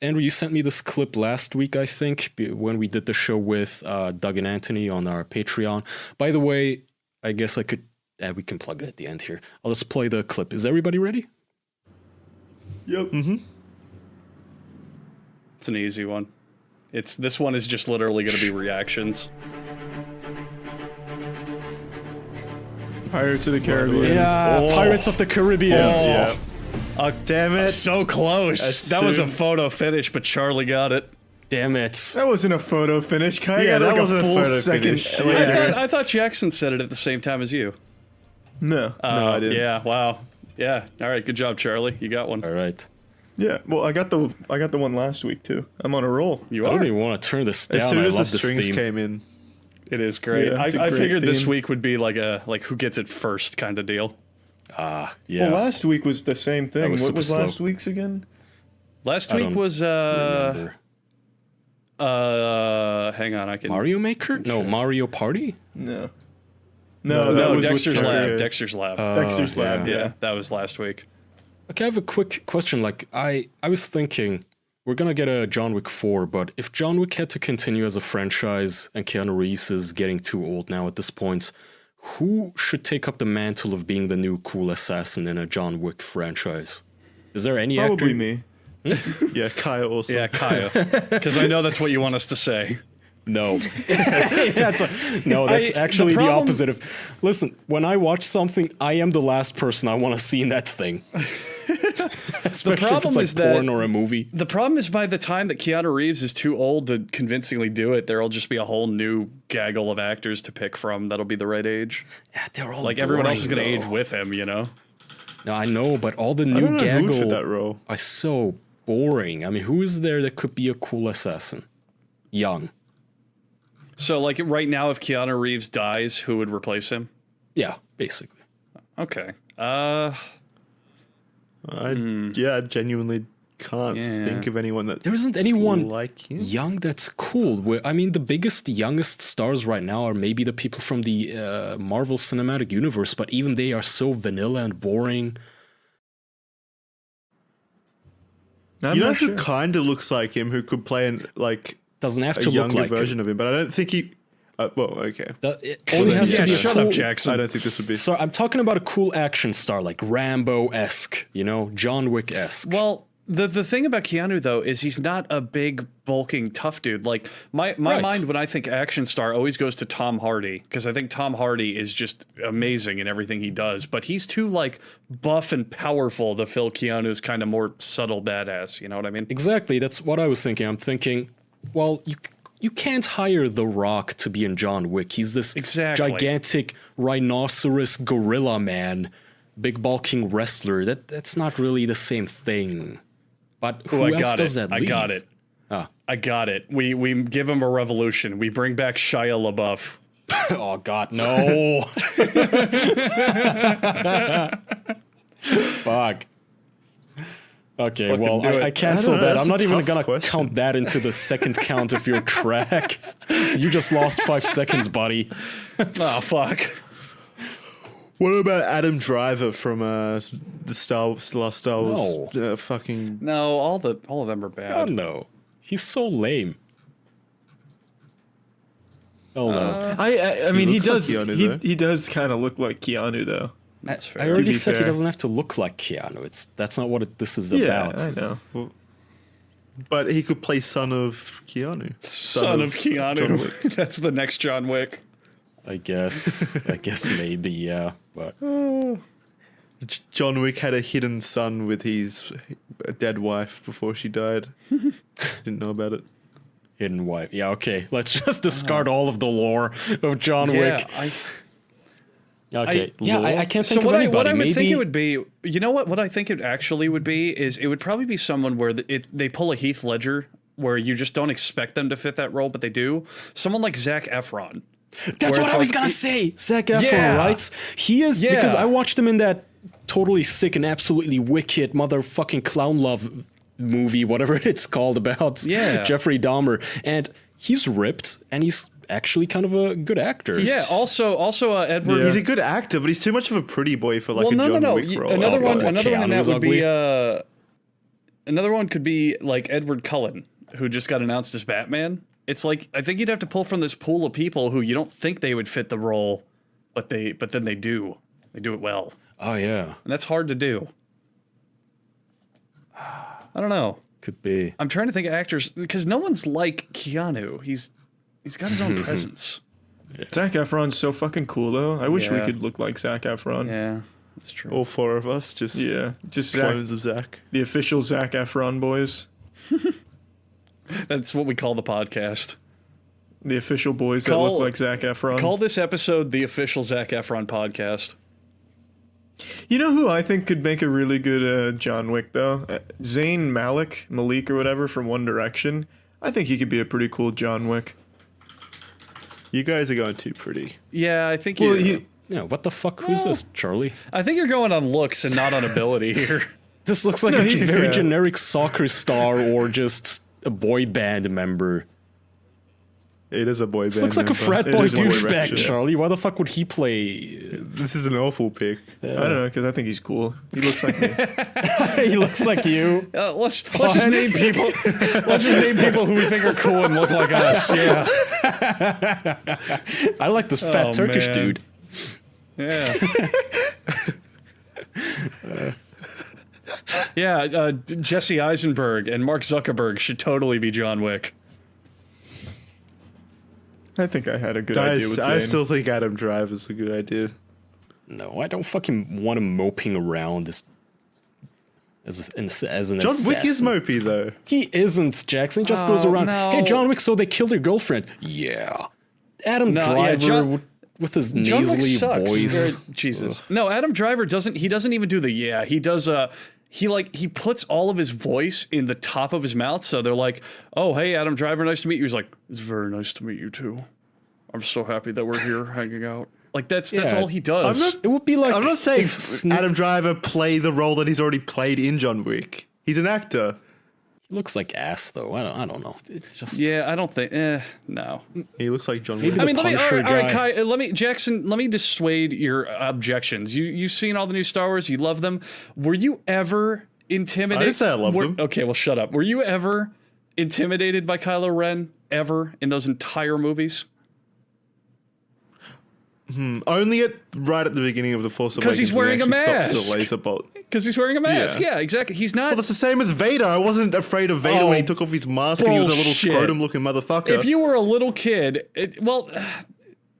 Andrew, you sent me this clip last week, I think, when we did the show with Doug and Anthony on our Patreon. By the way, I guess I could. We can plug it at the end here. I'll just play the clip. Is everybody ready? Yep. Mm-hmm. It's an easy one. This one is just literally going to be reactions. Pirates of the Caribbean. Yeah, Pirates of the Caribbean. Yeah. Damn it! So close. That was a photo finish, but Charlie got it. Damn it! That wasn't a photo finish. Kai Yeah, got that like wasn't a a full photo second finish. later. I thought Jackson said it at the same time as you. No, I didn't. Yeah. Wow. Yeah. All right. Good job, Charlie. You got one. All right. Yeah, well, I got the one last week too. I'm on a roll. You I are. don't even want to turn this down. As soon I as the love this strings theme. came in, It is great. Yeah, it's a I great figured this theme. week would be like who gets it first kind of deal. Yeah. Well, last week was the same thing. was What super was slow. last week's again? Last I week don't was remember. hang on, I can Mario Maker? No, Mario Party? No. No, that was Dexter's with Lab. Tucker. Dexter's Lab. Dexter's Lab, yeah. That was last week. Okay, I have a quick question. Like, I was thinking, we're gonna get a John Wick 4, but if John Wick had to continue as a franchise and Keanu Reeves is getting too old now at this point, who should take up the mantle of being the new cool assassin in a John Wick franchise? Is there any Probably actor? me. yeah, Kaya also. Yeah, Kaya. Because I know that's what you want us to say. No. That's actually the opposite of. Listen, when I watch something, I am the last person I want to see in that thing. Especially if it's like porn or a movie. The problem is by the time that Keanu Reeves is too old to convincingly do it, there'll just be a whole new gaggle of actors to pick from that'll be the right age. Yeah, they're all like everyone else is boring, going to age though. with him, you know? No, I know, but all the don't new know who for gaggle that role. are so boring. I mean, who is there that could be a cool assassin? Young. So, like, right now, if Keanu Reeves dies, who would replace him? Yeah, basically. Okay. I genuinely can't think of anyone that There isn't anyone like him. young that's cool. I mean, the youngest stars right now are maybe the people from the Marvel Cinematic Universe, but even they are so vanilla and boring. I'm you know not who sure. kind of looks like him, who could play doesn't have a to look younger like version of him, but I don't think he. Well, okay. It only has to be a shut cool, up, Jackson. I don't think this would be. So I'm talking about a cool action star, like Rambo-esque, you know, John Wick-esque. Well, the thing about Keanu, though, is he's not a big, bulking, tough dude. Like, my Right. mind, when I think action star, always goes to Tom Hardy, because I think Tom Hardy is just amazing in everything he does, but he's too, like, buff and powerful to fill Keanu's kind of more subtle badass, you know what I mean? Exactly, that's what I was thinking. I'm thinking, well, you can't hire The Rock to be in John Wick. He's this gigantic rhinoceros gorilla man, big bulking wrestler. That's not really the same thing. But who else does that? I got it. I got it. We give him a revolution. We bring back Shia LaBeouf. Oh God, no! Fuck. Okay, Fucking well, do it. I cancel that. That's I'm not a even tough gonna question. count that into the second count of your track. You just lost 5 seconds, buddy. Oh fuck. What about Adam Driver from the last Star Wars? Fucking No, all of them are bad. Oh no, he's so lame. Oh no. I mean, he looks like does. Keanu, He does kind of look like Keanu, though. That's fair. I already be said he fair. doesn't have to look like Keanu. That's not what this is Yeah, about. I know. Well, but he could play son of Keanu. Son of John Keanu. Wick. That's the next John Wick. I guess maybe, yeah. But John Wick had a hidden son with his dead wife before she died. Didn't know about it. hidden wife. Yeah, okay. Let's just discard all of the lore of John Wick. Okay. I can't think of anybody. What I would Maybe think it would be, you know what? What I think it actually would be is it would probably be someone where they pull a Heath Ledger where you just don't expect them to fit that role, but they do. Someone like Zac Efron. That's what I was gonna say. Zac Efron, right? He is because I watched him in that totally sick and absolutely wicked motherfucking clown love movie, whatever it's called, about Jeffrey Dahmer, and he's ripped and he's actually kind of a good actor. Yeah. Also, Edward. He's a good actor, but he's too much of a pretty boy for like a John Wick role. Another one in that would be another one could be like Edward Cullen, who just got announced as Batman. It's like, I think you'd have to pull from this pool of people who you don't think they would fit the role, but then they do. They do it well. Oh yeah, and that's hard to do. I don't know. Could be. I'm trying to think of actors because no one's like Keanu. He's got his own presence. Zac Efron's so fucking cool though. I wish we could look like Zac Efron. Yeah, that's true. All four of us, just clones of Zac. The official Zac Efron boys. That's what we call the podcast. The official boys that look like Zac Efron. Call this episode the official Zac Efron podcast. You know who I think could make a really good John Wick though? Zayn Malik or whatever from One Direction. I think he could be a pretty cool John Wick. You guys are going too pretty. Yeah, I think what the fuck? Who's this, Charlie? I think you're going on looks and not on ability here. This looks like a very generic soccer star or just a boy band member. It is a boy band. This looks like a frat boy douchebag, Charlie. Why the fuck would he play? This is an awful pick. I don't know, because I think he's cool. He looks like me. He looks like you. Let's just name people. Let's just name people who we think are cool and look like us. Yeah. I like this fat Turkish dude. Yeah. Jesse Eisenberg and Mark Zuckerberg should totally be John Wick. I think I had a good idea with Zayn. I still think Adam Driver is a good idea. No, I don't fucking want him moping around as an assassin. John Wick is mopey though. He isn't, Jackson. He just goes around. No. Hey, John Wick, so they killed your girlfriend. Yeah. Adam Driver with his nasally voice. Jesus. No, Adam Driver doesn't even do the He does he puts all of his voice in the top of his mouth, so they're like, "Oh, hey, Adam Driver, nice to meet you." He's like, "It's very nice to meet you too. I'm so happy that we're here hanging out." Like that's all he does. It would be like I'm not saying Adam Driver play the role that he's already played in John Wick. He's an actor. He looks like ass though. I don't know. It's just I don't think. No. He looks like John Wick. I mean, all right, Kai. Let me dissuade your objections. You've seen all the new Star Wars. You love them. Were you ever intimidated? I didn't say I love them. Okay, well, shut up. Were you ever intimidated by Kylo Ren ever in those entire movies? Only right at the beginning of The Force Awakens. Because he's wearing a mask. The laser bolt. Because he's wearing a mask. Yeah, exactly. He's not. Well, that's the same as Vader. I wasn't afraid of Vader when he took off his mask and he was a little scrotum-looking motherfucker. If you were a little kid,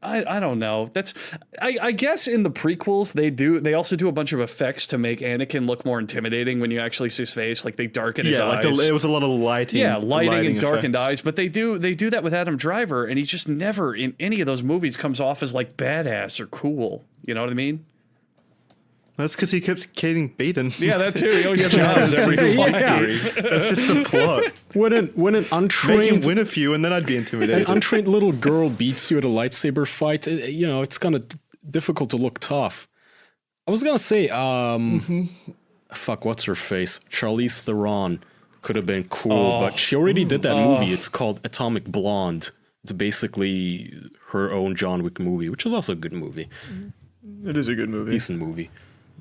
I don't know. That's I guess in the prequels they also do a bunch of effects to make Anakin look more intimidating when you actually see his face. Like they darken his eyes. It was a lot of lighting. Yeah, lighting and darkened eyes. But they do that with Adam Driver, and he just never in any of those movies comes off as like badass or cool. You know what I mean? That's because he keeps getting beaten. Yeah, that too. He always jobs every factory. That's just the plot. When an untrained make him win a few, and then I'd be intimidated. An untrained little girl beats you at a lightsaber fight. It's kind of difficult to look tough. I was gonna say, fuck, what's her face? Charlize Theron could have been cool, but she already did that movie. It's called Atomic Blonde. It's basically her own John Wick movie, which is also a good movie. It is a good movie. Decent movie.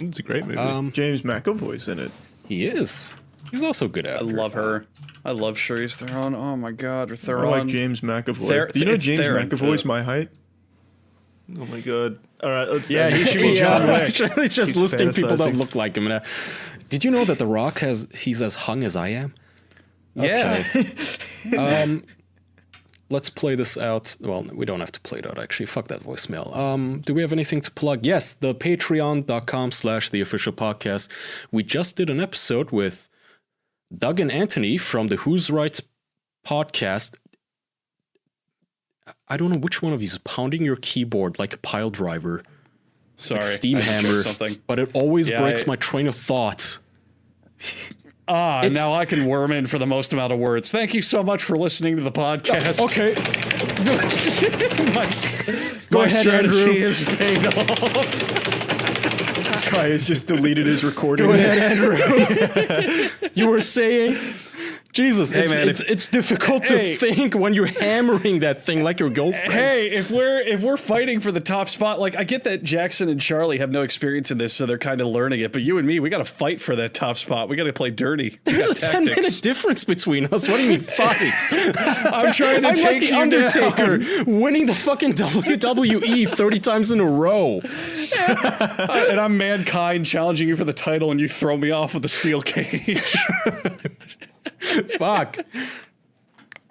It's a great movie. James McAvoy's in it. He is. He's also a good actor. I love her. I love Charlize Theron. Oh my god, or Theron. I like James McAvoy. Do you know James McAvoy's my height? Oh my god. All right, let's he should be John Wick. He's just listing people that look like him. Did you know that The Rock he's as hung as I am? Yeah. Okay. Let's play this out. Well, we don't have to play it out, actually. Fuck that voicemail. Do we have anything to plug? Yes, the patreon.com/theofficialpodcast. We just did an episode with Doug and Anthony from the Who's Right podcast. I don't know which one of you is pounding your keyboard like a pile driver. Sorry. Like Steam Hammer. But it always breaks my train of thought. Now I can worm in for the most amount of words. Thank you so much for listening to the podcast. Okay. My ahead, strategy Andrew. is paid off. Kai has just deleted his recording. Go ahead, Andrew. You were saying, Jesus, Hey, man, it's difficult to think when you're hammering that thing like your girlfriend. Hey, if we're fighting for the top spot, like I get that Jackson and Charlie have no experience in this, so they're kind of learning it. But you and me, we got to fight for that top spot. We got to play dirty. We There's a got 10-minute difference between us. What do you mean fight? I'm trying to I'm take like the you Undertaker down. winning the fucking WWE 30 times in a row. And I'm Mankind challenging you for the title, and you throw me off with a steel cage. Fuck.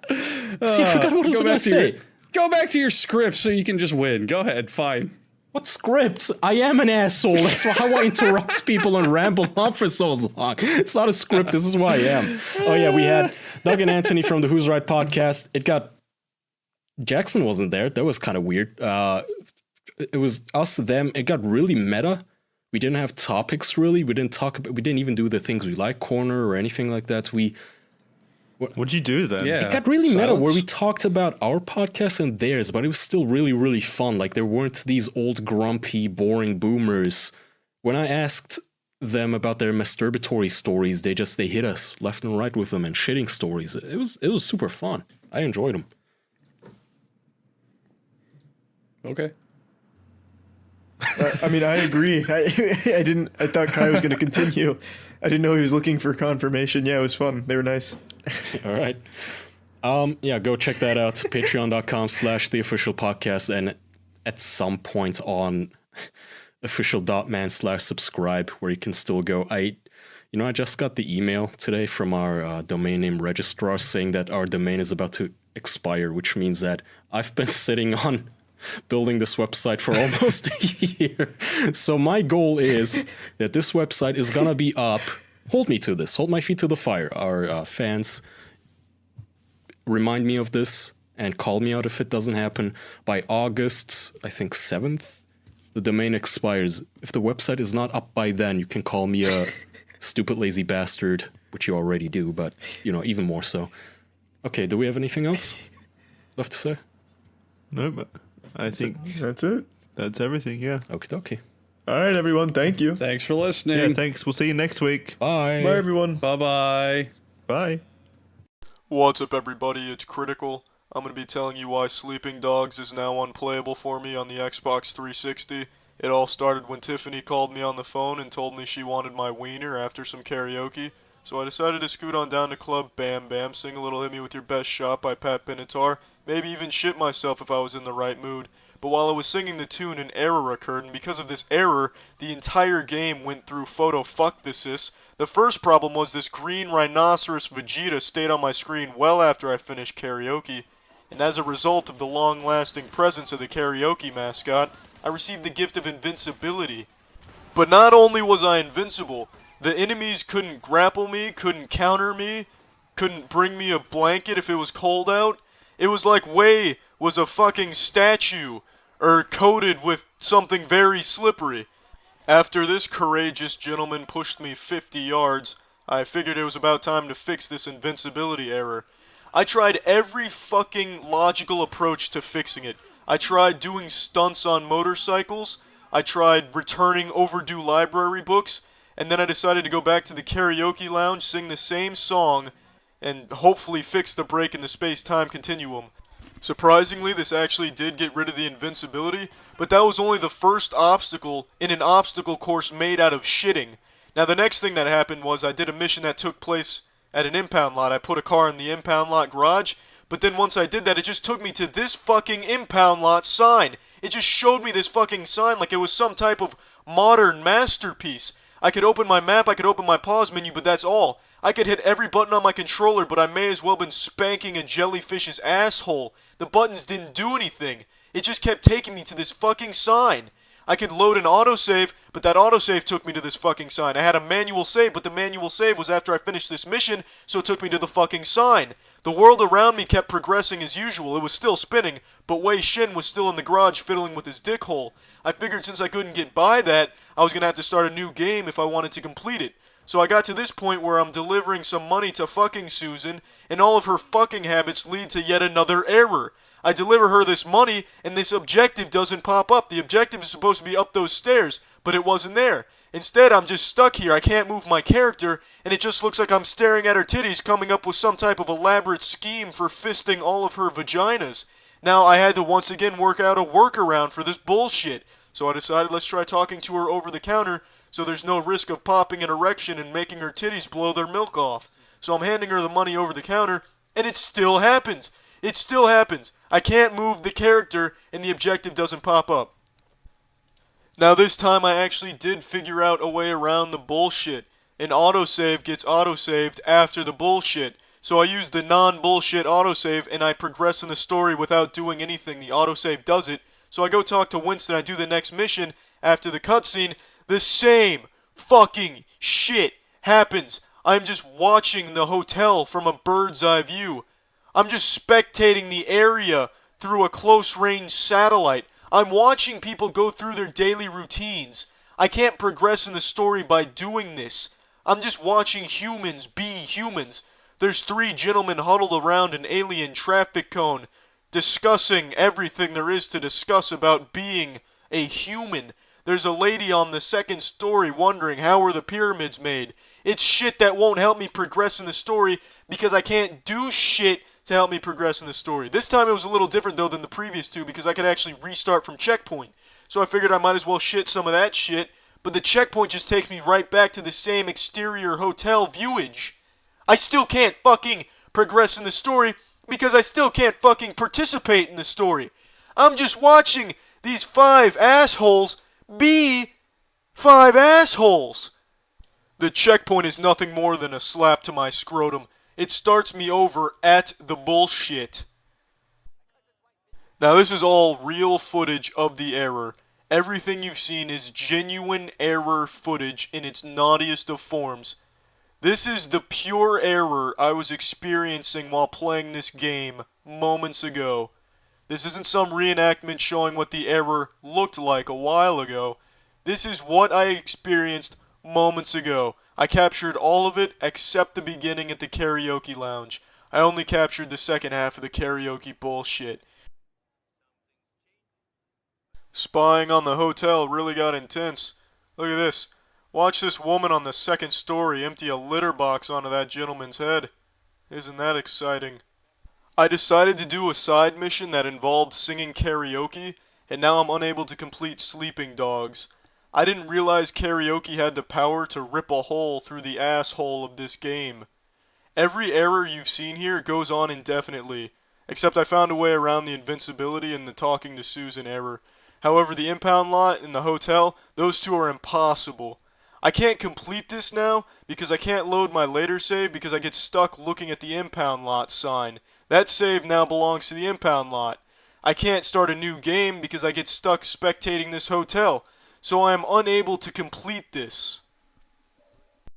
See, I forgot what I was going to say. Go back to your script so you can just win. Go ahead, fine. What script? I am an asshole. That's how I interrupt people and ramble on for so long. It's not a script. This is who I am. Oh, yeah, we had Doug and Anthony from the Who's Right podcast. It got... Jackson wasn't there. That was kind of weird. It was us, them. It got really meta. We didn't have topics, really. We didn't even do the things we like corner or anything like that. What'd you do then? It got really meta where we talked about our podcast and theirs, but it was still really, really fun. Like there weren't these old, grumpy, boring boomers. When I asked them about their masturbatory stories, they hit us left and right with them and shitting stories. It was super fun. I enjoyed them. Okay. I mean, I agree. I thought Kai was going to continue. I didn't know he was looking for confirmation. Yeah, it was fun. They were nice. All right. Yeah, go check that out. Patreon.com/theofficialpodcast and at some point on official.man/subscribe where you can still go. I just got the email today from our domain name registrar saying that our domain is about to expire, which means that I've been sitting on building this website for almost a year. So my goal is that this website is gonna be up. Hold me to this. Hold my feet to the fire. Our fans, remind me of this and call me out if it doesn't happen. By August, I think 7th, the domain expires. If the website is not up by then, you can call me a stupid lazy bastard, which you already do, but, even more so. Okay, do we have anything else left to say? No, but I think that's it. That's everything, yeah. Okay. All right, everyone. Thank you. Thanks for listening. Yeah, thanks. We'll see you next week. Bye. Bye, everyone. Bye-bye. Bye. What's up, everybody? It's Critical. I'm going to be telling you why Sleeping Dogs is now unplayable for me on the Xbox 360. It all started when Tiffany called me on the phone and told me she wanted my wiener after some karaoke. So I decided to scoot on down to Club Bam Bam, sing a little Hit Me With Your Best Shot by Pat Benatar, maybe even shit myself if I was in the right mood. But while I was singing the tune, an error occurred, and because of this error, the entire game went through photofuckthesis. The first problem was this green rhinoceros Vegeta stayed on my screen well after I finished karaoke, and as a result of the long-lasting presence of the karaoke mascot, I received the gift of invincibility. But not only was I invincible, the enemies couldn't grapple me, couldn't counter me, couldn't bring me a blanket if it was cold out. It was like Wei was a fucking statue, or coated with something very slippery. After this courageous gentleman pushed me 50 yards, I figured it was about time to fix this invincibility error. I tried every fucking logical approach to fixing it. I tried doing stunts on motorcycles, I tried returning overdue library books, and then I decided to go back to the karaoke lounge, sing the same song, and hopefully fix the break in the space-time continuum. Surprisingly, this actually did get rid of the invincibility, but that was only the first obstacle in an obstacle course made out of shitting. Now the next thing that happened was I did a mission that took place at an impound lot. I put a car in the impound lot garage, but then once I did that, it just took me to this fucking impound lot sign. It just showed me this fucking sign like it was some type of modern masterpiece. I could open my map, I could open my pause menu, but that's all. I could hit every button on my controller, but I may as well been spanking a jellyfish's asshole. The buttons didn't do anything. It just kept taking me to this fucking sign. I could load an autosave, but that autosave took me to this fucking sign. I had a manual save, but the manual save was after I finished this mission, so it took me to the fucking sign. The world around me kept progressing as usual. It was still spinning, but Wei Shin was still in the garage fiddling with his dick hole. I figured since I couldn't get by that, I was going to have to start a new game if I wanted to complete it. So I got to this point where I'm delivering some money to fucking Susan, and all of her fucking habits lead to yet another error. I deliver her this money, and this objective doesn't pop up. The objective is supposed to be up those stairs, but it wasn't there. Instead, I'm just stuck here. I can't move my character, and it just looks like I'm staring at her titties, coming up with some type of elaborate scheme for fisting all of her vaginas. Now, I had to once again work out a workaround for this bullshit. So I decided let's try talking to her over the counter so there's no risk of popping an erection and making her titties blow their milk off. So I'm handing her the money over the counter, and it still happens. It still happens. I can't move the character, and the objective doesn't pop up. Now this time I actually did figure out a way around the bullshit. An autosave gets autosaved after the bullshit. So I use the non-bullshit autosave, and I progress in the story without doing anything. The autosave does it. So I go talk to Winston, I do the next mission. After the cutscene, the same fucking shit happens. I'm just watching the hotel from a bird's eye view. I'm just spectating the area through a close-range satellite. I'm watching people go through their daily routines. I can't progress in the story by doing this. I'm just watching humans be humans. There's 3 gentlemen huddled around an alien traffic cone, discussing everything there is to discuss about being a human. There's a lady on the 2nd story wondering how are the pyramids made. It's shit that won't help me progress in the story because I can't do shit to help me progress in the story. This time it was a little different though than the previous 2 because I could actually restart from checkpoint. So I figured I might as well shit some of that shit, but the checkpoint just takes me right back to the same exterior hotel viewage. I still can't fucking progress in the story because I still can't fucking participate in the story. I'm just watching these 5 assholes be 5 assholes. The checkpoint is nothing more than a slap to my scrotum. It starts me over at the bullshit. Now this is all real footage of the error. Everything you've seen is genuine error footage in its naughtiest of forms. This is the pure error I was experiencing while playing this game moments ago. This isn't some reenactment showing what the error looked like a while ago. This is what I experienced moments ago. I captured all of it except the beginning at the karaoke lounge. I only captured the second half of the karaoke bullshit. Spying on the hotel really got intense. Look at this. Watch this woman on the 2nd story empty a litter box onto that gentleman's head. Isn't that exciting? I decided to do a side mission that involved singing karaoke, and now I'm unable to complete Sleeping Dogs. I didn't realize karaoke had the power to rip a hole through the asshole of this game. Every error you've seen here goes on indefinitely, except I found a way around the invincibility and the talking to Susan error. However, the impound lot and the hotel, those 2 are impossible. I can't complete this now because I can't load my later save because I get stuck looking at the impound lot sign. That save now belongs to the impound lot. I can't start a new game because I get stuck spectating this hotel, so I am unable to complete this.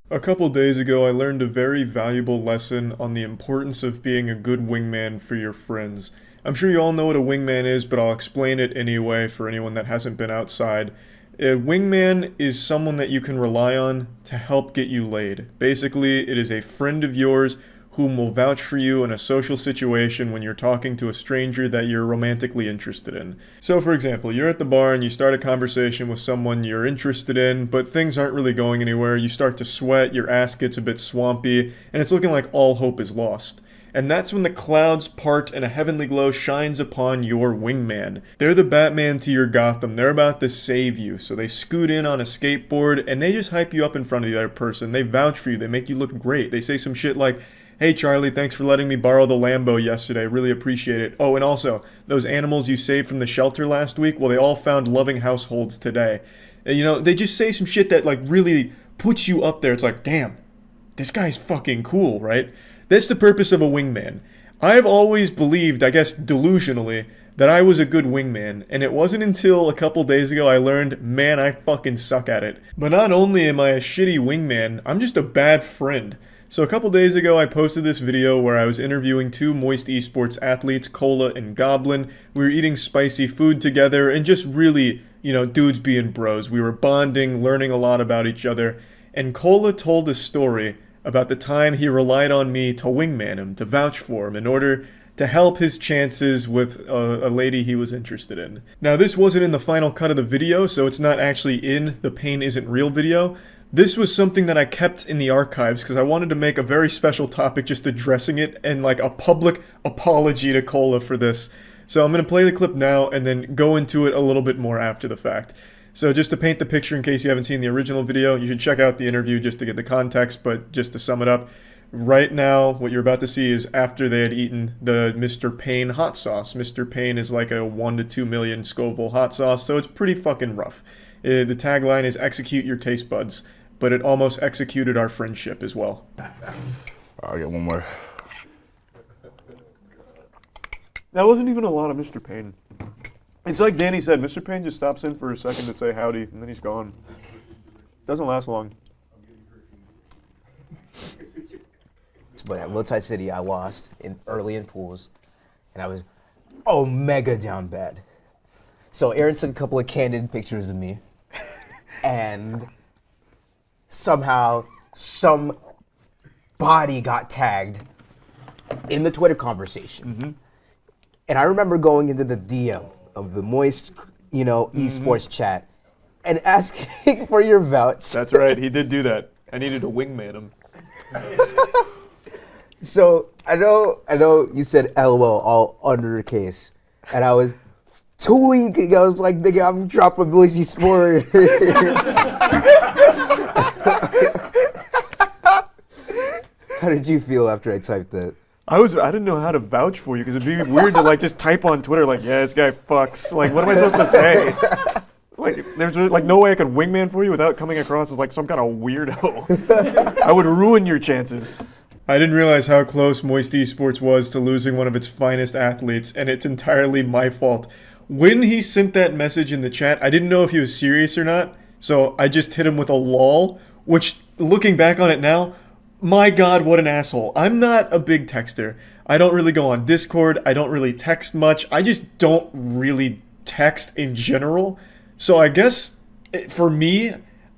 A couple days ago, I learned a very valuable lesson on the importance of being a good wingman for your friends. I'm sure you all know what a wingman is, but I'll explain it anyway for anyone that hasn't been outside. A wingman is someone that you can rely on to help get you laid. Basically, it is a friend of yours whom will vouch for you in a social situation when you're talking to a stranger that you're romantically interested in. So for example, you're at the bar and you start a conversation with someone you're interested in, but things aren't really going anywhere. You start to sweat, your ass gets a bit swampy, and it's looking like all hope is lost. And that's when the clouds part and a heavenly glow shines upon your wingman. They're the Batman to your Gotham. They're about to save you. So they scoot in on a skateboard and they just hype you up in front of the other person. They vouch for you. They make you look great. They say some shit like, "Hey Charlie, thanks for letting me borrow the Lambo yesterday. Really appreciate it. Oh, and also, those animals you saved from the shelter last week, well, they all found loving households today." And, you know, they just say some shit that like really puts you up there. It's like, damn, this guy's fucking cool, right? That's the purpose of a wingman. I've always believed, I guess delusionally, that I was a good wingman, and it wasn't until a couple days ago I learned, man, I fucking suck at it. But not only am I a shitty wingman, I'm just a bad friend. So a couple days ago I posted this video where I was interviewing 2 Moist Esports athletes, Cola and Goblin. We were eating spicy food together and just really, you know, dudes being bros. We were bonding, learning a lot about each other. and Cola told a story about the time he relied on me to wingman him, to vouch for him, in order to help his chances with a lady he was interested in. Now, this wasn't in the final cut of the video, so it's not actually in the Pain Isn't Real video. This was something that I kept in the archives because I wanted to make a very special topic just addressing it and like a public apology to Cola for this. So I'm going to play the clip now and then go into it a little bit more after the fact. So just to paint the picture in case you haven't seen the original video, you should check out the interview just to get the context, but just to sum it up, right now what you're about to see is after they had eaten the Mr. Pain hot sauce. Mr. Pain is like a 1 to 2 million Scoville hot sauce, so it's pretty fucking rough. The tagline is execute your taste buds, but it almost executed our friendship as well. I'll get one more. That wasn't even a lot of Mr. Pain. It's like Danny said, Mr. Pain just stops in for a second to say howdy, and then he's gone. Doesn't last long. But at Lowtide City, I lost early in pools, and I was omega down bad. So Aaron took a couple of candid pictures of me, and somehow some body got tagged in the Twitter conversation. And I remember going into the DM of the Moist, esports chat and asking for your vouch. That's right, he did do that. I needed to wingman him. So I know you said LOL all under the case, and I was tweaking. I was like, nigga, I'm dropping Boise Sports. How did you feel after I typed that? I didn't know how to vouch for you because it'd be weird to like just type on Twitter like, yeah, this guy fucks. Like, what am I supposed to say? Like, there's like no way I could wingman for you without coming across as like some kind of weirdo. I would ruin your chances. I didn't realize how close Moist Esports was to losing one of its finest athletes, and it's entirely my fault. When he sent that message in the chat, I didn't know if he was serious or not, so I just hit him with a lol, which, looking back on it now, my god, what an asshole. I'm not a big texter. I don't really go on Discord, I don't really text much, I just don't really text in general, so I guess, for me,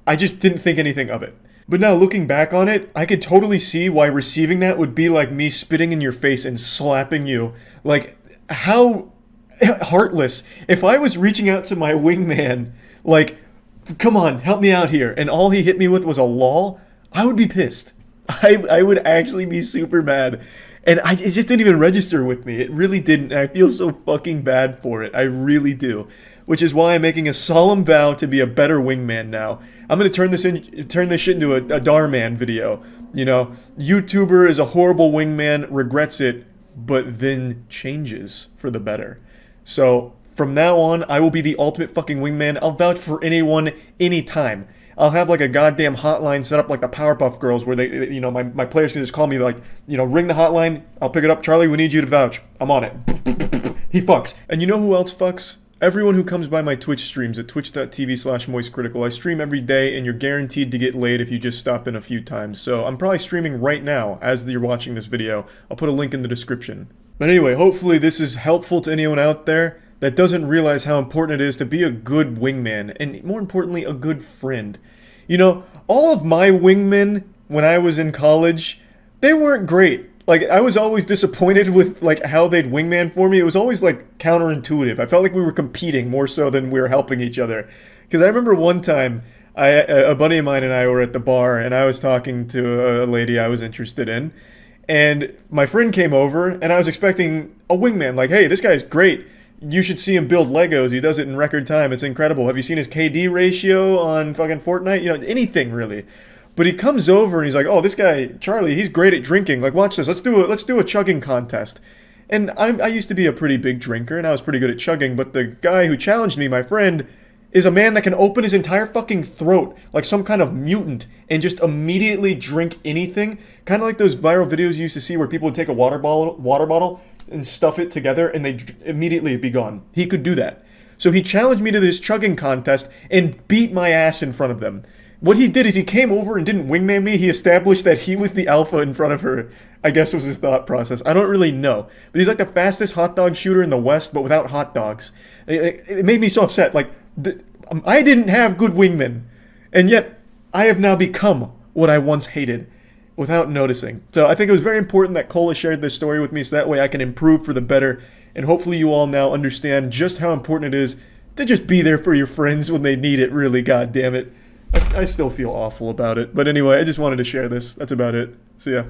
I just didn't think anything of it. But now looking back on it, I could totally see why receiving that would be like me spitting in your face and slapping you. Like, how heartless. If I was reaching out to my wingman, like, come on, help me out here, and all he hit me with was a lol, I would be pissed. I would actually be super mad. And it just didn't even register with me. It really didn't. And I feel so fucking bad for it. I really do. Which is why I'm making a solemn vow to be a better wingman now. I'm gonna turn this shit into a Darman video. YouTuber is a horrible wingman, regrets it, but then changes for the better. So from now on, I will be the ultimate fucking wingman. I'll vouch for anyone, anytime. I'll have like a goddamn hotline set up like the Powerpuff Girls where they, my players can just call me like, ring the hotline. I'll pick it up. Charlie, we need you to vouch. I'm on it. He fucks. And you know who else fucks? Everyone who comes by my Twitch streams at twitch.tv/moistcritical. I stream every day and you're guaranteed to get laid if you just stop in a few times. So I'm probably streaming right now as you're watching this video. I'll put a link in the description. But anyway, hopefully this is helpful to anyone out there that doesn't realize how important it is to be a good wingman, and more importantly, a good friend. All of my wingmen when I was in college, they weren't great. Like, I was always disappointed with, like, how they'd wingman for me. It was always, like, counterintuitive. I felt like we were competing more so than we were helping each other. Because I remember one time, a buddy of mine and I were at the bar, and I was talking to a lady I was interested in. And my friend came over, and I was expecting a wingman. Like, hey, this guy's great. You should see him build Legos. He does it in record time. It's incredible. Have you seen his KD ratio on fucking Fortnite? Anything, really. But he comes over and he's like, oh, this guy, Charlie, he's great at drinking. Like, watch this. Let's do a chugging contest. And I used to be a pretty big drinker, and I was pretty good at chugging, but the guy who challenged me, my friend, is a man that can open his entire fucking throat like some kind of mutant and just immediately drink anything. Kind of like those viral videos you used to see where people would take a water bottle and stuff it together and they immediately be gone. He could do that. So he challenged me to this chugging contest and beat my ass in front of them. What he did is he came over and didn't wingman me. He established that he was the alpha in front of her, I guess was his thought process. I don't really know. But he's like the fastest hot dog shooter in the West, but without hot dogs. It made me so upset. Like, I didn't have good wingmen. And yet, I have now become what I once hated without noticing. So I think it was very important that Cola shared this story with me so that way I can improve for the better. And hopefully you all now understand just how important it is to just be there for your friends when they need it, really, god damn it. I still feel awful about it. But anyway, I just wanted to share this. That's about it. See ya.